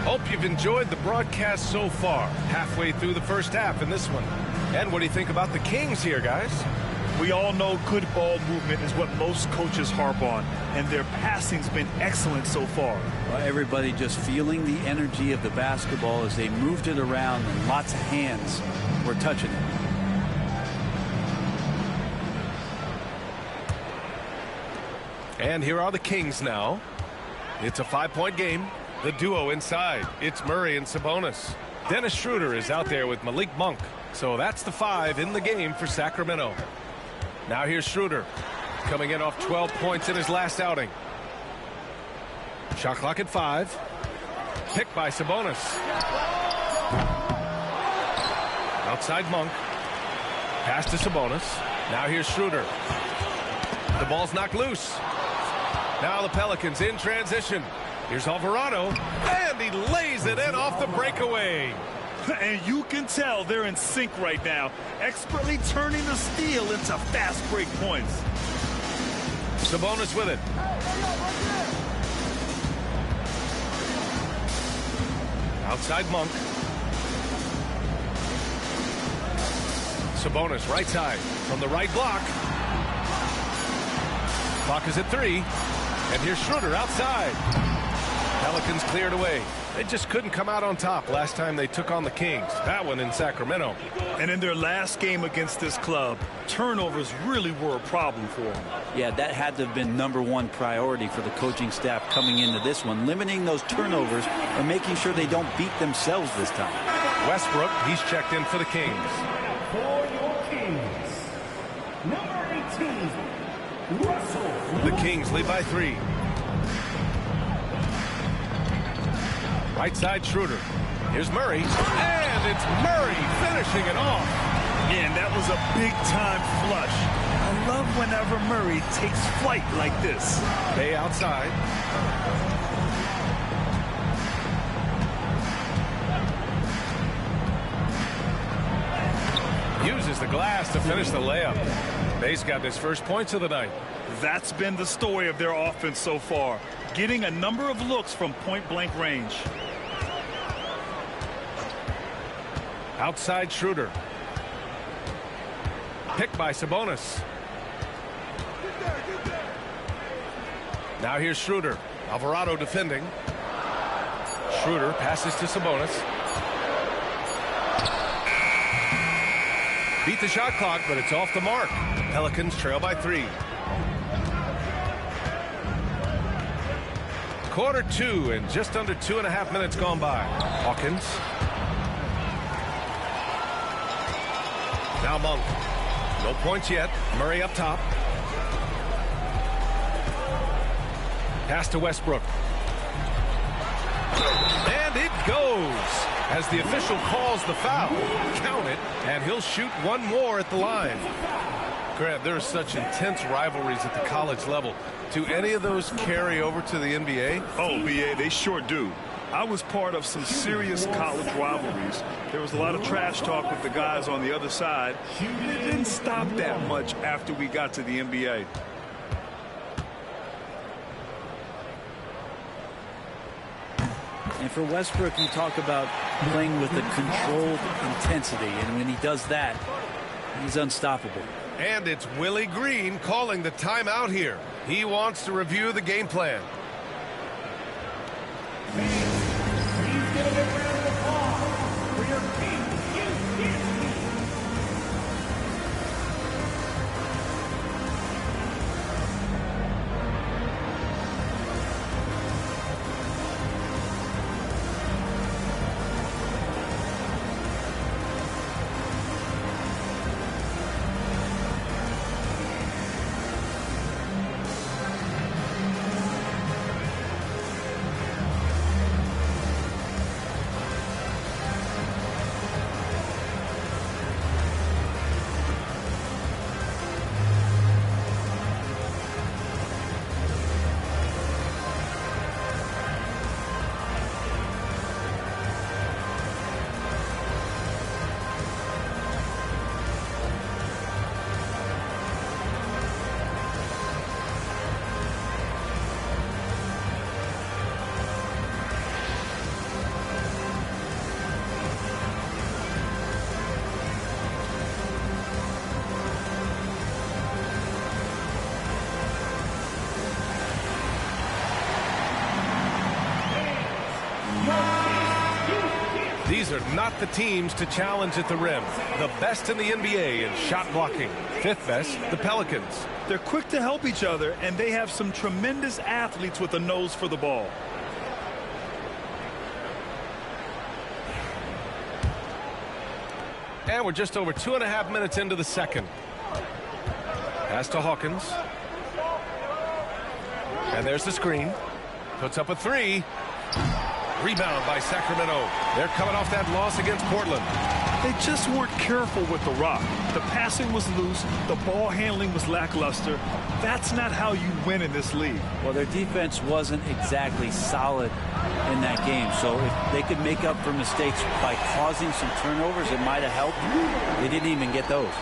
Hope you've enjoyed the broadcast so far. Halfway through the first half in this one. And what do you think about the Kings here, guys? We all know good ball movement is what most coaches harp on, and their passing's been excellent so far. Well, everybody just feeling the energy of the basketball as they moved it around, and lots of hands were touching it. And here are the Kings now. It's a 5-point game. The duo inside. It's Murray and Sabonis. Dennis Schroeder is out there with Malik Monk. So that's the 5 in the game for Sacramento. Now here's Schroeder, coming in off 12 points in his last outing. Shot clock at 5. Picked by Sabonis. Outside Monk. Pass to Sabonis. Now here's Schroeder. The ball's knocked loose. Now the Pelicans in transition. Here's Alvarado, and he lays it in off the breakaway. And you can tell they're in sync right now, expertly turning the steal into fast break points. Sabonis with it. Outside Monk. Sabonis right side from the right block. Clock is at 3. And here's Schroeder outside. Pelicans cleared away. They just couldn't come out on top last time they took on the Kings. That one in Sacramento. And in their last game against this club, turnovers really were a problem for them. Yeah, that had to have been #1 priority for the coaching staff coming into this one. Limiting those turnovers and making sure they don't beat themselves this time. Westbrook, he's checked in for the Kings. For your Kings, number 18, Russell. The Kings lead by 3. Right side Schroeder. Here's Murray. And it's Murray finishing it off. Yeah, and that was a big-time flush. I love whenever Murray takes flight like this. Bay outside. Uses the glass to finish the layup. Bay's got his first points of the night. That's been the story of their offense so far, getting a number of looks from point-blank range. Outside Schroeder. Picked by Sabonis. Now here's Schroeder. Alvarado defending. Schroeder passes to Sabonis. Beat the shot clock, but it's off the mark. Pelicans trail by 3. Quarter 2 and just under 2.5 minutes gone by. Hawkins. Now Monk. No points yet. Murray up top. Pass to Westbrook. And it goes as the official calls the foul. Count it, and he'll shoot one more at the line. Grant, there are such intense rivalries at the college level. Do any of those carry over to the NBA? Oh, BA, they sure do. I was part of some serious college rivalries. There was a lot of trash talk with the guys on the other side. It didn't stop that much after we got to the NBA. And for Westbrook, you talk about playing with a controlled intensity. And when he does that, he's unstoppable. And it's Willie Green calling the timeout here. He wants to review the game plan. These are not the teams to challenge at the rim. The best in the NBA in shot blocking. 5th best, the Pelicans. They're quick to help each other, and they have some tremendous athletes with a nose for the ball. And we're just over 2.5 minutes into the second. Pass to Hawkins. And there's the screen. Puts up a 3. Rebound by Sacramento. They're coming off that loss against Portland. They just weren't careful with the rock. The passing was loose. The ball handling was lackluster. That's not how you win in this league. Well, their defense wasn't exactly solid in that game. So if they could make up for mistakes by causing some turnovers, it might have helped. They didn't even get those.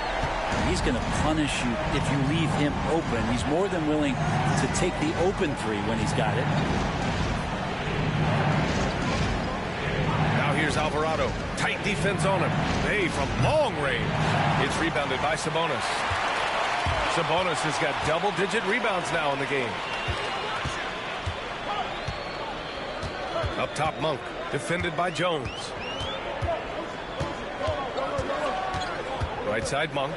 He's going to punish you if you leave him open. He's more than willing to take the open three when he's got it. Now here's Alvarado. Tight defense on him. Hey, from long range. It's rebounded by Sabonis. Sabonis has got double-digit rebounds now in the game. Up top, Monk. Defended by Jones. Right side, Monk.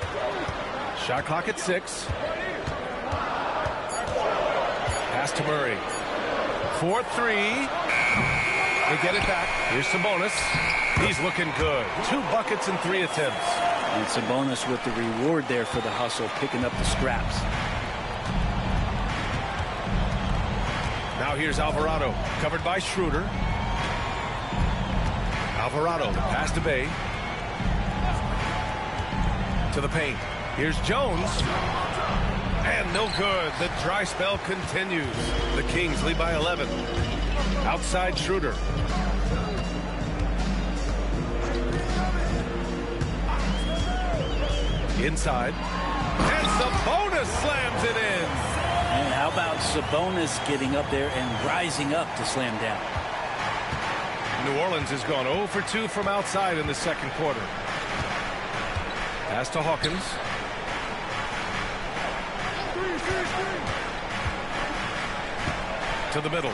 Shot clock at 6. Pass to Murray. 4-3. They get it back. Here's Sabonis. He's looking good. 2 buckets and 3 attempts. And Sabonis with the reward there for the hustle, picking up the scraps. Now here's Alvarado, covered by Schroeder. Alvarado, the pass to Bay. To the paint. Here's Jones. And no good. The dry spell continues. The Kings lead by 11. Outside Schroeder. Inside. And Sabonis slams it in. And how about Sabonis getting up there and rising up to slam down? New Orleans has gone 0 for 2 from outside in the second quarter. Pass to Hawkins. To the middle.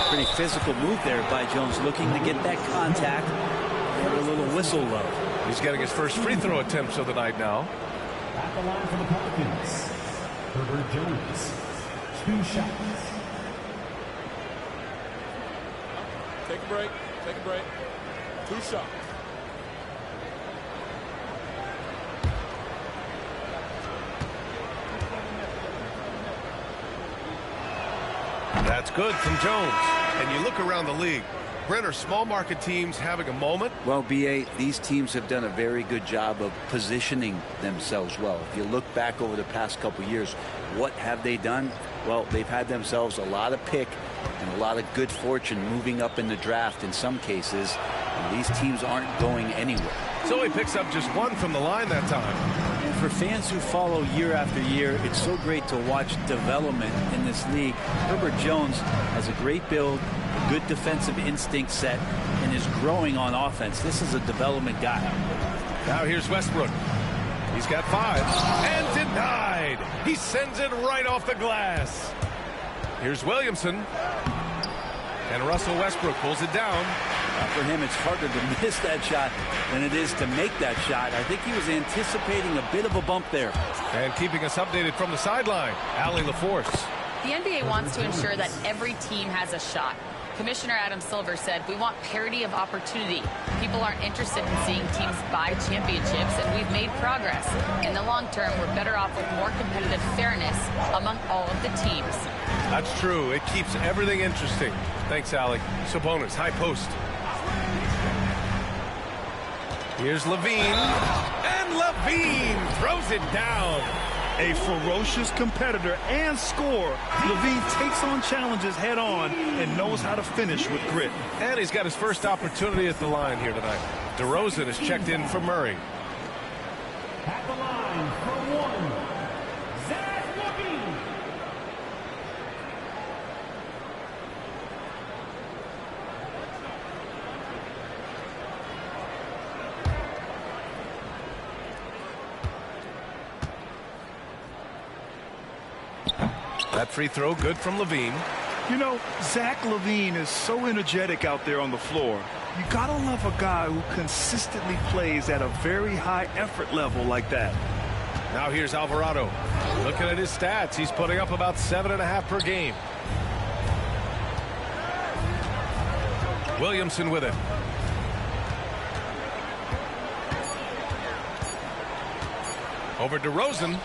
Pretty physical move there by Jones, looking to get that contact and a little whistle low. He's getting his first free throw attempts of the night now. At the line for the Pelicans, Herbert Jones, 2 shots. Take a break. Take a break. 2 shots. That's good from Jones. And you look around the league. Brent, are small market teams having a moment? Well, B.A., these teams have done a very good job of positioning themselves well. If you look back over the past couple years, what have they done? Well, they've had themselves a lot of pick and a lot of good fortune moving up in the draft in some cases. And these teams aren't going anywhere. So he picks up just 1 from the line that time. And for fans who follow year after year, it's so great to watch development in this league. Herbert Jones has a great build, a good defensive instinct set, and is growing on offense. This is a development guy. Now here's Westbrook. He's got 5 and denied. He sends it right off the glass. Here's Williamson. And Russell Westbrook pulls it down. For him, it's harder to miss that shot than it is to make that shot. I think he was anticipating a bit of a bump there. And keeping us updated from the sideline, Allie LaForce. The NBA wants to ensure that every team has a shot. Commissioner Adam Silver said, we want parity of opportunity. People aren't interested in seeing teams buy championships, and we've made progress. In the long term, we're better off with more competitive fairness among all of the teams. That's true. It keeps everything interesting. Thanks, Allie. Sabonis, high post. Here's Levine. And Levine throws it down. A ferocious competitor and scorer, Levine takes on challenges head on and knows how to finish with grit. And he's got his first opportunity at the line here tonight. DeRozan is checked in for Murray. At the line for 1, Zach Levine. That free throw good from Levine. You know, Zach Levine is so energetic out there on the floor. You gotta love a guy who consistently plays at a very high effort level like that. Now here's Alvarado. Looking at his stats, he's putting up about 7.5 per game. Williamson with it. Over DeRozan.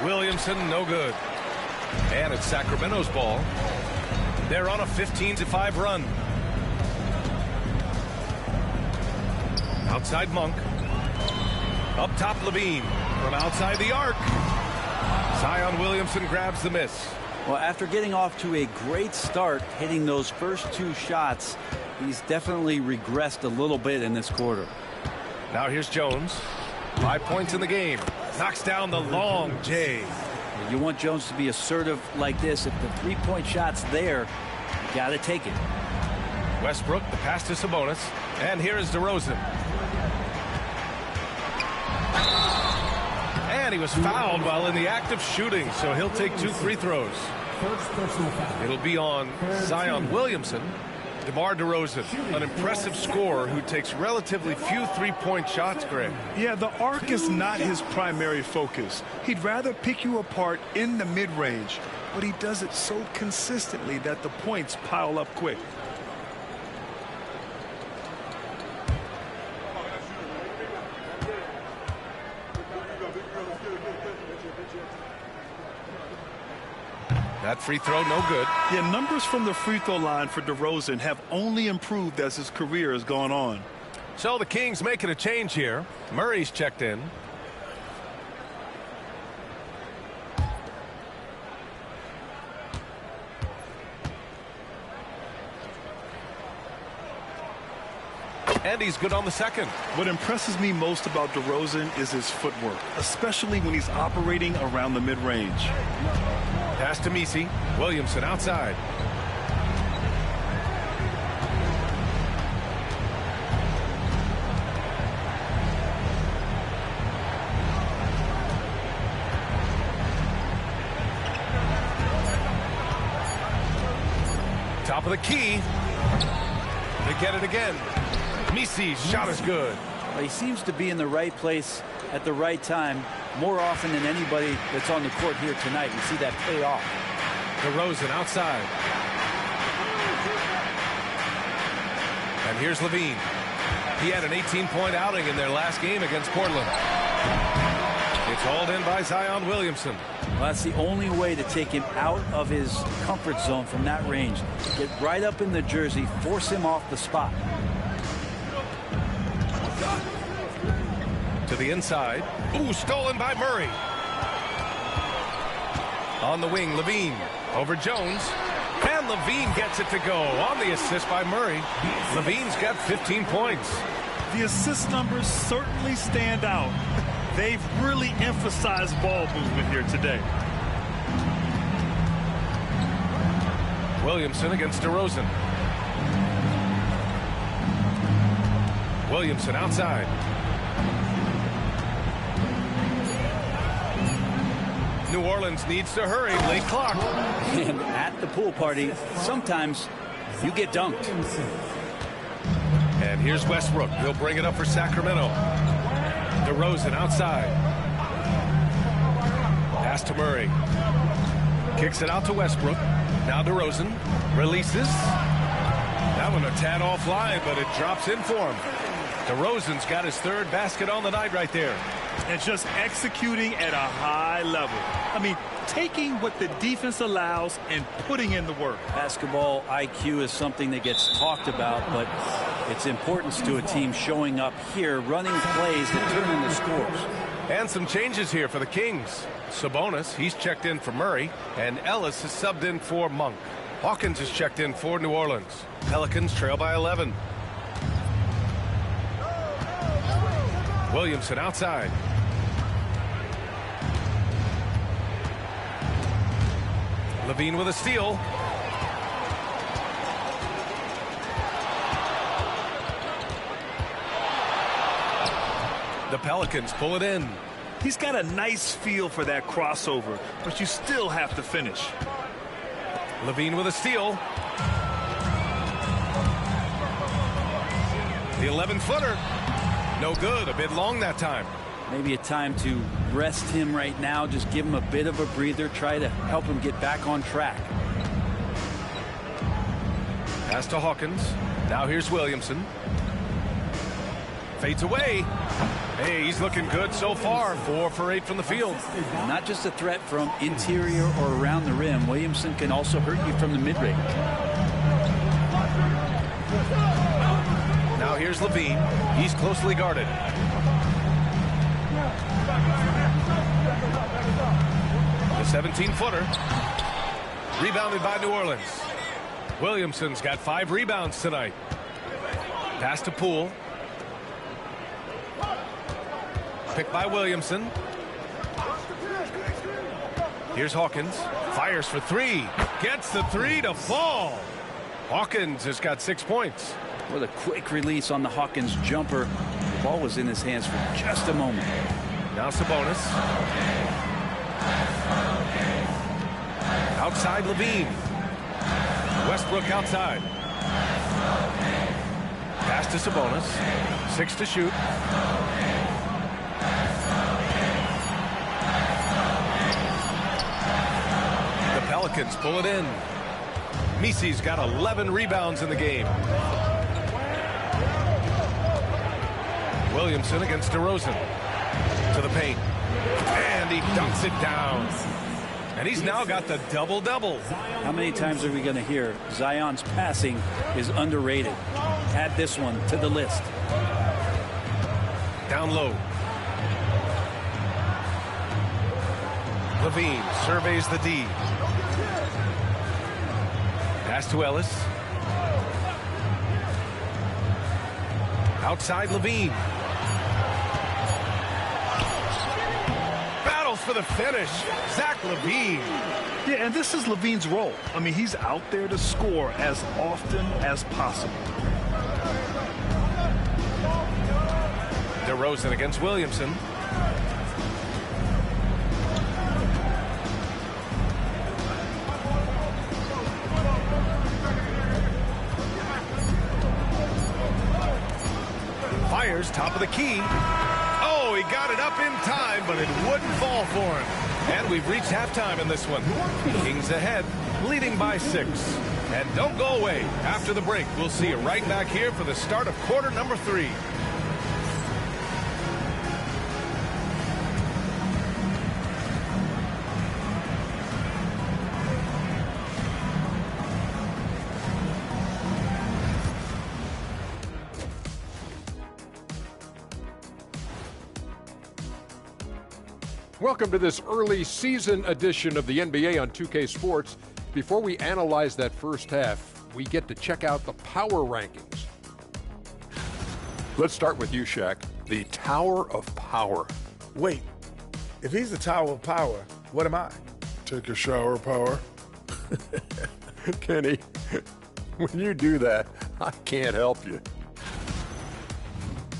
Williamson, no good. And it's Sacramento's ball. They're on a 15-5 run. Outside Monk. Up top Levine. From outside the arc. Zion Williamson grabs the miss. Well, after getting off to a great start, hitting those first 2 shots, he's definitely regressed a little bit in this quarter. Now here's Jones. 5 points in the game. Knocks down the long J. You want Jones to be assertive like this. If the 3-point shot's there, you got to take it. Westbrook, the pass to Sabonis. And here is DeRozan. And he was fouled while in the act of shooting, so he'll take 2 free throws. It'll be on Zion Williamson. DeMar DeRozan, an impressive scorer who takes relatively few 3-point shots, Greg. Yeah, the arc is not his primary focus. He'd rather pick you apart in the mid-range, but he does it so consistently that the points pile up quick. That free throw, no good. Yeah, numbers from the free throw line for DeRozan have only improved as his career has gone on. So the Kings making a change here. Murray's checked in. And he's good on the second. What impresses me most about DeRozan is his footwork, especially when he's operating around the mid-range. Pass to Messi. Williamson outside. Top of the key. They get it again. Messi's shot is good. Well, he seems to be in the right place at the right time more often than anybody that's on the court here tonight. You see that pay off. DeRozan outside. And here's Levine. He had an 18-point outing in their last game against Portland. It's hauled in by Zion Williamson. Well, that's the only way to take him out of his comfort zone from that range. Get right up in the jersey, force him off the spot. To the inside. Ooh, stolen by Murray. On the wing, Levine. Over Jones. And Levine gets it to go on the assist by Murray. Levine's got 15 points. The assist numbers certainly stand out. They've really emphasized ball movement here today. Williamson against DeRozan. Williamson outside. New Orleans needs to hurry. Late clock. And at the pool party, sometimes you get dunked. And here's Westbrook. He'll bring it up for Sacramento. DeRozan outside. Pass to Murray. Kicks it out to Westbrook. Now DeRozan releases. That one a tad offline, but it drops in for him. DeRozan's got his 3rd basket on the night right there. And just executing at a high level. I mean, taking what the defense allows and putting in the work. Basketball IQ is something that gets talked about, but its importance to a team showing up here, running plays that turn into scores. And some changes here for the Kings. Sabonis, he's checked in for Murray, and Ellis is subbed in for Monk. Hawkins is checked in for New Orleans. Pelicans trail by 11. Williamson outside. Levine with a steal. The Pelicans pull it in. He's got a nice feel for that crossover, but you still have to finish. Levine with a steal. The 11-footer. No good. A bit long that time. Maybe a time to rest him right now. Just give him a bit of a breather. Try to help him get back on track. Pass to Hawkins. Now here's Williamson. Fades away. Hey, he's looking good so far. 4 for 8 from the field. Not just a threat from interior or around the rim. Williamson can also hurt you from the mid-range. Now here's Levine. He's closely guarded. The 17-footer. Rebounded by New Orleans. Williamson's got 5 rebounds tonight. Pass to Poole. Picked by Williamson. Here's Hawkins. Fires for 3. Gets the 3 to fall. Hawkins has got 6 points. With a quick release on the Hawkins jumper. The ball was in his hands for just a moment. Now Sabonis. Outside Levine. Westbrook outside. Pass to Sabonis. 6 to shoot. The Pelicans pull it in. Misi's got 11 rebounds in the game. Williamson against DeRozan. To the paint. And he dunks it down. And he's now got the double-double. How many times are we going to hear Zion's passing is underrated? Add this one to the list. Down low. Levine surveys the D. Pass to Ellis. Outside Levine. Battles for the finish. Zach Levine. Yeah, and this is Levine's role. I mean, he's out there to score as often as possible. DeRozan against Williamson. Fires top of the key. Oh, he got it up in time, but it wouldn't fall for him. And we've reached halftime in this one. Kings ahead, leading by 6. And don't go away. After the break, we'll see you right back here for the start of quarter number 3. Welcome to this early season edition of the NBA on 2K Sports. Before we analyze that first half, we get to check out the power rankings. Let's start with you, Shaq. The Tower of Power. Wait, if he's the Tower of Power, what am I? Take a shower, Power. Kenny, when you do that, I can't help you.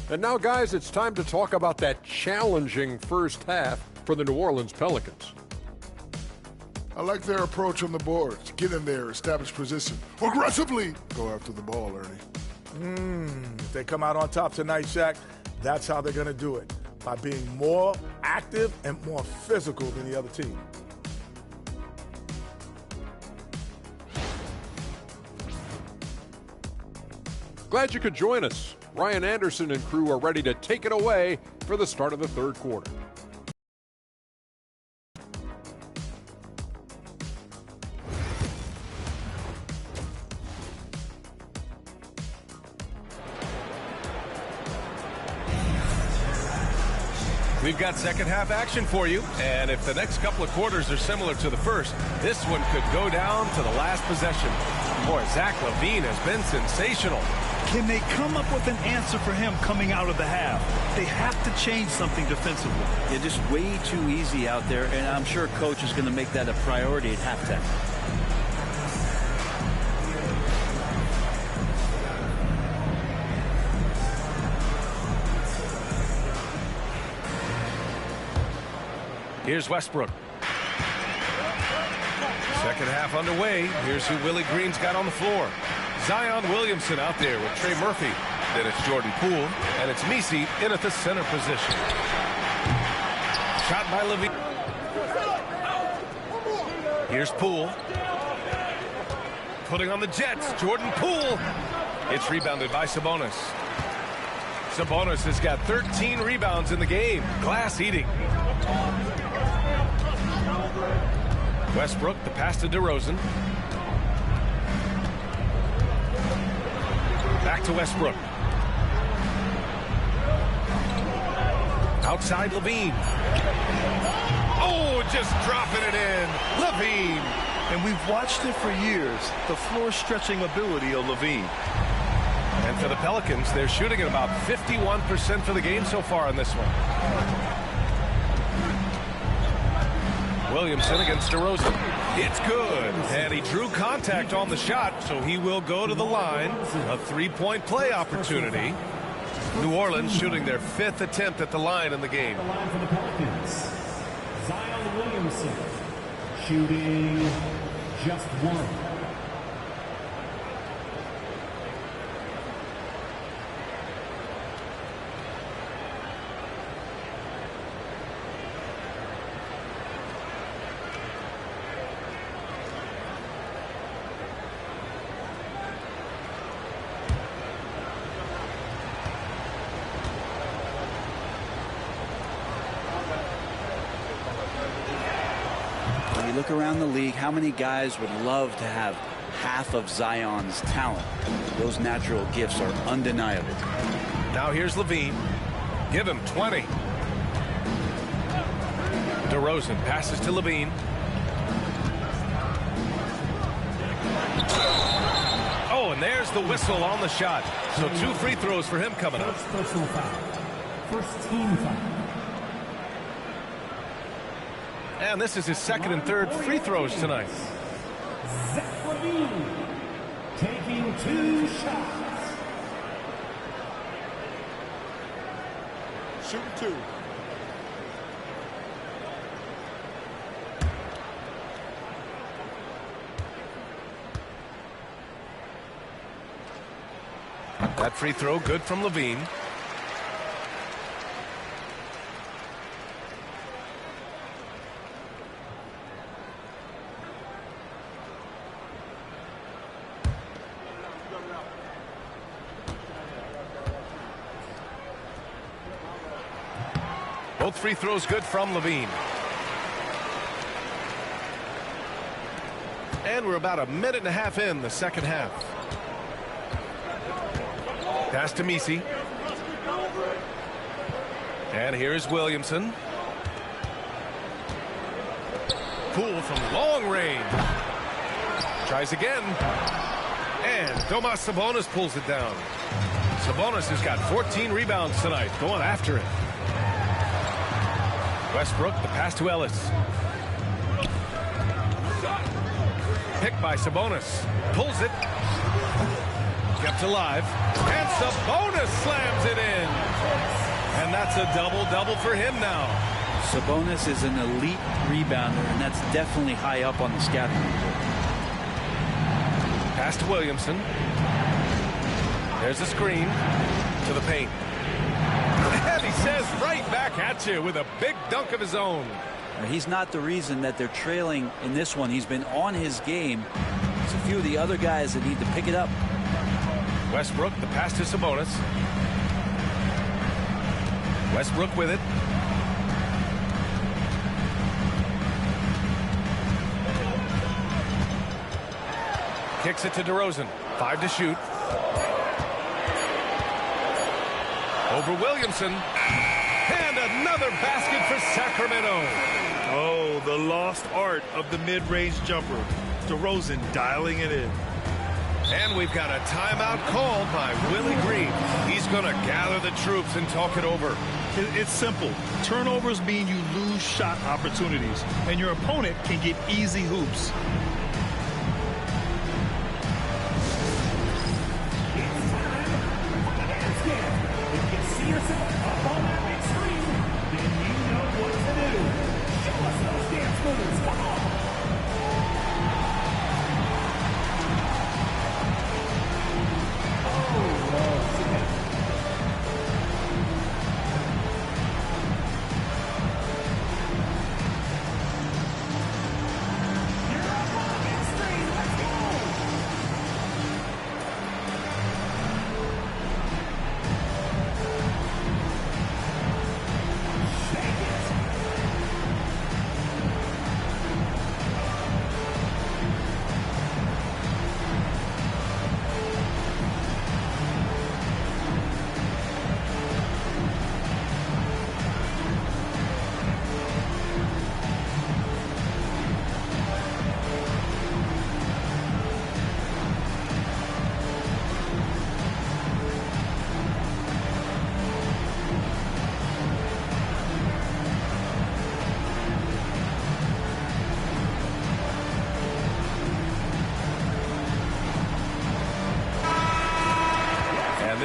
And now, guys, it's time to talk about that challenging first half for the New Orleans Pelicans. I like their approach on the boards. Get in there, establish position. Aggressively go after the ball, Ernie. If they come out on top tonight, Shaq, that's how they're going to do it. By being more active and more physical than the other team. Glad you could join us. Ryan Anderson and crew are ready to take it away for the start of the third quarter. We've got second half action for you, and if the next couple of quarters are similar to the first, this one could go down to the last possession. Boy, Zach Levine has been sensational. Can they come up with an answer for him coming out of the half? They have to change something defensively. You're just way too easy out there, and I'm sure coach is going to make that a priority at halftime. Here's Westbrook. Second half underway. Here's who Willie Green's got on the floor. Zion Williamson out there with Trey Murphy. Then it's Jordan Poole, and it's Misi in at the center position. Shot by Levine. Here's Poole. Putting on the Jets, Jordan Poole. It's rebounded by Sabonis. Sabonis has got 13 rebounds in the game. Glass eating. Westbrook, the pass to DeRozan. Back to Westbrook. Outside Levine. Oh, just dropping it in. Levine. And we've watched it for years, the floor stretching ability of Levine. And for the Pelicans, they're shooting at about 51% for the game so far in this one. Williamson against DeRozan. It's good. And he drew contact on the shot, so he will go to the line. A three-point play opportunity. New Orleans shooting their 5th attempt at the line in the game. The line for the Pelicans. Zion Williamson shooting just one. Look around the league, how many guys would love to have half of Zion's talent? Those natural gifts are undeniable. Now here's Levine. Give him 20. DeRozan passes to Levine. Oh, and there's the whistle on the shot. So 2 free throws for him coming up. First personal foul. First team foul. And this is his 2nd and 3rd free throws tonight. Zach Levine taking 2 shots. Shooting 2. That free throw good from Levine. Both free throws good from Levine. And we're about a minute and a half in the second half. Pass to Messi. And here's Williamson. Poole from long range. Tries again. And Domas Sabonis pulls it down. Sabonis has got 14 rebounds tonight, going after it. Westbrook, the pass to Ellis. Picked by Sabonis. Pulls it. Kept alive. And Sabonis slams it in. And that's a double-double for him now. Sabonis is an elite rebounder, and that's definitely high up on the scouting report. Pass to Williamson. There's a screen to the paint. And he says right back at you with a big dunk of his own. He's not the reason that they're trailing in this one. He's been on his game. It's a few of the other guys that need to pick it up. Westbrook, the pass to Sabonis. Westbrook with it. Kicks it to DeRozan. 5 to shoot. Over Williamson. And another basket for Sacramento. Oh, the lost art of the mid-range jumper. DeRozan dialing it in. And we've got a timeout called by Willie Green. He's going to gather the troops and talk it over. It's simple. Turnovers mean you lose shot opportunities, and your opponent can get easy hoops. If you see yourself up on that big screen, then you know what to do. Show us those dance moves. Come on.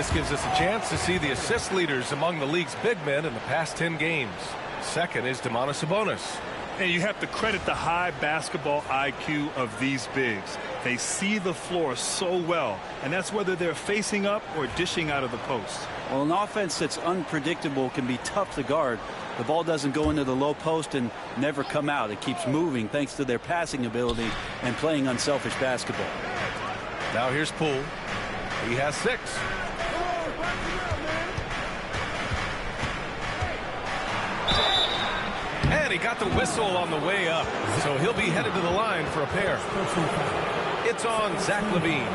this gives us a chance to see the assist leaders among the league's big men in the past 10 games. Second is Domantas Sabonis. And you have to credit the high basketball IQ of these bigs. They see the floor so well, and that's whether they're facing up or dishing out of the post. Well, an offense that's unpredictable can be tough to guard. The ball doesn't go into the low post and never come out. It keeps moving thanks to their passing ability and playing unselfish basketball. Now here's Poole. He has 6. And he got the whistle on the way up, so he'll be headed to the line for a pair. It's on Zach LaVine.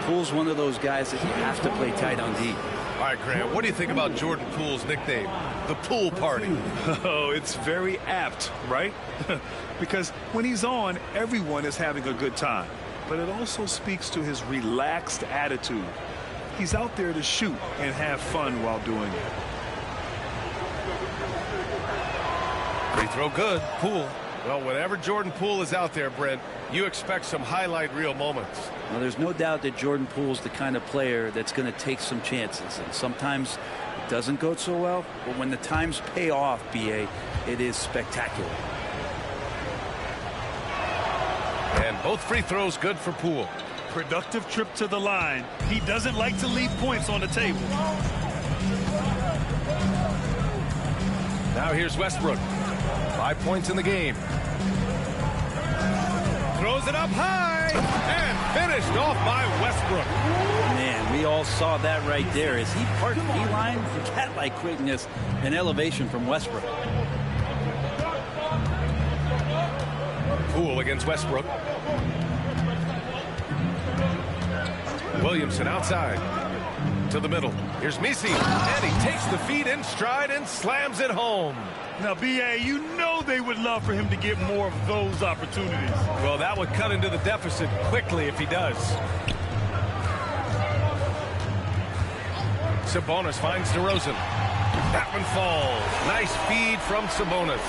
Poole's one of those guys that you have to play tight on D. All right, Grant, what do you think about Jordan Poole's nickname, the Pool Party? Oh, it's very apt, right? Because when he's on, everyone is having a good time. But it also speaks to his relaxed attitude. He's out there to shoot and have fun while doing it. Free throw good. Poole. Well, whenever Jordan Poole is out there, Brent, you expect some highlight reel moments. Well, there's no doubt that Jordan Poole's the kind of player that's going to take some chances. And sometimes it doesn't go so well. But when the times pay off, B.A., it is spectacular. And both free throws good for Poole. Productive trip to the line. He doesn't like to leave points on the table. Now here's Westbrook. 5 points in the game. Throws it up high and finished off by Westbrook. Man, we all saw that right there as he parked D-line. Cat-like quickness and elevation from Westbrook. Poole against Westbrook. Williamson outside to the middle. Here's Misi, and he takes the feet in stride and slams it home. Now, B.A., you know they would love for him to get more of those opportunities. Well, that would cut into the deficit quickly if he does. Sabonis finds DeRozan. That one falls. Nice feed from Sabonis.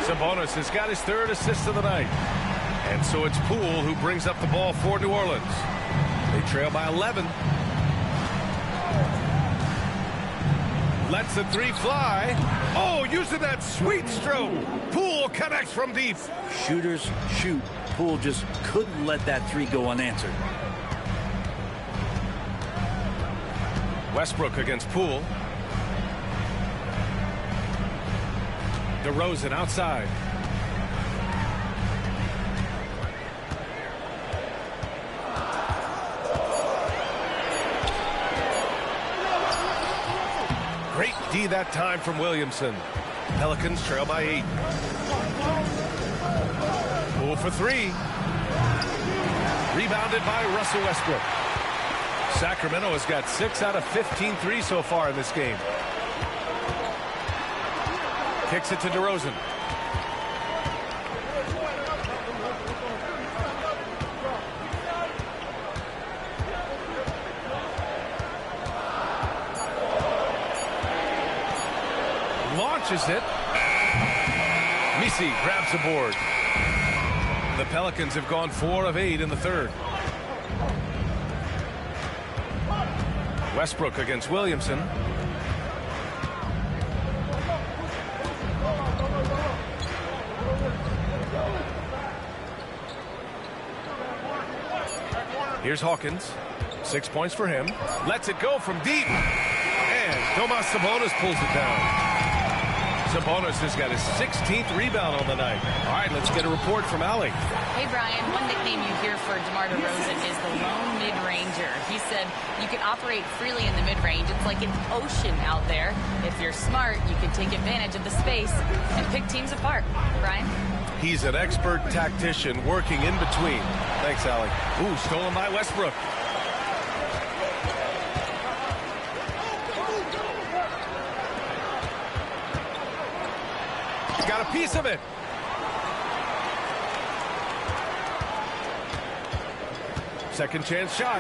Sabonis has got his 3rd assist of the night. And so it's Poole who brings up the ball for New Orleans. They trail by 11. Lets the 3 fly. Oh, using that sweet stroke. Poole connects from deep. Shooters shoot. Poole just couldn't let that 3 go unanswered. Westbrook against Poole. DeRozan outside. Great D that time from Williamson. Pelicans trail by 8. Poole for 3. Rebounded by Russell Westbrook. Sacramento has got 6 out of 15 threes so far in this game. Kicks it to DeRozan. Launches it. Misi grabs the board. The Pelicans have gone 4 of 8 in the 3rd. Westbrook against Williamson. Here's Hawkins. 6 points for him. Lets it go from deep. And Domantas Sabonis pulls it down. Sabonis has got his 16th rebound on the night. All right, let's get a report from Allie. Hey, Brian, one nickname you hear for DeMar DeRozan is the lone mid-ranger. He said you can operate freely in the mid-range. It's like an ocean out there. If you're smart, you can take advantage of the space and pick teams apart. Brian? He's an expert tactician working in between. Thanks, Allie. Ooh, stolen by Westbrook. He's got a piece of it. Second chance shot.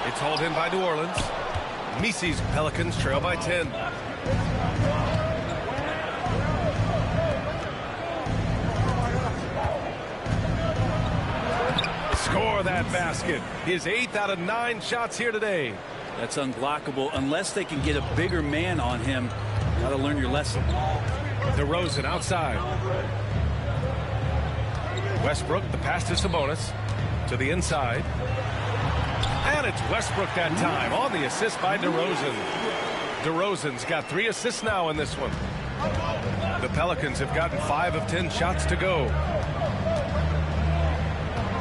It's hauled in by New Orleans. Misi's Pelicans trail by 10. for that basket. His 8th out of 9 shots here today. That's unblockable unless they can get a bigger man on him. Got to learn your lesson. DeRozan outside. Westbrook, the pass to Sabonis. To the inside. And it's Westbrook that time on the assist by DeRozan. DeRozan's got 3 assists now in this one. The Pelicans have gotten 5 of 10 shots to go.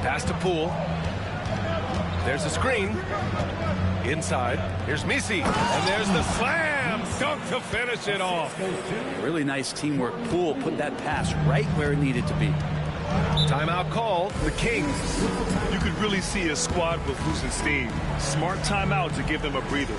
Pass to Poole. There's a screen. Inside. Here's Misi. And there's the slam dunk to finish it off. Really nice teamwork. Poole put that pass right where it needed to be. Timeout called. The Kings. You could really see a squad was losing steam. Smart timeout to give them a breather.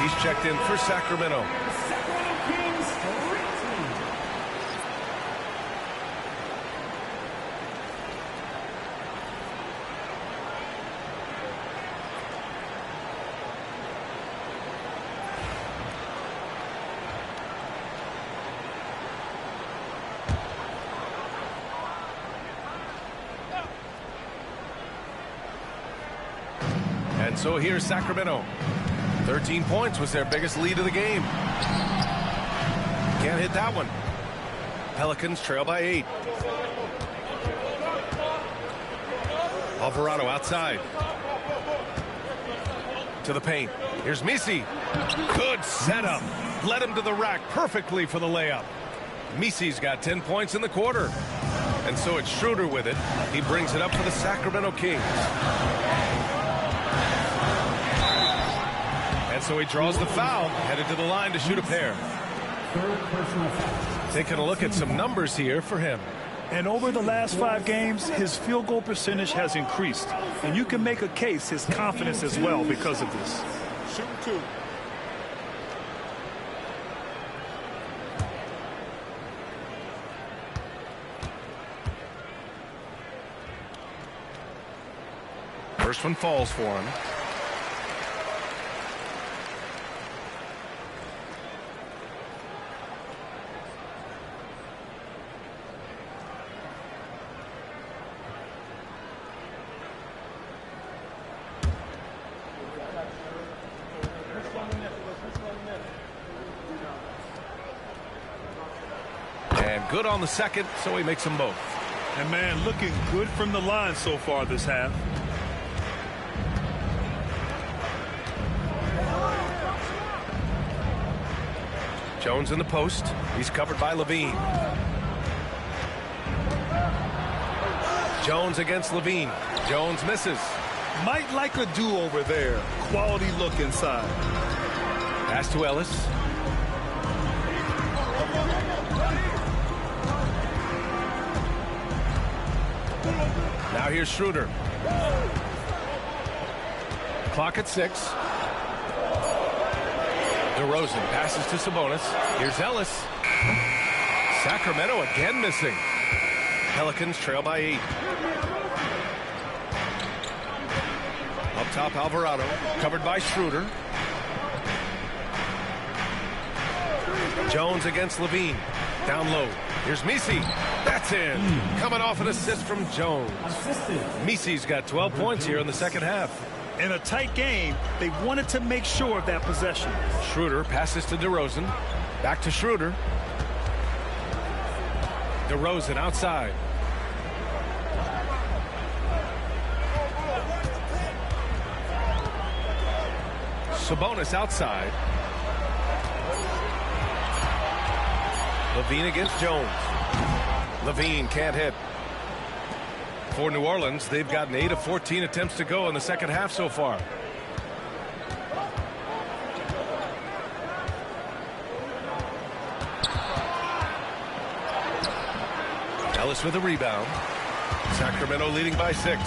He's checked in for Sacramento. And so here's Sacramento. 13 points was their biggest lead of the game. Can't hit that one. Pelicans trail by 8. Alvarado outside. To the paint. Here's Misi. Good setup. Led him to the rack perfectly for the layup. Misi's got 10 points in the quarter. And so it's Schroeder with it. He brings it up for the Sacramento Kings. And so he draws the foul, headed to the line to shoot a pair. Taking a look at some numbers here for him. And over the last 5 games, his field goal percentage has increased. And you can make a case his confidence as well because of this. Shooting 2. First one falls for him. And good on the second, so he makes them both. And man, looking good from the line so far this half. Jones in the post. He's covered by Levine. Jones against Levine. Jones misses. Might like a do-over there. Quality look inside. Pass to Ellis. Now here's Schroeder. Clock at 6. DeRozan passes to Sabonis. Here's Ellis. Sacramento again missing. Pelicans trail by 8. Up top, Alvarado. Covered by Schroeder. Jones against Levine. Down low. Here's Misi. That's in. Coming off an assist from Jones. Misi's got 12 points here in the second half. In a tight game, they wanted to make sure of that possession. Schroeder passes to DeRozan. Back to Schroeder. DeRozan outside. Sabonis outside. Levine against Jones. Levine can't hit. For New Orleans, they've gotten 8 of 14 attempts to go in the second half so far. Ellis with a rebound. Sacramento leading by 6.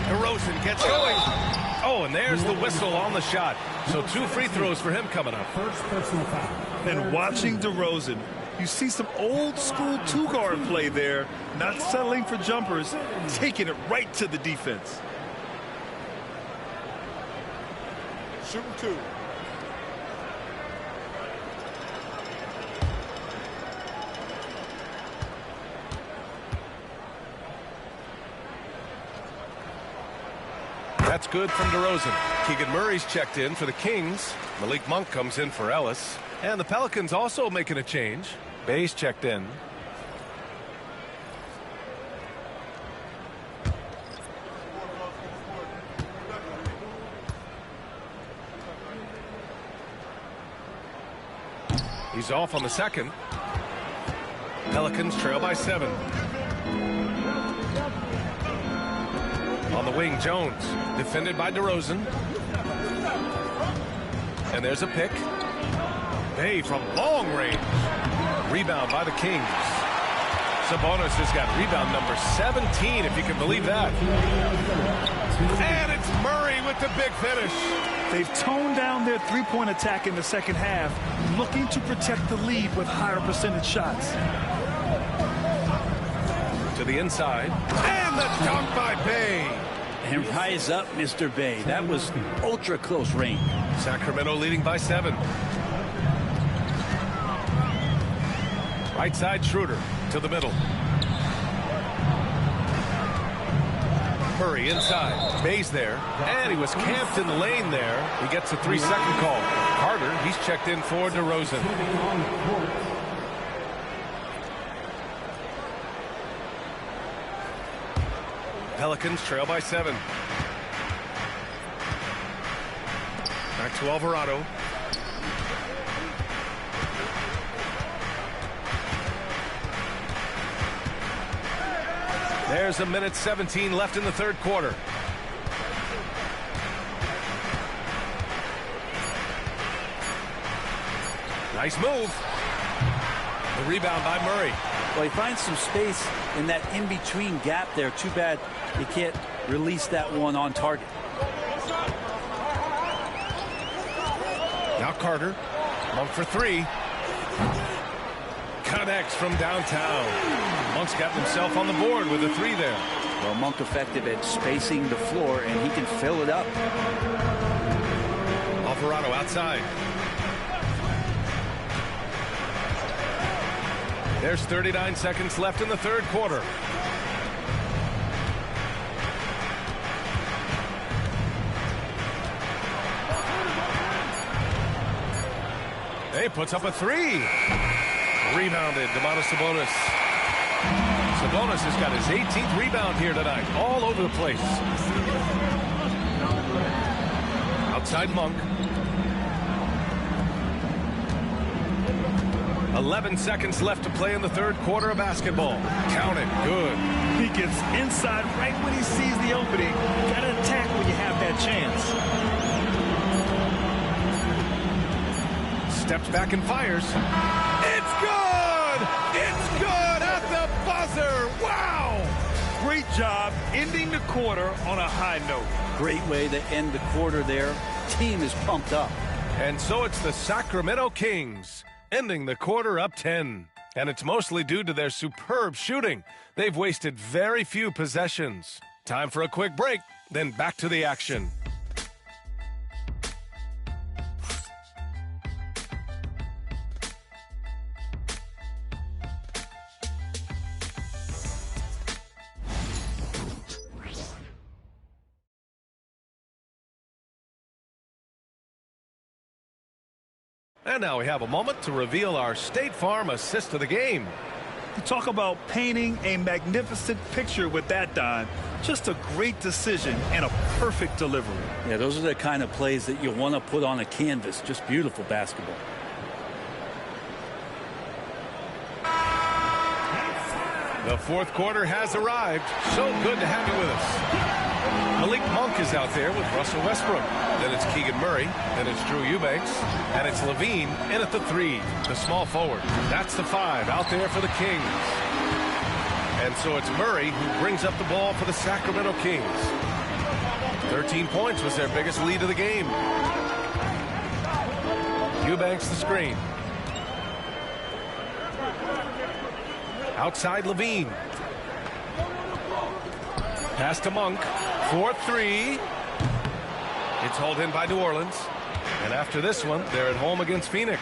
DeRozan gets going. Oh, and there's the whistle on the shot. So 2 free throws for him coming up. First personal foul. And watching DeRozan, you see some old school two-guard play there, not settling for jumpers, taking it right to the defense. Shooting 2. That's good from DeRozan. Keegan Murray's checked in for the Kings. Malik Monk comes in for Ellis. And the Pelicans also making a change. Bay's checked in. He's off on the second. Pelicans trail by 7. On the wing, Jones, defended by DeRozan. And there's a pick. Bay from long range. Rebound by the Kings. Sabonis has got rebound number 17, if you can believe that. And it's Murray with the big finish. They've toned down their three-point attack in the second half, looking to protect the lead with higher percentage shots. To the inside. And the dunk by Bay. And rise up, Mr. Bay. That was ultra close range. Sacramento leading by 7. Right side Schroeder to the middle. Murray inside. Bay's there. And he was camped in the lane there. He gets a 3-second call. Carter, he's checked in for DeRozan. Pelicans trail by 7. Back to Alvarado. There's 1:17 left in the third quarter. Nice move. The rebound by Murray. Well, he finds some space in that in-between gap there. Too bad he can't release that one on target. Now Carter. Monk for 3. Connects from downtown. Monk's got himself on the board with a 3 there. Well, Monk effective at spacing the floor, and he can fill it up. Alvarado outside. There's 39 seconds left in the third quarter. He puts up a 3. Rebounded, Domantas Sabonis. Sabonis has got his 18th rebound here tonight, all over the place. Outside Monk. 11 seconds left to play in the third quarter of basketball. Count it, good. He gets inside right when he sees the opening. Got to attack when you have that chance. Steps back and fires. It's good! It's good at the buzzer! Wow! Great job ending the quarter on a high note. Great way to end the quarter there. Team is pumped up. And so it's the Sacramento Kings ending the quarter up 10. And it's mostly due to their superb shooting. They've wasted very few possessions. Time for a quick break, then back to the action. And now we have a moment to reveal our State Farm assist of the game. You talk about painting a magnificent picture with that, Don. Just a great decision and a perfect delivery. Yeah, those are the kind of plays that you want to put on a canvas. Just beautiful basketball. The fourth quarter has arrived. So good to have you with us. Malik Monk is out there with Russell Westbrook. Then it's Keegan Murray. Then it's Drew Eubanks. And it's Levine in at the 3, the small forward. That's the 5 out there for the Kings. And so it's Murray who brings up the ball for the Sacramento Kings. 13 points was their biggest lead of the game. Eubanks the screen. Outside Levine. Pass to Monk. 4-3. It's hauled in by New Orleans. And after this one, they're at home against Phoenix.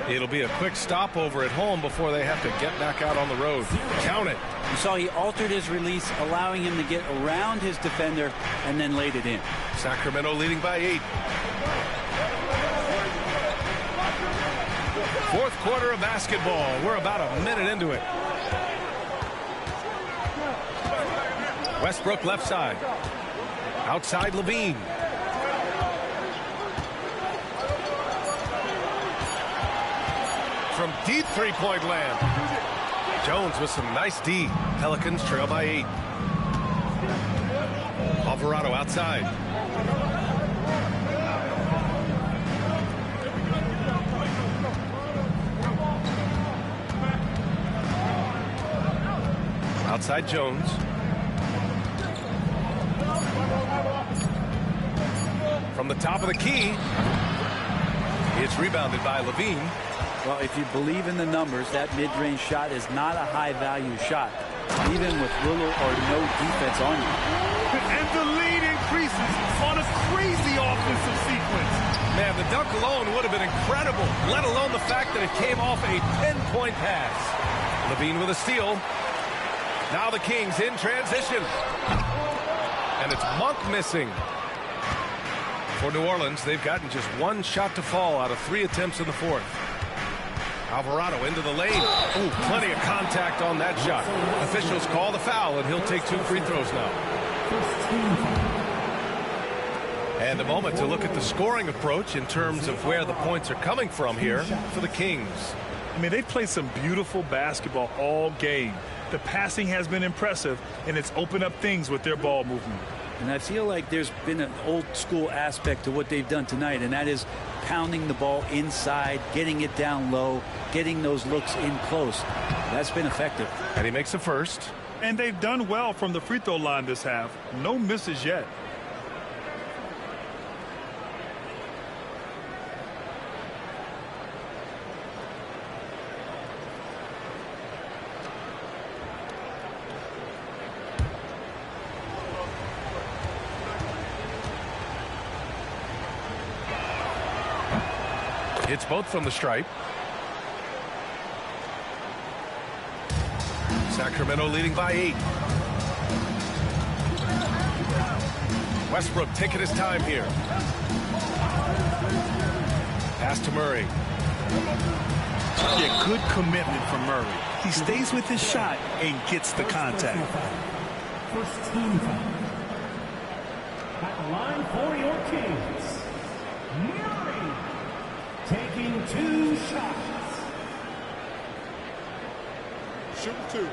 It'll be a quick stopover at home before they have to get back out on the road. Count it. You saw he altered his release, allowing him to get around his defender and then laid it in. Sacramento leading by 8. Fourth quarter of basketball. We're about a minute into it. Westbrook left side. Outside Levine. From deep three-point land. Jones with some nice D. Pelicans trail by 8. Alvarado outside. Outside Jones. From the top of the key. It's rebounded by Levine. Well, if you believe in the numbers, that mid-range shot is not a high-value shot, even with little or no defense on you. And the lead increases on a crazy offensive sequence. Man, the dunk alone would have been incredible, let alone the fact that it came off a 10-point pass. Levine with a steal. Now the Kings in transition. And it's Monk missing. For New Orleans, they've gotten just one shot to fall out of 3 attempts in the fourth. Alvarado into the lane. Ooh, plenty of contact on that shot. Officials call the foul, and he'll take 2 free throws now. And a moment to look at the scoring approach in terms of where the points are coming from here for the Kings. I mean, they've played some beautiful basketball all game. The passing has been impressive, and it's opened up things with their ball movement. And I feel like there's been an old school aspect to what they've done tonight, and that is pounding the ball inside, getting it down low, getting those looks in close. That's been effective. And he makes the first. And they've done well from the free throw line this half. No misses yet. It's both from the stripe. Sacramento leading by 8. Westbrook taking his time here. Pass to Murray. Yeah, good commitment from Murray. He stays with his shot and gets the contact. First team foul. At the line for your Kings, Murray taking 2 shots. Shoot 2.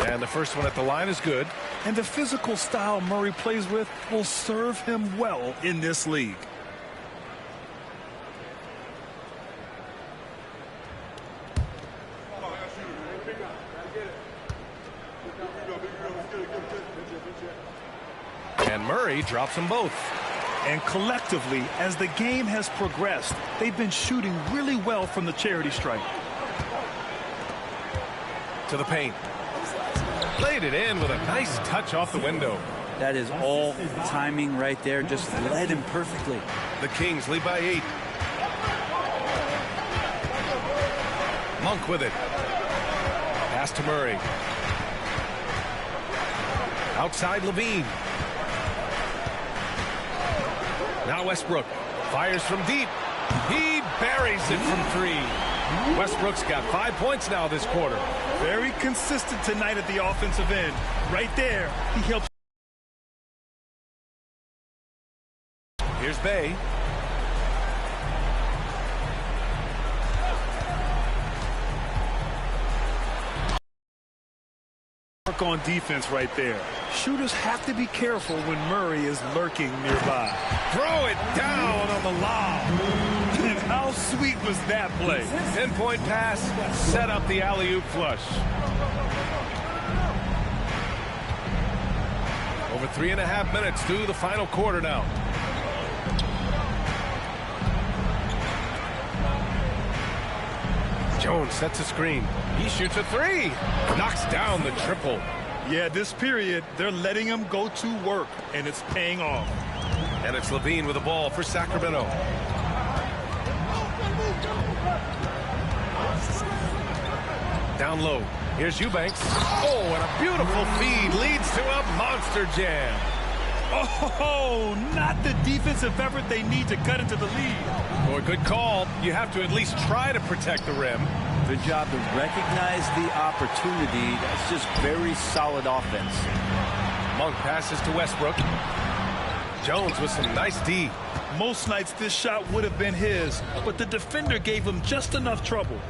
And the first one at the line is good. And the physical style Murray plays with will serve him well in this league. And Murray drops them both. And collectively, as the game has progressed, they've been shooting really well from the charity stripe. To the paint. Played it in with a nice touch off the window. That is all timing right there. Just led him perfectly. The Kings lead by 8. Monk with it. Pass to Murray. Outside Levine. Now Westbrook fires from deep. He buries it from 3. Westbrook's got 5 points now this quarter. Very consistent tonight at the offensive end. Right there, he helps. Here's Bay. Work on defense right there. Shooters have to be careful when Murray is lurking nearby. Throw it down on the lob. And how sweet was that play? 10-point pass, set up the alley-oop flush. Over 3.5 minutes through the final quarter now. Jones sets a screen. He shoots a 3. Knocks down the triple. Yeah, this period, they're letting him go to work, and it's paying off. And it's Levine with the ball for Sacramento. Down low. Here's Eubanks. Oh, and a beautiful feed leads to a monster jam. Oh, not the defensive effort they need to cut into the lead. Boy, good call. You have to at least try to protect the rim. Good job to recognize the opportunity. That's just very solid offense. Monk passes to Westbrook. Jones with some nice D. Most nights this shot would have been his, but the defender gave him just enough trouble.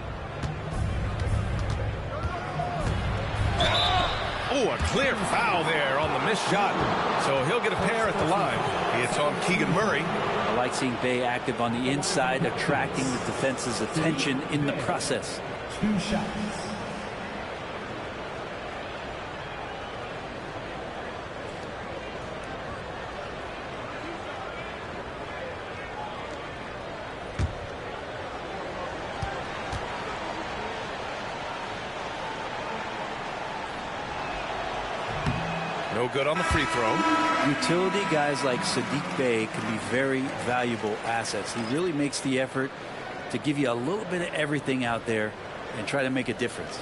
Oh, a clear foul there on the missed shot. So he'll get a pair at the line. It's on Keegan Murray. I like seeing Bay active on the inside, attracting the defense's attention in the process. 2 shots. No good on the free throw. Utility guys like Sadiq Bey can be very valuable assets. He really makes the effort to give you a little bit of everything out there and try to make a difference.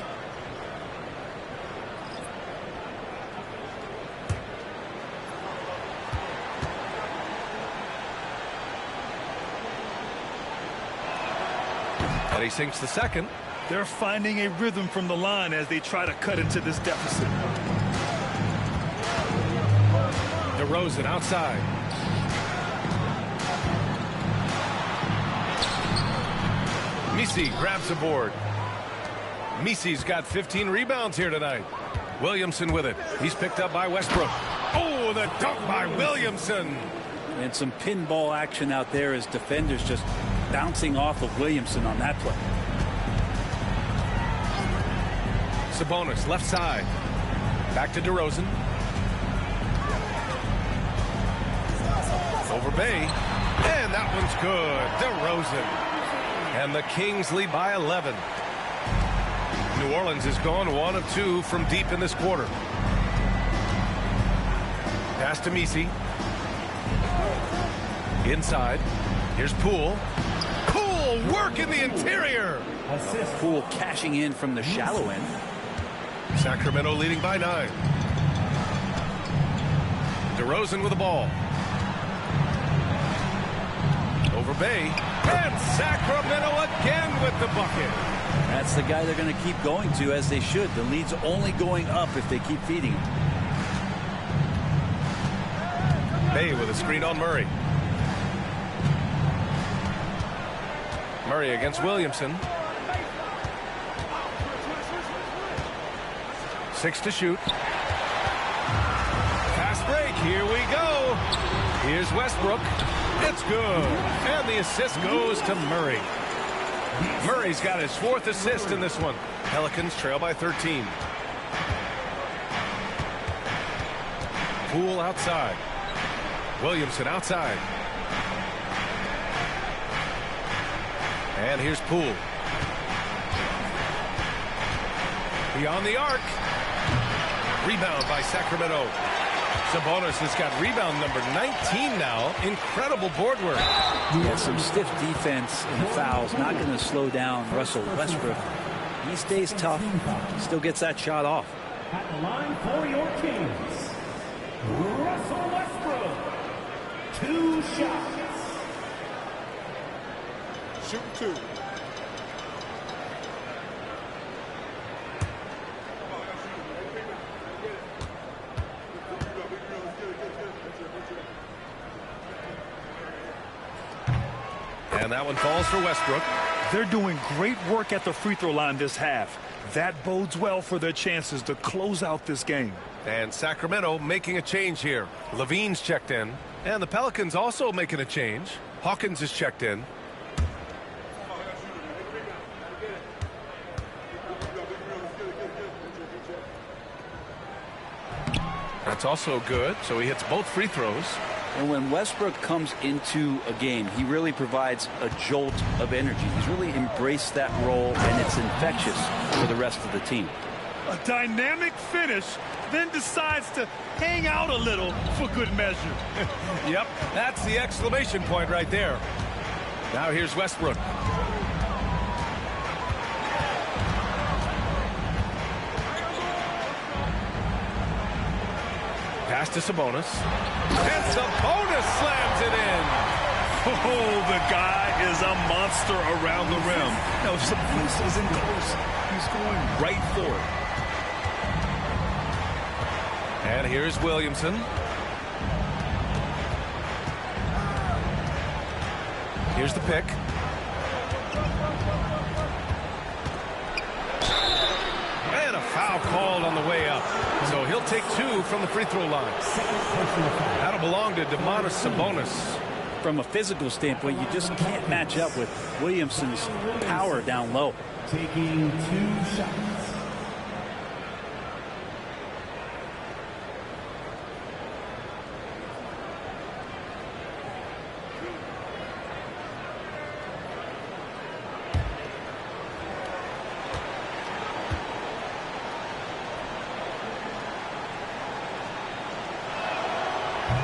And he sinks the second. They're finding a rhythm from the line as they try to cut into this deficit. DeRozan outside. Misi grabs the board. Misi's got 15 rebounds here tonight. Williamson with it. He's picked up by Westbrook. Oh, the dunk by Williamson. And some pinball action out there as defenders just bouncing off of Williamson on that play. Sabonis left side. Back to DeRozan. Over Bay. And that one's good. DeRozan. And the Kings lead by 11. New Orleans has gone 1 of 2 from deep in this quarter. Pass to Misi. Inside. Here's Poole. Poole work in the interior. Poole cashing in from the shallow end. Sacramento leading by 9. DeRozan with the ball. Over Bay. And Sacramento again with the bucket. That's the guy they're going to keep going to, as they should. The lead's only going up if they keep feeding him. Bay with a screen on Murray. Murray against Williamson. 6 to shoot. Fast break. Here we go. Here's Westbrook. It's good. And the assist goes to Murray. Murray's got his 4th assist in this one. Pelicans trail by 13. Poole outside. Williamson outside. And here's Poole. Beyond the arc. Rebound by Sacramento. Sabonis has got rebound number 19 now. Incredible board work. Yeah, some stiff defense and fouls. Not going to slow down Russell Westbrook. He stays tough. Still gets that shot off. At the line for your Kings, Russell Westbrook. 2 shots. Shoot 2. And that one falls for Westbrook. They're doing great work at the free throw line this half. That bodes well for their chances to close out this game. And Sacramento making a change here. Levine's checked in. And the Pelicans also making a change. Hawkins is checked in. That's also good. So he hits both free throws. And when Westbrook comes into a game, he really provides a jolt of energy. He's really embraced that role, and it's infectious for the rest of the team. A dynamic finish, then decides to hang out a little for good measure. Yep, that's the exclamation point right there. Now here's Westbrook. Pass to Sabonis. And Sabonis slams it in. Oh, the guy is a monster around the rim. Now, if Sabonis isn't close, he's going right for it. And here's Williamson. Here's the pick. And a foul called on the way up. So he'll take 2 from the free throw line. That'll belong to Domantas Sabonis. From a physical standpoint, you just can't match up with Williamson's power down low. Taking 2 shots.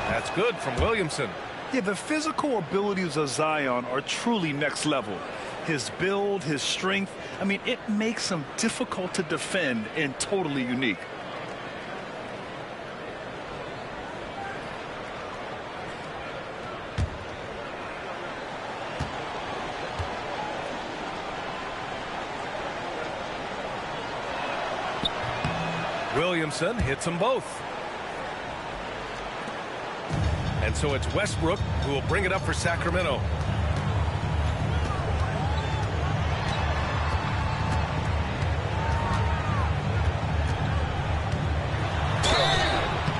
That's good from Williamson. Yeah, the physical abilities of Zion are truly next level. His build, his strength, I mean, it makes him difficult to defend and totally unique. Williamson hits them both. And so it's Westbrook who will bring it up for Sacramento.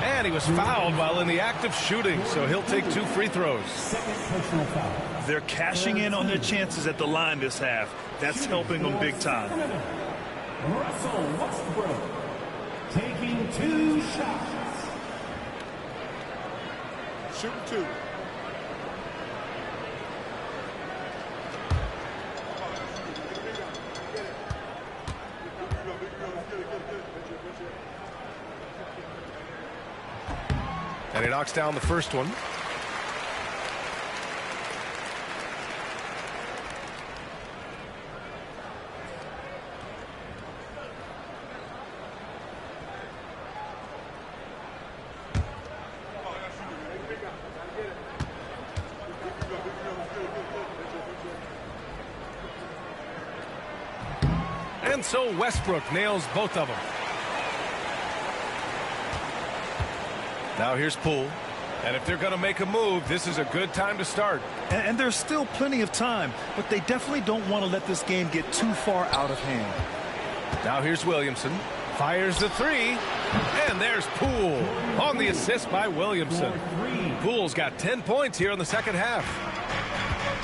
And he was fouled while in the act of shooting, so he'll take 2 free throws. They're cashing in on their chances at the line this half. That's helping them big time. Russell Westbrook taking 2 shots. Shoot 2. And he knocks down the first one. And so Westbrook nails both of them. Now here's Poole. And if they're going to make a move, this is a good time to start. And there's still plenty of time, but they definitely don't want to let this game get too far out of hand. Now here's Williamson. Fires the 3. And there's Poole on the assist by Williamson. Poole's got 10 points here in the second half.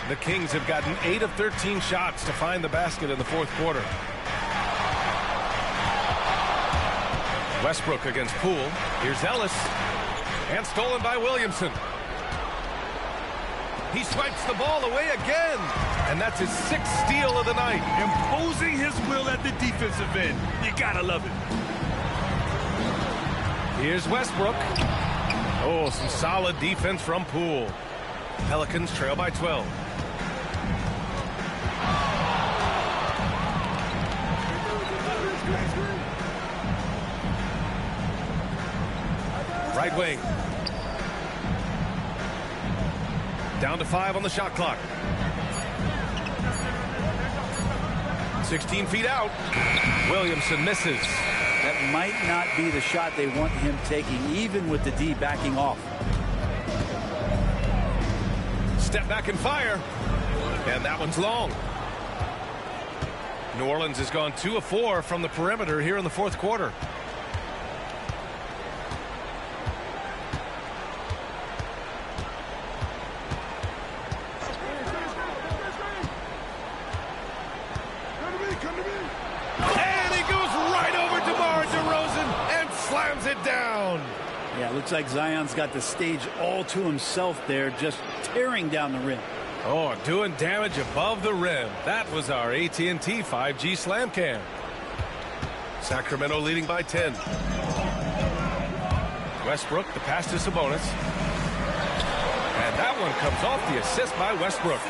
The Kings have gotten 8 of 13 shots to find the basket in the fourth quarter. Westbrook against Poole. Here's Ellis. And stolen by Williamson. He swipes the ball away again. And that's his 6th steal of the night. Imposing his will at the defensive end. You gotta love it. Here's Westbrook. Oh, some solid defense from Poole. Pelicans trail by 12. right wing. Down to 5 on the shot clock. 16 feet out. Williamson misses. That might not be the shot they want him taking, even with the D backing off. Step back and fire. And that one's long. New Orleans has gone 2 of 4 from the perimeter here in the fourth quarter. And he goes right over DeMar DeRozan and slams it down. Yeah, it looks like Zion's got the stage all to himself there, just tearing down the rim. Oh, doing damage above the rim. That was our AT&T 5G slam cam. Sacramento leading by 10. Westbrook, the pass to Sabonis. And that one comes off the assist by Westbrook.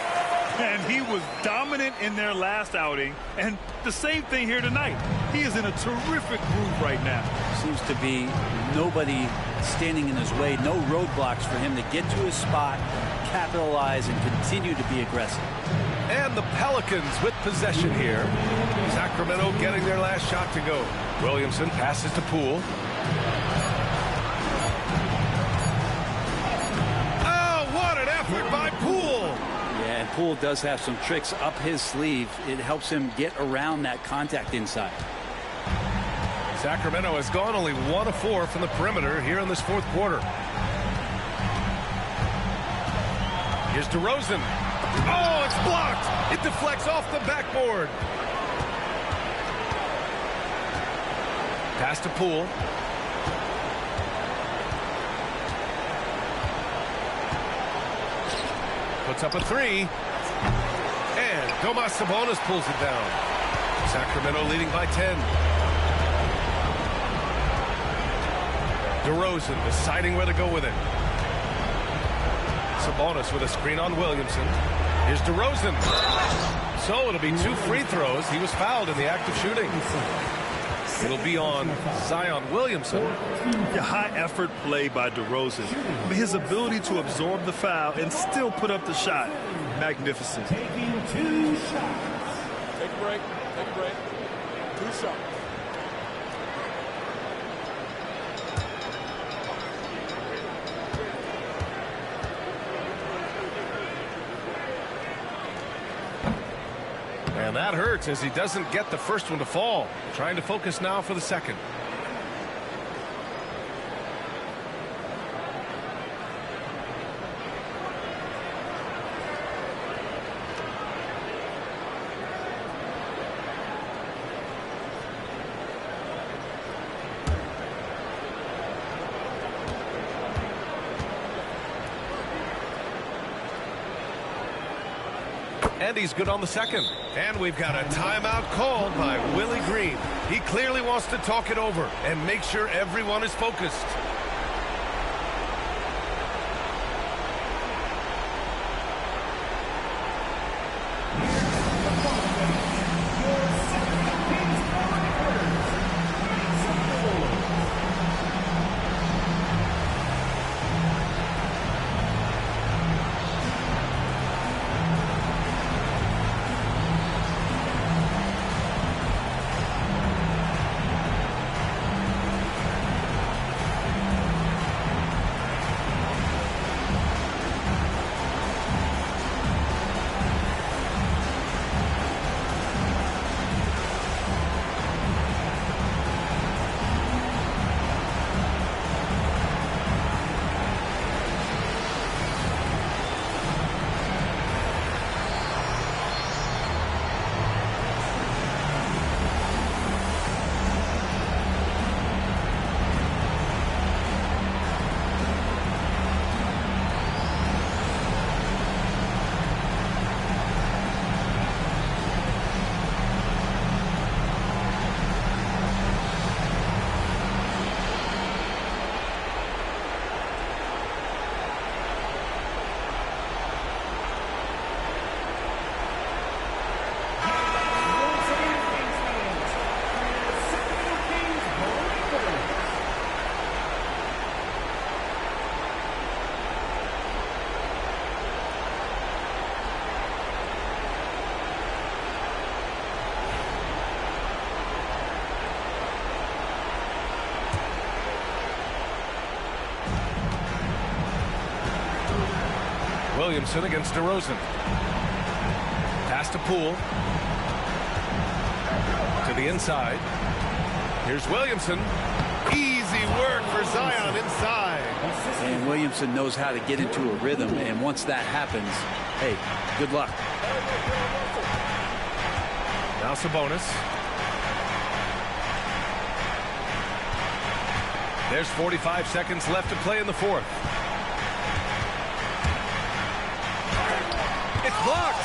And he was dominant in their last outing. And the same thing here tonight. He is in a terrific groove right now. Seems to be nobody standing in his way. No roadblocks for him to get to his spot, capitalize, and continue to be aggressive. And the Pelicans with possession here. Sacramento getting their last shot to go. Williamson passes to Poole. Oh, what an effort by Poole. Yeah, and Poole does have some tricks up his sleeve. It helps him get around that contact inside. Sacramento has gone only 1 of 4 from the perimeter here in this fourth quarter. Here's DeRozan. Oh, it's blocked. It deflects off the backboard. Pass to Poole. Puts up a 3. And Domas Sabonis pulls it down. Sacramento leading by 10. DeRozan deciding where to go with it. Sabonis with a screen on Williamson. Here's DeRozan. So it'll be 2 free throws. He was fouled in the act of shooting. It'll be on Zion Williamson. A high-effort play by DeRozan. I mean, his ability to absorb the foul and still put up the shot, magnificent. Taking 2 shots. Take a break. Take a break. 2 shots. And that hurts as he doesn't get the first one to fall. Trying to focus now for the second. And he's good on the second. And we've got a timeout called by Willie Green. He clearly wants to talk it over and make sure everyone is focused. Williamson against DeRozan. Pass to Poole. To the inside. Here's Williamson. Easy work for Zion inside. And Williamson knows how to get into a rhythm, and once that happens, hey, good luck. Now Sabonis. There's 45 seconds left to play in the fourth. It's blocked.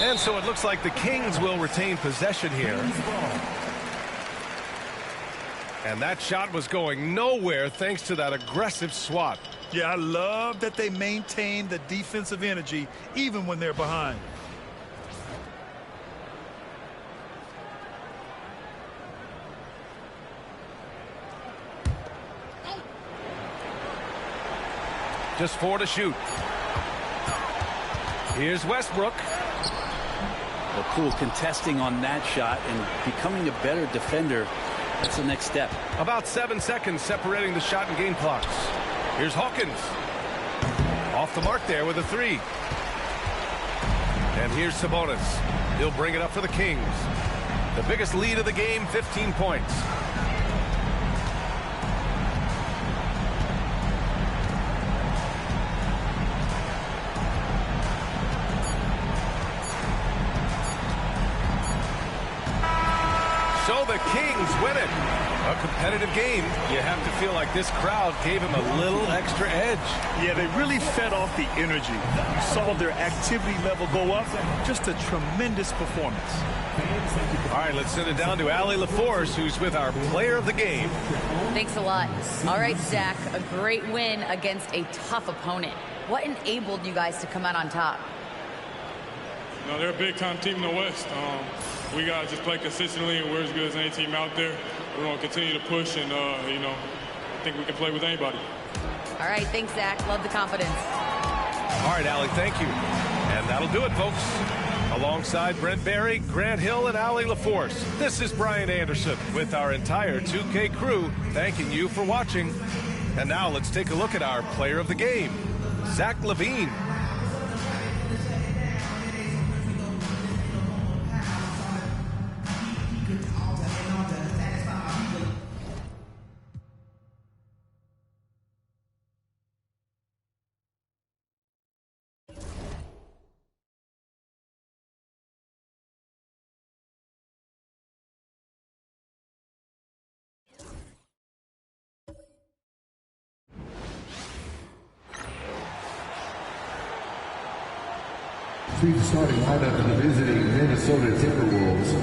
And so it looks like the Kings will retain possession here. And that shot was going nowhere thanks to that aggressive swat. Yeah, I love that they maintain the defensive energy even when they're behind. Just 4 to shoot. Here's Westbrook. Well, Poole contesting on that shot and becoming a better defender. That's the next step. About 7 seconds separating the shot and game clocks. Here's Hawkins. Off the mark there with a 3. And here's Sabonis. He'll bring it up for the Kings. The biggest lead of the game, 15 points. So the Kings win it. A competitive game. You have to feel like this crowd gave him a little extra edge. Yeah, they really fed off the energy. You saw their activity level go up. Just a tremendous performance. All right, let's send it down to Allie LaForce, who's with our player of the game. Thanks a lot. All right, Zach, a great win against a tough opponent. What enabled you guys to come out on top? You know, they're a big-time team in the West. We got to just play consistently, and we're as good as any team out there. We're going to continue to push, and, you know, I think we can play with anybody. All right, thanks, Zach. Love the confidence. All right, Allie, thank you. And that'll do it, folks. Alongside Brent Barry, Grant Hill, and Allie LaForce, this is Brian Anderson with our entire 2K crew thanking you for watching. And now let's take a look at our player of the game, Zach LaVine. See the starting lineup of the visiting Minnesota Timberwolves.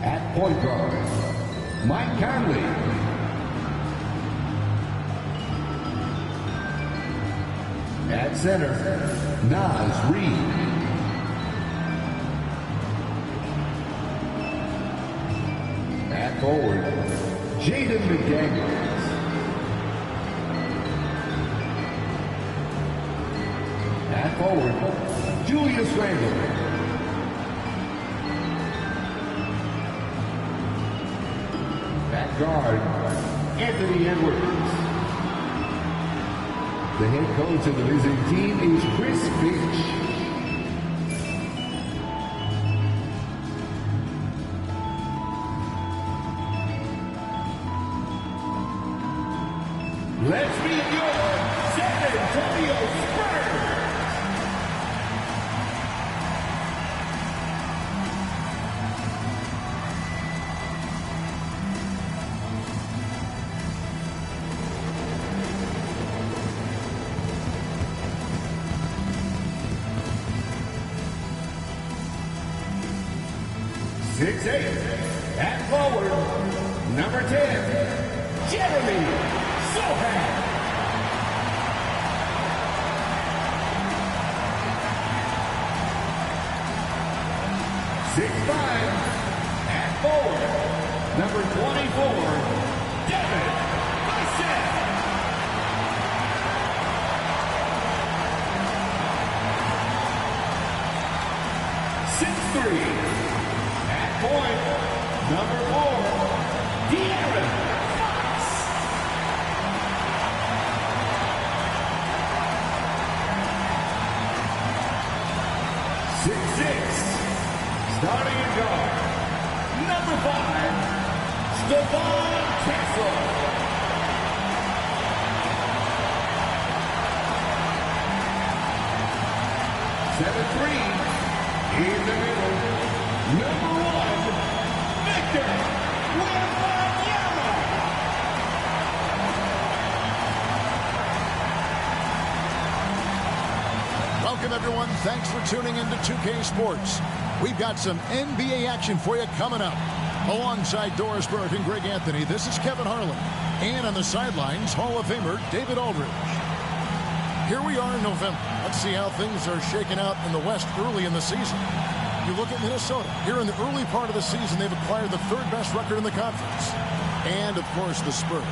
At point guard, Mike Conley. At center, Naz Reid. At forward, Jaden McDaniels. At forward, Julius Randle. At guard, Anthony Edwards. The head coach of the visiting team is Chris Finch. Let's meet your San Antonio Spurs. At forward, number 10, Jeremy Sohan. At forward, number 24, Devin Bison. 6'3". Point, number 4, De'Aaron Fox. 7'3", in the middle, number 1, Victor Wembanyama. Welcome, everyone. Thanks for tuning into 2K Sports. We've got some NBA action for you coming up. Alongside Doris Burke and Greg Anthony, this is Kevin Harlan. And on the sidelines, Hall of Famer David Aldridge. Here we are in November. Let's see how things are shaking out in the West early in the season. You look at Minnesota. Here in the early part of the season, they've acquired the third best record in the conference. And, of course, the Spurs.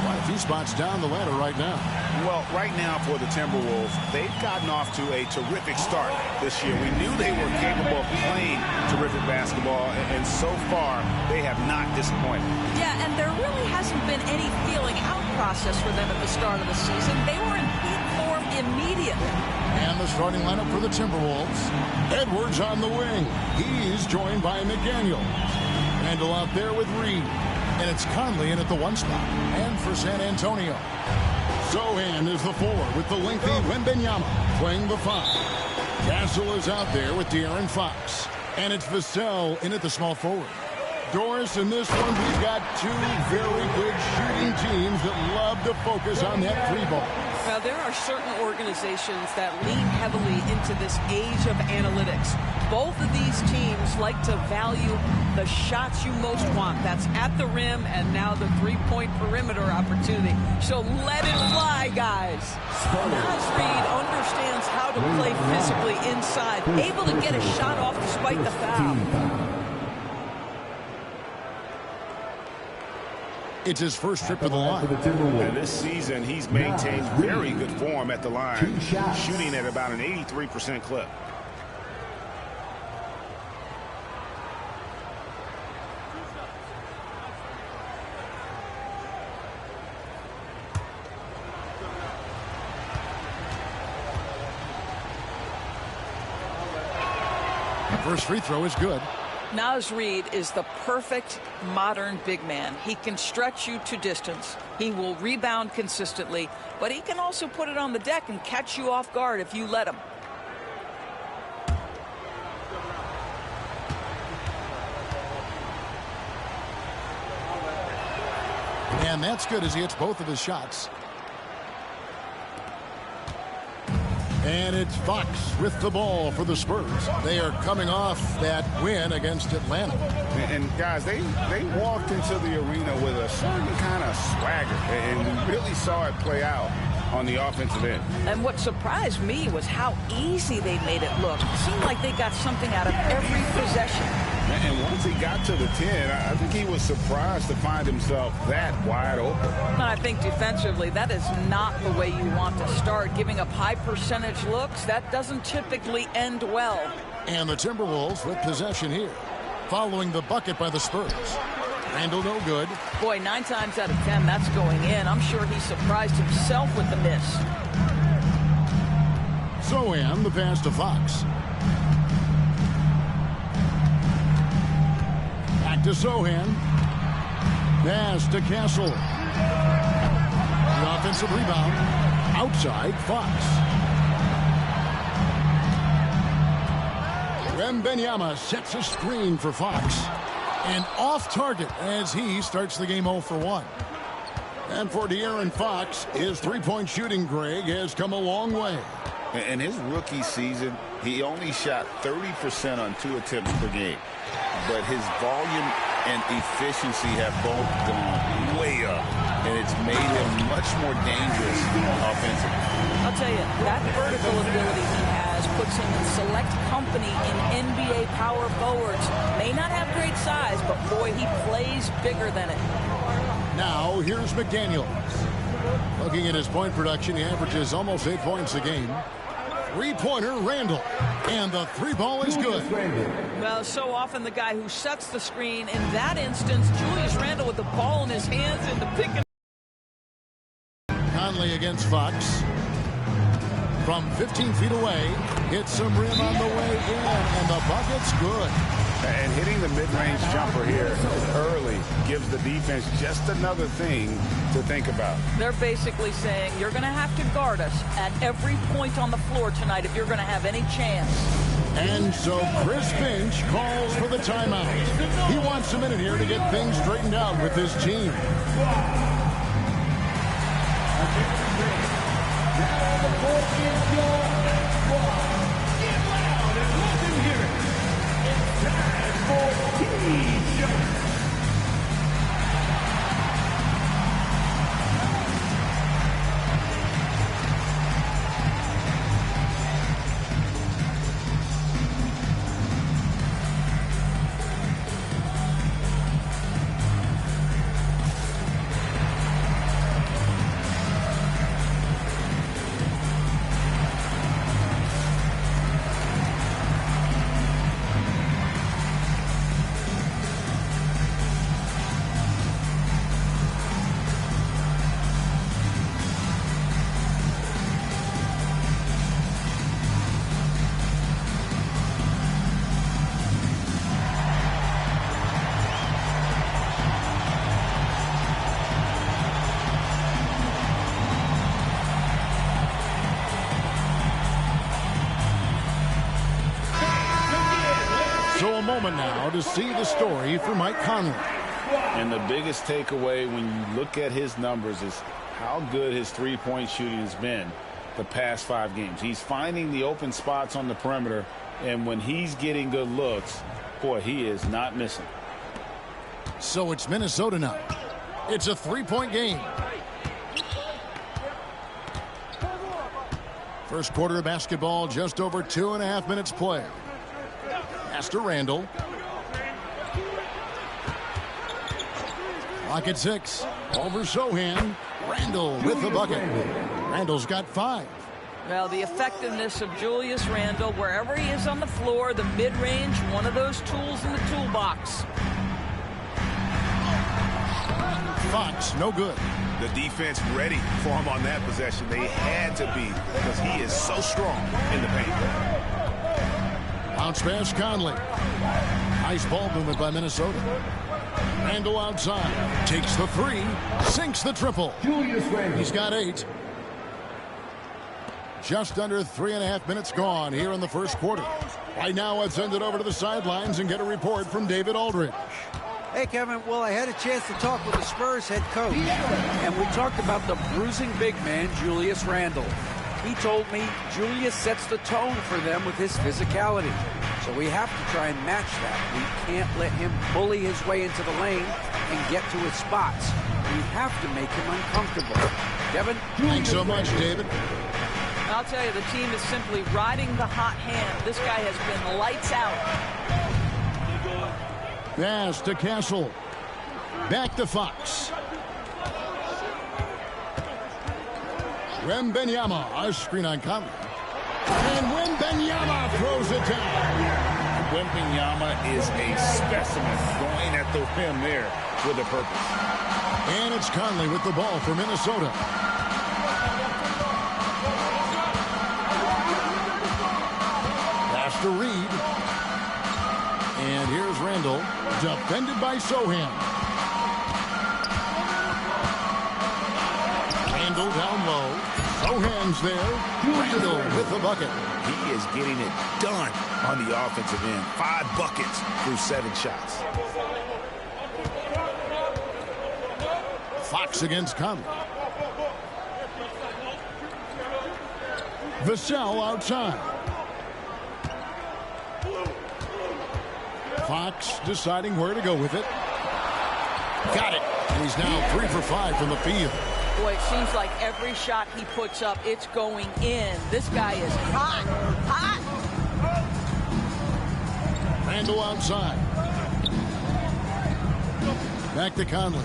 Quite a few spots down the ladder right now. Well, right now for the Timberwolves, they've gotten off to a terrific start this year. We knew they were capable of playing terrific basketball, and so far, they have not disappointed. Yeah, and there really hasn't been any feeling out process for them at the start of the season. They were in peak form immediately. And the starting lineup for the Timberwolves. Edwards on the wing. He's joined by McDaniel. Randall out there with Reed. And it's Conley in at the 1 spot. And for San Antonio, Sohan is the 4 with the lengthy Wembanyama playing the 5. Castle is out there with De'Aaron Fox. And it's Vassell in at the small forward. Doris, in this one, we've got two very good shooting teams that love to focus on that 3 ball. Now, there are certain organizations that lean heavily into this age of analytics. Both of these teams like to value the shots you most want. That's at the rim and now the 3-point perimeter opportunity. So let it fly, guys. Naz Reid understands how to play physically inside, able to get a shot off despite the foul. It's his first trip to the line. And this season, he's maintained very good form at the line, shooting at about an 83% clip. First free throw is good. Naz Reid is the perfect modern big man. He can stretch you to distance. He will rebound consistently, but he can also put it on the deck and catch you off guard if you let him. And that's good as he hits both of his shots. And it's Fox with the ball for the Spurs. They are coming off that win against Atlanta. And guys, they walked into the arena with a certain kind of swagger, and we really saw it play out on the offensive end. And what surprised me was how easy they made it look. It seemed like they got something out of every possession. And once he got to the 10, I think he was surprised to find himself that wide open. And I think defensively, that is not the way you want to start. Giving up high percentage looks, that doesn't typically end well. And the Timberwolves with possession here, following the bucket by the Spurs. Randall no good. Boy, 9 times out of 10, that's going in. I'm sure he surprised himself with the miss. Sohan, the pass to Fox. Back to Sohan. Pass to Castle. The offensive rebound. Outside Fox. Wembanyama sets a screen for Fox. And off target as he starts the game 0 for 1. And for De'Aaron Fox, his 3-point shooting, Greg, has come a long way. In his rookie season, he only shot 30% on 2 attempts per game. But his volume and efficiency have both gone way up. And it's made him much more dangerous offensively. I'll tell you, that vertical ability he has puts him in select company in NBA power forwards. May not have great size, but boy, he plays bigger than it. Now, here's McDaniel. Looking at his point production, he averages almost 8 points a game. 3-pointer, Randall. And the 3-ball is good. Well, so often the guy who sets the screen. In that instance, Julius Randle with the ball in his hands and the pick and Conley against Fox. From 15 feet away, hits some rim on the way in, and the bucket's good. And hitting the mid-range jumper here early gives the defense just another thing to think about. They're basically saying you're going to have to guard us at every point on the floor tonight if you're going to have any chance. And so Chris Finch calls for the timeout. He wants a minute here to get things straightened out with his team. Moment now to see the story for Mike Conley. And the biggest takeaway when you look at his numbers is how good his three-point shooting has been the past 5 games. He's finding the open spots on the perimeter, and when he's getting good looks, boy, he is not missing. So it's Minnesota now. It's a 3-point game. First quarter of basketball, just over 2.5 minutes play. Pass to Randall. Clock at 6. Over Sohan. Randall with the bucket. Randall's got 5. Well, the effectiveness of Julius Randall, wherever he is on the floor, the mid-range, one of those tools in the toolbox. Fox, no good. The defense ready for him on that possession. They had to be because he is so strong in the paint. Bounce pass, Conley. Nice ball movement by Minnesota. Randall outside. Takes the 3. Sinks the triple. He's got 8. Just under 3.5 minutes gone here in the first quarter. Right now, let's send it over to the sidelines and get a report from David Aldridge. Hey, Kevin. Well, I had a chance to talk with the Spurs head coach, and we talked about the bruising big man, Julius Randall. He told me Julius sets the tone for them with his physicality. So we have to try and match that. We can't let him bully his way into the lane and get to his spots. We have to make him uncomfortable. Kevin? Thanks so much, David. I'll tell you, the team is simply riding the hot hand. This guy has been lights out. Pass to Castle. Back to Fox. Wembanyama, a screen on Conley. And Wembanyama throws it down. Wembanyama is a specimen going at the rim there with a purpose. And it's Conley with the ball for Minnesota. Pass to Reed. And here's Randall, defended by Sohan. Randall down low. Sohan's there. Randall with the bucket. He is getting it done on the offensive end. 5 buckets through 7 shots. Fox against Conley. Vassell outside. Fox deciding where to go with it. Got it. And he's now 3 for 5 from the field. Boy, it seems like every shot he puts up, it's going in. This guy is hot, hot. Randall outside. Back to Conley.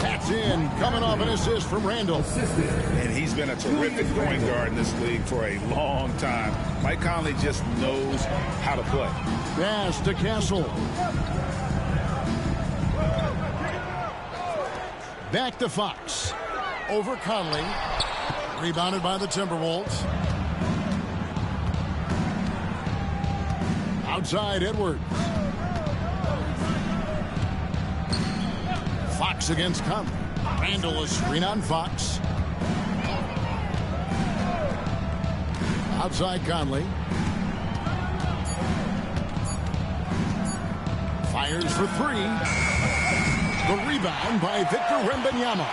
That's in, coming off an assist from Randall. And he's been a terrific point guard in this league for a long time. Mike Conley just knows how to play. Pass to Castle. Back to Fox. Over Conley. Rebounded by the Timberwolves. Outside Edwards. Fox against Conley. Randall, a screen on Fox. Outside Conley. Fires for three. The rebound by Victor Wembanyama.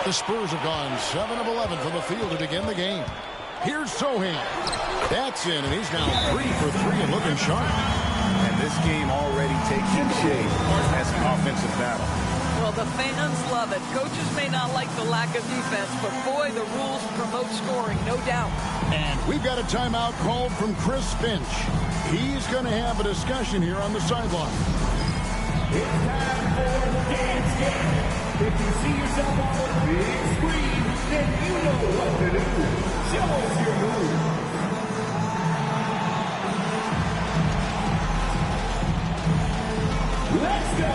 The Spurs have gone 7 of 11 from the field to begin the game. Here's Sohan. That's in, and he's now 3 for 3 and looking sharp. And this game already taking shape as an offensive battle. Well, the fans love it. Coaches may not like the lack of defense, but boy, the rules promote scoring, no doubt. And we've got a timeout called from Chris Finch. He's going to have a discussion here on the sideline. It's time for the dance game. If you see yourself on the big screen, then you know what to do. Show us your moves. Let's go.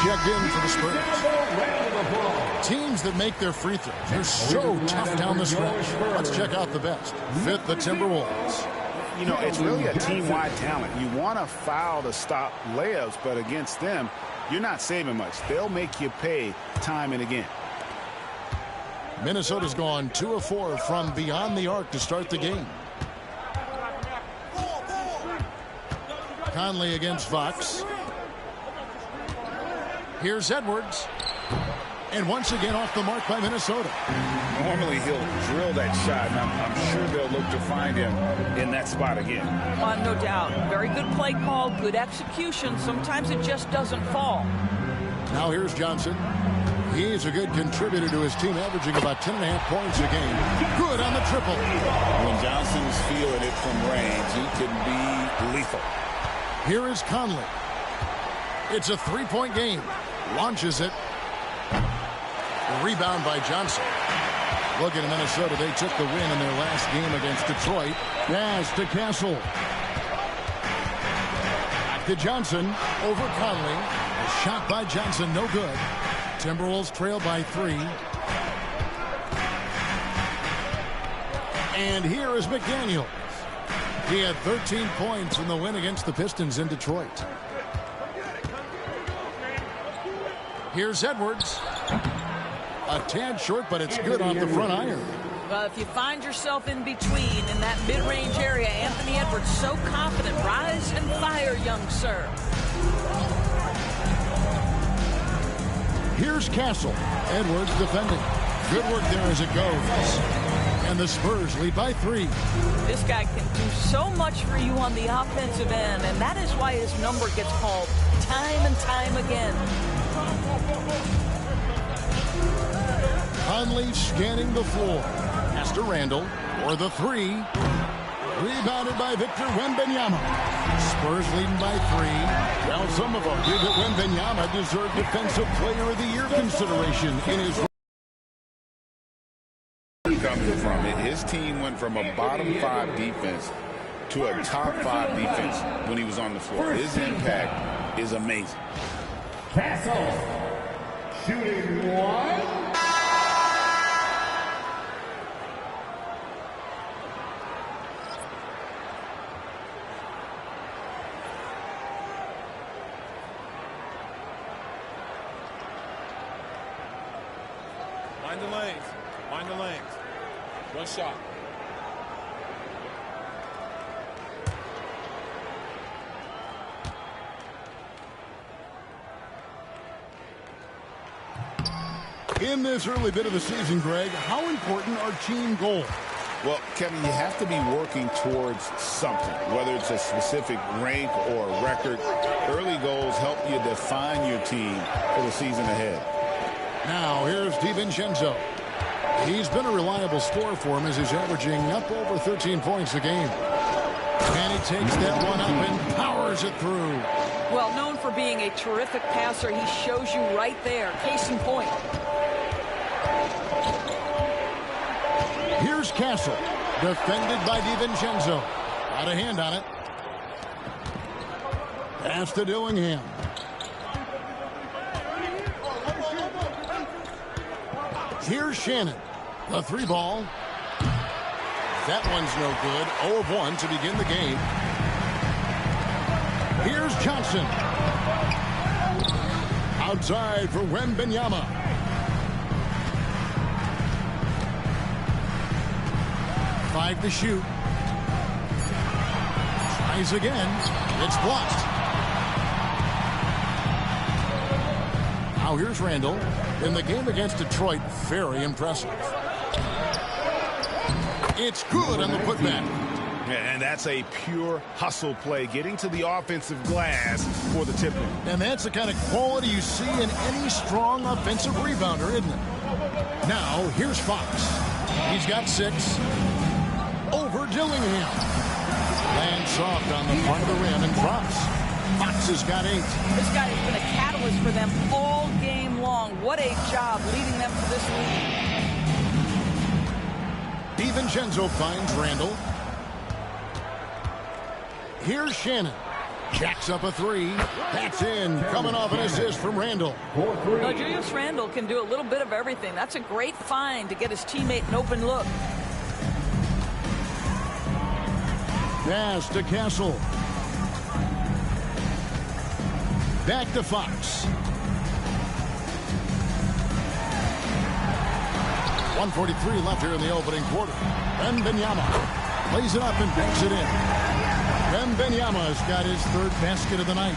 Checked in for the Spurs. Teams that make their free throws, they're so tough down the stretch. Let's check out the best. Fit the Timberwolves. You know, it's really a team-wide talent. You want to foul to stop layups, but against them, you're not saving much. They'll make you pay time and again. Minnesota's gone 2 of 4 from beyond the arc to start the game. Conley against Fox. Here's Edwards. And once again off the mark by Minnesota. Normally he'll drill that shot, and I'm sure they'll look to find him in that spot again. No doubt. Very good play call, good execution. Sometimes it just doesn't fall. Now here's Johnson. He's a good contributor to his team, averaging about 10.5 points a game. Good on the triple. When Johnson's feeling it from range, he can be lethal. Here is Conley. It's a 3-point game. Launches it. Rebound by Johnson. Look at Minnesota. They took the win in their last game against Detroit. Pass to Castle. Back to Johnson. Over Conley. A shot by Johnson. No good. Timberwolves trail by 3. And here is McDaniels. He had 13 points in the win against the Pistons in Detroit. Here's Edwards. A tad short, but it's good off the front iron. Well, if you find yourself in between in that mid-range area, Anthony Edwards so confident. Rise and fire, young sir. Here's Castle. Edwards defending. Good work there as it goes. And the Spurs lead by 3. This guy can do so much for you on the offensive end, and that is why his number gets called time and time again. Conley scanning the floor. Pass to Randall for the 3. Rebounded by Victor Wembanyama. Spurs leading by 3. Well, some have argued that Wembanyama deserved Defensive Player of the Year consideration in his... Coming from it, his team went from a bottom 5 defense to a top 5 defense when he was on the floor. His impact is amazing. Castle shooting 1. Mind the lanes. Mind the lanes. One shot. In this early bit of the season, Greg, how important are team goals? Well, Kevin, you have to be working towards something, whether it's a specific rank or a record. Early goals help you define your team for the season ahead. Now, here's DiVincenzo. He's been a reliable scorer for him as he's averaging up over 13 points a game. And he takes that one up and powers it through. Well, known for being a terrific passer, he shows you right there. Case in point. Here's Castle, defended by DiVincenzo. Got a hand on it. Pass to Dillingham. Here's Shannon. The three ball. That one's no good. 0 of 1 to begin the game. Here's Johnson. Outside for Wembanyama. Five to shoot. Tries again. It's blocked. Now here's Randall. In the game against Detroit, very impressive. It's good on the putback. And that's a pure hustle play, getting to the offensive glass for the tip-in. And that's the kind of quality you see in any strong offensive rebounder, isn't it? Now, here's Fox. He's got 6. Over Dillingham. Lands soft on the front of the rim and drops. Fox has got 8. This guy has been a catalyst for them all game long. What a job leading them to this lead. DiVincenzo finds Randall. Here's Shannon. Jacks up a 3. That's in. Coming off an assist from Randall. Now, Julius Randall can do a little bit of everything. That's a great find to get his teammate an open look. Pass to Castle. Back to Fox. 1:43 left here in the opening quarter. Wembanyama plays it up and banks it in. Wembanyama's got his 3rd basket of the night.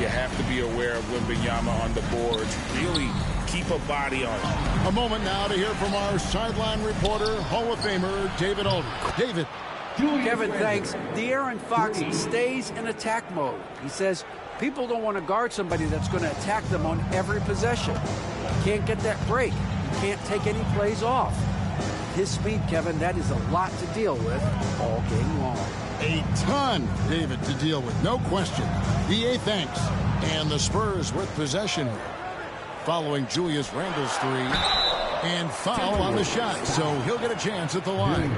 You have to be aware of Wembanyama on the boards. Really keep a body on him. A moment now to hear from our sideline reporter, Hall of Famer David Aldridge. David. Kevin, thanks. De'Aaron Fox stays in attack mode. He says people don't want to guard somebody that's going to attack them on every possession. Can't get that break. He can't take any plays off. His speed, Kevin, that is a lot to deal with all game long. A ton, David, to deal with, no question. DA thanks. And the Spurs with possession following Julius Randle's 3. And foul on the shot, so he'll get a chance at the line.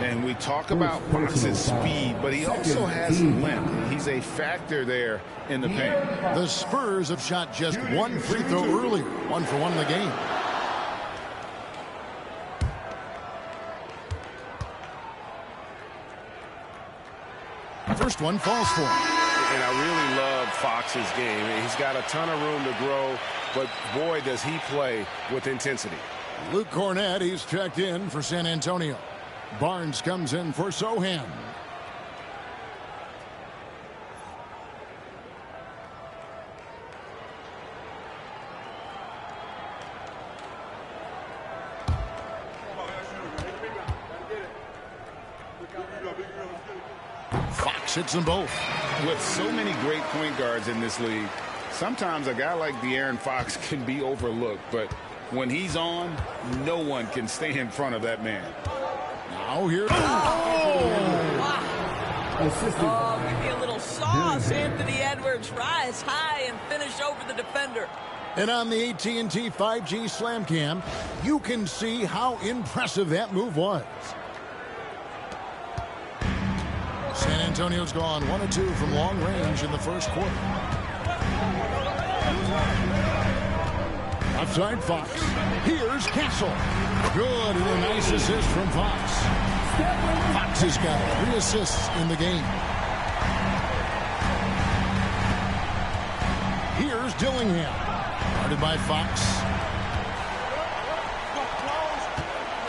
And we talk about Fox's speed, but he also has length. He's a factor there in the paint. The Spurs have shot just 1 free throw earlier. 1 for 1 in the game. First one falls for him. And I really love Fox's game. He's got a ton of room to grow, but boy, does he play with intensity. Luke Cornett, he's checked in for San Antonio. Barnes comes in for Sohan. Fox hits them both. With so many great point guards in this league, sometimes a guy like De'Aaron Fox can be overlooked, but when he's on, no one can stay in front of that man. Now here. Oh, give me a little sauce. Anthony Edwards rise high and finish over the defender. And on the AT&T 5G Slam Cam, you can see how impressive that move was. San Antonio's gone 1 of 2 from long range in the first quarter. Outside Fox. Here's Castle. Good, and a nice assist from Fox. Fox has got 3 assists in the game. Here's Dillingham. Guarded by Fox.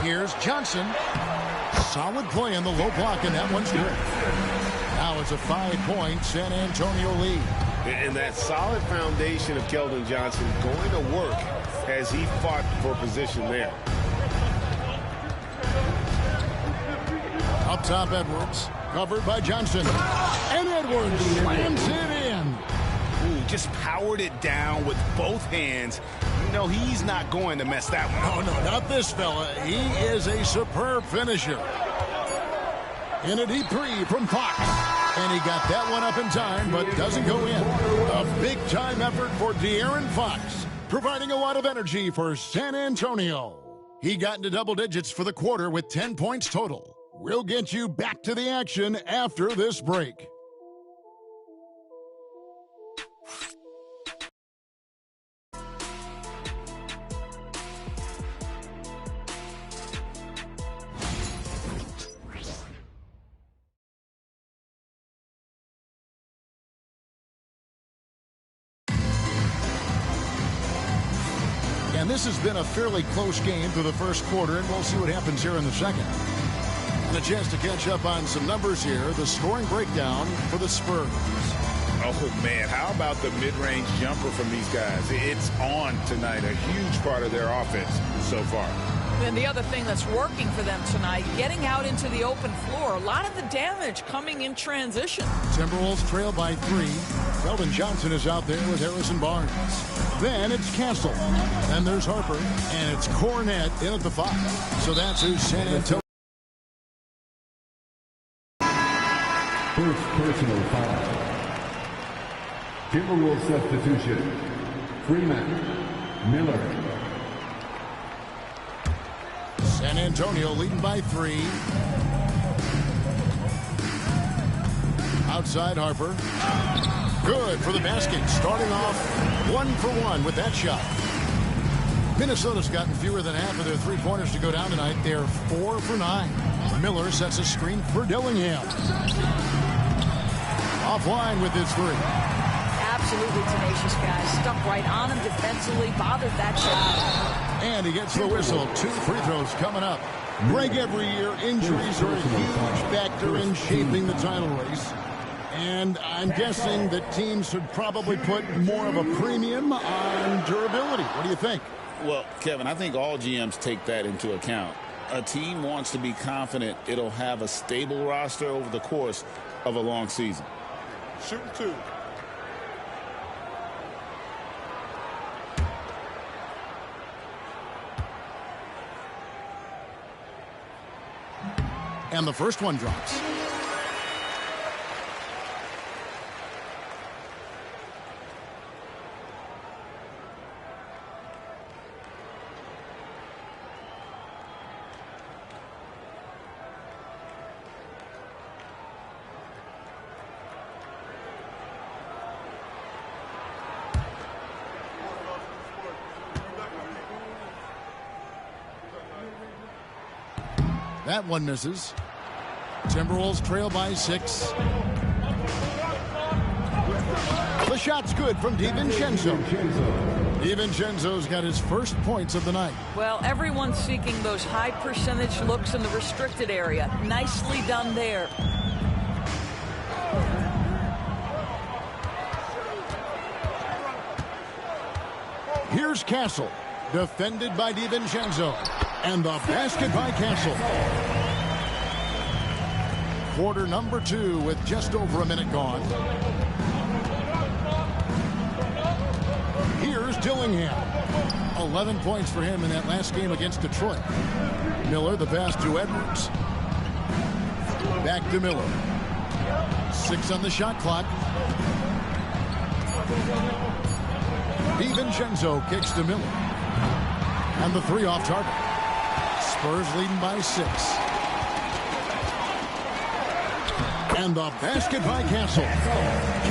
Here's Johnson. Solid play in the low block, and that one's good. Now it's a 5-point San Antonio lead. And that solid foundation of Keldon Johnson going to work as he fought for position there. Up top, Edwards. Covered by Johnson. And Edwards slams it in. Ooh, just powered it down with both hands. You know, he's not going to mess that one up. Oh, no, not this fella. He is a superb finisher. In a deep three from Fox. And he got that one up in time, but doesn't go in. A big-time effort for De'Aaron Fox, providing a lot of energy for San Antonio. He got into double digits for the quarter with 10 points total. We'll get you back to the action after this break. And this has been a fairly close game through the first quarter, and we'll see what happens here in the second. And a chance to catch up on some numbers here. The scoring breakdown for the Spurs. Oh, man, how about the mid-range jumper from these guys? It's on tonight, a huge part of their offense so far. And the other thing that's working for them tonight, getting out into the open floor. A lot of the damage coming in transition. Timberwolves trail by 3. Keldon Johnson is out there with Harrison Barnes. Then it's Castle. Then there's Harper. And it's Cornette in at the 5. So that's who San Antonio. First personal foul. Timberwolves substitution. Freeman. Miller. San Antonio leading by 3. Outside Harper. Good for the basket. Starting off 1 for 1 with that shot. Minnesota's gotten fewer than half of their three-pointers to go down tonight. They're 4 for 9. Miller sets a screen for Dillingham. Offline with his 3. Absolutely tenacious guys. Stuck right on him defensively. Bothered that shot. And he gets the whistle. 2 free throws coming up. Greg, every year, injuries are a huge factor in shaping the title race. And I'm guessing that teams should probably put more of a premium on durability. What do you think? Well, Kevin, I think all GMs take that into account. A team wants to be confident it'll have a stable roster over the course of a long season. Shooting 2. And the first one drops. That one misses. Timberwolves trail by 6. The shot's good from DiVincenzo. DiVincenzo's got his first points of the night. Well, everyone's seeking those high percentage looks in the restricted area. Nicely done there. Here's Castle, defended by DiVincenzo. And the basket by Castle. Quarter number 2 with just over a minute gone. Here's Dillingham. 11 points for him in that last game against Detroit. Miller, the pass to Edwards. Back to Miller. 6 on the shot clock. DiVincenzo kicks to Miller. And the 3 off target. Spurs leading by 6. And the basket by Castle.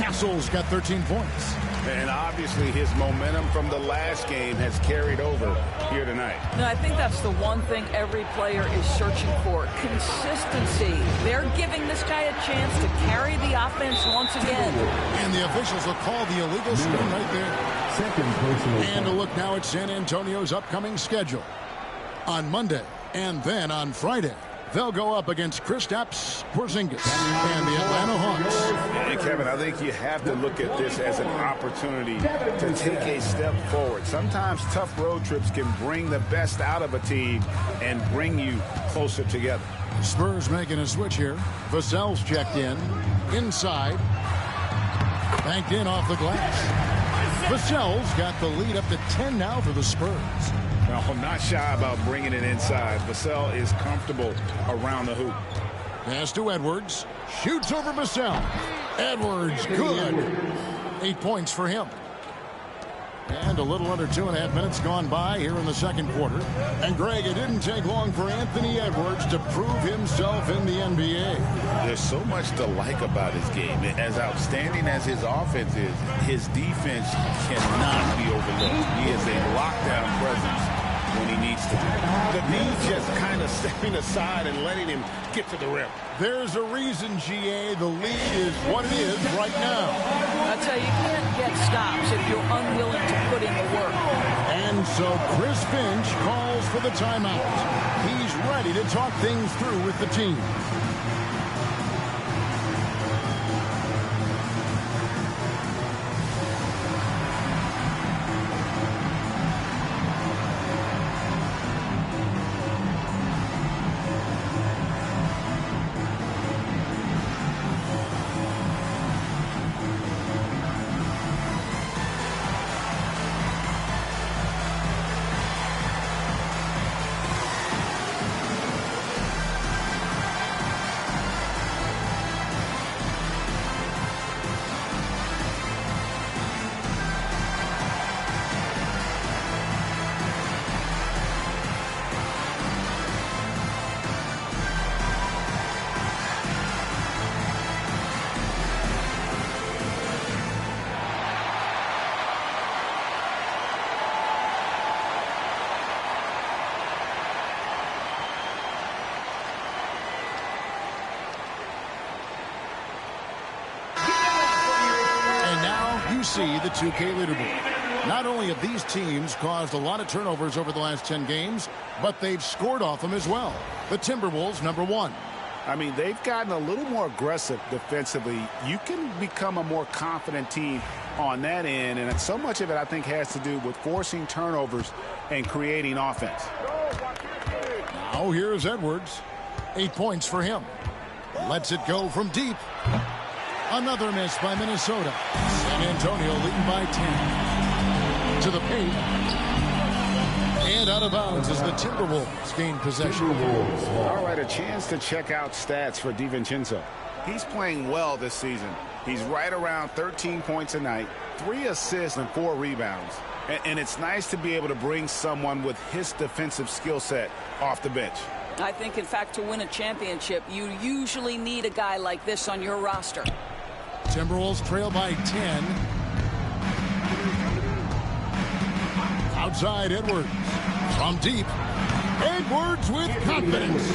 Castle's got 13 points. And obviously his momentum from the last game has carried over here tonight. No, I think that's the one thing every player is searching for. Consistency. They're giving this guy a chance to carry the offense once again. And the officials will call the illegal screen right there. Second personal And a look now at San Antonio's upcoming schedule. On Monday and then on Friday, They'll go up against Kristaps Porzingis and the Atlanta Hawks. And Kevin, I think you have to look at this as an opportunity to take a step forward. Sometimes tough road trips can bring the best out of a team and bring you closer together. Spurs making a switch here. Vassell's checked in. Inside. Banked in off the glass. Vassell's got the lead up to 10 now for the Spurs. No, not shy about bringing it inside. Vassell is comfortable around the hoop. Pass to Edwards. Shoots over Vassell. Edwards, good. 8 points for him. And a little under 2.5 minutes gone by here in the second quarter. And Greg, it didn't take long for Anthony Edwards to prove himself in the NBA. There's so much to like about his game. As outstanding as his offense is, his defense cannot be overlooked. He is a lockdown presence when he needs to. The knee just kind of stepping aside and letting him get to the rim. There's a reason, GA, the lead is what it is right now. I tell you, you can't get stops if you're unwilling to put in the work. And so Chris Finch calls for the timeout. He's ready to talk things through with the team. See the 2K leaderboard. Not only have these teams caused a lot of turnovers over the last 10 games, but they've scored off them as well. The Timberwolves, number 1. I mean, they've gotten a little more aggressive defensively. You can become a more confident team on that end, and so much of it, I think, has to do with forcing turnovers and creating offense. Now here's Edwards. 8 points for him. Lets it go from deep. Another miss by Minnesota. San Antonio leading by 10. To the paint. And out of bounds as the Timberwolves gain possession. All right, a chance to check out stats for DiVincenzo. He's playing well this season. He's right around 13 points a night, 3 assists and 4 rebounds. And it's nice to be able to bring someone with his defensive skill set off the bench. I think, in fact, to win a championship, you usually need a guy like this on your roster. Timberwolves trail by 10. Outside Edwards. From deep. Edwards with confidence.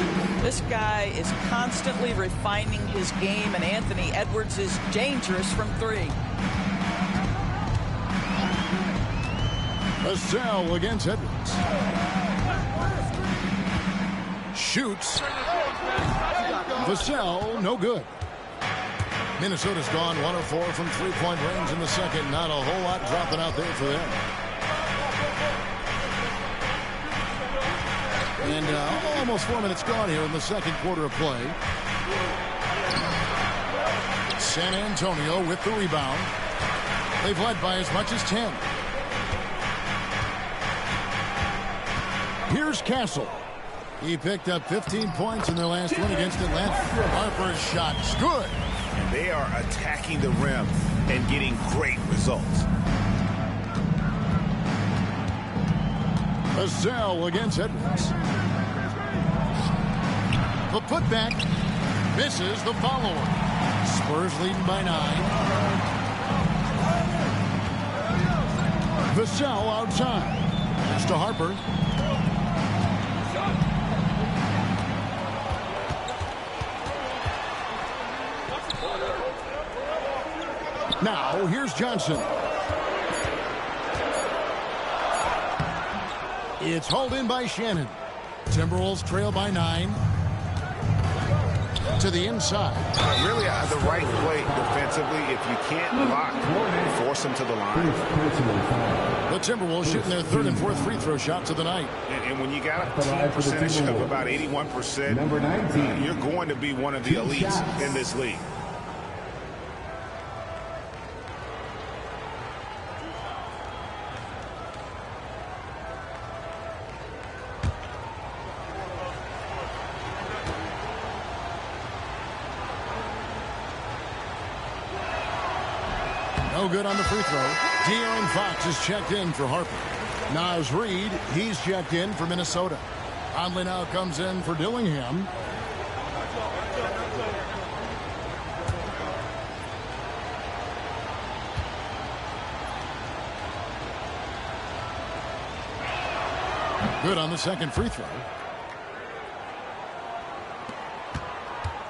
This guy is constantly refining his game, and Anthony Edwards is dangerous from 3. Vassell against Edwards. Shoots. Vassell, no good. Minnesota's gone 1 of 4 from three-point range in the second. Not a whole lot dropping out there for them. And almost 4 minutes gone here in the second quarter of play. San Antonio with the rebound. They've led by as much as 10. Here's Castle. He picked up 15 points in their last win against Atlanta. Harper's shot's good. And they are attacking the rim and getting great results. Vassell against Edwards. The putback misses the follower. Spurs leading by 9. Vassell outside. Pass to Harper. Now, here's Johnson. It's hauled in by Shannon. Timberwolves trail by 9. to the inside. Really the right play defensively. If you can't block, force them to the line. The Timberwolves shooting their third and fourth free throw shots of the night. And when you got a team percentage of about 81%, you're going to be one of the elites in this league. No good on the free throw. De'Aaron Fox is checked in for Harper. Naz Reid, he's checked in for Minnesota. Conley now comes in for Dillingham. Good on the second free throw.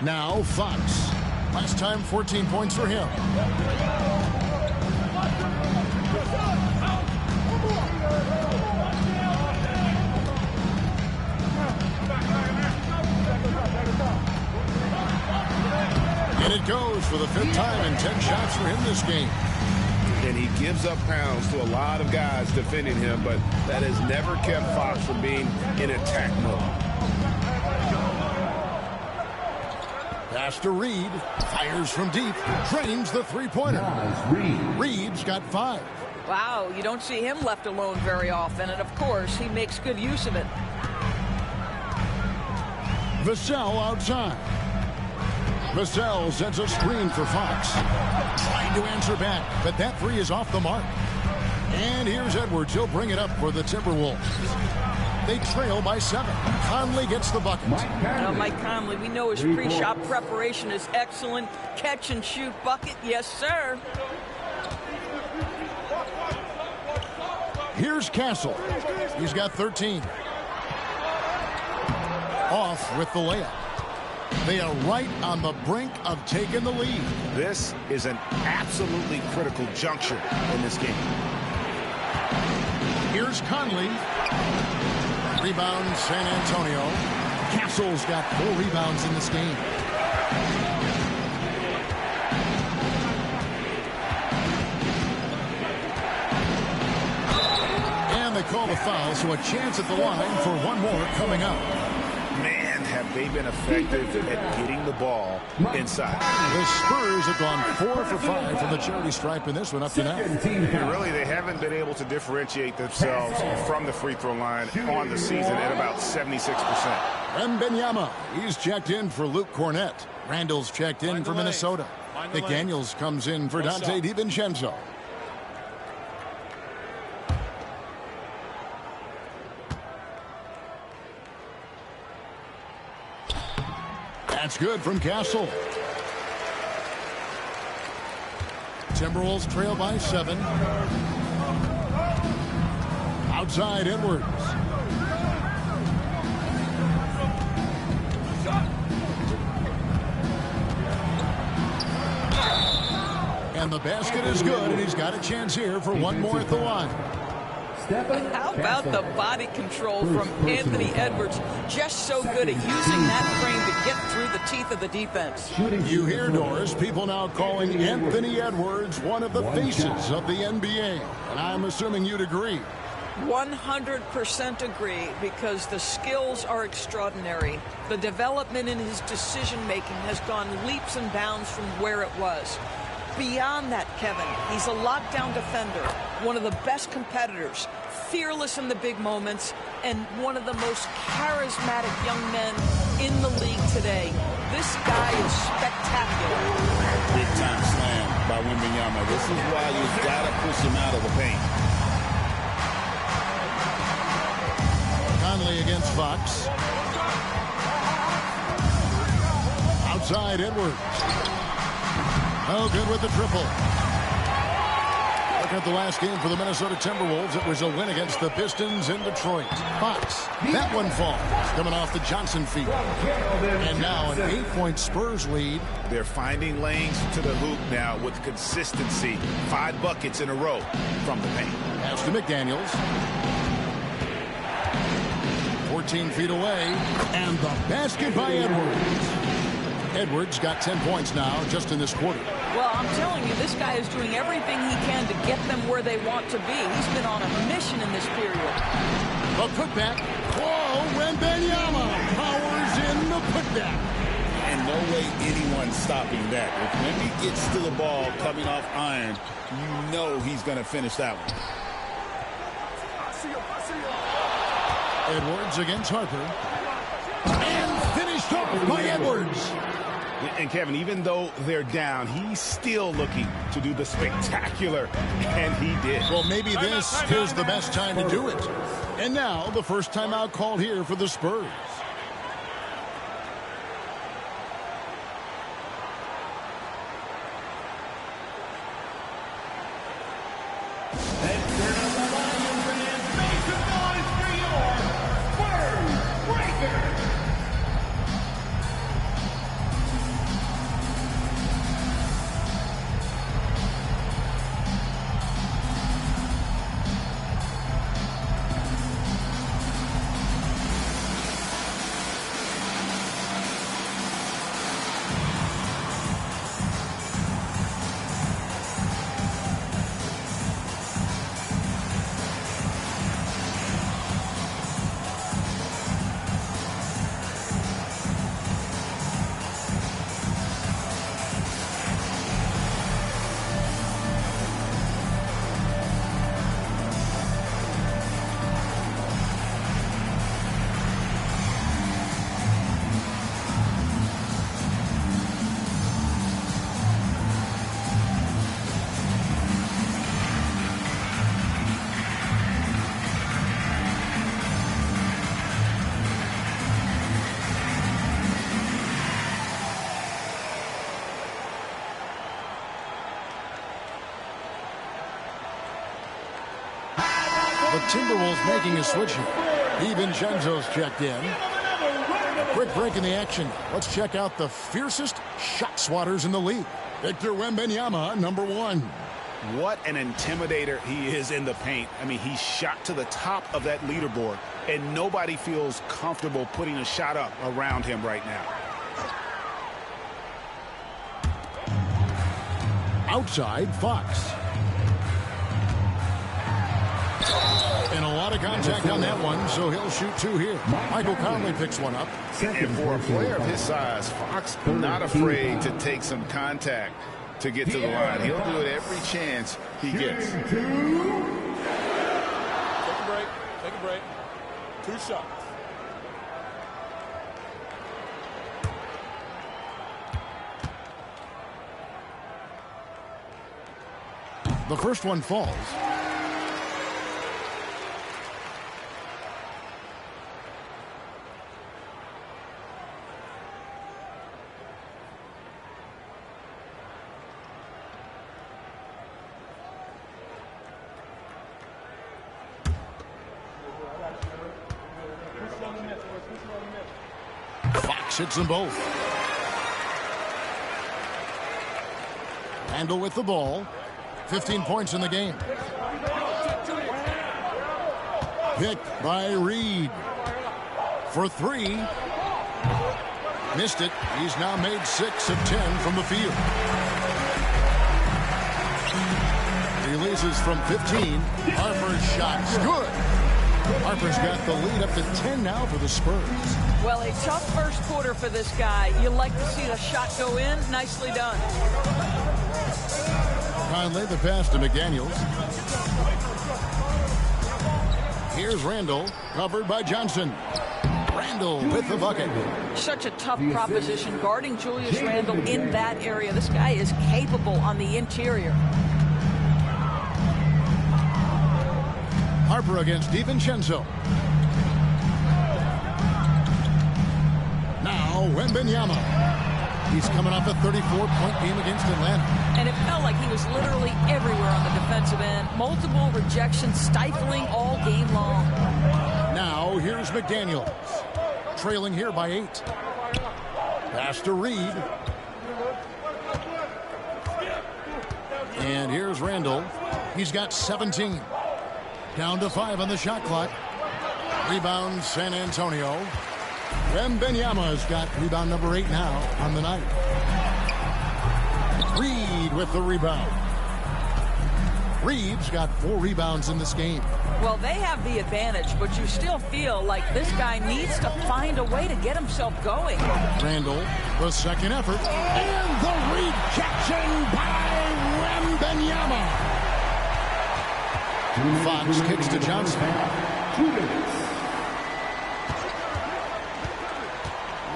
Now Fox. Last time 14 points for him. And it goes for the fifth time and 10 shots for him this game. And he gives up pounds to a lot of guys defending him, but that has never kept Fox from being in attack mode. Pass to Reid. Fires from deep. Drains the three-pointer. Reid's got 5. Wow, you don't see him left alone very often, and of course, he makes good use of it. Vassell outside. Vassell sends a screen for Fox. Trying to answer back, but that three is off the mark. And here's Edwards. He'll bring it up for the Timberwolves. They trail by 7. Conley gets the bucket. Mike Conley, we know his pre-shot preparation is excellent. Catch and shoot bucket, yes, sir. Here's Castle. He's got 13. Off with the layup. They are right on the brink of taking the lead. This is an absolutely critical juncture in this game. Here's Conley. Rebound San Antonio. Castle's got 4 rebounds in this game. And they call the foul, so a chance at the line for one more coming up. Man, have they been effective at getting the ball inside. The Spurs have gone 4 for 5 from the charity stripe in this one up to now. And really, they haven't been able to differentiate themselves from the free throw line on the season at about 76%. Wembanyama, he's checked in for Luke Cornett. Randall's checked in for Minnesota. McDaniels comes in for Dante DiVincenzo. That's good from Castle. Timberwolves trail by 7. Outside Edwards. And the basket is good, and he's got a chance here for one more at the line. How about the body control from Anthony Edwards? Just so good at using that frame to get through the teeth of the defense. You hear, Doris, people now calling Anthony Edwards one of the faces of the NBA. And I'm assuming you'd agree. 100% agree, because the skills are extraordinary. The development in his decision-making has gone leaps and bounds from where it was. Beyond that, Kevin, he's a lockdown defender, one of the best competitors, fearless in the big moments, and one of the most charismatic young men in the league today. This guy is spectacular. Big time slam by Wembanyama. This is why you've got to push him out of the paint. Conley against Fox. Outside Edwards. Oh, good with the triple. Look at the last game for the Minnesota Timberwolves. It was a win against the Pistons in Detroit. Fox, that one falls, coming off the Johnson feed. And now an 8-point Spurs lead. They're finding lanes to the hoop now with consistency. 5 buckets in a row from the paint. Pass to McDaniels. 14 feet away. And the basket by Edwards. Edwards got 10 points now just in this quarter. Well, I'm telling you, this guy is doing everything he can to get them where they want to be. He's been on a mission in this period. The putback. Whoa, Wembanyama powers in the putback. And no way anyone's stopping that. If Wemby gets to the ball coming off iron, you know he's going to finish that one. Edwards against Harper. And finished off by Edwards. And Kevin, even though they're down, he's still looking to do the spectacular, and he did. Well, maybe this is the best time to do it. And now the first timeout called here for the Spurs. The Timberwolves making a switch here. DiVincenzo's checked in. A quick break in the action. Let's check out the fiercest shot swatters in the league. Victor Wembanyama, number 1. What an intimidator he is in the paint. I mean, he shot to the top of that leaderboard, and nobody feels comfortable putting a shot up around him right now. Outside, Fox. And a lot of contact on that one, so he'll shoot 2 here. Michael Conley picks one up. And for a player of his size, Fox not afraid to take some contact to get to the line. He'll do it every chance he gets. Take a break. Take a break. 2 shots. The first one falls. Fox hits them both. Handle with the ball. 15 points in the game. Picked by Reed. For 3. Missed it. He's now made 6 of 10 from the field. Releases from 15. Harper's shot's good. Harper's got the lead up to 10 now for the Spurs. Well, a tough first quarter for this guy. You like to see the shot go in. Nicely done. Conley, the pass to McDaniels. Here's Randall, covered by Johnson. Randall with the bucket. Such a tough proposition guarding Julius Randle in that area. This guy is capable on the interior. Harper against DiVincenzo. Now Wembanyama. He's coming off a 34-point game against Atlanta. And it felt like he was literally everywhere on the defensive end. Multiple rejections, stifling all game long. Now here's McDaniels. Trailing here by 8. Pass to Reed. And here's Randall. He's got 17. Down to 5 on the shot clock. Rebound San Antonio. Wembanyama's got rebound number 8 now on the night. Reed with the rebound. Reed's got 4 rebounds in this game. Well, they have the advantage, but you still feel like this guy needs to find a way to get himself going. Randall, the second effort, and the rejection by Wembanyama. Fox kicks to Johnson.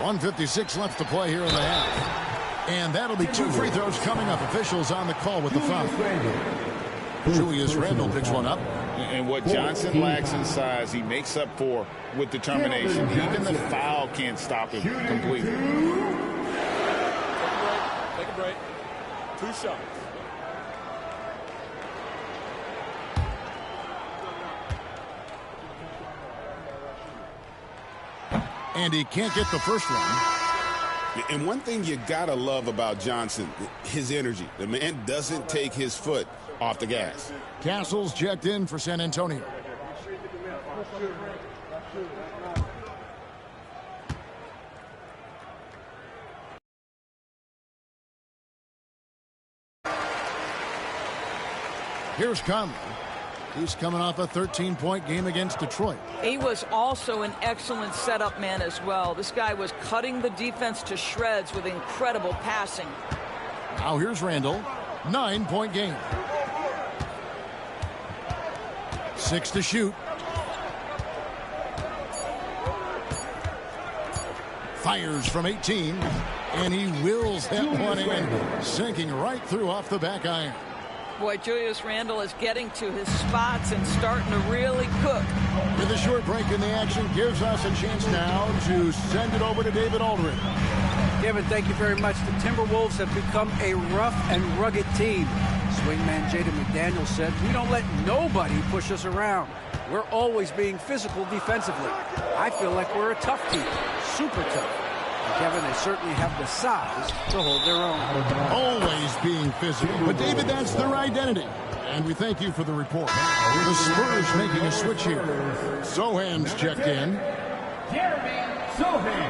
1:56 left to play here in the half. And that'll be 2 free throws coming up. Officials on the call with the foul. Julius Randle picks one up. And what Johnson lacks in size, he makes up for with determination. Even the foul can't stop him completely. Take a break. 2 shots. And he can't get the first one. And one thing you gotta love about Johnson, his energy. The man doesn't take his foot off the gas. Castles checked in for San Antonio. Here's Conley. He's coming off a 13-point game against Detroit. He was also an excellent setup man as well. This guy was cutting the defense to shreds with incredible passing. Now here's Randall. 9-point game. 6 to shoot. Fires from 18. And he wills that one in, sinking right through off the back iron. Boy, Julius Randle is getting to his spots and starting to really cook. With a short break in the action, gives us a chance now to send it over to David Aldridge. Kevin, thank you very much. The Timberwolves have become a rough and rugged team. Swingman Jaden McDaniel said, "We don't let nobody push us around. We're always being physical defensively. I feel like we're a tough team, super tough." Kevin, they certainly have the size to hold their own. Always being physical. But, David, that's their identity. And we thank you for the report. The Spurs making a switch here. Sohan's checked in. Jeremy Sohan.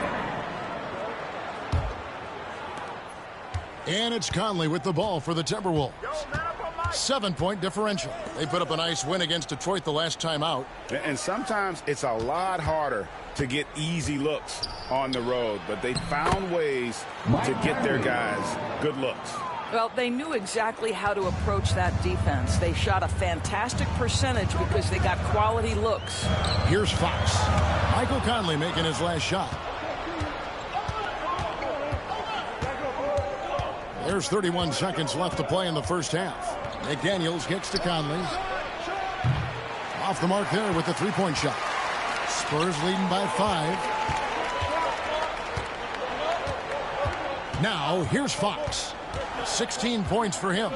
And it's Conley with the ball for the Timberwolves. 7-point differential. They put up a nice win against Detroit the last time out. And sometimes it's a lot harder to get easy looks on the road, but they found ways to get their guys good looks. Well, they knew exactly how to approach that defense. They shot a fantastic percentage because they got quality looks. Here's Fox. Michael Conley making his last shot. There's 31 seconds left to play in the first half. McDaniels kicks to Conley. Off the mark there with the 3-point shot. Spurs leading by 5. Now, here's Fox. 16 points for him.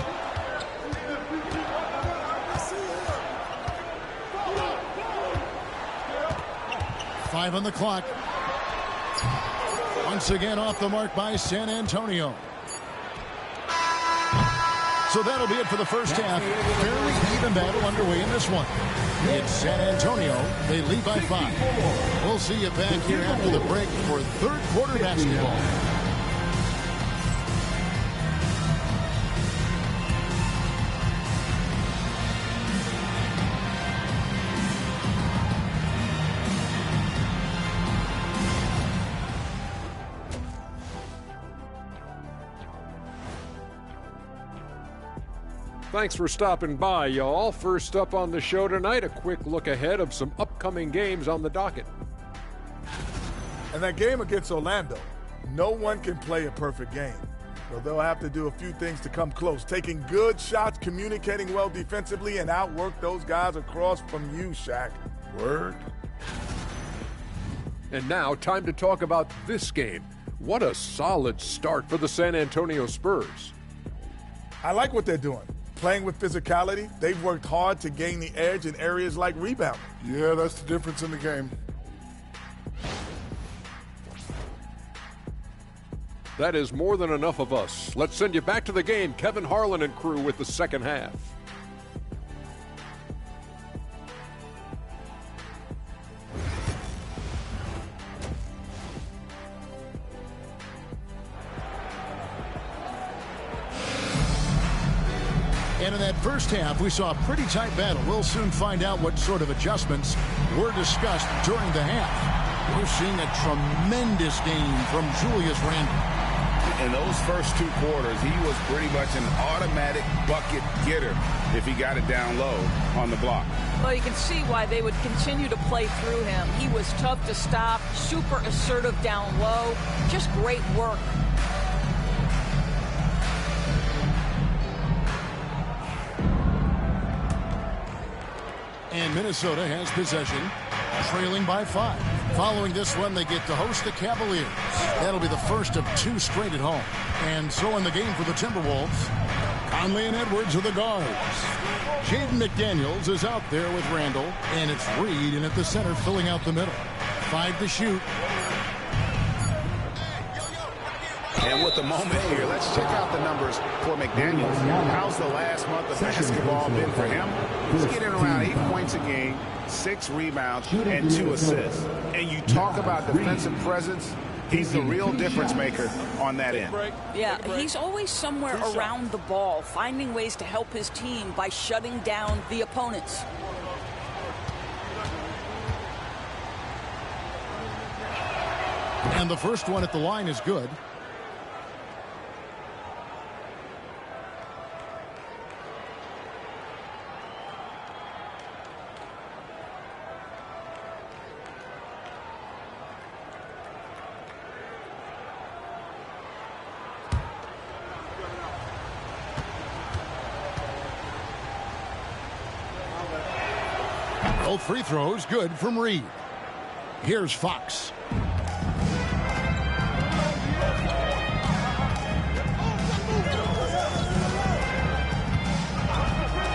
Five on the clock. Once again off the mark by San Antonio. So that'll be it for the first half. Fairly even battle underway in this one. It's San Antonio. They lead by 5. We'll see you back here after the break for third quarter basketball. Thanks for stopping by, y'all. First up on the show tonight, a quick look ahead of some upcoming games on the docket. And that game against Orlando, no one can play a perfect game. So they'll have to do a few things to come close. Taking good shots, communicating well defensively, and outwork those guys across from you, Shaq. Word. And now, time to talk about this game. What a solid start for the San Antonio Spurs. I like what they're doing. Playing with physicality, they've worked hard to gain the edge in areas like rebounding. Yeah, that's the difference in the game. That is more than enough of us. Let's send you back to the game. Kevin Harlan and crew with the second half. And in that first half, we saw a pretty tight battle. We'll soon find out what sort of adjustments were discussed during the half. We're seeing a tremendous game from Julius Randle. In those first 2 quarters, he was pretty much an automatic bucket getter if he got it down low on the block. Well, you can see why they would continue to play through him. He was tough to stop, super assertive down low, just great work. And Minnesota has possession, trailing by 5. Following this one, they get to host the Cavaliers. That'll be the first of 2 straight at home. And so in the game for the Timberwolves, Conley and Edwards are the guards. Jaden McDaniels is out there with Randle, and it's Reed in at the center filling out the middle. 5 to shoot. And with the moment here, let's check out the numbers for McDaniels. How's the last month of basketball been for him? He's getting around 8 points a game, 6 rebounds, and 2 assists. And you talk about defensive presence, he's the real difference maker on that end. Yeah, he's always somewhere around the ball, finding ways to help his team by shutting down the opponents. And the first one at the line is good. Both free throws good from Reed. Here's Fox.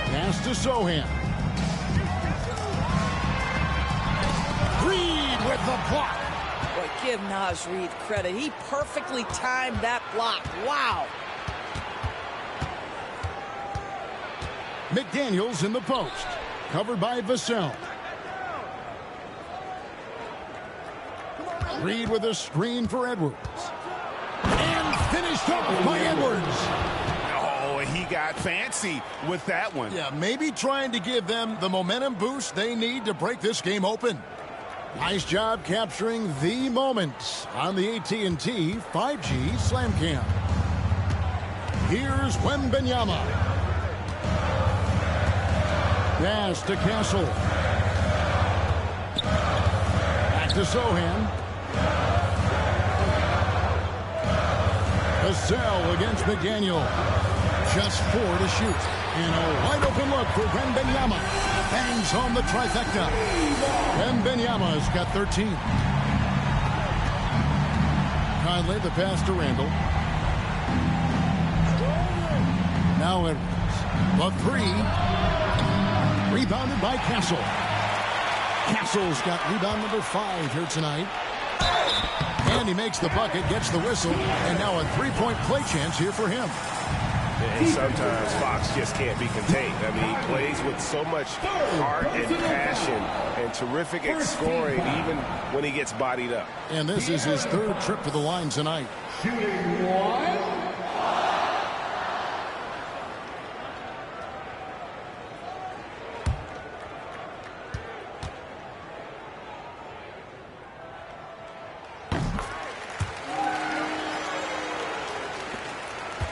Pass to Sohan. Reed with the block. Boy, give Naz Reed credit. He perfectly timed that block. Wow. McDaniels in the post. Covered by Vassell. Reed with a screen for Edwards. And finished off by Edwards. Oh, he got fancy with that one. Yeah, maybe trying to give them the momentum boost they need to break this game open. Nice job capturing the moment on the AT&T 5G Slam Cam. Here's Wembanyama. Pass to Castle. Back to Sohan. Vassell against McDaniel. Just 4 to shoot. And a wide open look for Wembanyama. Bangs home the trifecta. Wembanyama's got 13. Conley the pass to Randle. Now Edwards. The 3. Rebounded by Castle. Castle's got rebound number 5 here tonight. And he makes the bucket, gets the whistle, and now a 3-point play chance here for him. And sometimes Fox just can't be contained. I mean, he plays with so much heart and passion and terrific at scoring even when he gets bodied up. And this is his 3rd trip to the line tonight. Shooting 1.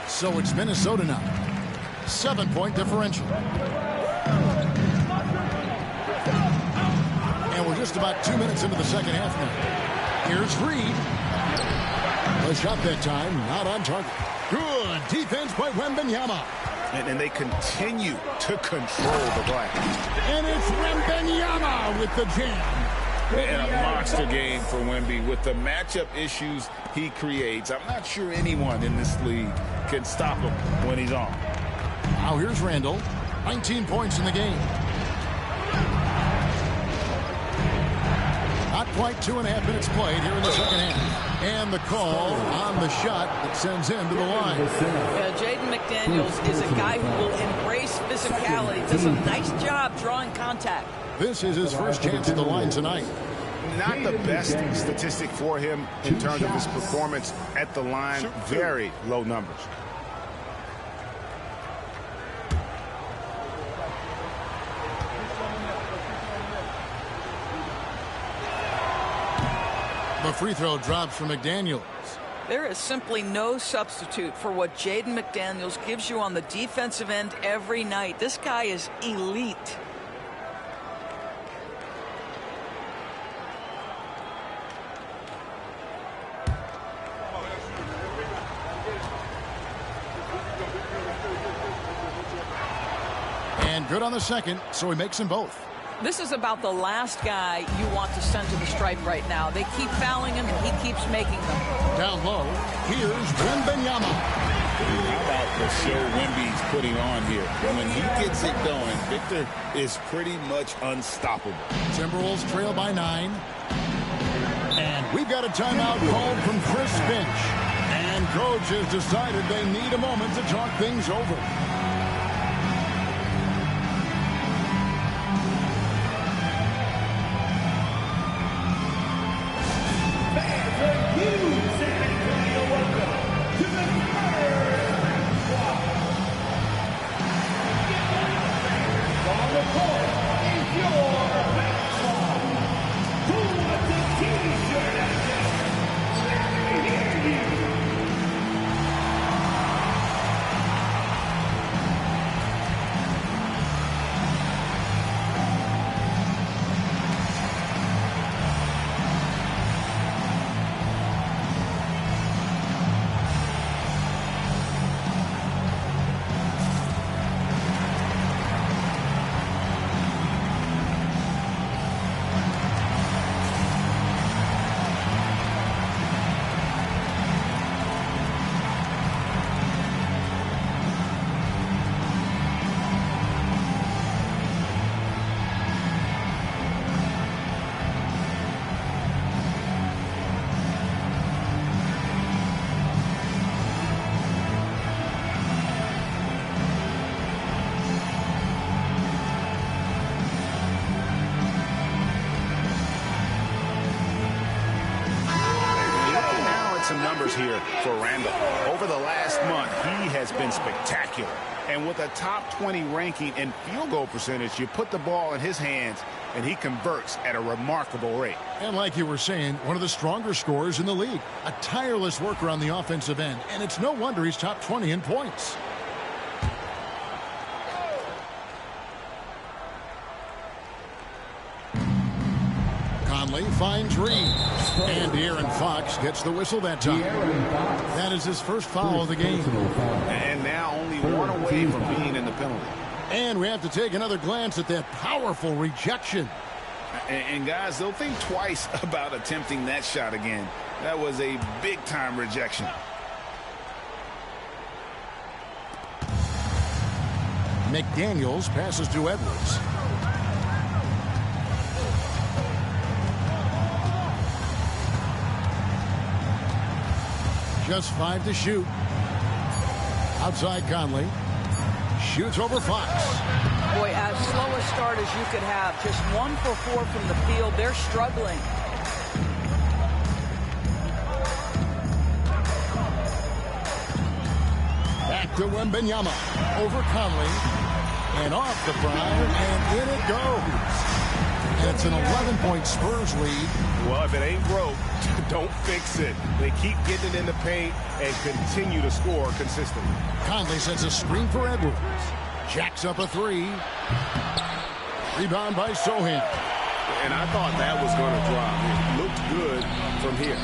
So it's Minnesota now. 7-point differential. And we're just about 2 minutes into the second half now. Here's Reed. The shot that time, not on target. Good defense by Wembanyama. And they continue to control the glass. And it's Wembanyama with the jam. And a monster game for Wemby with the matchup issues he creates. I'm not sure anyone in this league can stop him when he's on. Now here's Randle. 19 points in the game. Not quite 2.5 minutes played here in the second half. And the call on the shot that sends him to the line. Yeah, Jaden McDaniels is a guy who will embrace physicality. Does a nice job drawing contact. This is his first chance at the line tonight. Not the best statistic for him in terms of his performance at the line. Very low numbers. The free throw drops for McDaniels. There is simply no substitute for what Jaden McDaniels gives you on the defensive end every night. This guy is elite. And good on the second, so he makes them both. This is about the last guy you want to send to the stripe right now. They keep fouling him, and he keeps making them. Down low, here's Wembanyama. How about the show Wemby's putting on here? When he gets it going, Victor is pretty much unstoppable. Timberwolves trail by 9. And we've got a timeout called from Chris Finch. And coach has decided they need a moment to talk things over. Some numbers here for Randall. Over the last month, he has been spectacular. And with a top 20 ranking in field goal percentage, you put the ball in his hands, and he converts at a remarkable rate. And like you were saying, one of the stronger scorers in the league. A tireless worker on the offensive end, and it's no wonder he's top 20 in points. Conley finds Reed. And De'Aaron Fox gets the whistle that time. That is his first foul of the game. And now only one away from being in the penalty. And we have to take another glance at that powerful rejection. And guys, they'll think twice about attempting that shot again. That was a big-time rejection. McDaniels passes to Edwards. Just 5 to shoot. Outside Conley. Shoots over Fox. Boy, as slow a start as you could have. Just 1 for 4 from the field. They're struggling. Back to Wembanyama. Over Conley. And off the prime. And in it goes. And it's an 11-point Spurs lead. Well, if it ain't broke, don't fix it. They keep getting it in the paint and continue to score consistently. Conley sets a screen for Edwards. Jacks up a 3. Rebound by Sohan. And I thought that was going to drop. It looked good from here.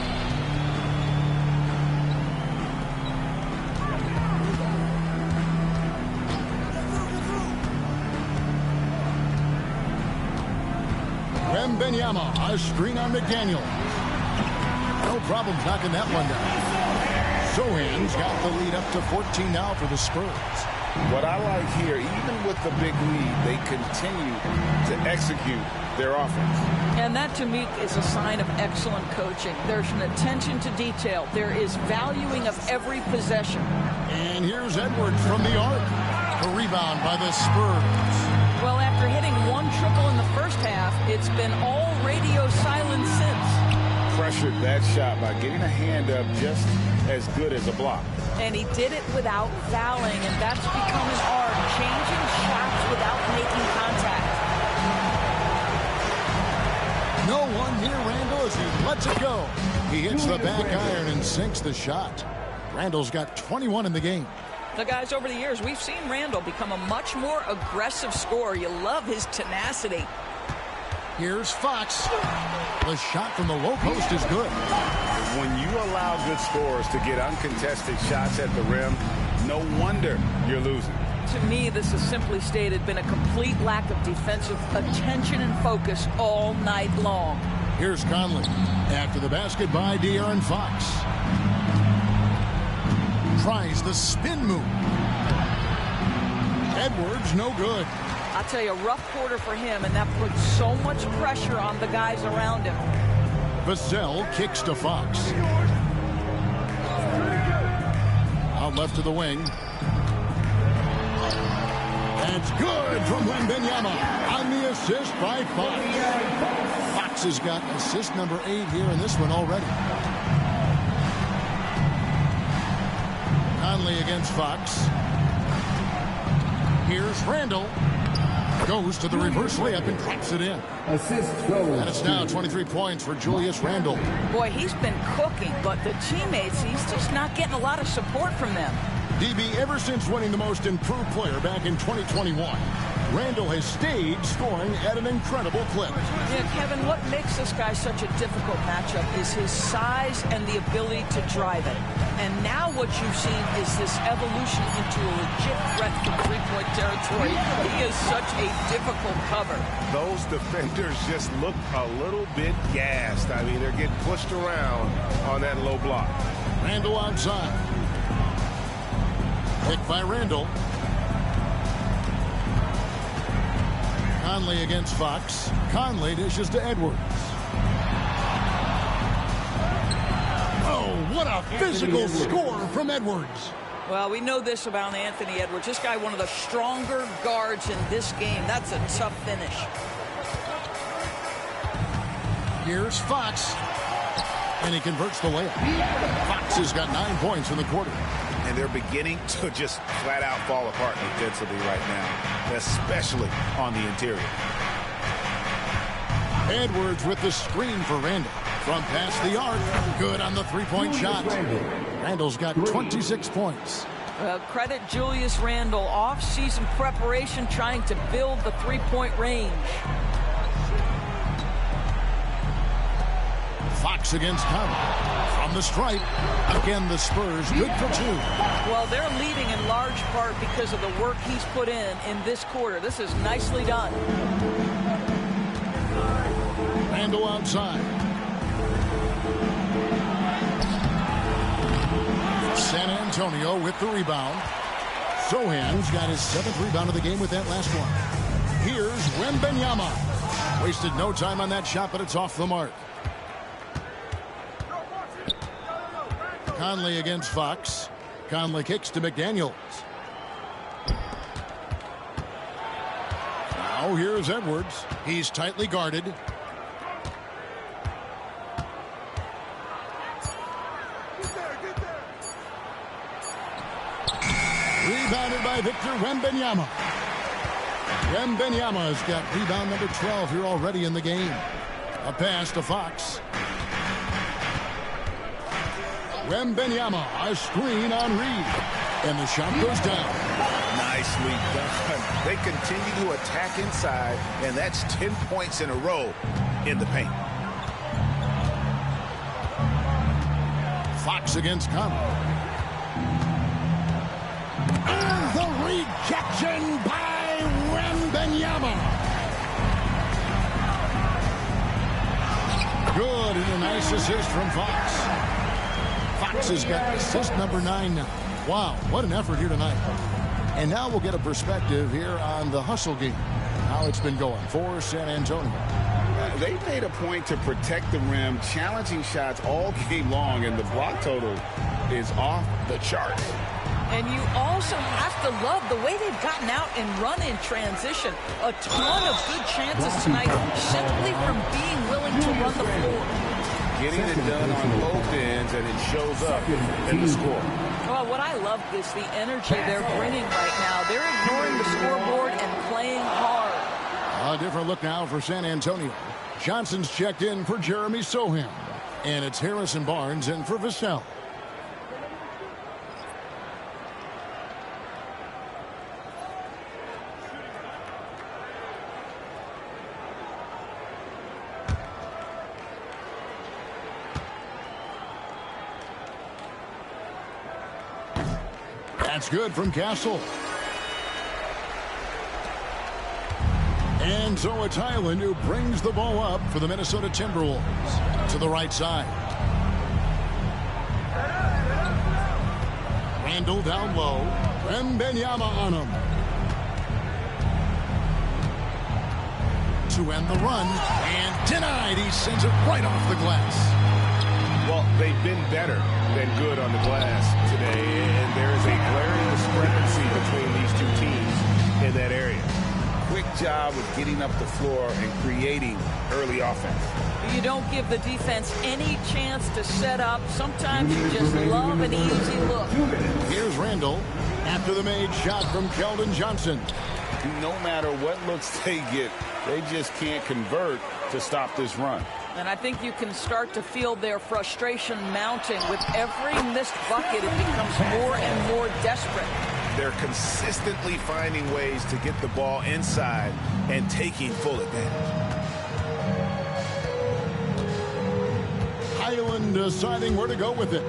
Wembanyama, a screen on McDaniel. No problem knocking that one down. Sohan's got the lead up to 14 now for the Spurs. What I like here, even with the big lead, they continue to execute their offense. And that, to me, is a sign of excellent coaching. There's an attention to detail. There is valuing of every possession. And here's Edwards from the arc. A rebound by the Spurs. Well, after hitting 1 triple in the first half, it's been all radio silence since. Pressured that shot by getting a hand up just as good as a block. And he did it without fouling, and that's become an art, changing shots without making contact. No one near Randall as he lets it go. He hits the back iron and sinks the shot. Randall's got 21 in the game. The guys, over the years, we've seen Randall become a much more aggressive scorer. You love his tenacity. Here's Fox. The shot from the low post is good. When you allow good scorers to get uncontested shots at the rim, no wonder you're losing. To me, this has simply stated been a complete lack of defensive attention and focus all night long. Here's Conley. After the basket by De'Aaron Fox. Tries the spin move. Edwards, no good. I'll tell you, a rough quarter for him, and that puts so much pressure on the guys around him. Vassell kicks to Fox. Out left to the wing. That's good from Wembanyama on the assist by Fox. Fox has got assist number 8 here in this one already. Conley against Fox. Here's Randall. Goes to the reverse layup and drops it in. Assist goes. And it's now 23 points for Julius Randle. Boy, he's been cooking, but the teammates, he's just not getting a lot of support from them. DB, ever since winning the most improved player back in 2021, Randall has stayed scoring at an incredible clip. Yeah, Kevin, what makes this guy such a difficult matchup is his size and the ability to drive it. And now what you've seen is this evolution into a legit threat from three-point territory. He is such a difficult cover. Those defenders just look a little bit gassed. I mean, they're getting pushed around on that low block. Randall outside. Pick by Randall. Conley against Fox. Conley dishes to Edwards. Oh, what a physical score from Edwards. Well, we know this about Anthony Edwards. This guy, one of the stronger guards in this game. That's a tough finish. Here's Fox. And he converts the layup. Fox has got 9 points in the quarter. And they're beginning to just flat out fall apart defensively right now, especially on the interior. Edwards with the screen for Randall. From past the arc. Good on the three-point shot. Randall's got 26 points. Credit Julius Randle. Off-season preparation trying to build the three-point range. Fox against Conley. From the stripe. Again, the Spurs good for 2. Well, they're leading in large part because of the work he's put in this quarter. This is nicely done. Randall outside. San Antonio with the rebound. Sohan's got his 7th rebound of the game with that last one. Here's Wembanyama. Wasted no time on that shot, but it's off the mark. Conley against Fox. Conley kicks to McDaniels. Now here's Edwards. He's tightly guarded. Rebounded by Victor Wembanyama. Wembanyama has got rebound number 12 here already in the game. A pass to Fox. Wembanyama, a screen on Reed. And the shot goes down. Nicely done. They continue to attack inside, and that's 10 points in a row in the paint. Fox against Conley. And the rejection by Wembanyama. Good, and a nice assist from Fox. Fox has got assist number 9 now. Wow, what an effort here tonight. And now we'll get a perspective here on the hustle game. How it's been going for San Antonio. They made a point to protect the rim, challenging shots all game long, and the block total is off the chart. And you also have to love the way they've gotten out and run in transition. A ton of good chances tonight simply from being willing to run the floor. Getting it done on both ends, and it shows up in the score. Well, what I love is the energy they're bringing right now. They're ignoring the scoreboard and playing hard. A different look now for San Antonio. Johnson's checked in for Jeremy Sohan. And it's Harrison Barnes in for Vassell. That's good from Castle. And so it's Highland who brings the ball up for the Minnesota Timberwolves. To the right side. Randall down low. And Wembanyama on him. To end the run. And denied. He sends it right off the glass. Well, they've been better than good on the glass today, and there's a glaring discrepancy between these two teams in that area. Quick job of getting up the floor and creating early offense. You don't give the defense any chance to set up. Sometimes you just love an easy look. Here's Randall after the made shot from Keldon Johnson. No matter what looks they get, they just can't convert to stop this run. And I think you can start to feel their frustration mounting. With every missed bucket, it becomes more and more desperate. They're consistently finding ways to get the ball inside and taking full advantage. Highland deciding where to go with it.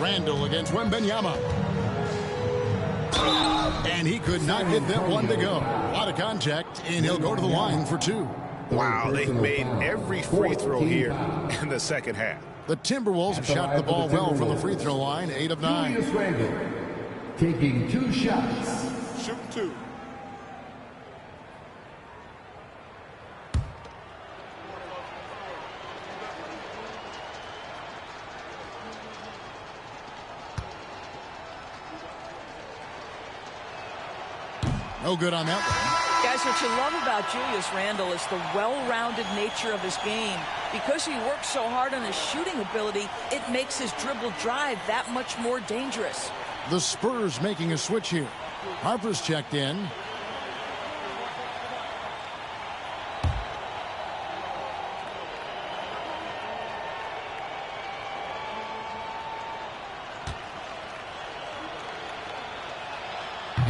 Randall against Wembanyama. And he could not get that one to go. A lot of contact, and he'll go to the line for two. Wow, they've made every free throw here in the second half. The Timberwolves have shot the ball well from the free throw line, 8 of 9. Julius Randle taking 2 shots. Shoot 2. No good on that one. Guys, what you love about Julius Randle is the well-rounded nature of his game. Because he works so hard on his shooting ability, it makes his dribble drive that much more dangerous. The Spurs making a switch here. Harper's checked in.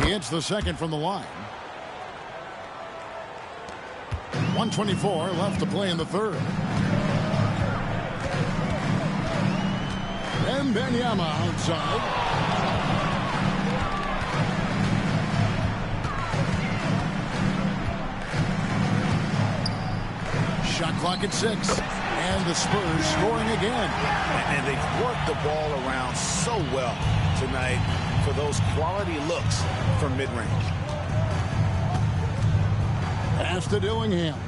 He hits the second from the line. 1:24 left to play in the third. And Wembanyama outside. Shot clock at 6. And the Spurs scoring again. And they've worked the ball around so well tonight for those quality looks from mid-range. Pass to Dillingham.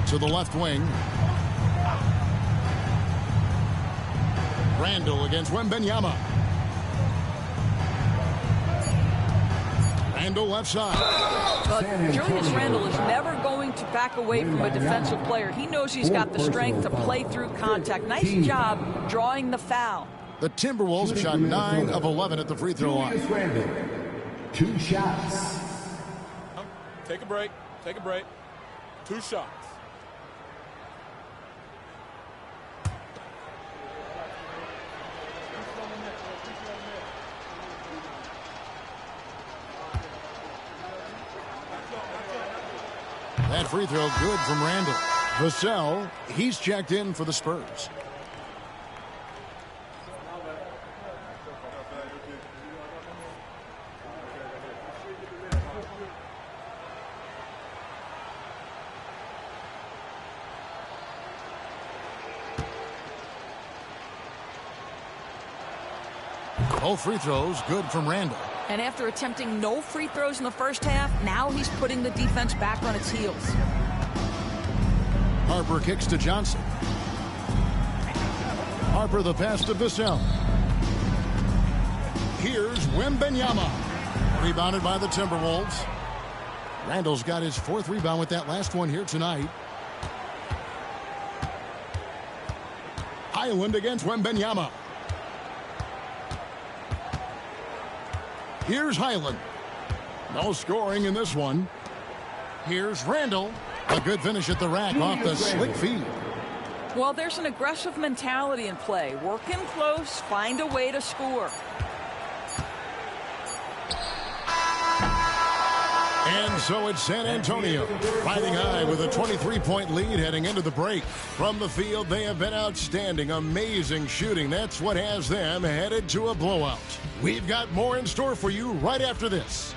To the left wing. Randall against Wembanyama. Randall left side. Julius Randle is never going to back away from a defensive player. He knows he's got the strength to play through contact. Nice job drawing the foul. The Timberwolves have shot 9 of 11 at the free throw line. Julius Randle, 2 shots. Take a break. Take a break. 2 shots. That free throw good from Randall. Vassell, he's checked in for the Spurs. Both free throws good from Randall. And after attempting no free throws in the first half, now he's putting the defense back on its heels. Harper kicks to Johnson. Harper the pass to Vassell. Here's Wembanyama. Rebounded by the Timberwolves. Randall's got his 4th rebound with that last one here tonight. Highland against Wembanyama. Here's Highland. No scoring in this one. Here's Randall. A good finish at the rack off the slick feed. Well, there's an aggressive mentality in play. Work in close, find a way to score. And so it's San Antonio riding high with a 23-point lead heading into the break. From the field, they have been outstanding. Amazing shooting. That's what has them headed to a blowout. We've got more in store for you right after this.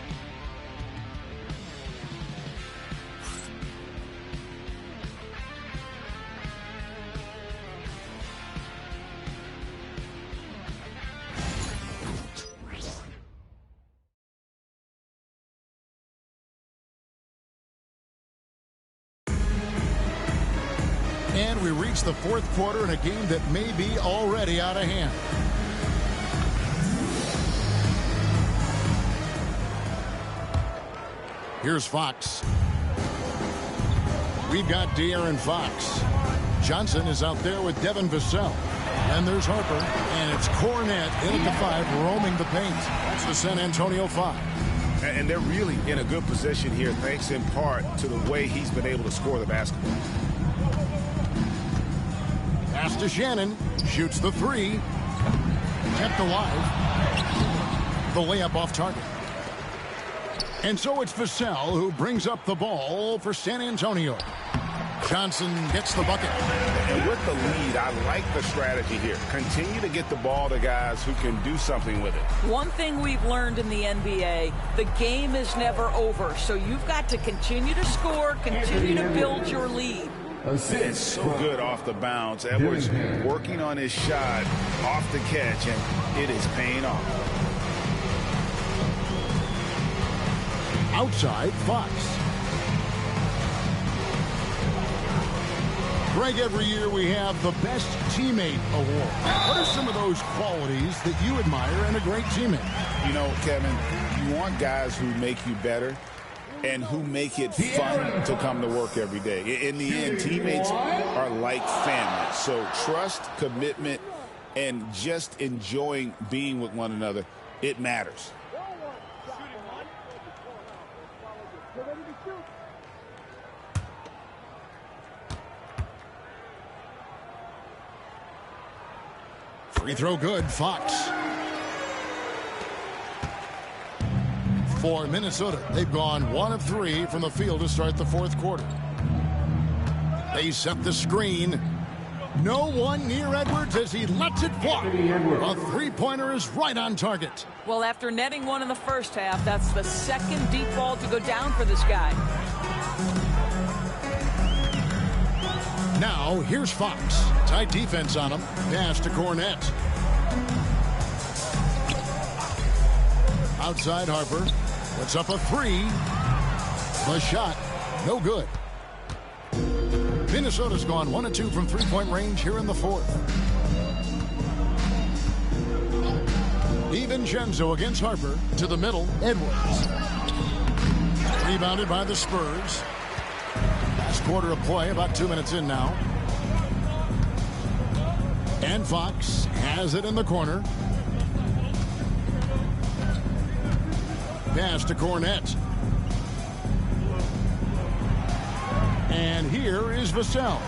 And we reach the fourth quarter in a game that may be already out of hand. Here's Fox. We've got De'Aaron Fox. Johnson is out there with Devin Vassell. And there's Harper. And it's Cornette in at the 5, roaming the paint. That's the San Antonio 5. And they're really in a good position here, thanks in part to the way he's been able to score the basketball. Pass to Shannon. Shoots the 3. Kept alive. The layup off target. And so it's Vassell who brings up the ball for San Antonio. Johnson gets the bucket. And with the lead, I like the strategy here. Continue to get the ball to guys who can do something with it. One thing we've learned in the NBA, the game is never over. So you've got to continue to score, continue to build your lead. It's so good off the bounce. Edwards working on his shot off the catch, and it is paying off. Outside, Fox. Greg, every year we have the Best Teammate Award. What are some of those qualities that you admire in a great teammate? You know, Kevin, you want guys who make you better and who make it fun to come to work every day. In the end, teammates are like family. So trust, commitment, and just enjoying being with one another, it matters. Free throw good, Fox. For Minnesota, they've gone 1 of 3 from the field to start the fourth quarter. They set the screen. No one near Edwards as he lets it fly. A three-pointer is right on target. Well, after netting one in the first half, that's the second deep ball to go down for this guy. Now, here's Fox. Tight defense on him. Pass to Cornette. Outside Harper. Puts up a 3. The shot, no good. Minnesota's gone 1 of 2 from three-point range here in the fourth. DiVincenzo against Harper. To the middle, Edwards. Rebounded by the Spurs. Last quarter of play, about 2 minutes in now. And Fox has it in the corner. Pass to Cornette. And here is Vassell.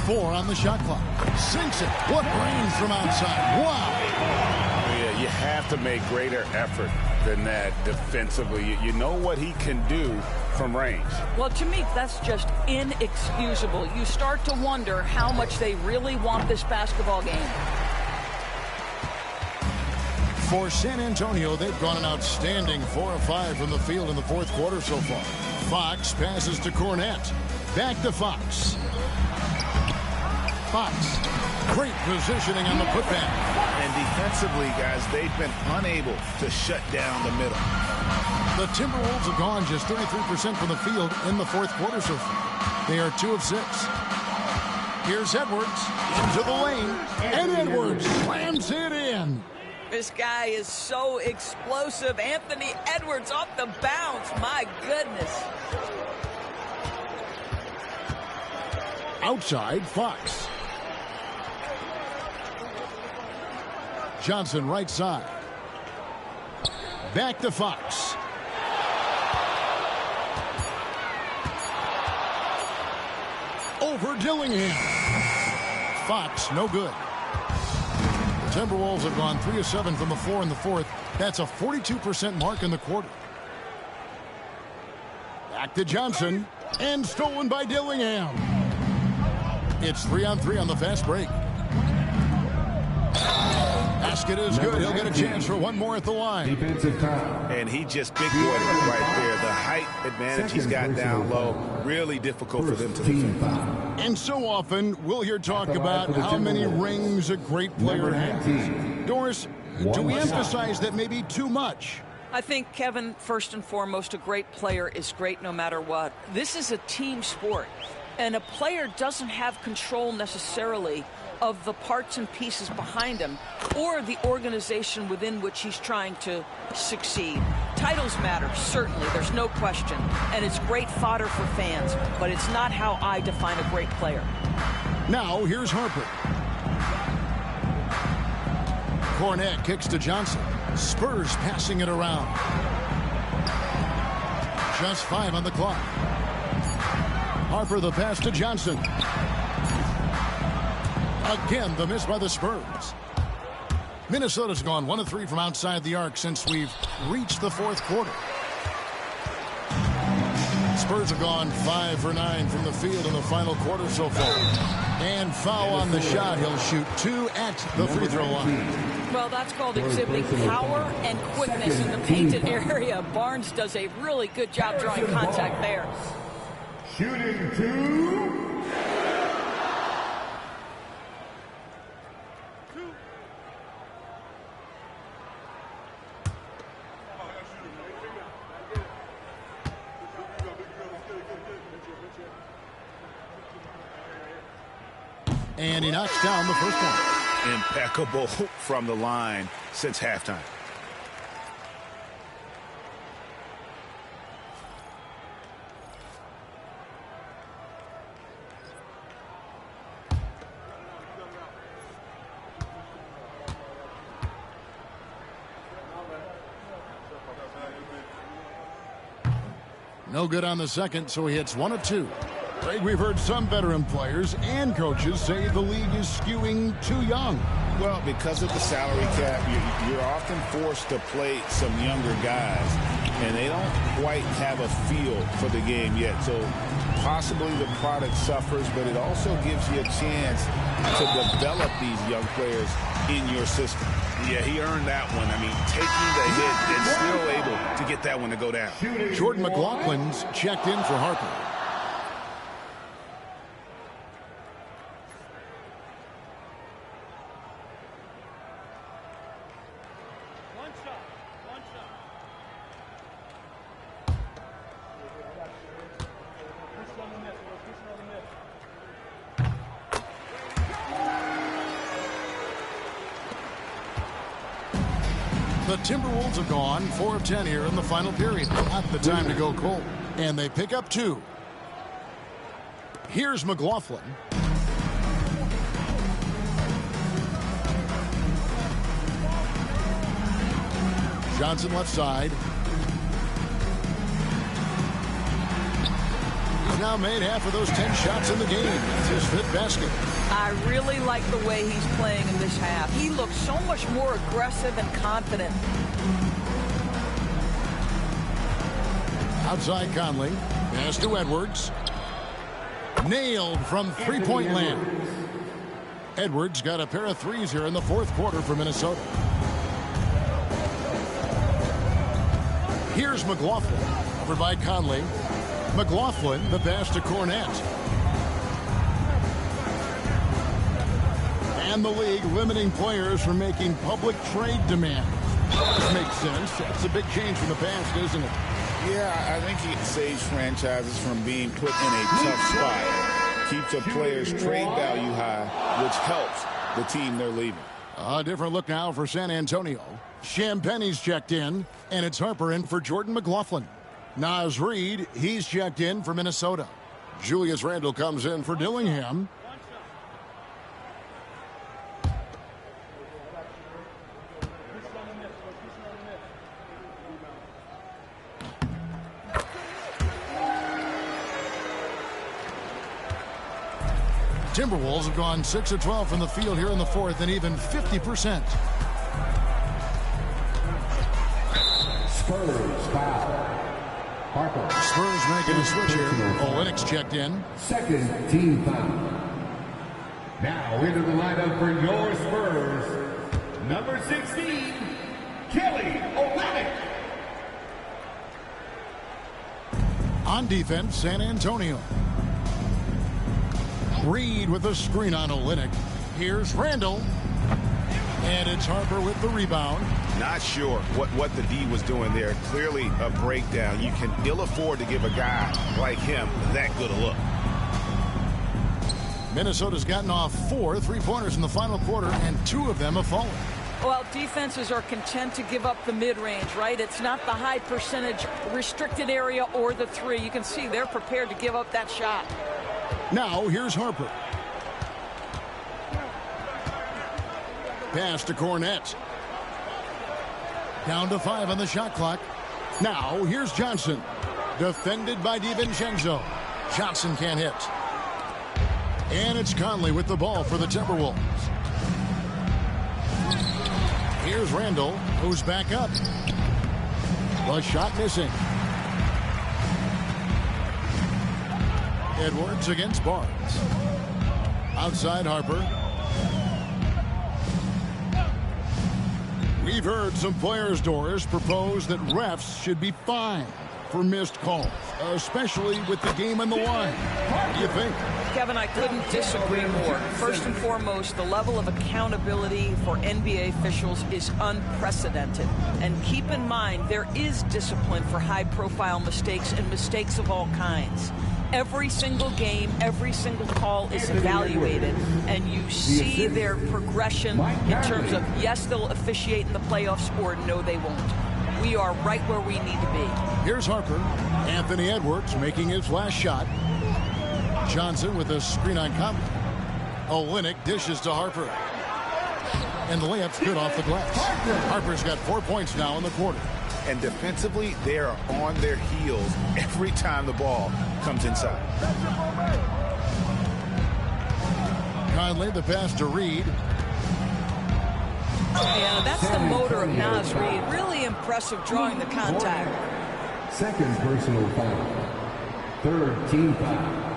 4 on the shot clock. Sinks it. What range from outside. Wow. Yeah, you have to make greater effort than that defensively. You know what he can do from range. Well, to me, that's just inexcusable. You start to wonder how much they really want this basketball game. For San Antonio, they've gone an outstanding 4 of 5 from the field in the fourth quarter so far. Fox passes to Cornette. Back to Fox. Fox. Great positioning on the putback. And defensively, guys, they've been unable to shut down the middle. The Timberwolves have gone just 33% from the field in the fourth quarter so far. They are 2 of 6. Here's Edwards into the lane. And Edwards slams it in. This guy is so explosive. Anthony Edwards off the bounce. My goodness. Outside, Fox. Johnson right side. Back to Fox. for Dillingham. Fox, no good. The Timberwolves have gone 3 of 7 from the floor in the fourth. That's a 42% mark in the quarter. Back to Johnson, and stolen by Dillingham. It's 3-on-3 on the fast break. Basket is good. He'll get a chance for one more at the line. And he just big boy right there. The height advantage he's got down low, really difficult for them to defend. And so often we'll hear talk about how many rings a great player has. Doris, do we emphasize that maybe too much? I think, Kevin, first and foremost, a great player is great no matter what. This is a team sport, and a player doesn't have control necessarily of the parts and pieces behind him or the organization within which he's trying to succeed. Titles matter, certainly, there's no question, and it's great fodder for fans, but it's not how I define a great player. Now, here's Harper. Cornette kicks to Johnson. Spurs passing it around. Just 5 on the clock. Harper the pass to Johnson. Again, the miss by the Spurs. Minnesota's gone 1 of 3 from outside the arc since we've reached the fourth quarter. Spurs have gone 5 for 9 from the field in the final quarter so far. And foul on the shot. He'll shoot 2 at the free throw line. Well, that's called exhibiting power and quickness in the painted area. Barnes does a really good job drawing contact there. Shooting 2. And he knocks down the first one. Impeccable from the line since halftime. No good on the second, so he hits 1 of 2. Greg, we've heard some veteran players and coaches say the league is skewing too young. Well, because of the salary cap, you're often forced to play some younger guys, and they don't quite have a feel for the game yet. So possibly the product suffers, but it also gives you a chance to develop these young players in your system. Yeah, he earned that one. I mean, taking the hit and still able to get that one to go down. Jordan McLaughlin's checked in for Harper. The Timberwolves have gone 4 of 10 here in the final period. Not the time to go cold. And they pick up 2. Here's McLaughlin. Johnson left side. He's now made half of those 10 shots in the game. It's his 5th basket. I really like the way he's playing in this half. He looks so much more aggressive and confident. Outside Conley. Pass to Edwards. Nailed from three-point land. Edwards got a pair of threes here in the fourth quarter for Minnesota. Here's McLaughlin. Over by Conley. McLaughlin, the pass to Cornette. And the league limiting players from making public trade demands. This makes sense. That's a big change from the past, isn't it? Yeah, I think it saves franchises from being put in a tough spot. Keeps a player's trade value high, which helps the team they're leaving. A different look now for San Antonio. Champagne's checked in, and it's Harper in for Jordan McLaughlin. Naz Reid, he's checked in for Minnesota. Julius Randle comes in for Dillingham. Timberwolves have gone 6 of 12 from the field here in the fourth and even 50%. Spurs foul. Harper. Spurs making a switch here. Olynyk's checked in. Second team foul. Now into the lineup for your Spurs, number 16, Kelly Olynyk. On defense, San Antonio. Reed with a screen on Olynyk. Here's Randall. And it's Harper with the rebound. Not sure what the D was doing there. Clearly a breakdown. You can ill afford to give a guy like him that good a look. Minnesota's gotten off 4 3-pointers in the final quarter, and 2 of them have fallen. Well, defenses are content to give up the mid-range, right? It's not the high percentage restricted area or the 3. You can see they're prepared to give up that shot. Now, here's Harper. Pass to Cornette. Down to 5 on the shot clock. Now, here's Johnson. Defended by DiVincenzo. Johnson can't hit. And it's Conley with the ball for the Timberwolves. Here's Randall, who's back up. The shot missing. Edwards against Barnes. Outside Harper. We've heard some players, Doris, propose that refs should be fined for missed calls, especially with the game on the line. What do you think? Kevin, I couldn't disagree more. First and foremost, the level of accountability for NBA officials is unprecedented. And keep in mind, there is discipline for high-profile mistakes and mistakes of all kinds. Every single game, every single call is evaluated, and you see their progression in terms of, yes, they'll officiate in the playoffs, or no, they won't. We are right where we need to be. Here's Harper. Anthony Edwards making his last shot. Johnson with a screen on Conley. Olynyk dishes to Harper. And the layup's good off the glass. Harper's got 4 points now in the quarter. And defensively, they are on their heels every time the ball comes inside. Conley, the pass to Reed. Yeah, that's the motor of Naz Reid. Really impressive drawing the contact. Second personal foul. Third team foul.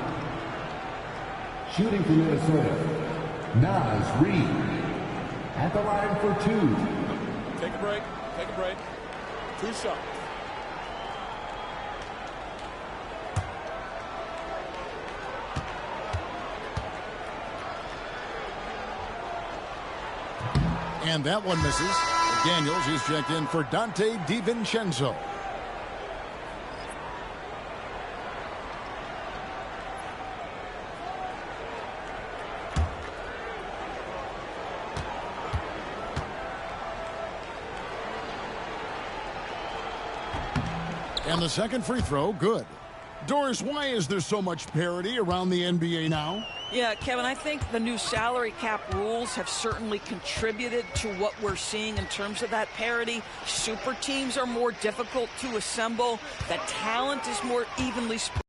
Shooting for Minnesota, Naz Reid. At the line for 2. Take a break. Take a break. 2 shots. And that one misses. Daniels is checked in for Dante DiVincenzo. And the second free throw, good. Doris, why is there so much parity around the NBA now? Yeah, Kevin, I think the new salary cap rules have certainly contributed to what we're seeing in terms of that parity. Super teams are more difficult to assemble. The talent is more evenly spread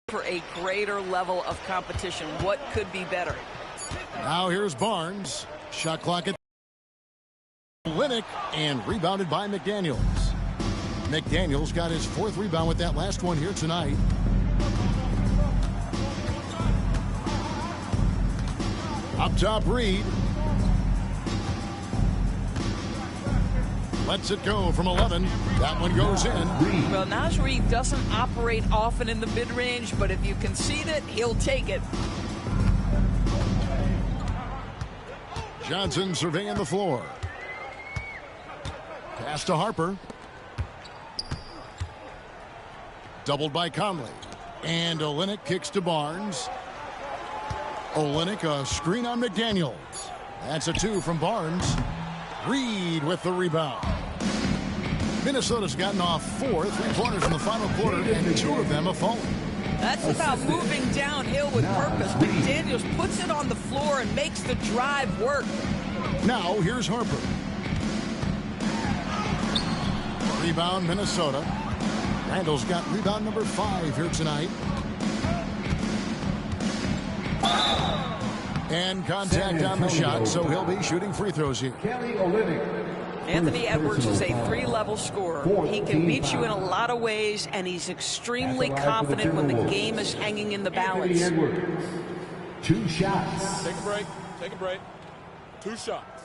for a greater level of competition. What could be better? Now here's Barnes. Shot clock at Olynyk, and rebounded by McDaniels. McDaniels got his 4th rebound with that last one here tonight. Up top, Reed. Lets it go from 11. That one goes in. Well, Naz Reid doesn't operate often in the mid-range, but if you concede it, he'll take it. Johnson surveying the floor. Pass to Harper. Doubled by Conley. And Olynyk kicks to Barnes. Olynyk, a screen on McDaniels. That's a 2 from Barnes. Reed with the rebound. Minnesota's gotten off 4 3-pointers in the final quarter, and 2 of them have fallen. That's about moving downhill with purpose. McDaniels puts it on the floor and makes the drive work. Now here's Harper. Rebound, Minnesota. Randall's got rebound number 5 here tonight. And contact on the shot, so he'll be shooting free throws here. Anthony Edwards is a 3-level scorer. He can beat you in a lot of ways, and he's extremely confident when the game is hanging in the balance. 2 shots. Take a break. Take a break. 2 shots.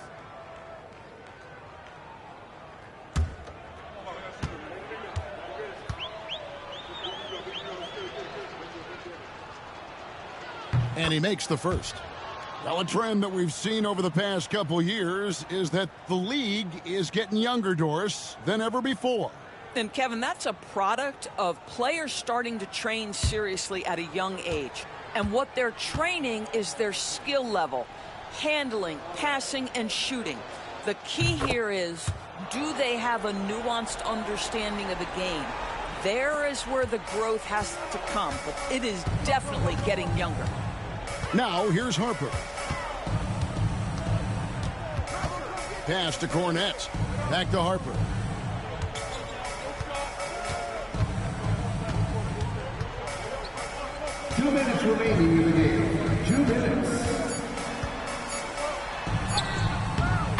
And he makes the first. Well, a trend that we've seen over the past couple years is that the league is getting younger, Doris, than ever before. And, Kevin, that's a product of players starting to train seriously at a young age. And what they're training is their skill level, handling, passing, and shooting. The key here is, do they have a nuanced understanding of the game? There is where the growth has to come, but it is definitely getting younger. Now, here's Harper. Pass to Cornette. Back to Harper. Two minutes remaining in the game. 2 minutes.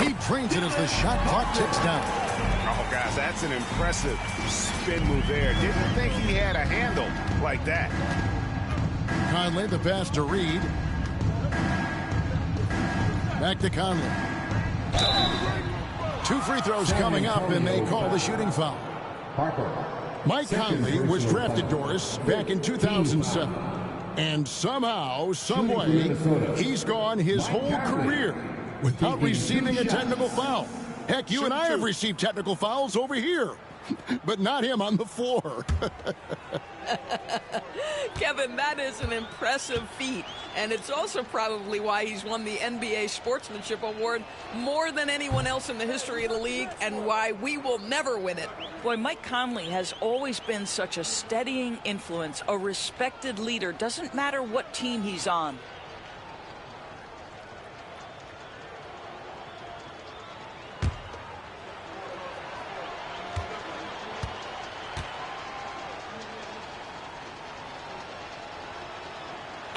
He trains it as the shot clock ticks down. Oh, guys, that's an impressive spin move there. Didn't think he had a handle like that. Conley, the pass to Reed. Back to Conley. 2 free throws coming up, and they call the shooting foul. Mike Conley was drafted, Doris, back in 2007. And somehow, someway, he's gone his whole career without receiving a technical foul. Heck, you and I have received technical fouls over here, but not him on the floor. Kevin, that is an impressive feat, and it's also probably why he's won the NBA Sportsmanship Award more than anyone else in the history of the league, and why we will never win it. Boy, Mike Conley has always been such a steadying influence, a respected leader. Doesn't matter what team he's on.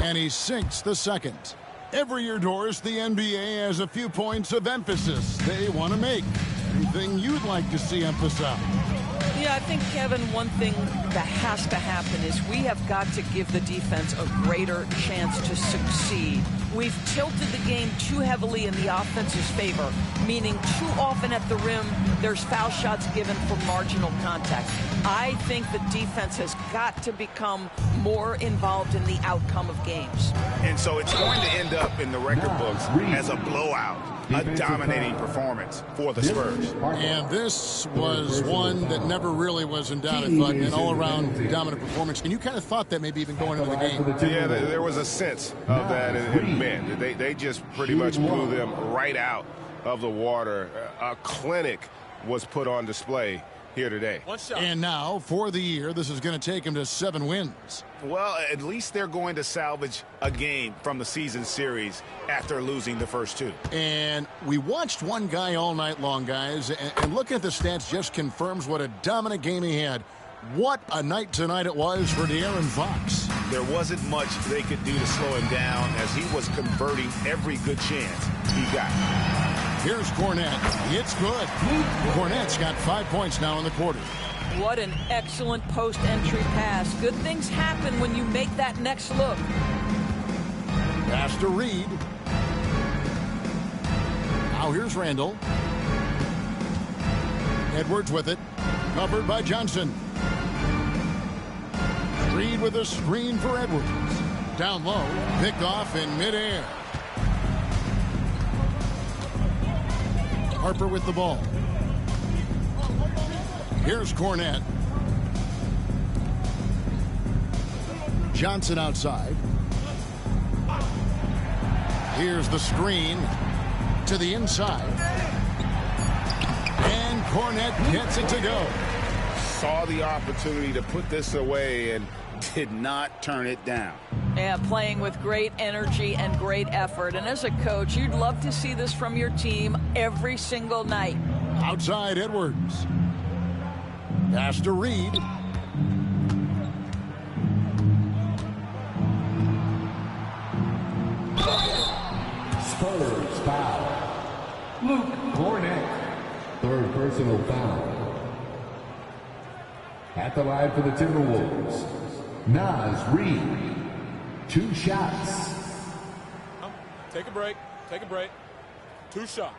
And he sinks the second. Every year, Doris, the NBA has a few points of emphasis they want to make. Anything you'd like to see emphasized? Yeah, I think, Kevin, one thing that has to happen is we have got to give the defense a greater chance to succeed. We've tilted the game too heavily in the offense's favor, meaning too often at the rim, there's foul shots given for marginal contact. I think the defense has got to become more involved in the outcome of games. And so it's going to end up in the record books as a blowout, a dominating performance for the Spurs. And this was one that never really was in doubt, but an all-around dominant performance. And you kind of thought that maybe even going into the game. Yeah, there was a sense of that. And man, they just pretty much blew them right out of the water. A clinic was put on display here today. And now, for the year, this is going to take him to 7 wins. Well, at least they're going to salvage a game from the season series after losing the first 2. And we watched one guy all night long, guys, and looking at the stats just confirms what a dominant game he had. What a night tonight it was for De'Aaron Fox. There wasn't much they could do to slow him down as he was converting every good chance he got. Here's Cornette. It's good. Cornette's got 5 points now in the quarter. What an excellent post-entry pass. Good things happen when you make that next look. Pass to Reed. Now here's Randall. Edwards with it. Covered by Johnson. Reed with a screen for Edwards. Down low. Picked off in midair. Harper with the ball. Here's Cornette. Johnson outside. Here's the screen to the inside. And Cornette gets it to go. Saw the opportunity to put this away and did not turn it down. Yeah, playing with great energy and great effort. And as a coach, you'd love to see this from your team every single night. Outside Edwards. Pass to Reed. foul. Luke Cornett, third personal foul. At the line for the Timberwolves, Naz Reid, 2 shots. Take a break. Take a break. 2 shots.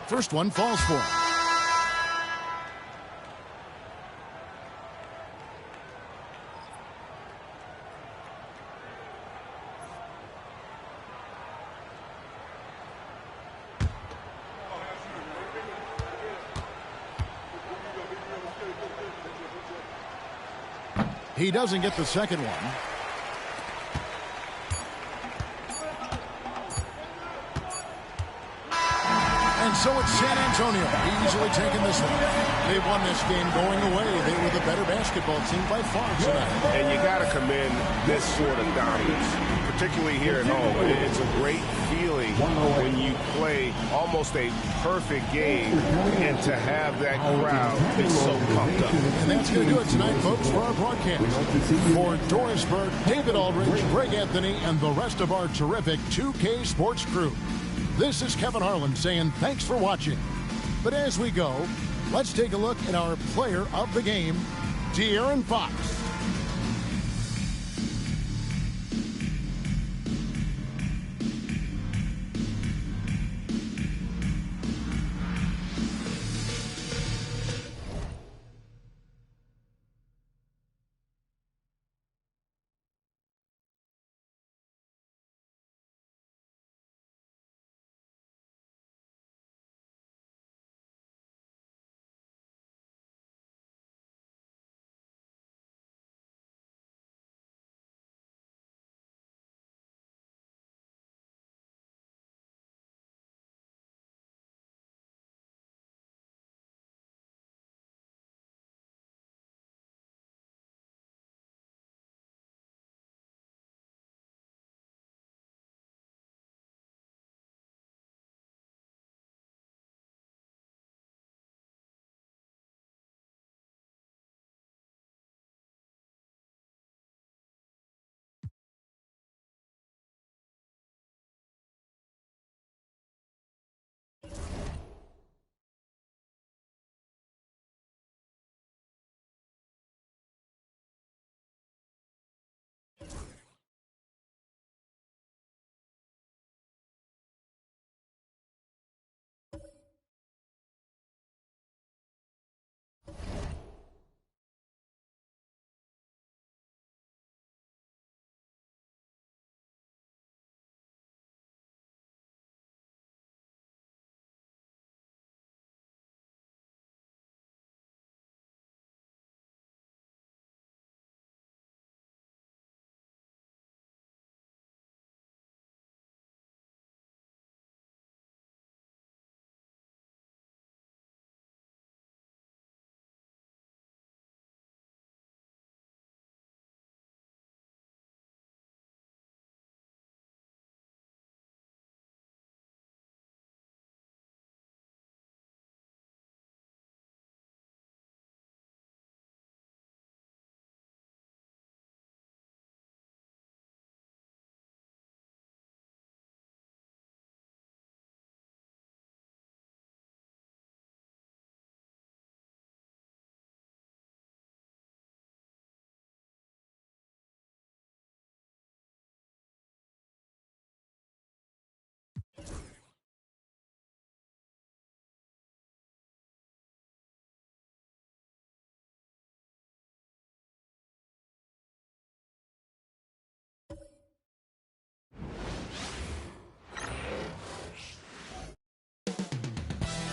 First one falls for him. He doesn't get the second one. And so it's San Antonio easily taking this one. They won this game going away. They were the better basketball team by far tonight. And you got to commend this sort of dominance, particularly here at home. It's a great feeling when you play almost a perfect game and to have that crowd be so pumped up. And that's going to do it tonight, folks, for our broadcast. For Doris Burke, David Aldridge, Greg Anthony, and the rest of our terrific 2K Sports crew, this is Kevin Harlan saying thanks for watching. But as we go, let's take a look at our player of the game, De'Aaron Fox.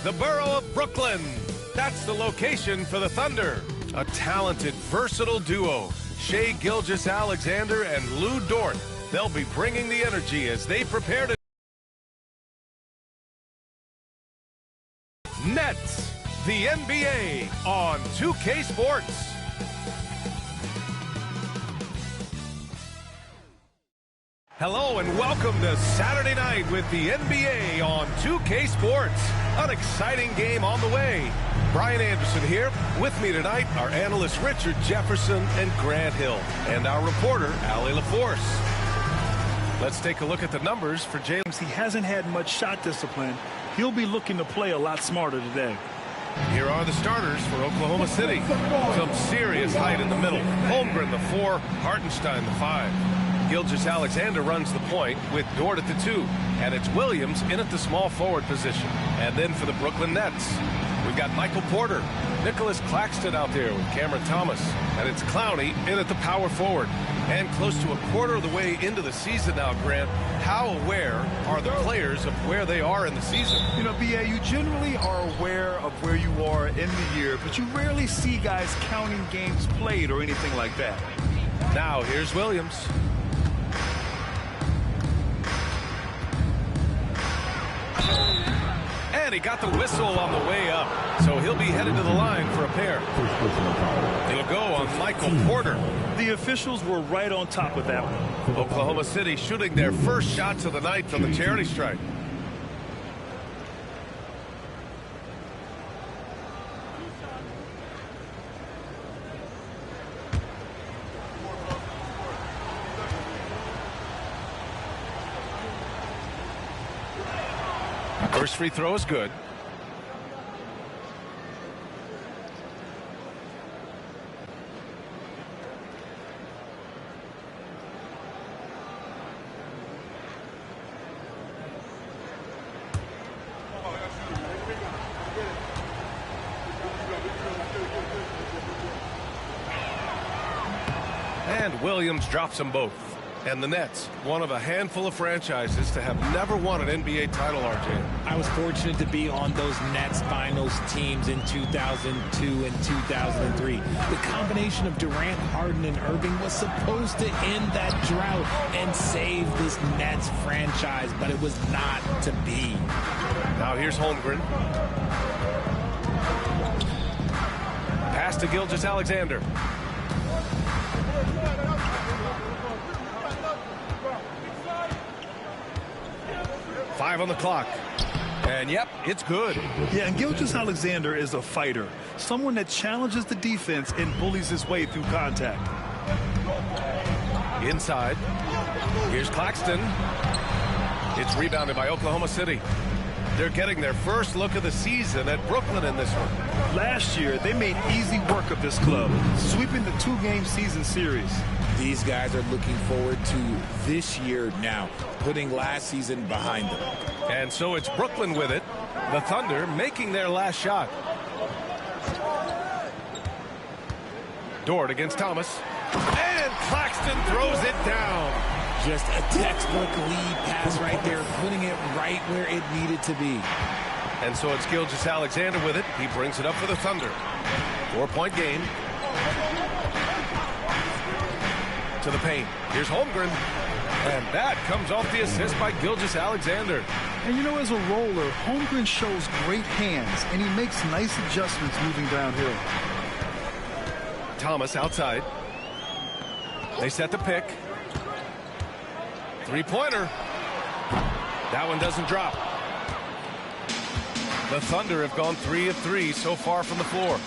The borough of Brooklyn. That's the location for the Thunder. A talented, versatile duo, Shai Gilgeous-Alexander and Lou Dort. They'll be bringing the energy as they prepare to Nets, the NBA on 2K Sports. Hello and welcome to Saturday night with the NBA on 2K Sports. An exciting game on the way. Brian Anderson here. With me tonight are analysts Richard Jefferson and Grant Hill, and our reporter, Allie LaForce. Let's take a look at the numbers for James. He hasn't had much shot discipline. He'll be looking to play a lot smarter today. Here are the starters for Oklahoma City. Some serious height in the middle. Holmgren, the 4, Hartenstein, the 5. Gilgeous-Alexander runs the point with Dort at the 2. And it's Williams in at the small forward position. And then for the Brooklyn Nets, we've got Michael Porter, Nicholas Claxton out there with Cameron Thomas. And it's Clowney in at the power forward. And close to a quarter of the way into the season now, Grant, how aware are the players of where they are in the season? You know, B.A., you generally are aware of where you are in the year, but you rarely see guys counting games played or anything like that. Now, here's Williams. And he got the whistle on the way up, so he'll be headed to the line for a pair. It'll go on Michael Porter. The officials were right on top of that one. Oklahoma City shooting their first shots of the night from the charity stripe. First free throw is good. And Williams drops them both. And the Nets, one of a handful of franchises to have never won an NBA title, RJ. I was fortunate to be on those Nets finals teams in 2002 and 2003. The combination of Durant, Harden, and Irving was supposed to end that drought and save this Nets franchise, but it was not to be. Now here's Holmgren. Pass to Gilgeous-Alexander. Five on the clock. And yep, it's good. Yeah, and Gilgeous-Alexander is a fighter. Someone that challenges the defense and bullies his way through contact. Inside. Here's Claxton. It's rebounded by Oklahoma City. They're getting their first look of the season at Brooklyn in this one. Last year, they made easy work of this club, sweeping the 2-game season series. These guys are looking forward to this year now, putting last season behind them. And so it's Brooklyn with it. The Thunder making their last shot. Dort against Thomas. And Claxton throws it down. Just a textbook lead pass right there, putting it right where it needed to be. And so it's Gilgeous-Alexander with it. He brings it up for the Thunder. 4-point game. To the paint. Here's Holmgren. And that comes off the assist by Gilgeous-Alexander. And you know, as a roller, Holmgren shows great hands, and he makes nice adjustments moving downhill. Thomas outside. They set the pick. Three-pointer. That one doesn't drop. The Thunder have gone 3 of 3 so far from the floor.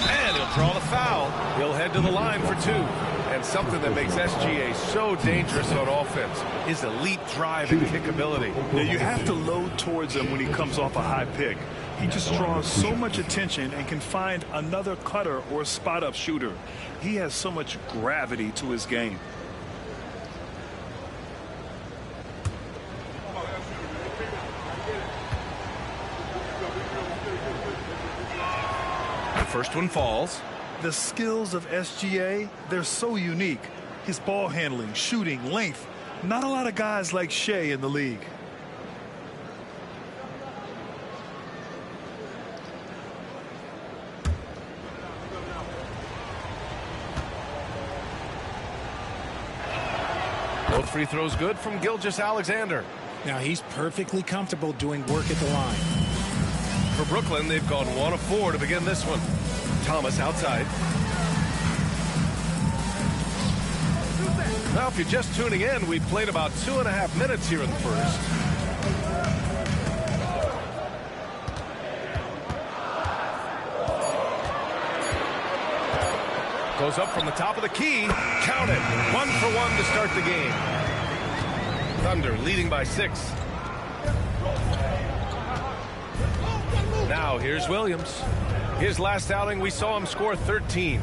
And he'll draw the foul. He'll head to the line for 2. And something that makes SGA so dangerous on offense is elite drive and kick ability. Yeah, you have to load towards him when he comes off a high pick. He just draws so much attention and can find another cutter or spot-up shooter. He has so much gravity to his game. The first one falls. The skills of SGA, they're so unique. His ball handling, shooting, length. Not a lot of guys like Shea in the league. Both free throws good from Gilgeous-Alexander. Now he's perfectly comfortable doing work at the line. For Brooklyn, they've gone 1 of 4 to begin this one. Thomas outside. Now, if you're just tuning in, we've played about 2.5 minutes here in the first. Goes up from the top of the key. Count it. 1 for 1 to start the game. Thunder leading by 6. Now here's Williams. His last outing, we saw him score 13.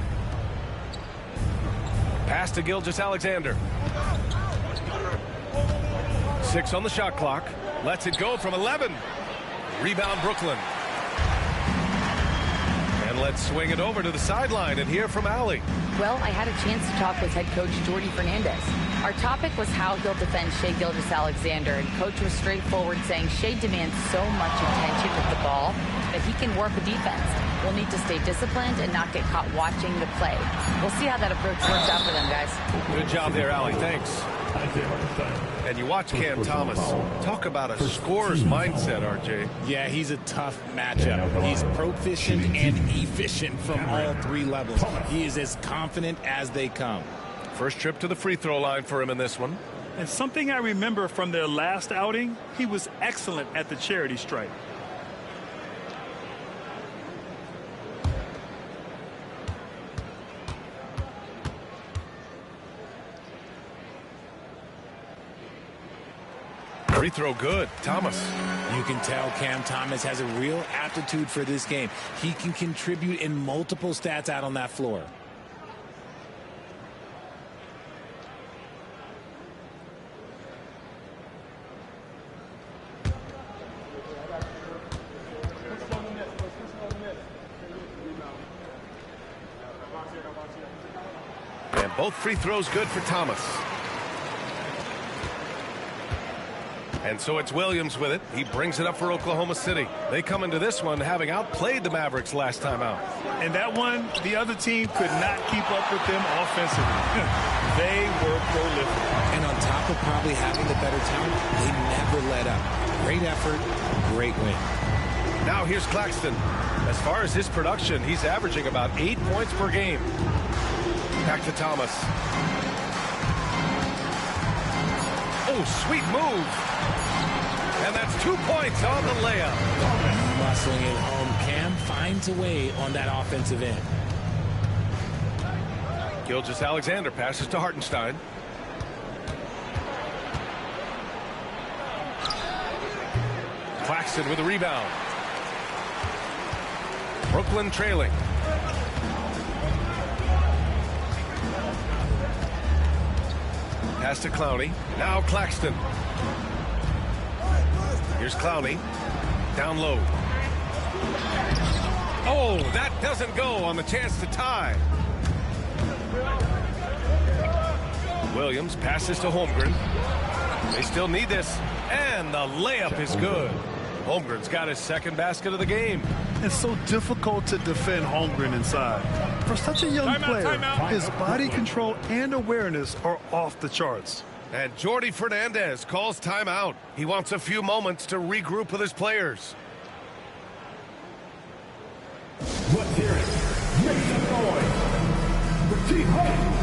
Pass to Gilgeous-Alexander. 6 on the shot clock. Lets it go from 11. Rebound Brooklyn. And let's swing it over to the sideline and hear from Allie. Well, I had a chance to talk with head coach Jordy Fernandez. Our topic was how he'll defend Shai Gilgeous-Alexander, and coach was straightforward, saying Shai demands so much attention with the ball that he can work a defense. We'll need to stay disciplined and not get caught watching the play. We'll see how that approach works out for them, guys. Good job there, Allie. Thanks. And you watch Cam Thomas. Talk about a scorer's mindset, RJ. Yeah, he's a tough matchup. He's proficient and efficient from all 3 levels. He is as confident as they come. First trip to the free throw line for him in this one. And something I remember from their last outing, he was excellent at the charity stripe. Free throw good. Thomas. You can tell Cam Thomas has a real aptitude for this game. He can contribute in multiple stats out on that floor. And both free throws good for Thomas. And so it's Williams with it. He brings it up for Oklahoma City. They come into this one having outplayed the Mavericks last time out. And that one, the other team could not keep up with them offensively. They were prolific. And on top of probably having the better talent, they never let up. Great effort, great win. Now here's Claxton. As far as his production, he's averaging about 8 points per game. Back to Thomas. Oh, sweet move. And that's 2 points on the layup. Muscling it home. Cam finds a way on that offensive end. Gilgeous-Alexander passes to Hartenstein. Claxton with a rebound. Brooklyn trailing. Pass to Clowney. Now Claxton. Here's Clowney. Down low. Oh, that doesn't go on the chance to tie. Williams passes to Holmgren. They still need this. And the layup is good. Holmgren's got his second basket of the game. It's so difficult to defend Holmgren inside. For such a young player, his body control and awareness are off the charts. And Jordy Fernandez calls timeout. He wants a few moments to regroup with his players. Let's hear it. Make some noise. The team home.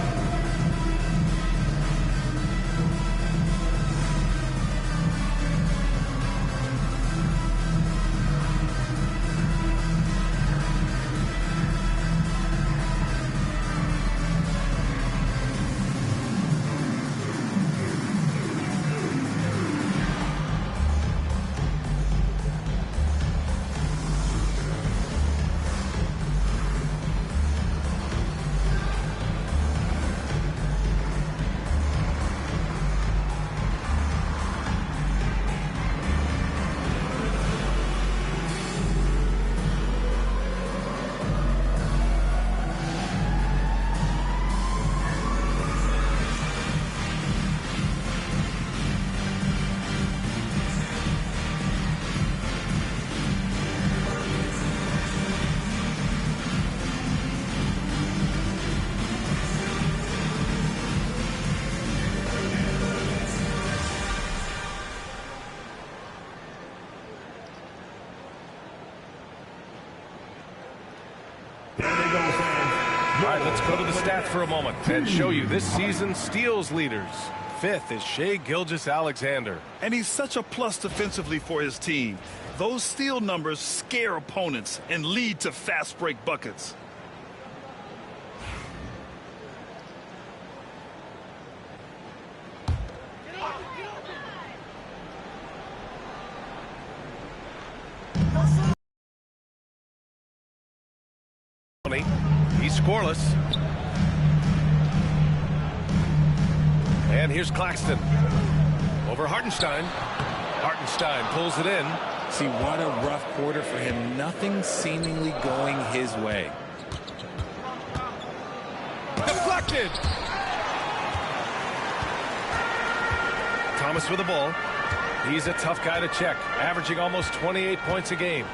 right, let's go to the stats for a moment and show you this season's steals leaders. 5th is Shai Gilgeous-Alexander. And he's such a plus defensively for his team. Those steal numbers scare opponents and lead to fast break buckets. He's scoreless. And here's Claxton. Over Hartenstein. Hartenstein pulls it in. See, what a rough quarter for him. Nothing seemingly going his way. Deflected. Thomas with the ball. He's a tough guy to check, averaging almost 28 points a game.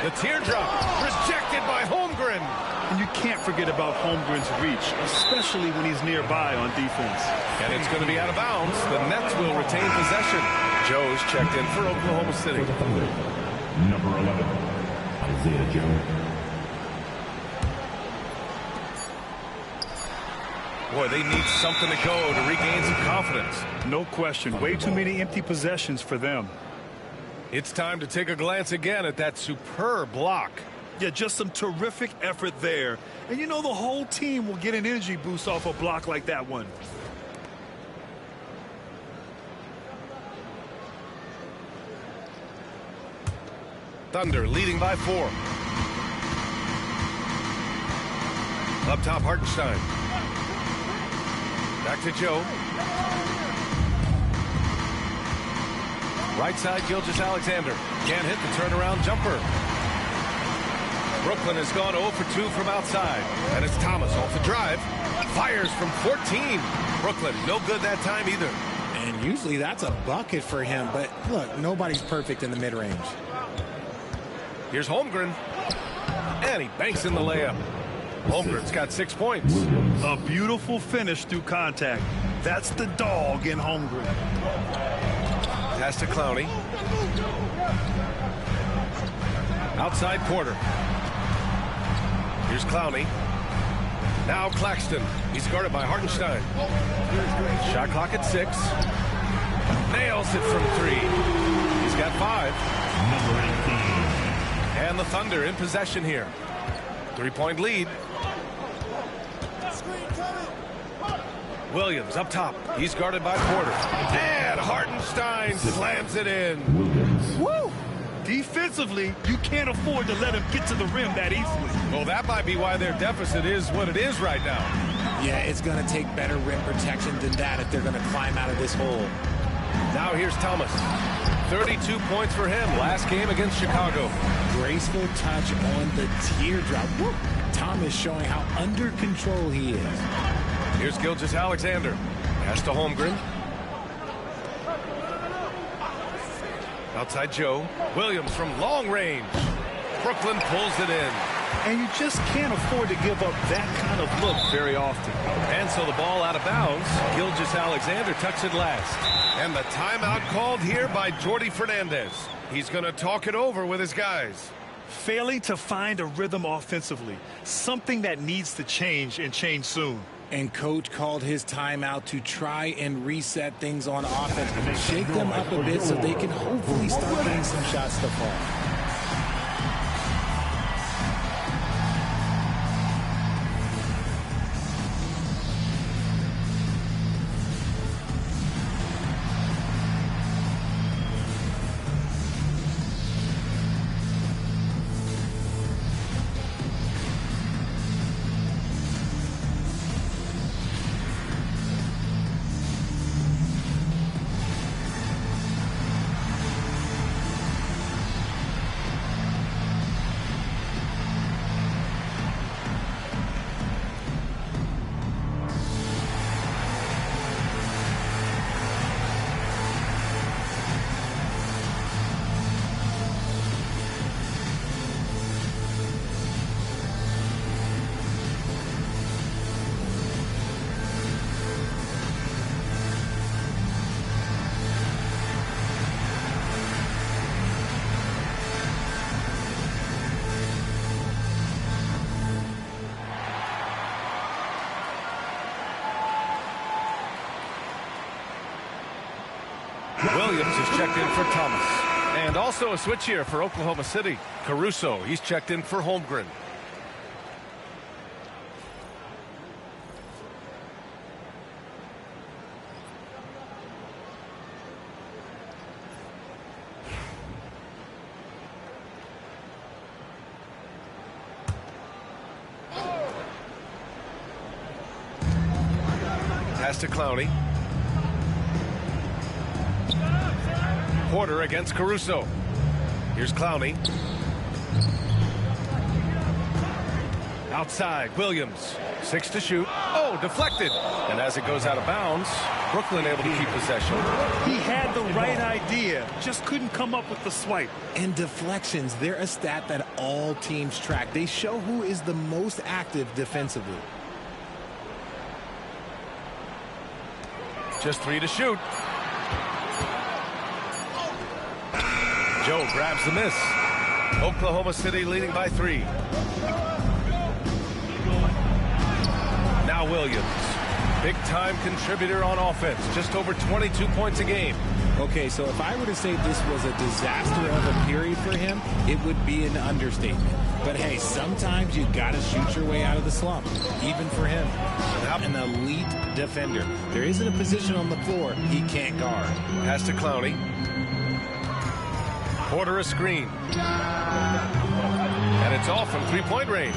The teardrop rejected by Holmgren. And you can't forget about Holmgren's reach, especially when he's nearby on defense. And it's going to be out of bounds. The Nets will retain possession. Joe's checked in for Oklahoma City. Number 11, Isaiah Joe. Boy, they need something to go to regain some confidence. No question. Way too many empty possessions for them. It's time to take a glance again at that superb block. Yeah, just some terrific effort there. And you know the whole team will get an energy boost off a block like that one. Thunder leading by 4. Up top, Hartenstein. Back to Joe. Right side, Gilgeous-Alexander. Can't hit the turnaround jumper. Brooklyn has gone 0 for 2 from outside. And it's Thomas off the drive. Fires from 14. Brooklyn, no good that time either. And usually that's a bucket for him. But look, nobody's perfect in the mid-range. Here's Holmgren. And he banks in the layup. Holmgren's got 6 points. A beautiful finish through contact. That's the dog in Holmgren. Pass to Clowney. Outside quarter. Here's Clowney. Now Claxton. He's guarded by Hartenstein. Shot clock at 6. Nails it from 3. He's got 5. And the Thunder in possession here. 3-point lead. Williams up top. He's guarded by Porter. And Hartenstein slams it in. Woo! Defensively, you can't afford to let him get to the rim that easily. Well, that might be why their deficit is what it is right now. Yeah, it's going to take better rim protection than that if they're going to climb out of this hole. Now here's Thomas. 32 points for him last game against Chicago. Graceful touch on the teardrop. Woo! Thomas showing how under control he is. Here's Gilgeous-Alexander. Pass to Holmgren. Outside Joe. Williams from long range. Brooklyn pulls it in. And you just can't afford to give up that kind of look very often. And so the ball out of bounds. Gilgeous-Alexander tucks it last. And the timeout called here by Jordi Fernandez. He's going to talk it over with his guys. Failing to find a rhythm offensively. Something that needs to change and change soon. And coach called his timeout to try and reset things on offense. Shake them up a bit so they can hopefully start getting some shots to fall. Williams is checked in for Thomas. And also a switch here for Oklahoma City. Caruso, he's checked in for Holmgren. Pass to Clowney. Porter against Caruso. Here's Clowney. Outside, Williams. 6 to shoot. Oh, deflected. And as it goes out of bounds, Brooklyn able to keep possession. He had the right idea, just couldn't come up with the swipe. And deflections, they're a stat that all teams track. They show who is the most active defensively. Just 3 to shoot. Joe grabs the miss. Oklahoma City leading by 3. Now Williams. Big-time contributor on offense. Just over 22 points a game. Okay, so if I were to say this was a disaster of a period for him, it would be an understatement. But hey, sometimes you got to shoot your way out of the slump, even for him. An elite defender. There isn't a position on the floor he can't guard. Pass to Clowney. Porter a screen. And it's off from three-point range.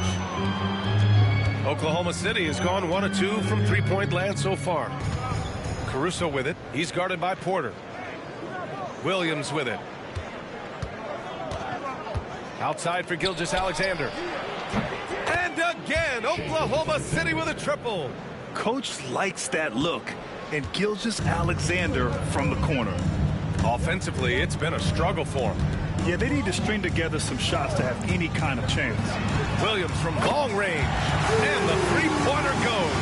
Oklahoma City has gone 1 of 2 from three-point land so far. Caruso with it. He's guarded by Porter. Williams with it. Outside for Gilgeous-Alexander. And again, Oklahoma City with a triple. Coach likes that look. And Gilgeous-Alexander from the corner. Offensively, it's been a struggle for him. Yeah, they need to string together some shots to have any kind of chance. Williams from long range. And the three-pointer goes.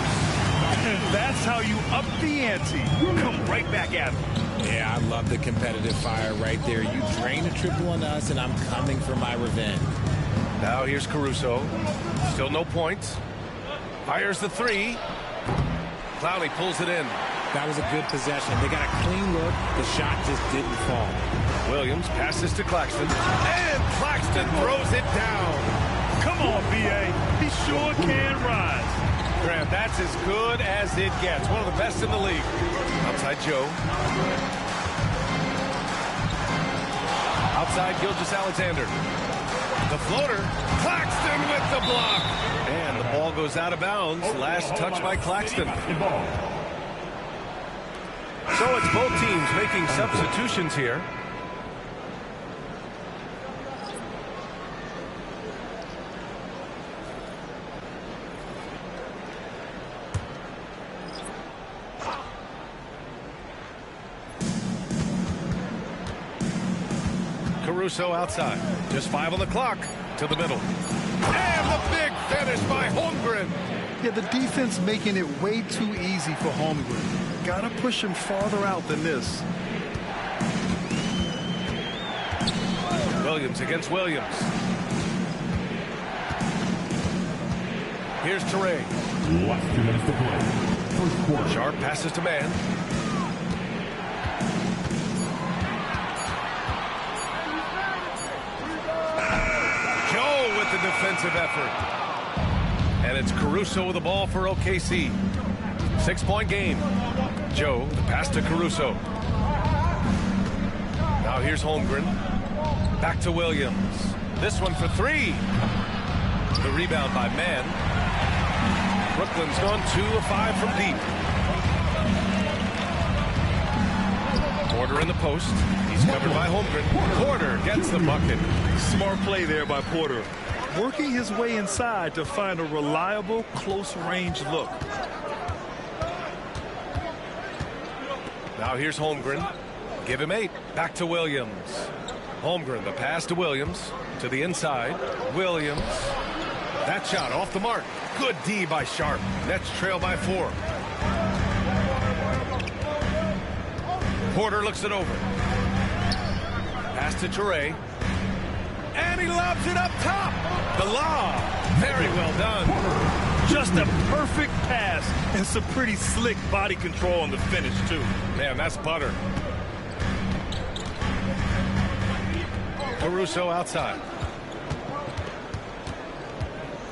And that's how you up the ante. Come right back at him. Yeah, I love the competitive fire right there. You drain a triple on us, and I'm coming for my revenge. Now here's Caruso. Still no points. Fires the 3. Clowney pulls it in. That was a good possession. They got a clean look. The shot just didn't fall. Williams passes to Claxton. And Claxton throws it down. Come on, B.A. He sure can rise. Grant, that's as good as it gets. One of the best in the league. Outside Joe. Outside Gilgeous-Alexander. The floater. Claxton with the block. And the ball goes out of bounds. Last touch by Claxton. So it's both teams making substitutions here. Caruso outside. Just 5 on the clock. To the middle. And the big finish by Holmgren. Yeah, the defense making it way too easy for Holmgren. Got to push him farther out than this. Williams against Williams. Here's Teray. Sharp passes to man. Joe with the defensive effort. And it's Caruso with the ball for OKC. 6-point game. Joe, the pass to Caruso. Now here's Holmgren. Back to Williams. This one for 3. The rebound by Mann. Brooklyn's gone 2 of 5 from deep. Porter in the post. He's covered by Holmgren. Porter gets the bucket. Smart play there by Porter. Working his way inside to find a reliable, close-range look. Now here's Holmgren. Give him 8. Back to Williams. Holmgren, the pass to Williams. To the inside. Williams. That shot off the mark. Good D by Sharp. Nets trail by 4. Porter looks it over. Pass to Teray. And he lobs it up top. The lob. Very well done. Just a perfect pass and some pretty slick body control on the finish, too. Man, that's butter. Caruso outside.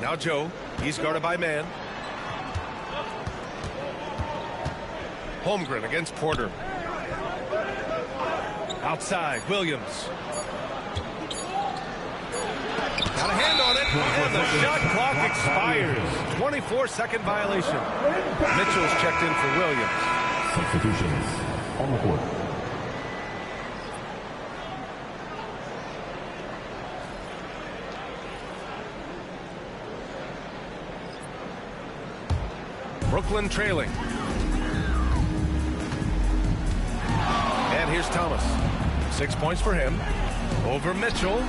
Now Joe. He's guarded by man. Holmgren against Porter. Outside, Williams. Got a hand on it, and the shot clock expires. 24-second violation. Mitchell's checked in for Williams. Substitutions on the court. Brooklyn trailing. And here's Thomas. 6 points for him. Over Mitchell.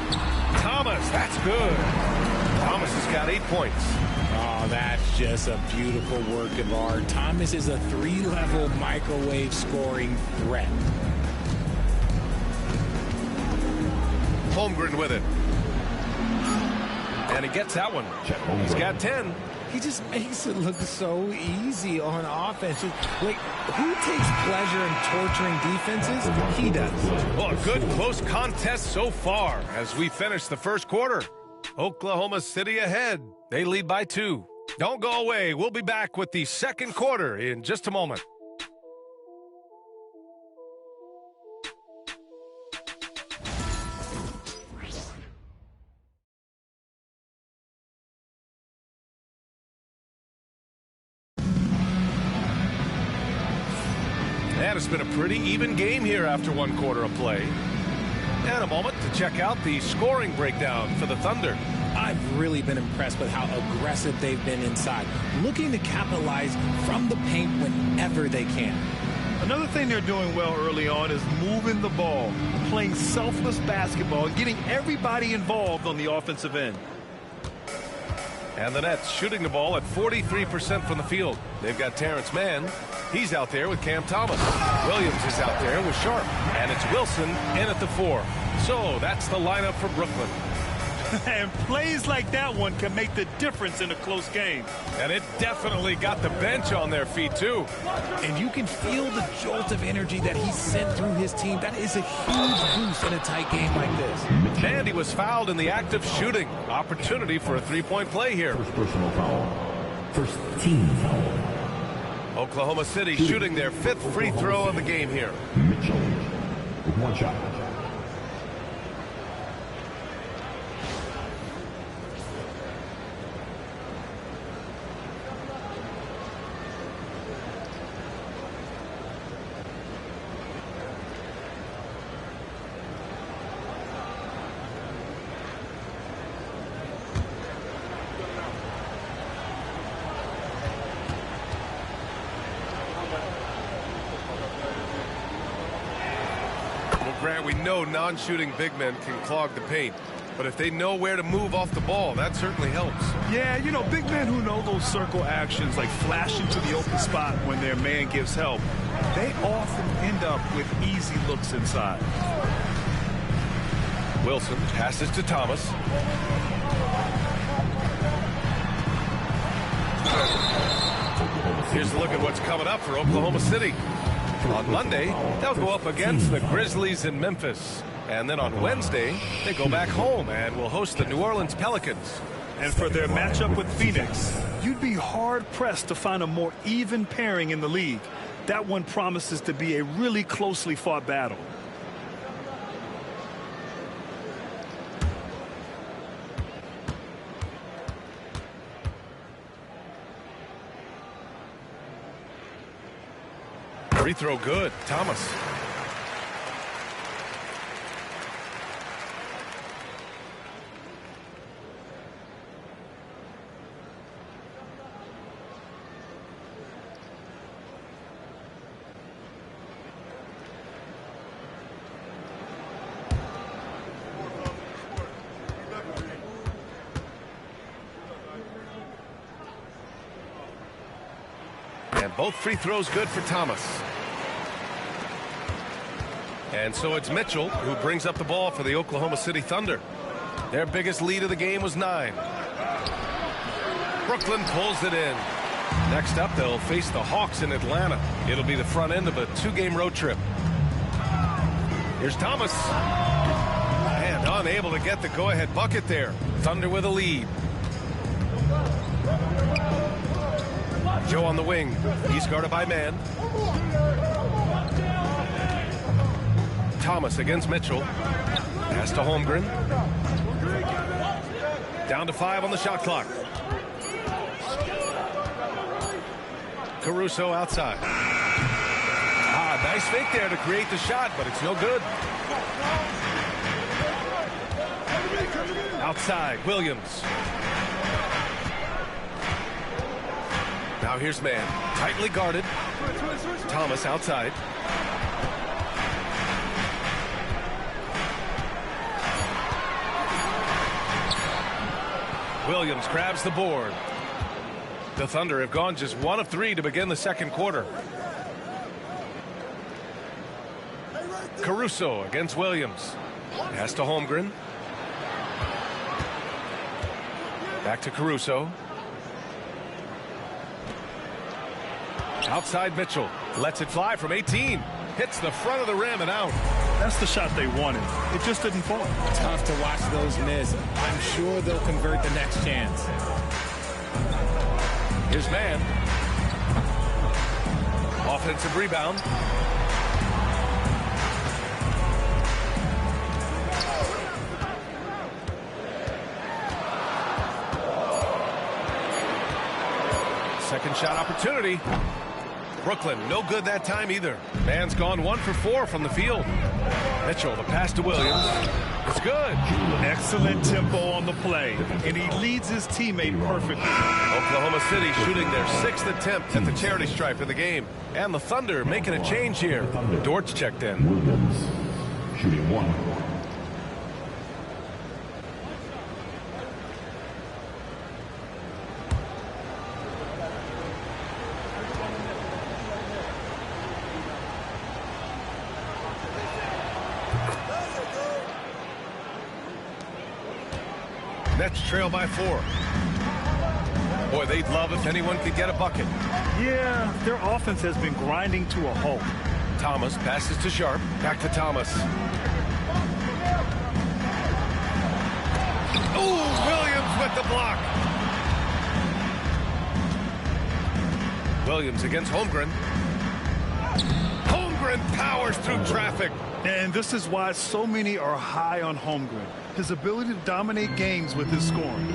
Thomas, that's good. Thomas has got 8 points. Oh, that's just a beautiful work of art. Thomas is a 3-level microwave scoring threat. Holmgren with it. And he gets that one. He's got 10. He just makes it look so easy on offense. Like, who takes pleasure in torturing defenses? He does. Well, a good close contest so far as we finish the first quarter. Oklahoma City ahead. They lead by 2. Don't go away. We'll be back with the second quarter in just a moment. And it's been a pretty even game here after 1 quarter of play. And a moment to check out the scoring breakdown for the Thunder. I've really been impressed with how aggressive they've been inside, looking to capitalize from the paint whenever they can. Another thing they're doing well early on is moving the ball, playing selfless basketball, and getting everybody involved on the offensive end. And the Nets shooting the ball at 43% from the field. They've got Terrence Mann. He's out there with Cam Thomas. Williams is out there with Sharp. And it's Wilson in at the 4. So that's the lineup for Brooklyn. And plays like that one can make the difference in a close game. And it definitely got the bench on their feet, too. And you can feel the jolt of energy that he sent through his team. That is a huge boost in a tight game like this. And he was fouled in the act of shooting. Opportunity for a 3-point play here. First personal foul. First team foul. Oklahoma City shooting their 5th free throw of the game here. Mitchell with 1 shot. Grant, we know non-shooting big men can clog the paint, but if they know where to move off the ball, that certainly helps. Yeah, you know, big men who know those circle actions, like flashing to the open spot when their man gives help, they often end up with easy looks inside. Wilson passes to Thomas. Here's a look at what's coming up for Oklahoma City. On Monday, they'll go up against the Grizzlies in Memphis. And then on Wednesday, they go back home and will host the New Orleans Pelicans. And for their matchup with Phoenix, you'd be hard-pressed to find a more even pairing in the league. That one promises to be a really closely fought battle. Free throw good. Thomas. And both free throws good for Thomas. And so it's Mitchell who brings up the ball for the Oklahoma City Thunder. Their biggest lead of the game was 9. Brooklyn pulls it in. Next up, they'll face the Hawks in Atlanta. It'll be the front end of a 2-game road trip. Here's Thomas. And unable to get the go-ahead bucket there. Thunder with a lead. Joe on the wing. He's guarded by man. Thomas against Mitchell. Pass to Holmgren. Down to 5 on the shot clock. Caruso outside. Nice fake there to create the shot, but it's no good. Outside, Williams. Now here's man. Tightly guarded. Thomas outside. Williams grabs the board. The Thunder have gone just 1 of 3 to begin the second quarter. Caruso against Williams. Pass to Holmgren. Back to Caruso. Outside Mitchell. Lets it fly from 18. Hits the front of the rim and out. That's the shot they wanted. It just didn't fall. Tough to watch those miss. I'm sure they'll convert the next chance. Here's man. Offensive rebound. Second shot opportunity. Brooklyn, no good that time either. Man's gone 1 for 4 from the field. Mitchell, the pass to Williams. It's good. Excellent tempo on the play, and he leads his teammate perfectly. Oklahoma City shooting their 6th attempt at the charity stripe of the game. And the Thunder making a change here. Dortch checked in. Williams shooting 1. Nets trail by 4. Boy, they'd love if anyone could get a bucket. Yeah, their offense has been grinding to a halt. Thomas passes to Sharp. Back to Thomas. Ooh, Williams with the block. Williams against Holmgren. Holmgren powers through traffic. And this is why so many are high on Holmgren. His ability to dominate games with his scoring.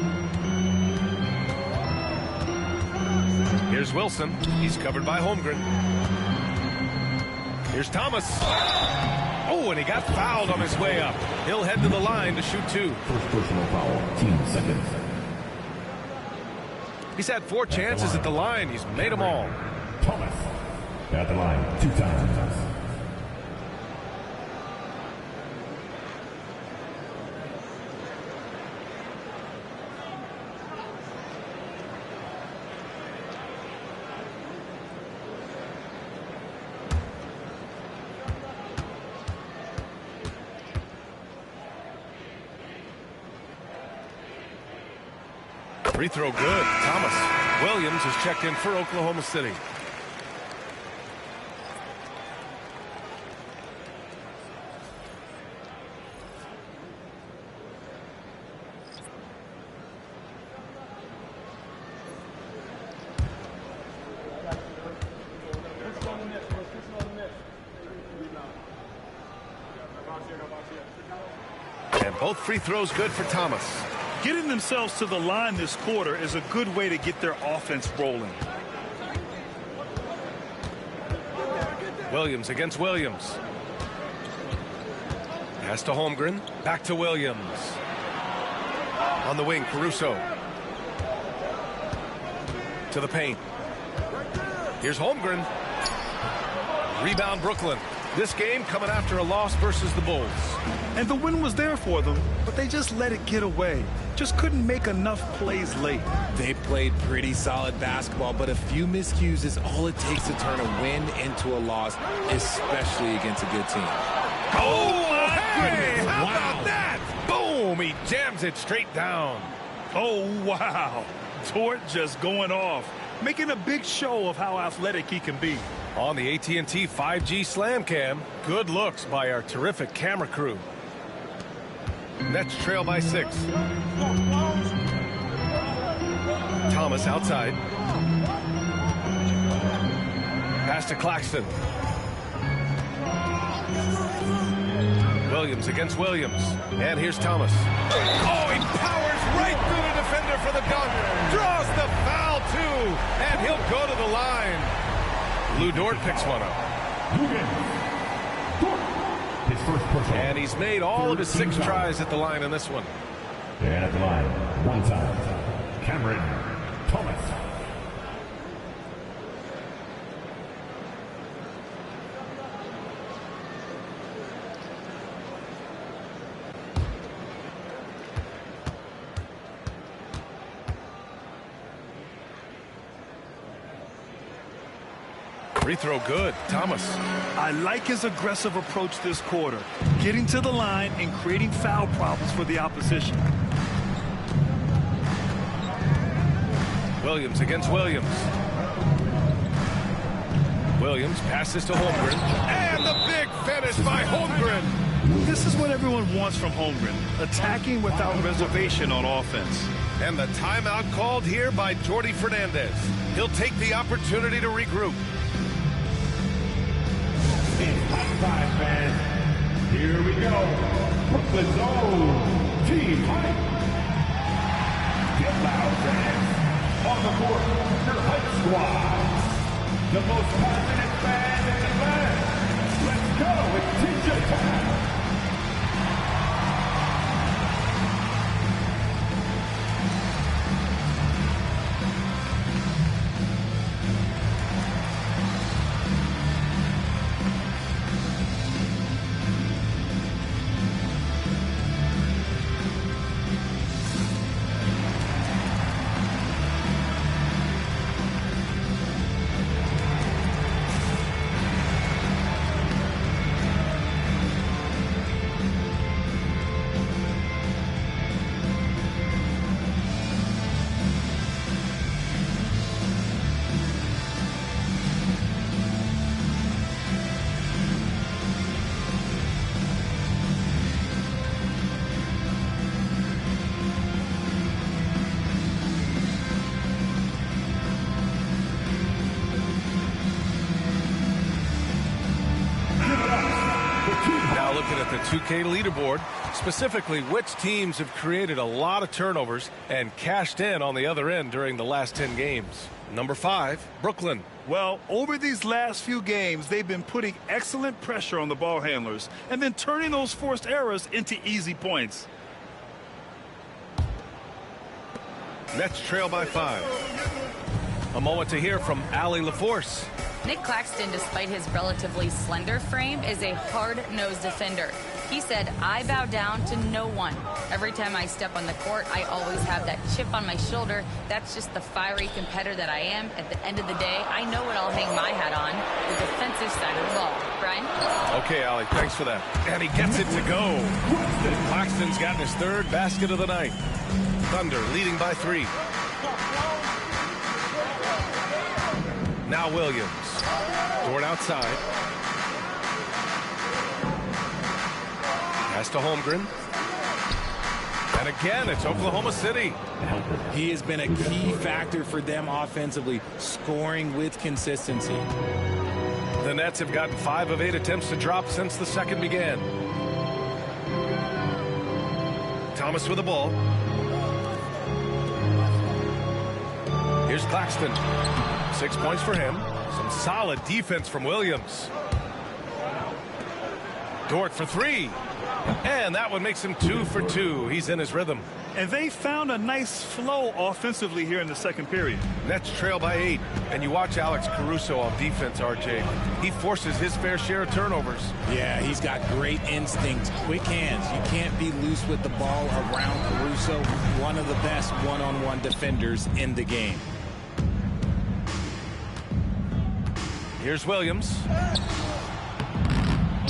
Here's Wilson. He's covered by Holmgren. Here's Thomas. Oh, and he got fouled on his way up. He'll head to the line to shoot 2. First personal foul, team second. He's had 4 chances at the line. He's made them all. Thomas at the line 2 times. Free throw good. Thomas. Williams has checked in for Oklahoma City. And both free throws good for Thomas. Getting themselves to the line this quarter is a good way to get their offense rolling. Williams against Williams. Pass to Holmgren. Back to Williams. On the wing, Caruso. To the paint. Here's Holmgren. Rebound Brooklyn. This game coming after a loss versus the Bulls. And the win was there for them, but they just let it get away. Just couldn't make enough plays late. They played pretty solid basketball, but a few miscues is all it takes to turn a win into a loss, especially against a good team. Oh, my goodness. How about that? Boom. He jams it straight down. Oh, wow. Dort just going off, making a big show of how athletic he can be. On the AT&T 5G Slam Cam, good looks by our terrific camera crew. Nets trail by 6. Thomas outside. Pass to Claxton. Williams against Williams. And here's Thomas. Oh, he powers right through the defender for the dunk. Draws the foul, too. And he'll go to the line. Lou Dort picks one up. And he's made all of his 6 tries at the line in this one. And at the line, one time, Cameron Thomas. Free throw good. Thomas. I like his aggressive approach this quarter, getting to the line and creating foul problems for the opposition. Williams against Williams. Williams passes to Holmgren. And the big finish by Holmgren. This is what everyone wants from Holmgren, attacking without reservation on offense. And the timeout called here by Jordi Fernandez. He'll take the opportunity to regroup. It's hot five, man. Here we go. Brooklyn's own Team Hype. Get loud, fans. On the court, your Hype Squad. The most passionate fans in the land. Let's go. It's TJ time. Looking at the 2K leaderboard, specifically which teams have created a lot of turnovers and cashed in on the other end during the last 10 games. Number 5, Brooklyn. Well, over these last few games, they've been putting excellent pressure on the ball handlers and then turning those forced errors into easy points. Nets trail by 5. A moment to hear from Allie LaForce. Nick Claxton, despite his relatively slender frame, is a hard-nosed defender. He said, "I bow down to no one. Every time I step on the court, I always have that chip on my shoulder. That's just the fiery competitor that I am. At the end of the day, I know what I'll hang my hat on, the defensive side of the ball." Brian? Okay, Allie, thanks for that. And he gets it to go. Claxton's gotten his 3rd basket of the night. Thunder leading by 3. Now Williams. Dort outside. Pass to Holmgren. And again, it's Oklahoma City. He has been a key factor for them offensively, scoring with consistency. The Nets have gotten 5 of 8 attempts to drop since the second began. Thomas with the ball. Here's Claxton. 6 points for him. Some solid defense from Williams. Dort for 3. And that one makes him 2 for 2. He's in his rhythm. And they found a nice flow offensively here in the second period. Nets trail by 8. And you watch Alex Caruso on defense, RJ. He forces his fair share of turnovers. Yeah, he's got great instincts, quick hands. You can't be loose with the ball around Caruso. One of the best one-on-one defenders in the game. Here's Williams.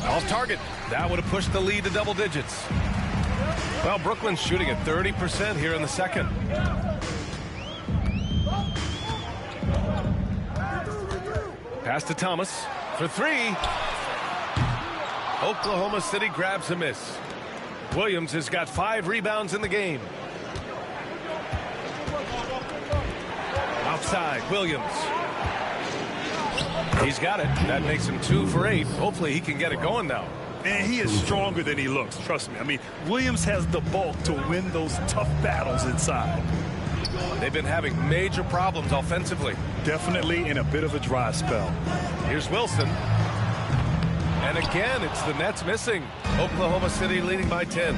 Off target. That would have pushed the lead to double digits. Well, Brooklyn's shooting at 30% here in the second. Pass to Thomas for 3. Oklahoma City grabs a miss. Williams has got 5 rebounds in the game. Outside, Williams. He's got it. That makes him 2 for 8. Hopefully he can get it going now. And he is stronger than he looks, trust me. I mean, Williams has the bulk to win those tough battles inside. They've been having major problems offensively. Definitely in a bit of a dry spell. Here's Wilson. And again, it's the Nets missing. Oklahoma City leading by 10.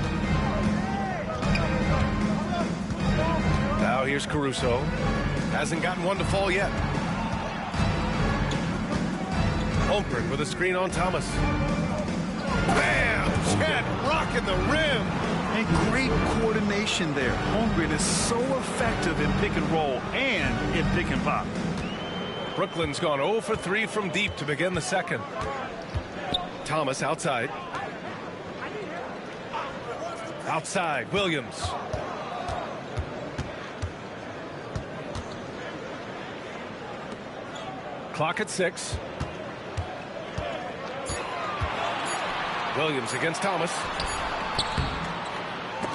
Now here's Caruso. Hasn't gotten one to fall yet. Holmgren with a screen on Thomas. Bam! Chet rocking the rim. And great coordination there. Holmgren is so effective in pick and roll and in pick and pop. Brooklyn's gone 0 for 3 from deep to begin the second. Thomas outside. Outside, Williams. Clock at 6. Williams against Thomas.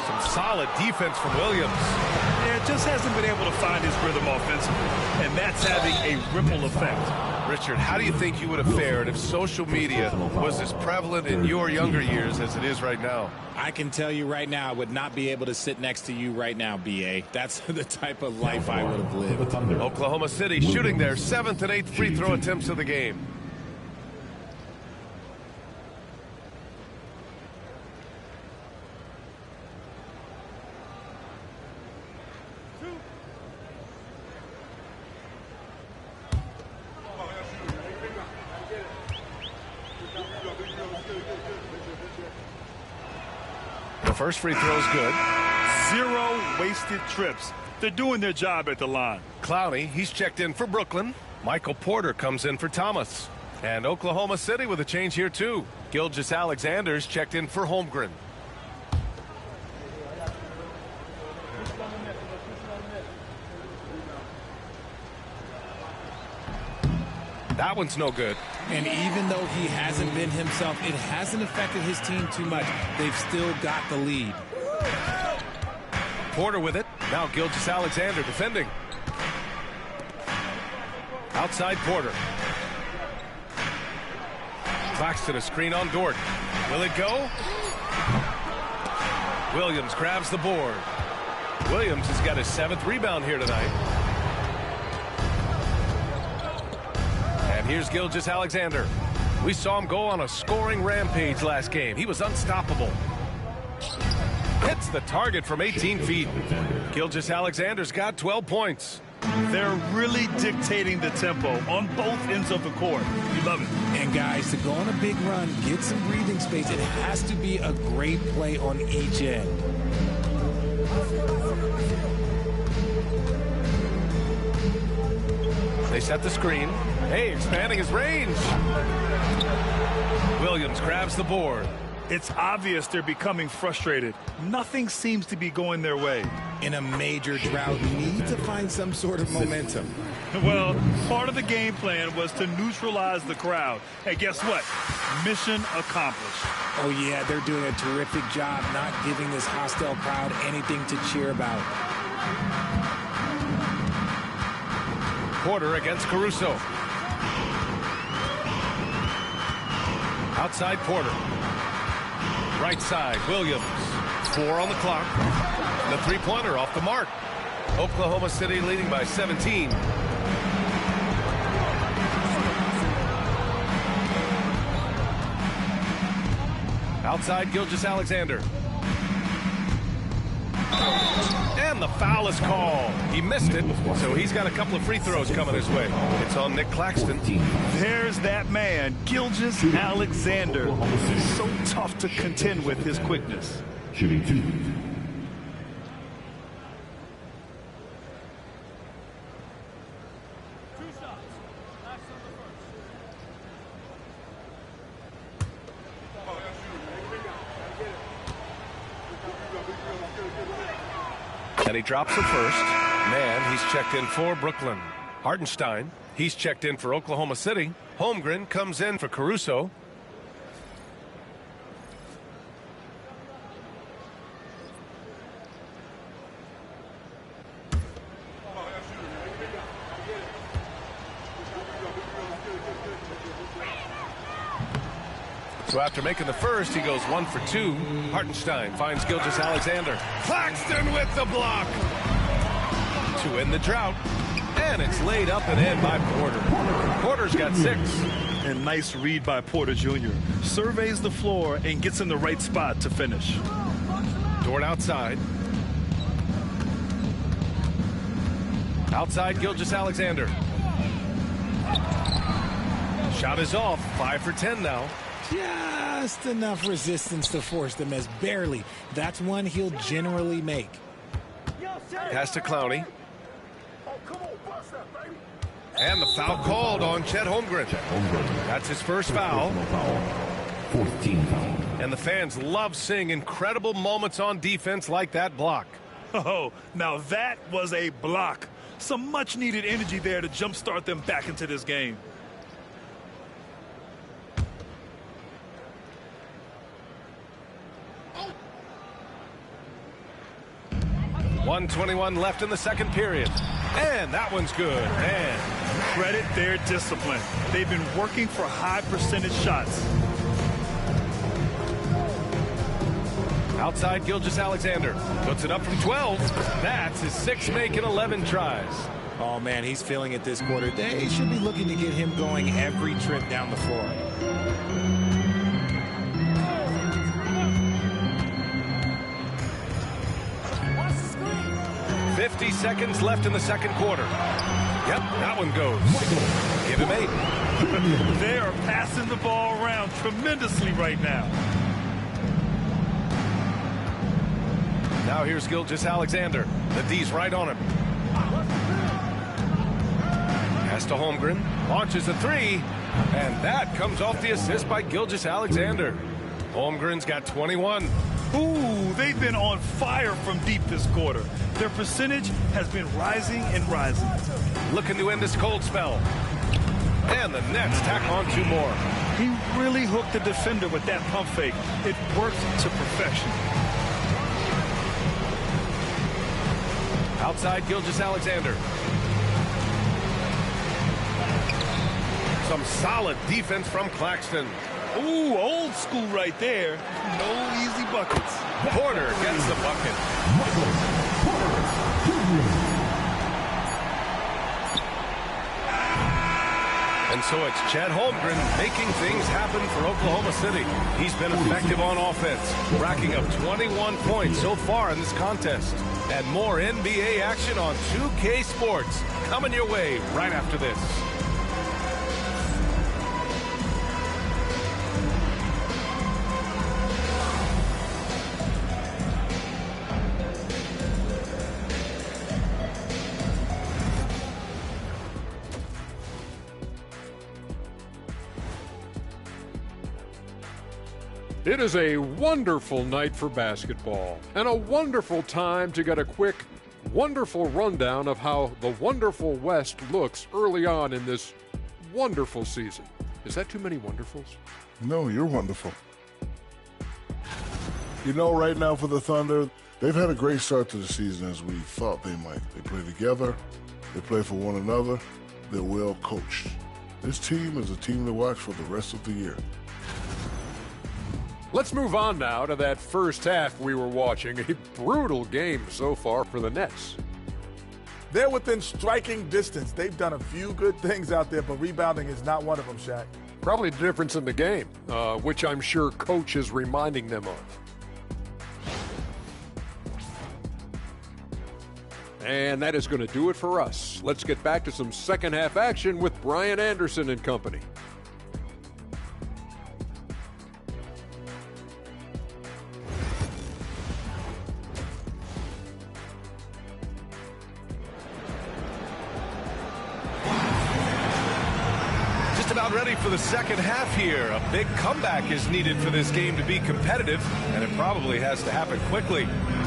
Some solid defense from Williams. Yeah, just hasn't been able to find his rhythm offensively, and that's having a ripple effect. Richard, how do you think you would have fared if social media was as prevalent in your younger years as it is right now? I can tell you right now, I would not be able to sit next to you right now, B.A. That's the type of life I would have lived. Oklahoma City shooting their 7th and 8th free throw attempts of the game. First free throw is good. 0 wasted trips. They're doing their job at the line. Clowney, he's checked in for Brooklyn. Michael Porter comes in for Thomas. And Oklahoma City with a change here too. Gilgeous-Alexander's checked in for Holmgren. That one's no good. And even though he hasn't been himself, it hasn't affected his team too much. They've still got the lead. Porter with it. Now Gilgeous-Alexander defending. Outside Porter. Claxton a screen on Dort. Will it go? Williams grabs the board. Williams has got his 7th rebound here tonight. And here's Gilgeous-Alexander. We saw him go on a scoring rampage last game. He was unstoppable. Hits the target from 18 feet. Gilgeous-Alexander's got 12 points. They're really dictating the tempo on both ends of the court. You love it. And guys, to go on a big run, get some breathing space, it has to be a great play on each end. They set the screen. Hey, expanding his range. Williams grabs the board. It's obvious they're becoming frustrated. Nothing seems to be going their way. In a major drought, you need to find some sort of momentum. Well, part of the game plan was to neutralize the crowd. And guess what? Mission accomplished. Oh, yeah, they're doing a terrific job not giving this hostile crowd anything to cheer about. Porter against Caruso. Outside Porter. Right side, Williams. 4 on the clock. The three-pointer off the mark. Oklahoma City leading by 17. Outside Gilgeous-Alexander. And the foul is called. He missed it, so he's got a couple of free throws coming his way. It's on Nick Claxton. There's that man, Gilgeous-Alexander. So tough to contend with his quickness. Shooting 2. And he drops the first. Man, he's checked in for Brooklyn. Hartenstein, he's checked in for Oklahoma City. Holmgren comes in for Caruso. So after making the first, he goes 1 for 2. Hartenstein finds Gilgeous-Alexander. Claxton with the block to end the drought. And it's laid up and in by Porter. Porter's got 6. And nice read by Porter Jr. Surveys the floor and gets in the right spot to finish. Dort outside. Outside Gilgeous-Alexander. Shot is off. 5 for 10 now. Just enough resistance to force the miss. Barely. That's one he'll generally make. Pass to Clowney. And the foul called on Chet Holmgren. That's his first foul. 14 foul. And the fans love seeing incredible moments on defense like that block. Oh, now that was a block. Some much-needed energy there to jumpstart them back into this game. .121 left in the second period. And that one's good. And credit their discipline. They've been working for high percentage shots. Outside Gilgeous-Alexander puts it up from 12. That's his 6th make in 11 tries. Oh, man, he's feeling it this quarter. They should be looking to get him going every trip down the floor. .50 seconds left in the second quarter. Yep, that one goes. Give him 8. They are passing the ball around tremendously right now. Now here's Gilgeous-Alexander. The D's right on him. Pass to Holmgren. Launches a 3. And that comes off the assist by Gilgeous-Alexander. Holmgren's got 21. Ooh, they've been on fire from deep this quarter. Their percentage has been rising and rising. Looking to end this cold spell. And the Nets tack on 2 more. He really hooked the defender with that pump fake. It worked to perfection. Outside Gilgeous-Alexander. Some solid defense from Claxton. Ooh, old school right there. No easy buckets. Porter gets the bucket. And so it's Chet Holmgren making things happen for Oklahoma City. He's been effective on offense, racking up 21 points so far in this contest. And more NBA action on 2K Sports coming your way right after this. It is a wonderful night for basketball and a wonderful time to get a quick, wonderful rundown of how the wonderful West looks early on in this wonderful season. Is that too many wonderfuls? No, you're wonderful. You know, right now for the Thunder, they've had a great start to the season as we thought they might. They play together, they play for one another, they're well coached. This team is a team to watch for the rest of the year. Let's move on now to that first half we were watching. A brutal game so far for the Nets. They're within striking distance. They've done a few good things out there, but rebounding is not one of them, Shaq. Probably the difference in the game, which I'm sure Coach is reminding them of. And that is going to do it for us. Let's get back to some second half action with Brian Anderson and company. About ready for the second half here. A big comeback is needed for this game to be competitive, and it probably has to happen quickly.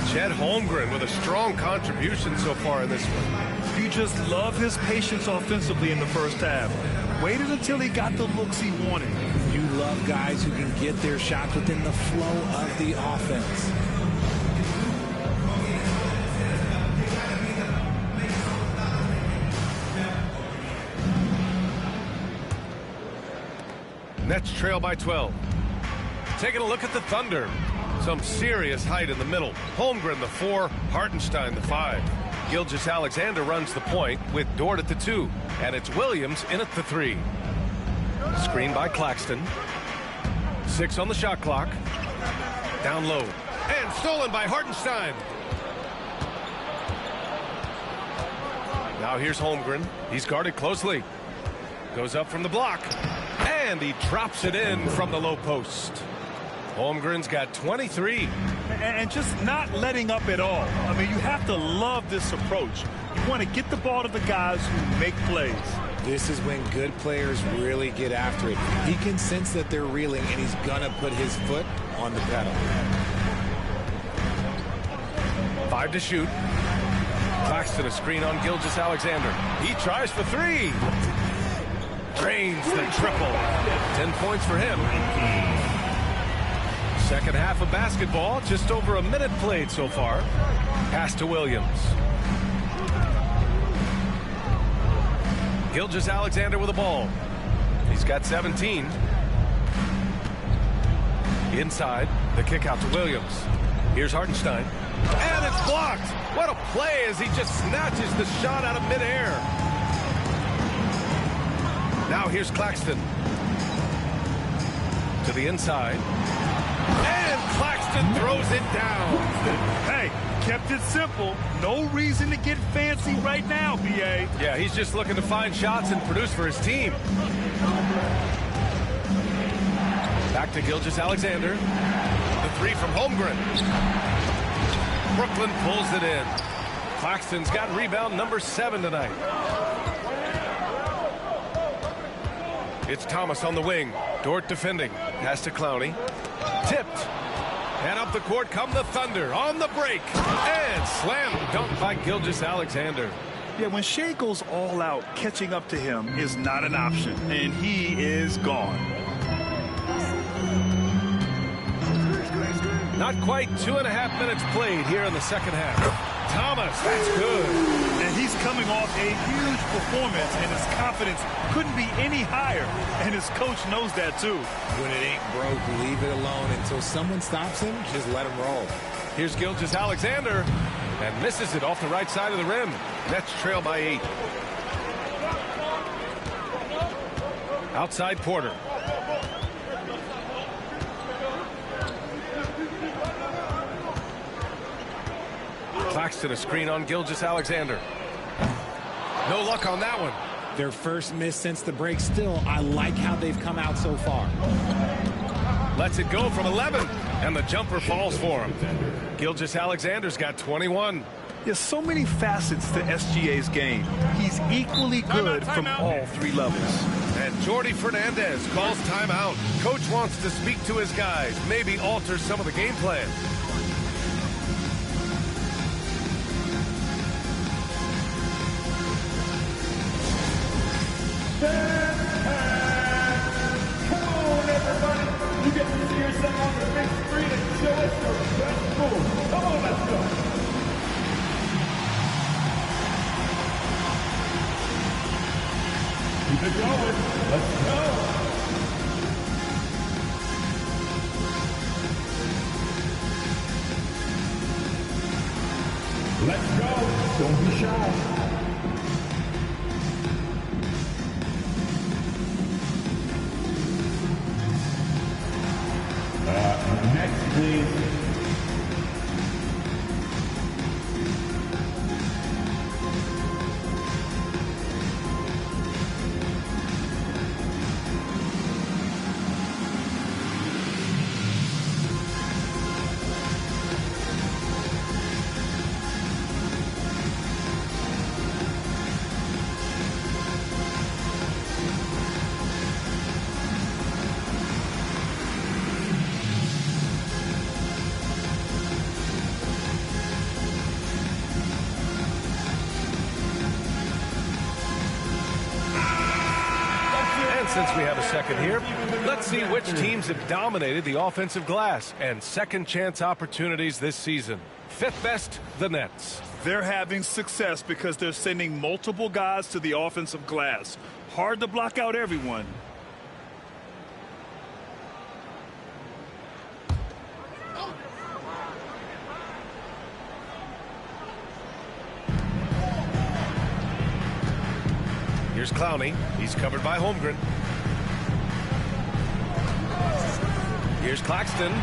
Chet Holmgren with a strong contribution so far in this one. You just love his patience offensively in the first half. Waited until he got the looks he wanted. You love guys who can get their shots within the flow of the offense. Nets trail by 12. Taking a look at the Thunder. Some serious height in the middle. Holmgren, the 4. Hartenstein, the 5. Gilgeous-Alexander runs the point with Dort at the 2. And it's Williams in at the 3. Screen by Claxton. 6 on the shot clock. Down low. And stolen by Hartenstein. Now here's Holmgren. He's guarded closely. Goes up from the block. And he drops it in from the low post. Holmgren's got 23. And just not letting up at all. I mean, you have to love this approach. You want to get the ball to the guys who make plays. This is when good players really get after it. He can sense that they're reeling, and he's going to put his foot on the pedal. 5 to shoot. Claxton a screen on Gilgeous-Alexander. He tries for 3. Drains the triple. 10 points for him. Second half of basketball, just over a minute played so far. Pass to Williams. Gilgeous-Alexander with the ball. He's got 17. Inside, the kick out to Williams. Here's Hartenstein. And it's blocked. What a play as he just snatches the shot out of midair. Now here's Claxton. To the inside. And Claxton throws it down. Hey, kept it simple. No reason to get fancy right now, B.A. Yeah, he's just looking to find shots and produce for his team. Back to Gilgeous-Alexander. The 3 from Holmgren. Brooklyn pulls it in. Claxton's got rebound number 7 tonight. It's Thomas on the wing. Dort defending. Pass to Clowney. Tipped. And up the court come the Thunder on the break. And slam dunk by Gilgeous-Alexander. Yeah, when Shea goes all out, catching up to him is not an option. And he is gone. Not quite 2.5 minutes played here in the second half. Thomas, that's good. And he's coming off a huge performance, and his confidence couldn't be any higher. And his coach knows that, too. When it ain't broke, leave it alone until someone stops him. Just let him roll. Here's Gilgeous-Alexander, and misses it off the right side of the rim. Nets trail by 8. Outside Porter. Claxton a screen on Gilgeous-Alexander. No luck on that one. Their first miss since the break. Still, I like how they've come out so far. Lets it go from 11, and the jumper falls for him. Gilgeous-Alexander's got 21. There's so many facets to SGA's game. He's equally good from all 3 levels. And Jordi Fernandez calls timeout. Coach wants to speak to his guys, maybe alter some of the game plan. Come on, everybody. You get to see yourself on the big screen and show us your best move. Come on, let's go. Keep it going. Let's go. Let's go. Don't be shy. Next, please. Since we have a second here, let's see which teams have dominated the offensive glass and second chance opportunities this season. 5th best, the Nets. They're having success because they're sending multiple guys to the offensive glass. Hard to block out everyone. Here's Clowney. He's covered by Holmgren. Here's Claxton.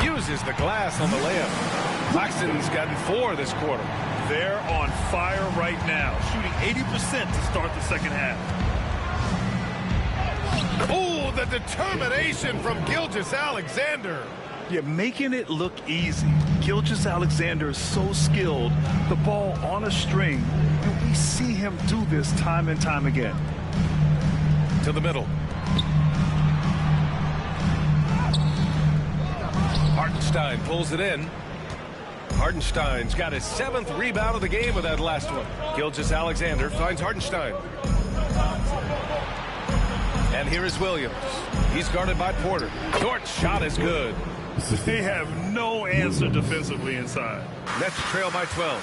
Uses the glass on the layup. Claxton's gotten 4 this quarter. They're on fire right now, shooting 80% to start the second half. Oh, the determination from Gilgeous-Alexander. Yeah, making it look easy. Gilgeous-Alexander is so skilled. The ball on a string. And we see him do this time and time again. To the middle. Hartenstein pulls it in. Hartenstein's got his 7th rebound of the game with that last one. Gilgeous-Alexander finds Hartenstein. And here is Williams. He's guarded by Porter. Dort's shot is good. They have no answer defensively inside. Nets trail by 12.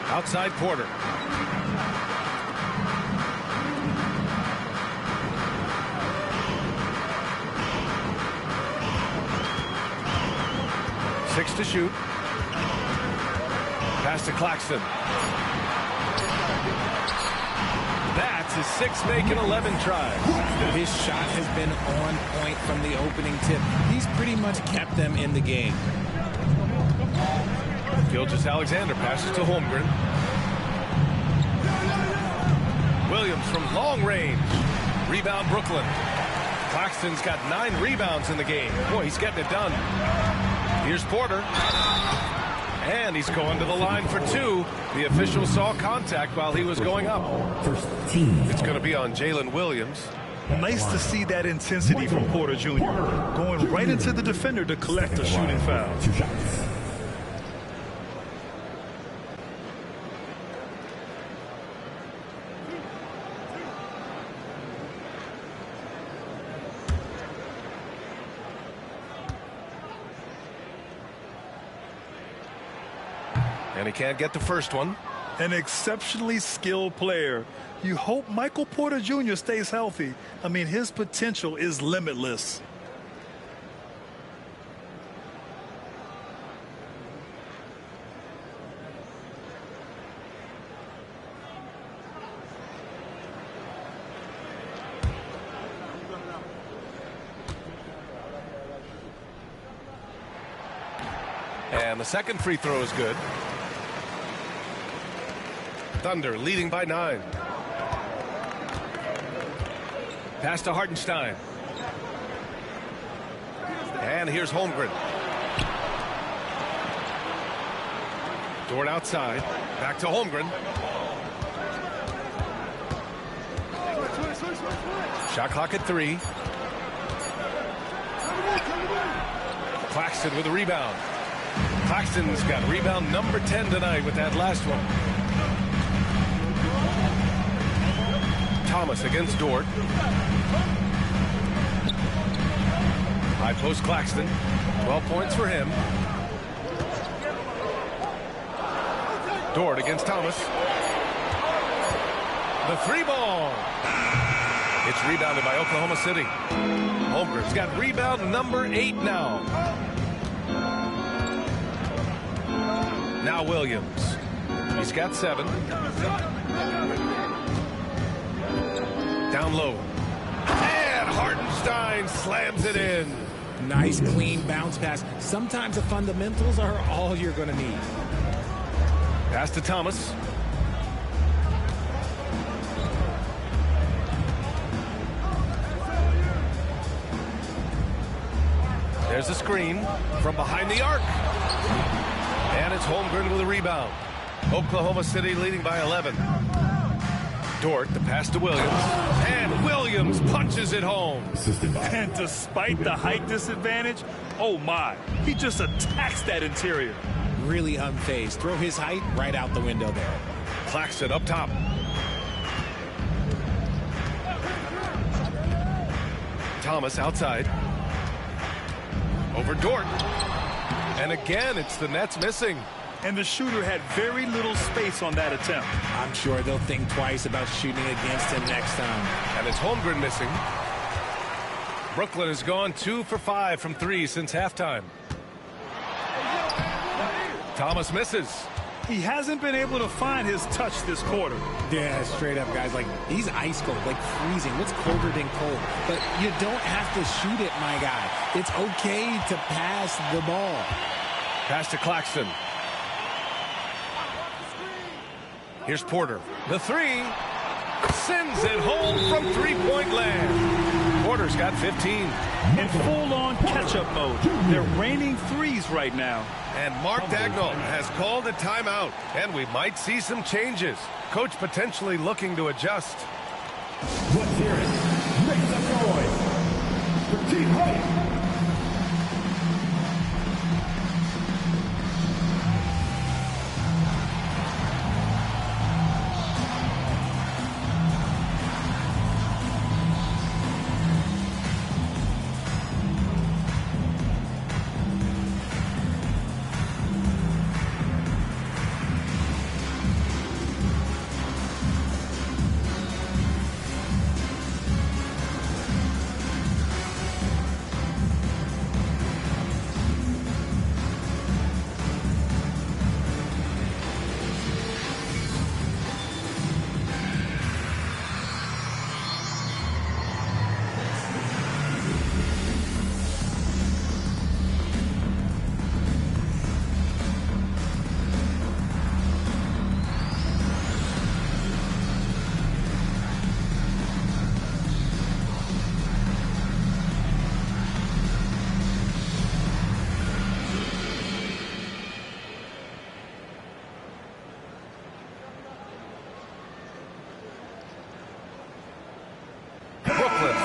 Outside Porter. Six to shoot. Pass to Claxton. That's his 6 make and 11 try. His shot has been on point from the opening tip. He's pretty much kept them in the game. Gilgeous-Alexander passes to Holmgren. Williams from long range. Rebound Brooklyn. Claxton's got 9 rebounds in the game. Boy, he's getting it done. Here's Porter. And he's going to the line for 2. The official saw contact while he was going up. It's going to be on Jalen Williams. Nice to see that intensity from Porter Jr. Going right into the defender to collect a shooting foul. And he can't get the first one. An exceptionally skilled player. You hope Michael Porter Jr. stays healthy. I mean, his potential is limitless. And the second free throw is good. Thunder leading by 9. Pass to Hartenstein. And here's Holmgren. Dort outside. Back to Holmgren. Shot clock at 3. Claxton with a rebound. Claxton's got rebound number 10 tonight with that last one. Thomas against Dort. High post Claxton. 12 points for him. Dort against Thomas. The 3-ball. It's rebounded by Oklahoma City. Holmgren's got rebound number 8 now. Now Williams. He's got 7. Down low. And Hartenstein slams it in. Nice, clean bounce pass. Sometimes the fundamentals are all you're going to need. Pass to Thomas. There's a screen from behind the arc. And it's Holmgren with a rebound. Oklahoma City leading by 11. Dort, the pass to Williams. And Williams punches it home. And despite the height disadvantage, oh my, he just attacks that interior. Really unfazed. Throw his height right out the window there. Claxton up top. Thomas outside. Over Dort. And again, it's the Nets missing. And the shooter had very little space on that attempt. I'm sure they'll think twice about shooting against him next time. And it's Holmgren missing. Brooklyn has gone 2 for 5 from 3 since halftime. Thomas misses. He hasn't been able to find his touch this quarter. Yeah, straight up, guys. Like, he's ice cold, like freezing. What's colder than cold? But you don't have to shoot it, my guy. It's okay to pass the ball. Pass to Claxton. Here's Porter. The three. Sends it home from three-point land. Porter's got 15. In full-on catch-up mode. They're raining threes right now. And Mark Dagnall has called a timeout. And we might see some changes. Coach potentially looking to adjust. Let's hear it. Make some noise for Team Hype.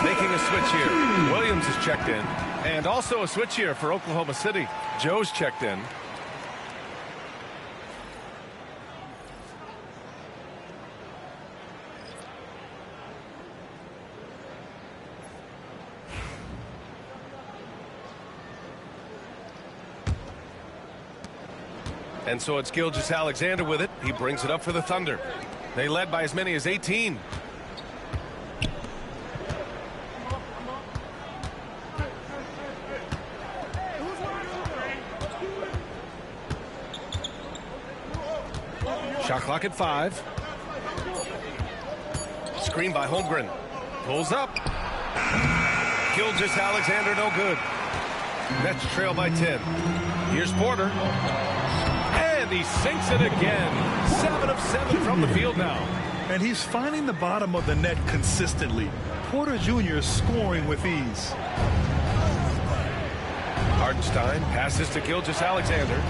Making a switch here. Williams is checked in. And also a switch here for Oklahoma City. Joe's checked in. And so it's Gilgeous-Alexander with it. He brings it up for the Thunder. They led by as many as 18. Shot clock at 5. Screen by Holmgren. Pulls up. Gilgeous-Alexander no good. Nets trail by 10. Here's Porter. And he sinks it again. 7 of 7 from the field now. And he's finding the bottom of the net consistently. Porter Jr. is scoring with ease. Hartenstein passes to Gilgeous-Alexander.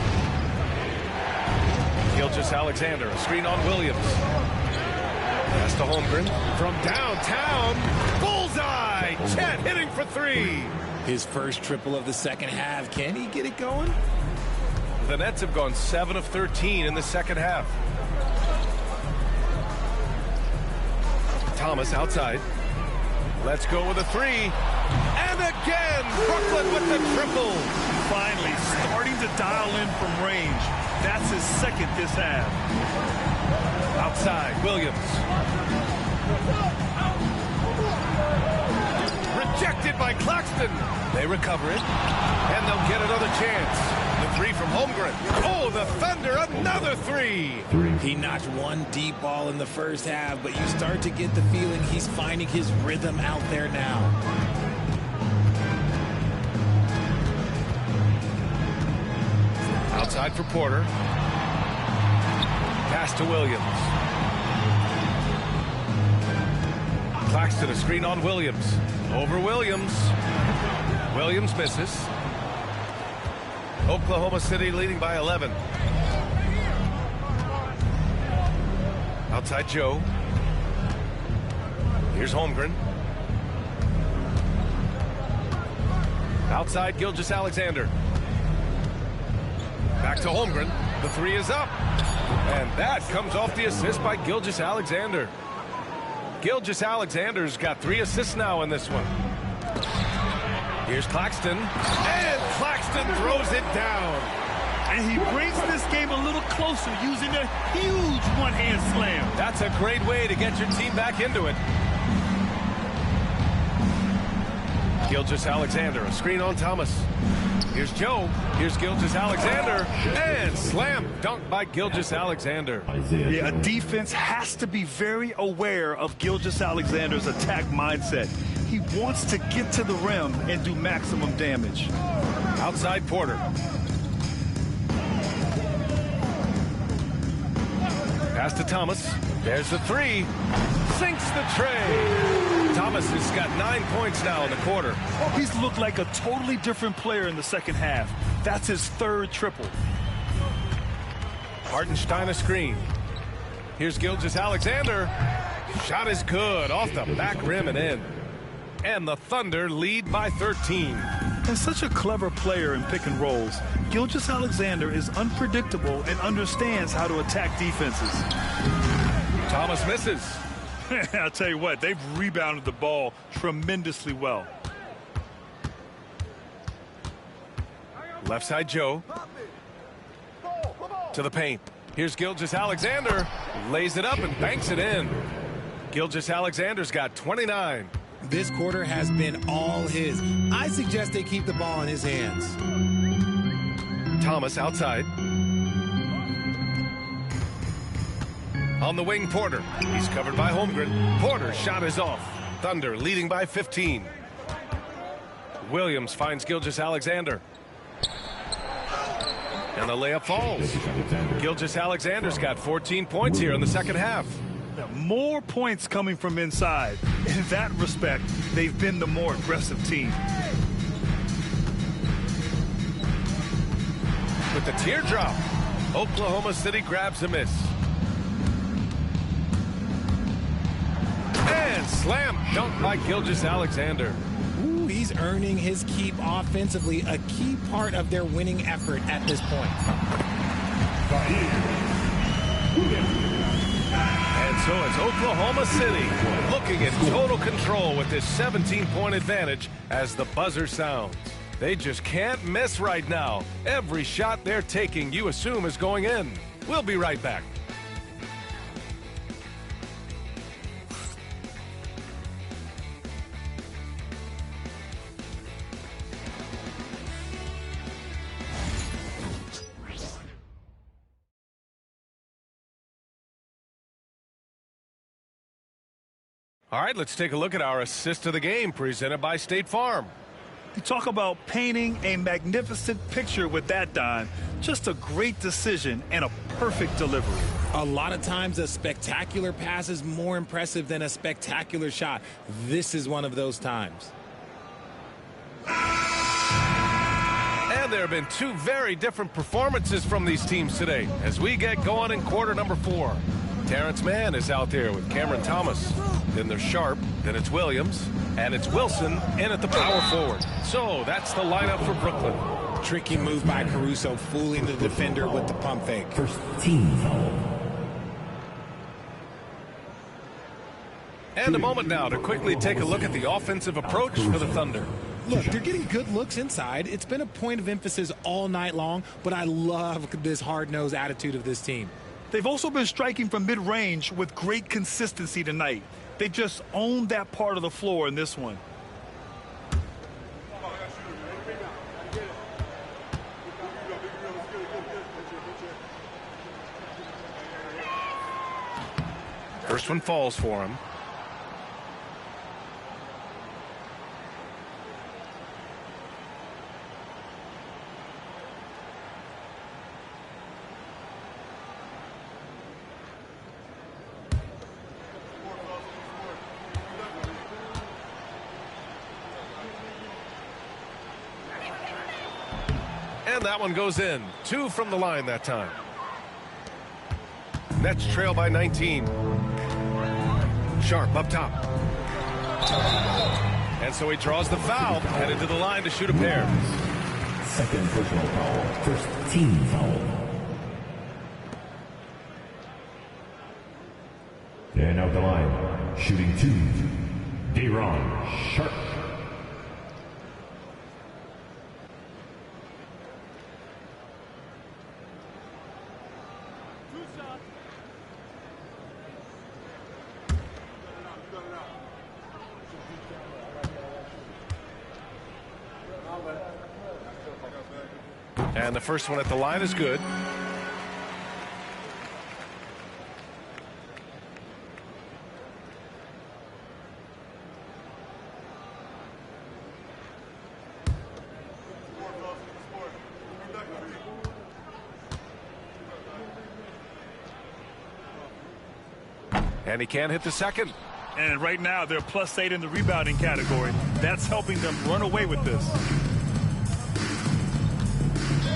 Gilgeous-Alexander, a screen on Williams. Pass to Holmgren from downtown. Bullseye! Chet hitting for 3. His first triple of the second half. Can he get it going? The Nets have gone 7 of 13 in the second half. Thomas outside. Let's go with a 3. And again, Brooklyn with the triple. Finally starting to dial in from range. That's his second this half. Outside, Williams. Rejected by Claxton. They recover it, and they'll get another chance. The 3 from Holmgren. Oh, the Thunder, another 3. He knocked one deep ball in the first half, but you start to get the feeling he's finding his rhythm out there now. Outside for Porter. Pass to Williams. Claxton, a screen on Williams. Over Williams. Williams misses. Oklahoma City leading by 11. Outside Joe. Here's Holmgren. Outside Gilgeous-Alexander. Back to Holmgren. The 3 is up. And that comes off the assist by Gilgeous-Alexander. Gilgeous-Alexander's got 3 assists now in this one. Here's Claxton. And Claxton throws it down. And he brings this game a little closer using a huge one-hand slam. That's a great way to get your team back into it. Gilgeous-Alexander, a screen on Thomas. Here's Joe. Here's Gilgeous-Alexander. And slam dunk by Gilgeous-Alexander. Yeah, a defense has to be very aware of Gilgeous-Alexander's attack mindset. He wants to get to the rim and do maximum damage. Outside Porter. Pass to Thomas. There's the three. Sinks the tray. Thomas has got 9 points now in the quarter. He's looked like a totally different player in the second half. That's his third triple. Hartenstein a screen. Here's Gilgeous-Alexander. Shot is good off the back rim and in. And the Thunder lead by 13. And such a clever player in pick and rolls, Gilgeous-Alexander is unpredictable and understands how to attack defenses. Thomas misses. I'll tell you what, they've rebounded the ball tremendously well. Left side Joe. To the paint. Here's Gilgeous-Alexander. Lays it up and banks it in. Gilgeous-Alexander's got 29. This quarter has been all his. I suggest they keep the ball in his hands. Thomas outside. On the wing, Porter. He's covered by Holmgren. Porter's shot is off. Thunder leading by 15. Williams finds Gilgeous-Alexander. And the layup falls. Gilgeous-Alexander's got 14 points here in the second half. More points coming from inside. In that respect, they've been the more aggressive team. With the teardrop, Oklahoma City grabs a miss. And slam dunk by Gilgeous-Alexander. Ooh, he's earning his keep offensively, a key part of their winning effort at this point. And so it's Oklahoma City looking in total control with this 17-point advantage as the buzzer sounds. They just can't miss right now. Every shot they're taking, you assume, is going in. We'll be right back. All right, let's take a look at our assist of the game presented by State Farm. You talk about painting a magnificent picture with that, Don. Just a great decision and a perfect delivery. A lot of times a spectacular pass is more impressive than a spectacular shot. This is one of those times. And there have been two very different performances from these teams today as we get going in quarter number 4. Terrence Mann is out there with Cameron Thomas. Then there's Sharp, then it's Williams, and it's Wilson in at the power forward. So that's the lineup for Brooklyn. Tricky move by Caruso, fooling the defender with the pump fake. First team foul. And a moment now to quickly take a look at the offensive approach for the Thunder. Look, they're getting good looks inside. It's been a point of emphasis all night long, but I love this hard-nosed attitude of this team. They've also been striking from mid-range with great consistency tonight. They just owned that part of the floor in this one. First one falls for him. And that one goes in. 2 from the line that time. Nets trail by 19. Sharp up top. And so he draws the foul, headed to the line to shoot a pair. Second personal foul. First team foul. And out the line, shooting 2, Day'Ron Sharp. And the first one at the line is good. And he can't hit the second. And right now, they're +8 in the rebounding category. That's helping them run away with this.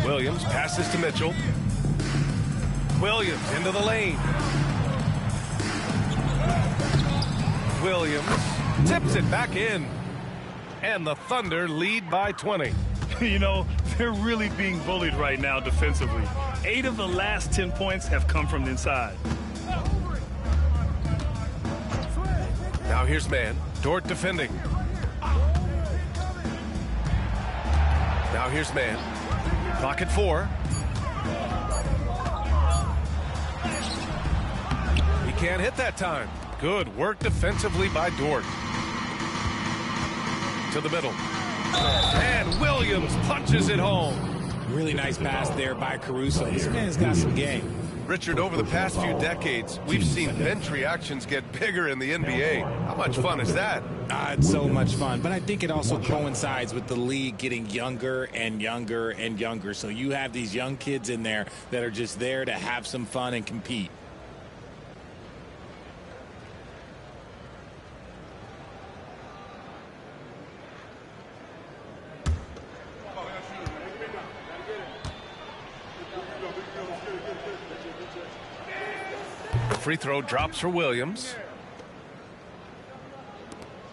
Williams passes to Mitchell. Williams into the lane. Williams tips it back in. And the Thunder lead by 20. You know, they're really being bullied right now defensively. 8 of the last 10 points have come from the inside. Now here's man. Dort defending. Now here's man. Clock at 4. He can't hit that time. Good work defensively by Dort. To the middle. And Williams punches it home. Really nice pass there by Caruso. This man's got some game. Richard, over the past few decades, we've seen bench reactions get bigger in the NBA. How much fun is that? It's so much fun, but I think it also coincides with the league getting younger and younger and younger. So you have these young kids in there that are just there to have some fun and compete. Free throw drops for Williams.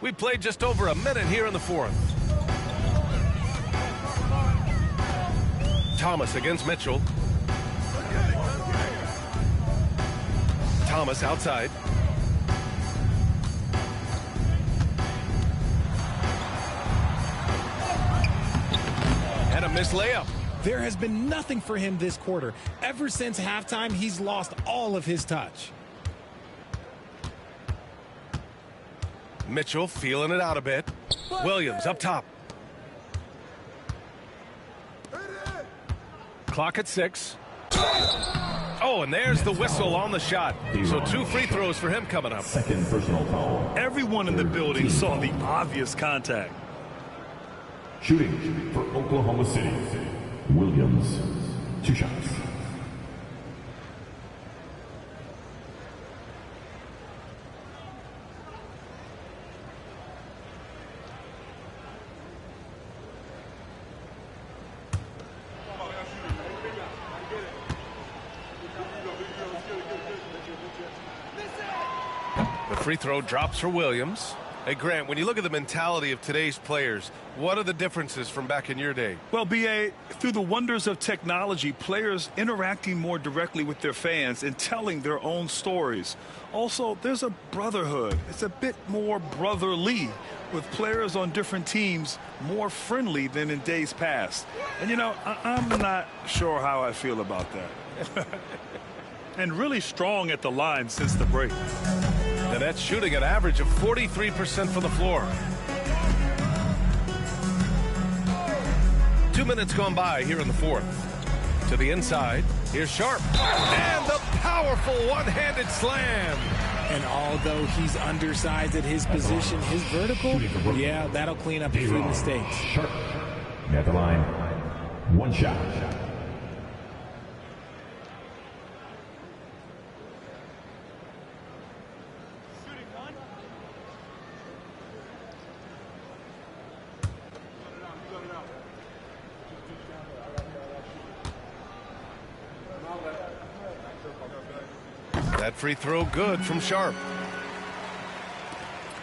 We played just over a minute here in the fourth. Thomas against Mitchell. Thomas outside. And a missed layup. There has been nothing for him this quarter. Ever since halftime, he's lost all of his touch. Mitchell feeling it out a bit. Williams up top. Clock at 6. Oh, and there's the whistle on the shot. So 2 free throws for him coming up. Second personal foul. Everyone in the building saw the obvious contact. Shooting for Oklahoma City. Williams, 2 shots. The free throw drops for Williams. Hey, Grant, when you look at the mentality of today's players, what are the differences from back in your day? Well, B.A., through the wonders of technology, players interacting more directly with their fans and telling their own stories. Also, there's a brotherhood. It's a bit more brotherly, with players on different teams more friendly than in days past. And, you know, I'm not sure how I feel about that. And really strong at the line since the break. And that's shooting an average of 43% from the floor. 2 minutes gone by here in the fourth. To the inside. Here's Sharp. And the powerful one-handed slam. And although he's undersized at his position, his vertical, yeah, that'll clean up a few mistakes. Sharp. At the line. 1 shot. That free throw good from Sharp.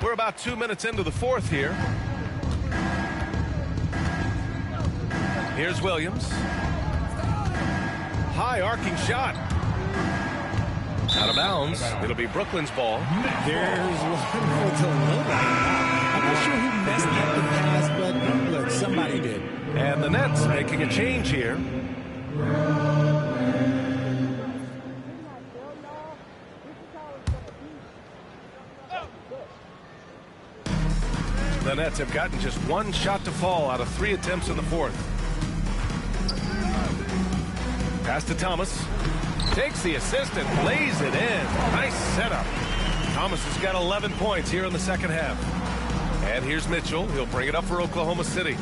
We're about 2 minutes into the fourth here. Here's Williams. High arcing shot. Out of bounds. It'll be Brooklyn's ball. There's one to nobody. I'm not sure who messed up the pass, but look, somebody did. And the Nets making a change here. The Nets have gotten just 1 shot to fall out of 3 attempts in the fourth. Pass to Thomas. Takes the assist and lays it in. Nice setup. Thomas has got 11 points here in the second half. And here's Mitchell. He'll bring it up for Oklahoma City.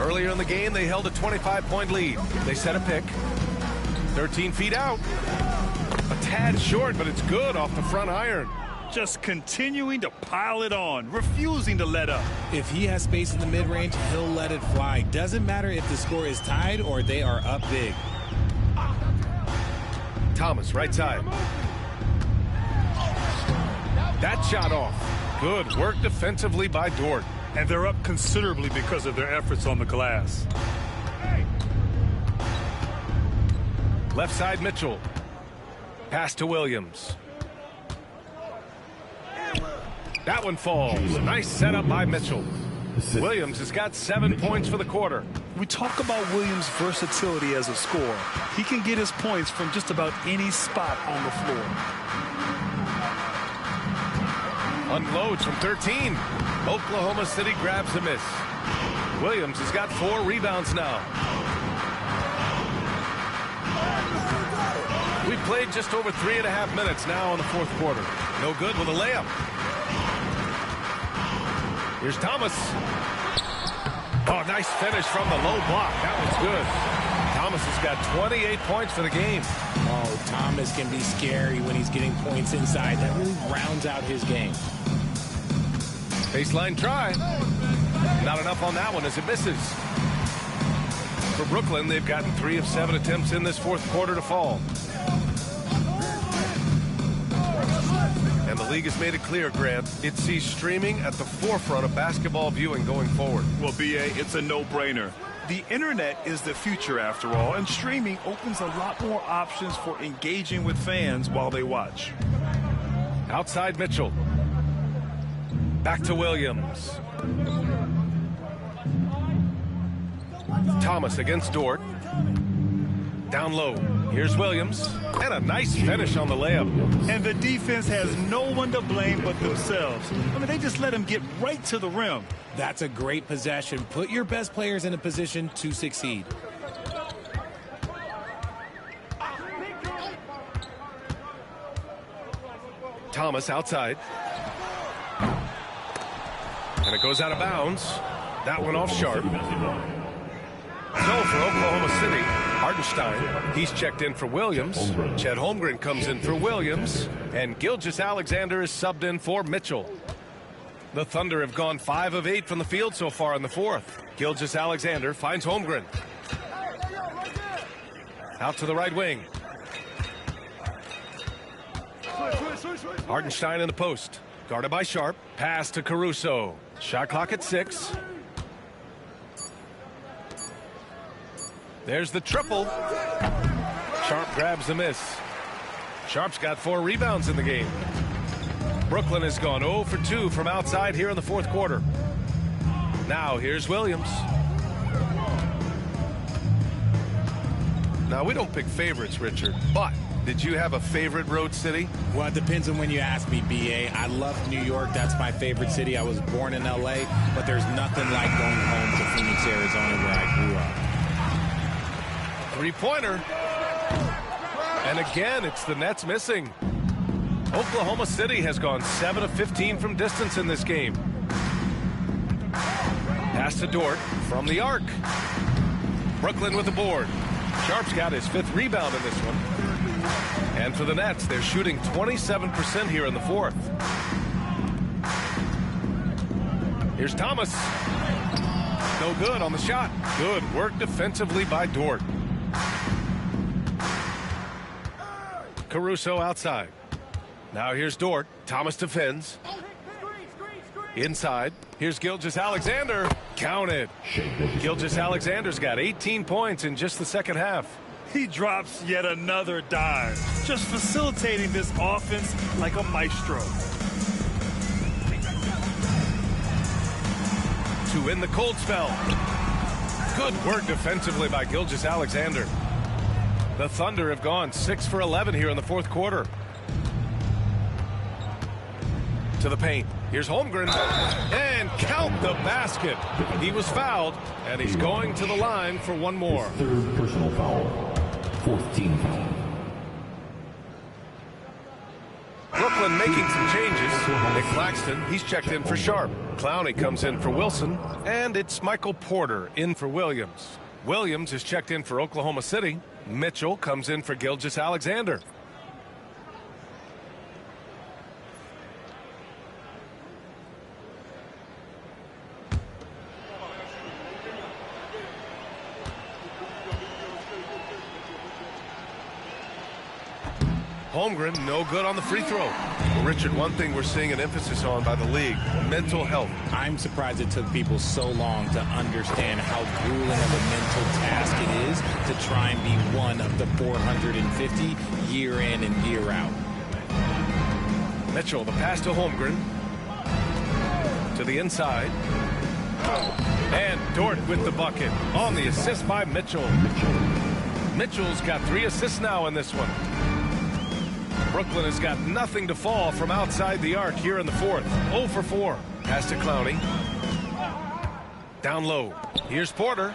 Earlier in the game, they held a 25-point lead. They set a pick. 13 feet out. A tad short, but it's good off the front iron. Just continuing to pile it on, refusing to let up. If he has space in the mid-range, he'll let it fly. Doesn't matter if the score is tied or they are up big. Thomas, right side. That shot off. Good work defensively by Dort. And they're up considerably because of their efforts on the glass. Left side, Mitchell. Pass to Williams. That one falls. Nice setup by Mitchell. Williams has got 7 points for the quarter. We talk about Williams' versatility as a scorer. He can get his points from just about any spot on the floor. Unloads from 13. Oklahoma City grabs the miss. Williams has got 4 rebounds now. We've played just over 3.5 minutes now in the fourth quarter. No good with a layup. Here's Thomas. Oh, nice finish from the low block. That was good. Thomas has got 28 points for the game. Oh, Thomas can be scary when he's getting points inside. That really rounds out his game. Baseline try. Not enough on that one as it misses. For Brooklyn, they've gotten 3 of 7 attempts in this fourth quarter to fall. And the league has made it clear, Grant, it sees streaming at the forefront of basketball viewing going forward. Well, B.A., it's a no-brainer. The internet is the future, after all, and streaming opens a lot more options for engaging with fans while they watch. Outside Mitchell. Back to Williams. Thomas against Dort. Down low. Here's Williams. And a nice finish on the layup. And the defense has no one to blame but themselves. I mean, they just let him get right to the rim. That's a great possession. Put your best players in a position to succeed. Thomas outside. And it goes out of bounds. That one off Sharp. So for Oklahoma City, Hartenstein, he's checked in for Williams. Chet Holmgren comes in for Williams. And Gilgeous-Alexander is subbed in for Mitchell. The Thunder have gone 5 of 8 from the field so far in the fourth. Gilgeous-Alexander finds Holmgren. Out to the right wing. Hartenstein in the post. Guarded by Sharp. Pass to Caruso. Shot clock at 6. There's the triple. Sharp grabs the miss. Sharp's got 4 rebounds in the game. Brooklyn has gone 0 for 2 from outside here in the fourth quarter. Now here's Williams. Now we don't pick favorites, Richard, but did you have a favorite road city? Well, it depends on when you ask me, B.A. I love New York. That's my favorite city. I was born in L.A., but there's nothing like going home to Phoenix, Arizona, where I grew up. Three-pointer. And again, it's the Nets missing. Oklahoma City has gone 7 of 15 from distance in this game. Pass to Dort from the arc. Brooklyn with the board. Sharp's got his 5th rebound in this one. And for the Nets, they're shooting 27% here in the fourth. Here's Thomas. No good on the shot. Good work defensively by Dort. Caruso outside. Now here's Dort. Thomas defends. Inside. Here's Gilgeous-Alexander. Counted. Gilgeous-Alexander's got 18 points in just the second half. He drops yet another dive, just facilitating this offense like a maestro. To win the cold spell. Good work defensively by Gilgeous-Alexander. The Thunder have gone 6 for 11 here in the fourth quarter. To the paint. Here's Holmgren. And count the basket. He was fouled, and he's going to the line for one more. 3rd personal foul. Fourth team foul. Brooklyn making some changes. Nick Claxton, he's checked in for Sharp. Clowney comes in for Wilson. And it's Michael Porter in for Williams. Williams is checked in for Oklahoma City. Mitchell comes in for Gilgeous-Alexander. Holmgren, no good on the free throw. Well, Richard, one thing we're seeing an emphasis on by the league, mental health. I'm surprised it took people so long to understand how grueling of a mental task it is to try and be one of the 450 year in and year out. Mitchell, the pass to Holmgren. To the inside. And Dort with the bucket on the assist by Mitchell. Mitchell's got 3 assists now in this one. Brooklyn has got nothing to fall from outside the arc here in the fourth. 0 for 4. Pass to Clowney. Down low. Here's Porter.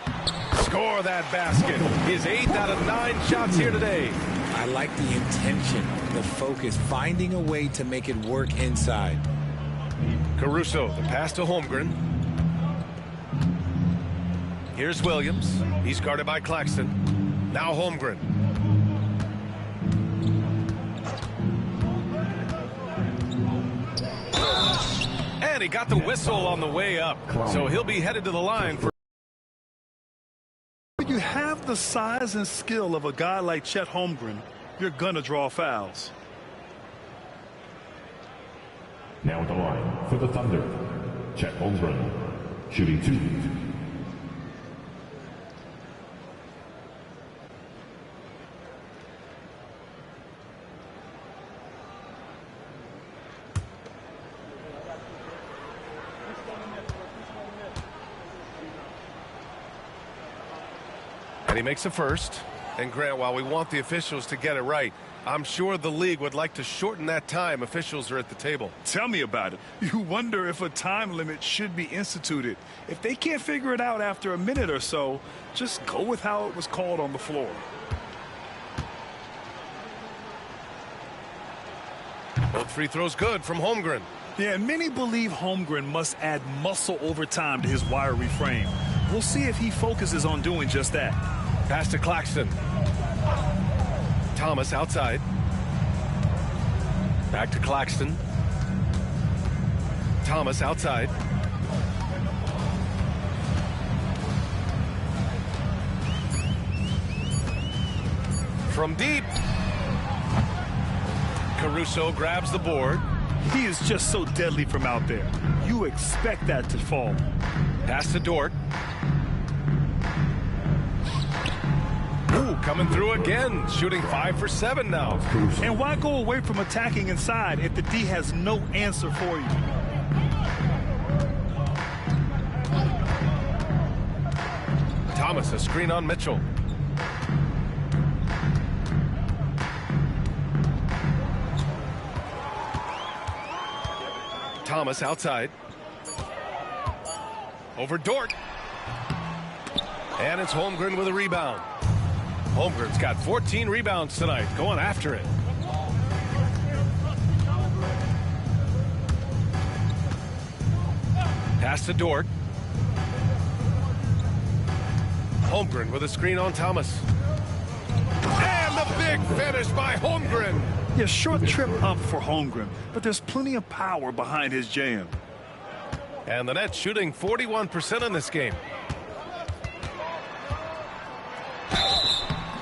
Score that basket. His 8th out of 9 shots here today. I like the intention, the focus, finding a way to make it work inside. Caruso, the pass to Holmgren. Here's Williams. He's guarded by Claxton. Now Holmgren. And he got the whistle on the way up. So he'll be headed to the line for... When you have the size and skill of a guy like Chet Holmgren, you're going to draw fouls. Now at the line for the Thunder, Chet Holmgren, shooting 2. And he makes a first. And Grant, while we want the officials to get it right, I'm sure the league would like to shorten that time officials are at the table. Tell me about it. You wonder if a time limit should be instituted. If they can't figure it out after a minute or so, just go with how it was called on the floor. Both free throws good from Holmgren. Yeah, and many believe Holmgren must add muscle over time to his wiry frame. We'll see if he focuses on doing just that. Pass to Claxton. Thomas outside. Back to Claxton. Thomas outside. From deep. Caruso grabs the board. He is just so deadly from out there. You expect that to fall. Pass to Dort. Ooh, coming through again, shooting 5 for 7 now. And why go away from attacking inside if the D has no answer for you? Thomas, a screen on Mitchell. Thomas outside. Over Dort. And it's Holmgren with a rebound. Holmgren's got 14 rebounds tonight, going after it. Pass to Dort. Holmgren with a screen on Thomas. And the big finish by Holmgren. Yeah, short trip up for Holmgren, but there's plenty of power behind his jam. And the Nets shooting 41% in this game.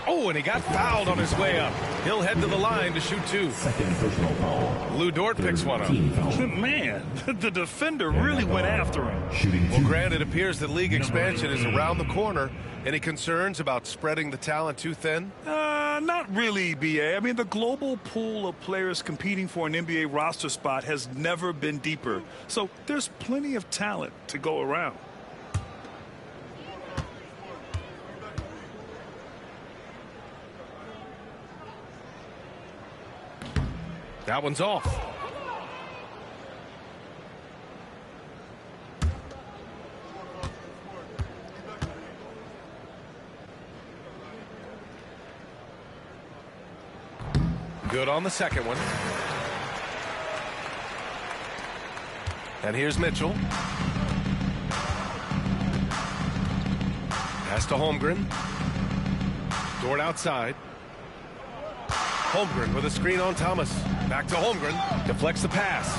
Oh, and he got fouled on his way up. He'll head to the line to shoot 2. Second personal foul. Lou Dort picks one up. Man, the defender really went after him. Shooting 2. Well, Grant, it appears that league expansion is around the corner. Any concerns about spreading the talent too thin? Not really, B.A. I mean, the global pool of players competing for an NBA roster spot has never been deeper. So there's plenty of talent to go around. That one's off. Good on the second one. And here's Mitchell. Pass to Holmgren. Dort outside. Holmgren with a screen on Thomas. Back to Holmgren. Deflects the pass.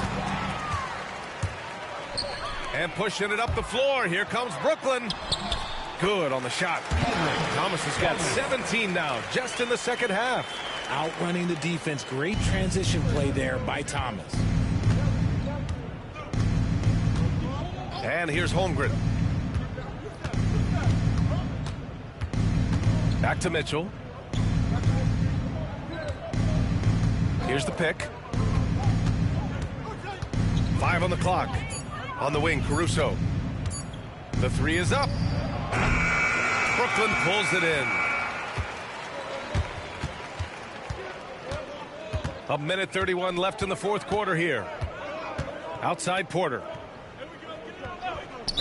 And pushing it up the floor. Here comes Brooklyn. Good on the shot. Thomas has got 17 now, just in the second half. Outrunning the defense. Great transition play there by Thomas. And here's Holmgren. Back to Mitchell. Here's the pick. 5 on the clock. On the wing, Caruso. The three is up. Brooklyn pulls it in. A minute 31 left in the fourth quarter here. Outside Porter.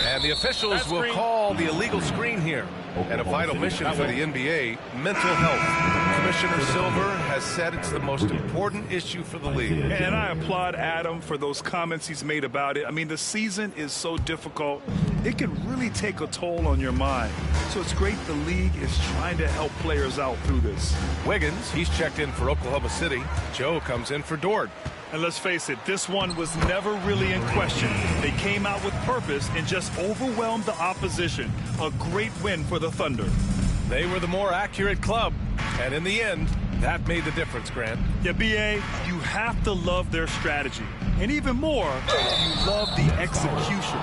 And the officials will call the illegal screen here. And a vital mission for the NBA, mental health. Commissioner Silver has said it's the most important issue for the league. And I applaud Adam for those comments he's made about it. I mean, the season is so difficult. It can really take a toll on your mind. So it's great the league is trying to help players out through this. Wiggins, he's checked in for Oklahoma City. Joe comes in for Dort. And let's face it, this one was never really in question. They came out with purpose and just overwhelmed the opposition. A great win for the Thunder. They were the more accurate club. And in the end, that made the difference, Grant. Yeah, B.A., you have to love their strategy. And even more, you love the execution.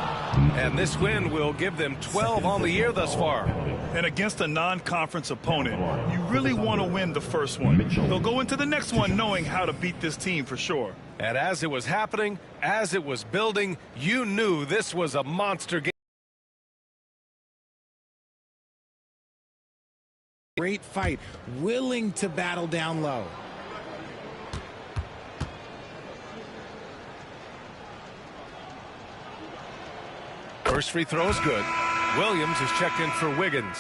And this win will give them 12 on the year thus far. And against a non-conference opponent, you really want to win the first one. They'll go into the next one knowing how to beat this team for sure. And as it was happening, as it was building, you knew this was a monster game. Great fight, willing to battle down low. First free throw is good. Williams is checked in for Wiggins.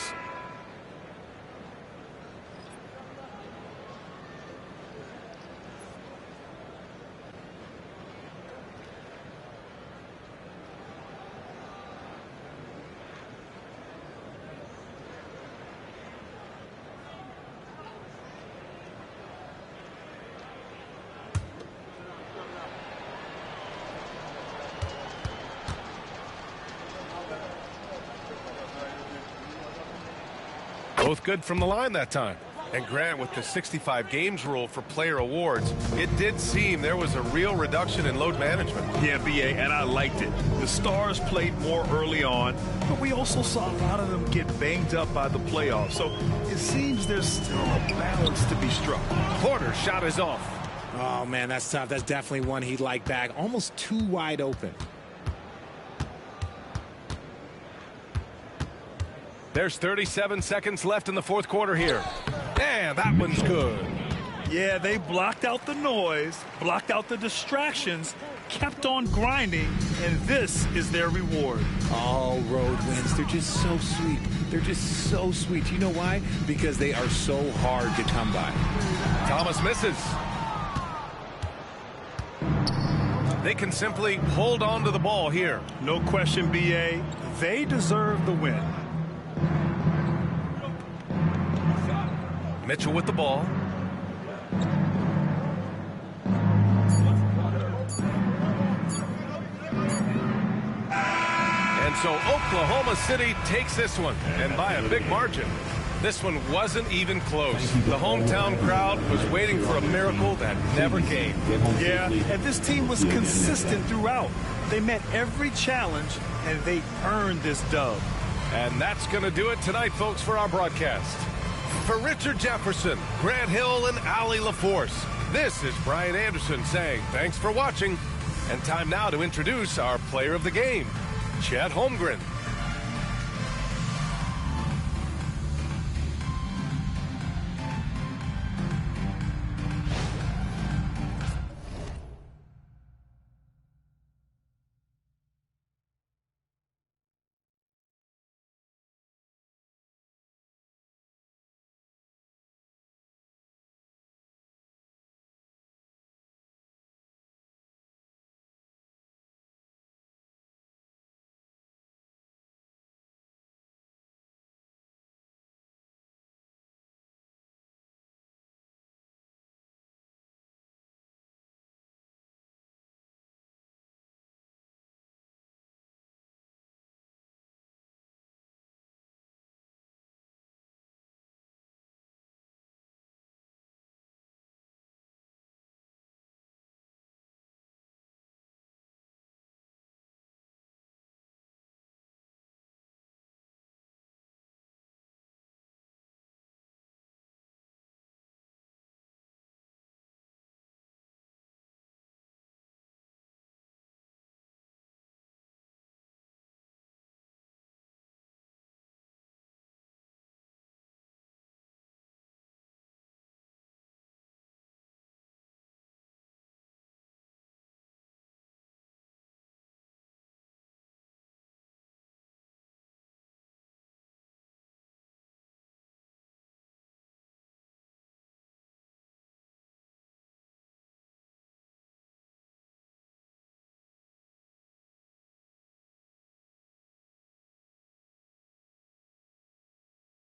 Both good from the line that time. And Grant, with the 65 games rule for player awards, it did seem there was a real reduction in load management. Yeah, B.A., and I liked it. The stars played more early on, but we also saw a lot of them get banged up by the playoffs. So it seems there's still a balance to be struck. Porter's shot is off. Oh, man, that's tough. That's definitely one he'd like back. Almost too wide open. There's 37 seconds left in the fourth quarter here. And that one's good. Yeah, they blocked out the noise, blocked out the distractions, kept on grinding, and this is their reward. All road wins. They're just so sweet. They're just so sweet. You know why? Because they are so hard to come by. Thomas misses. They can simply hold on to the ball here. No question, B.A., they deserve the win. Mitchell with the ball. And so Oklahoma City takes this one, and by a big margin. This one wasn't even close. The hometown crowd was waiting for a miracle that never came. Yeah, and this team was consistent throughout. They met every challenge, and they earned this dub. And that's going to do it tonight, folks, for our broadcast. For Richard Jefferson, Grant Hill, and Allie LaForce, this is Brian Anderson saying thanks for watching. And time now to introduce our player of the game, Chet Holmgren.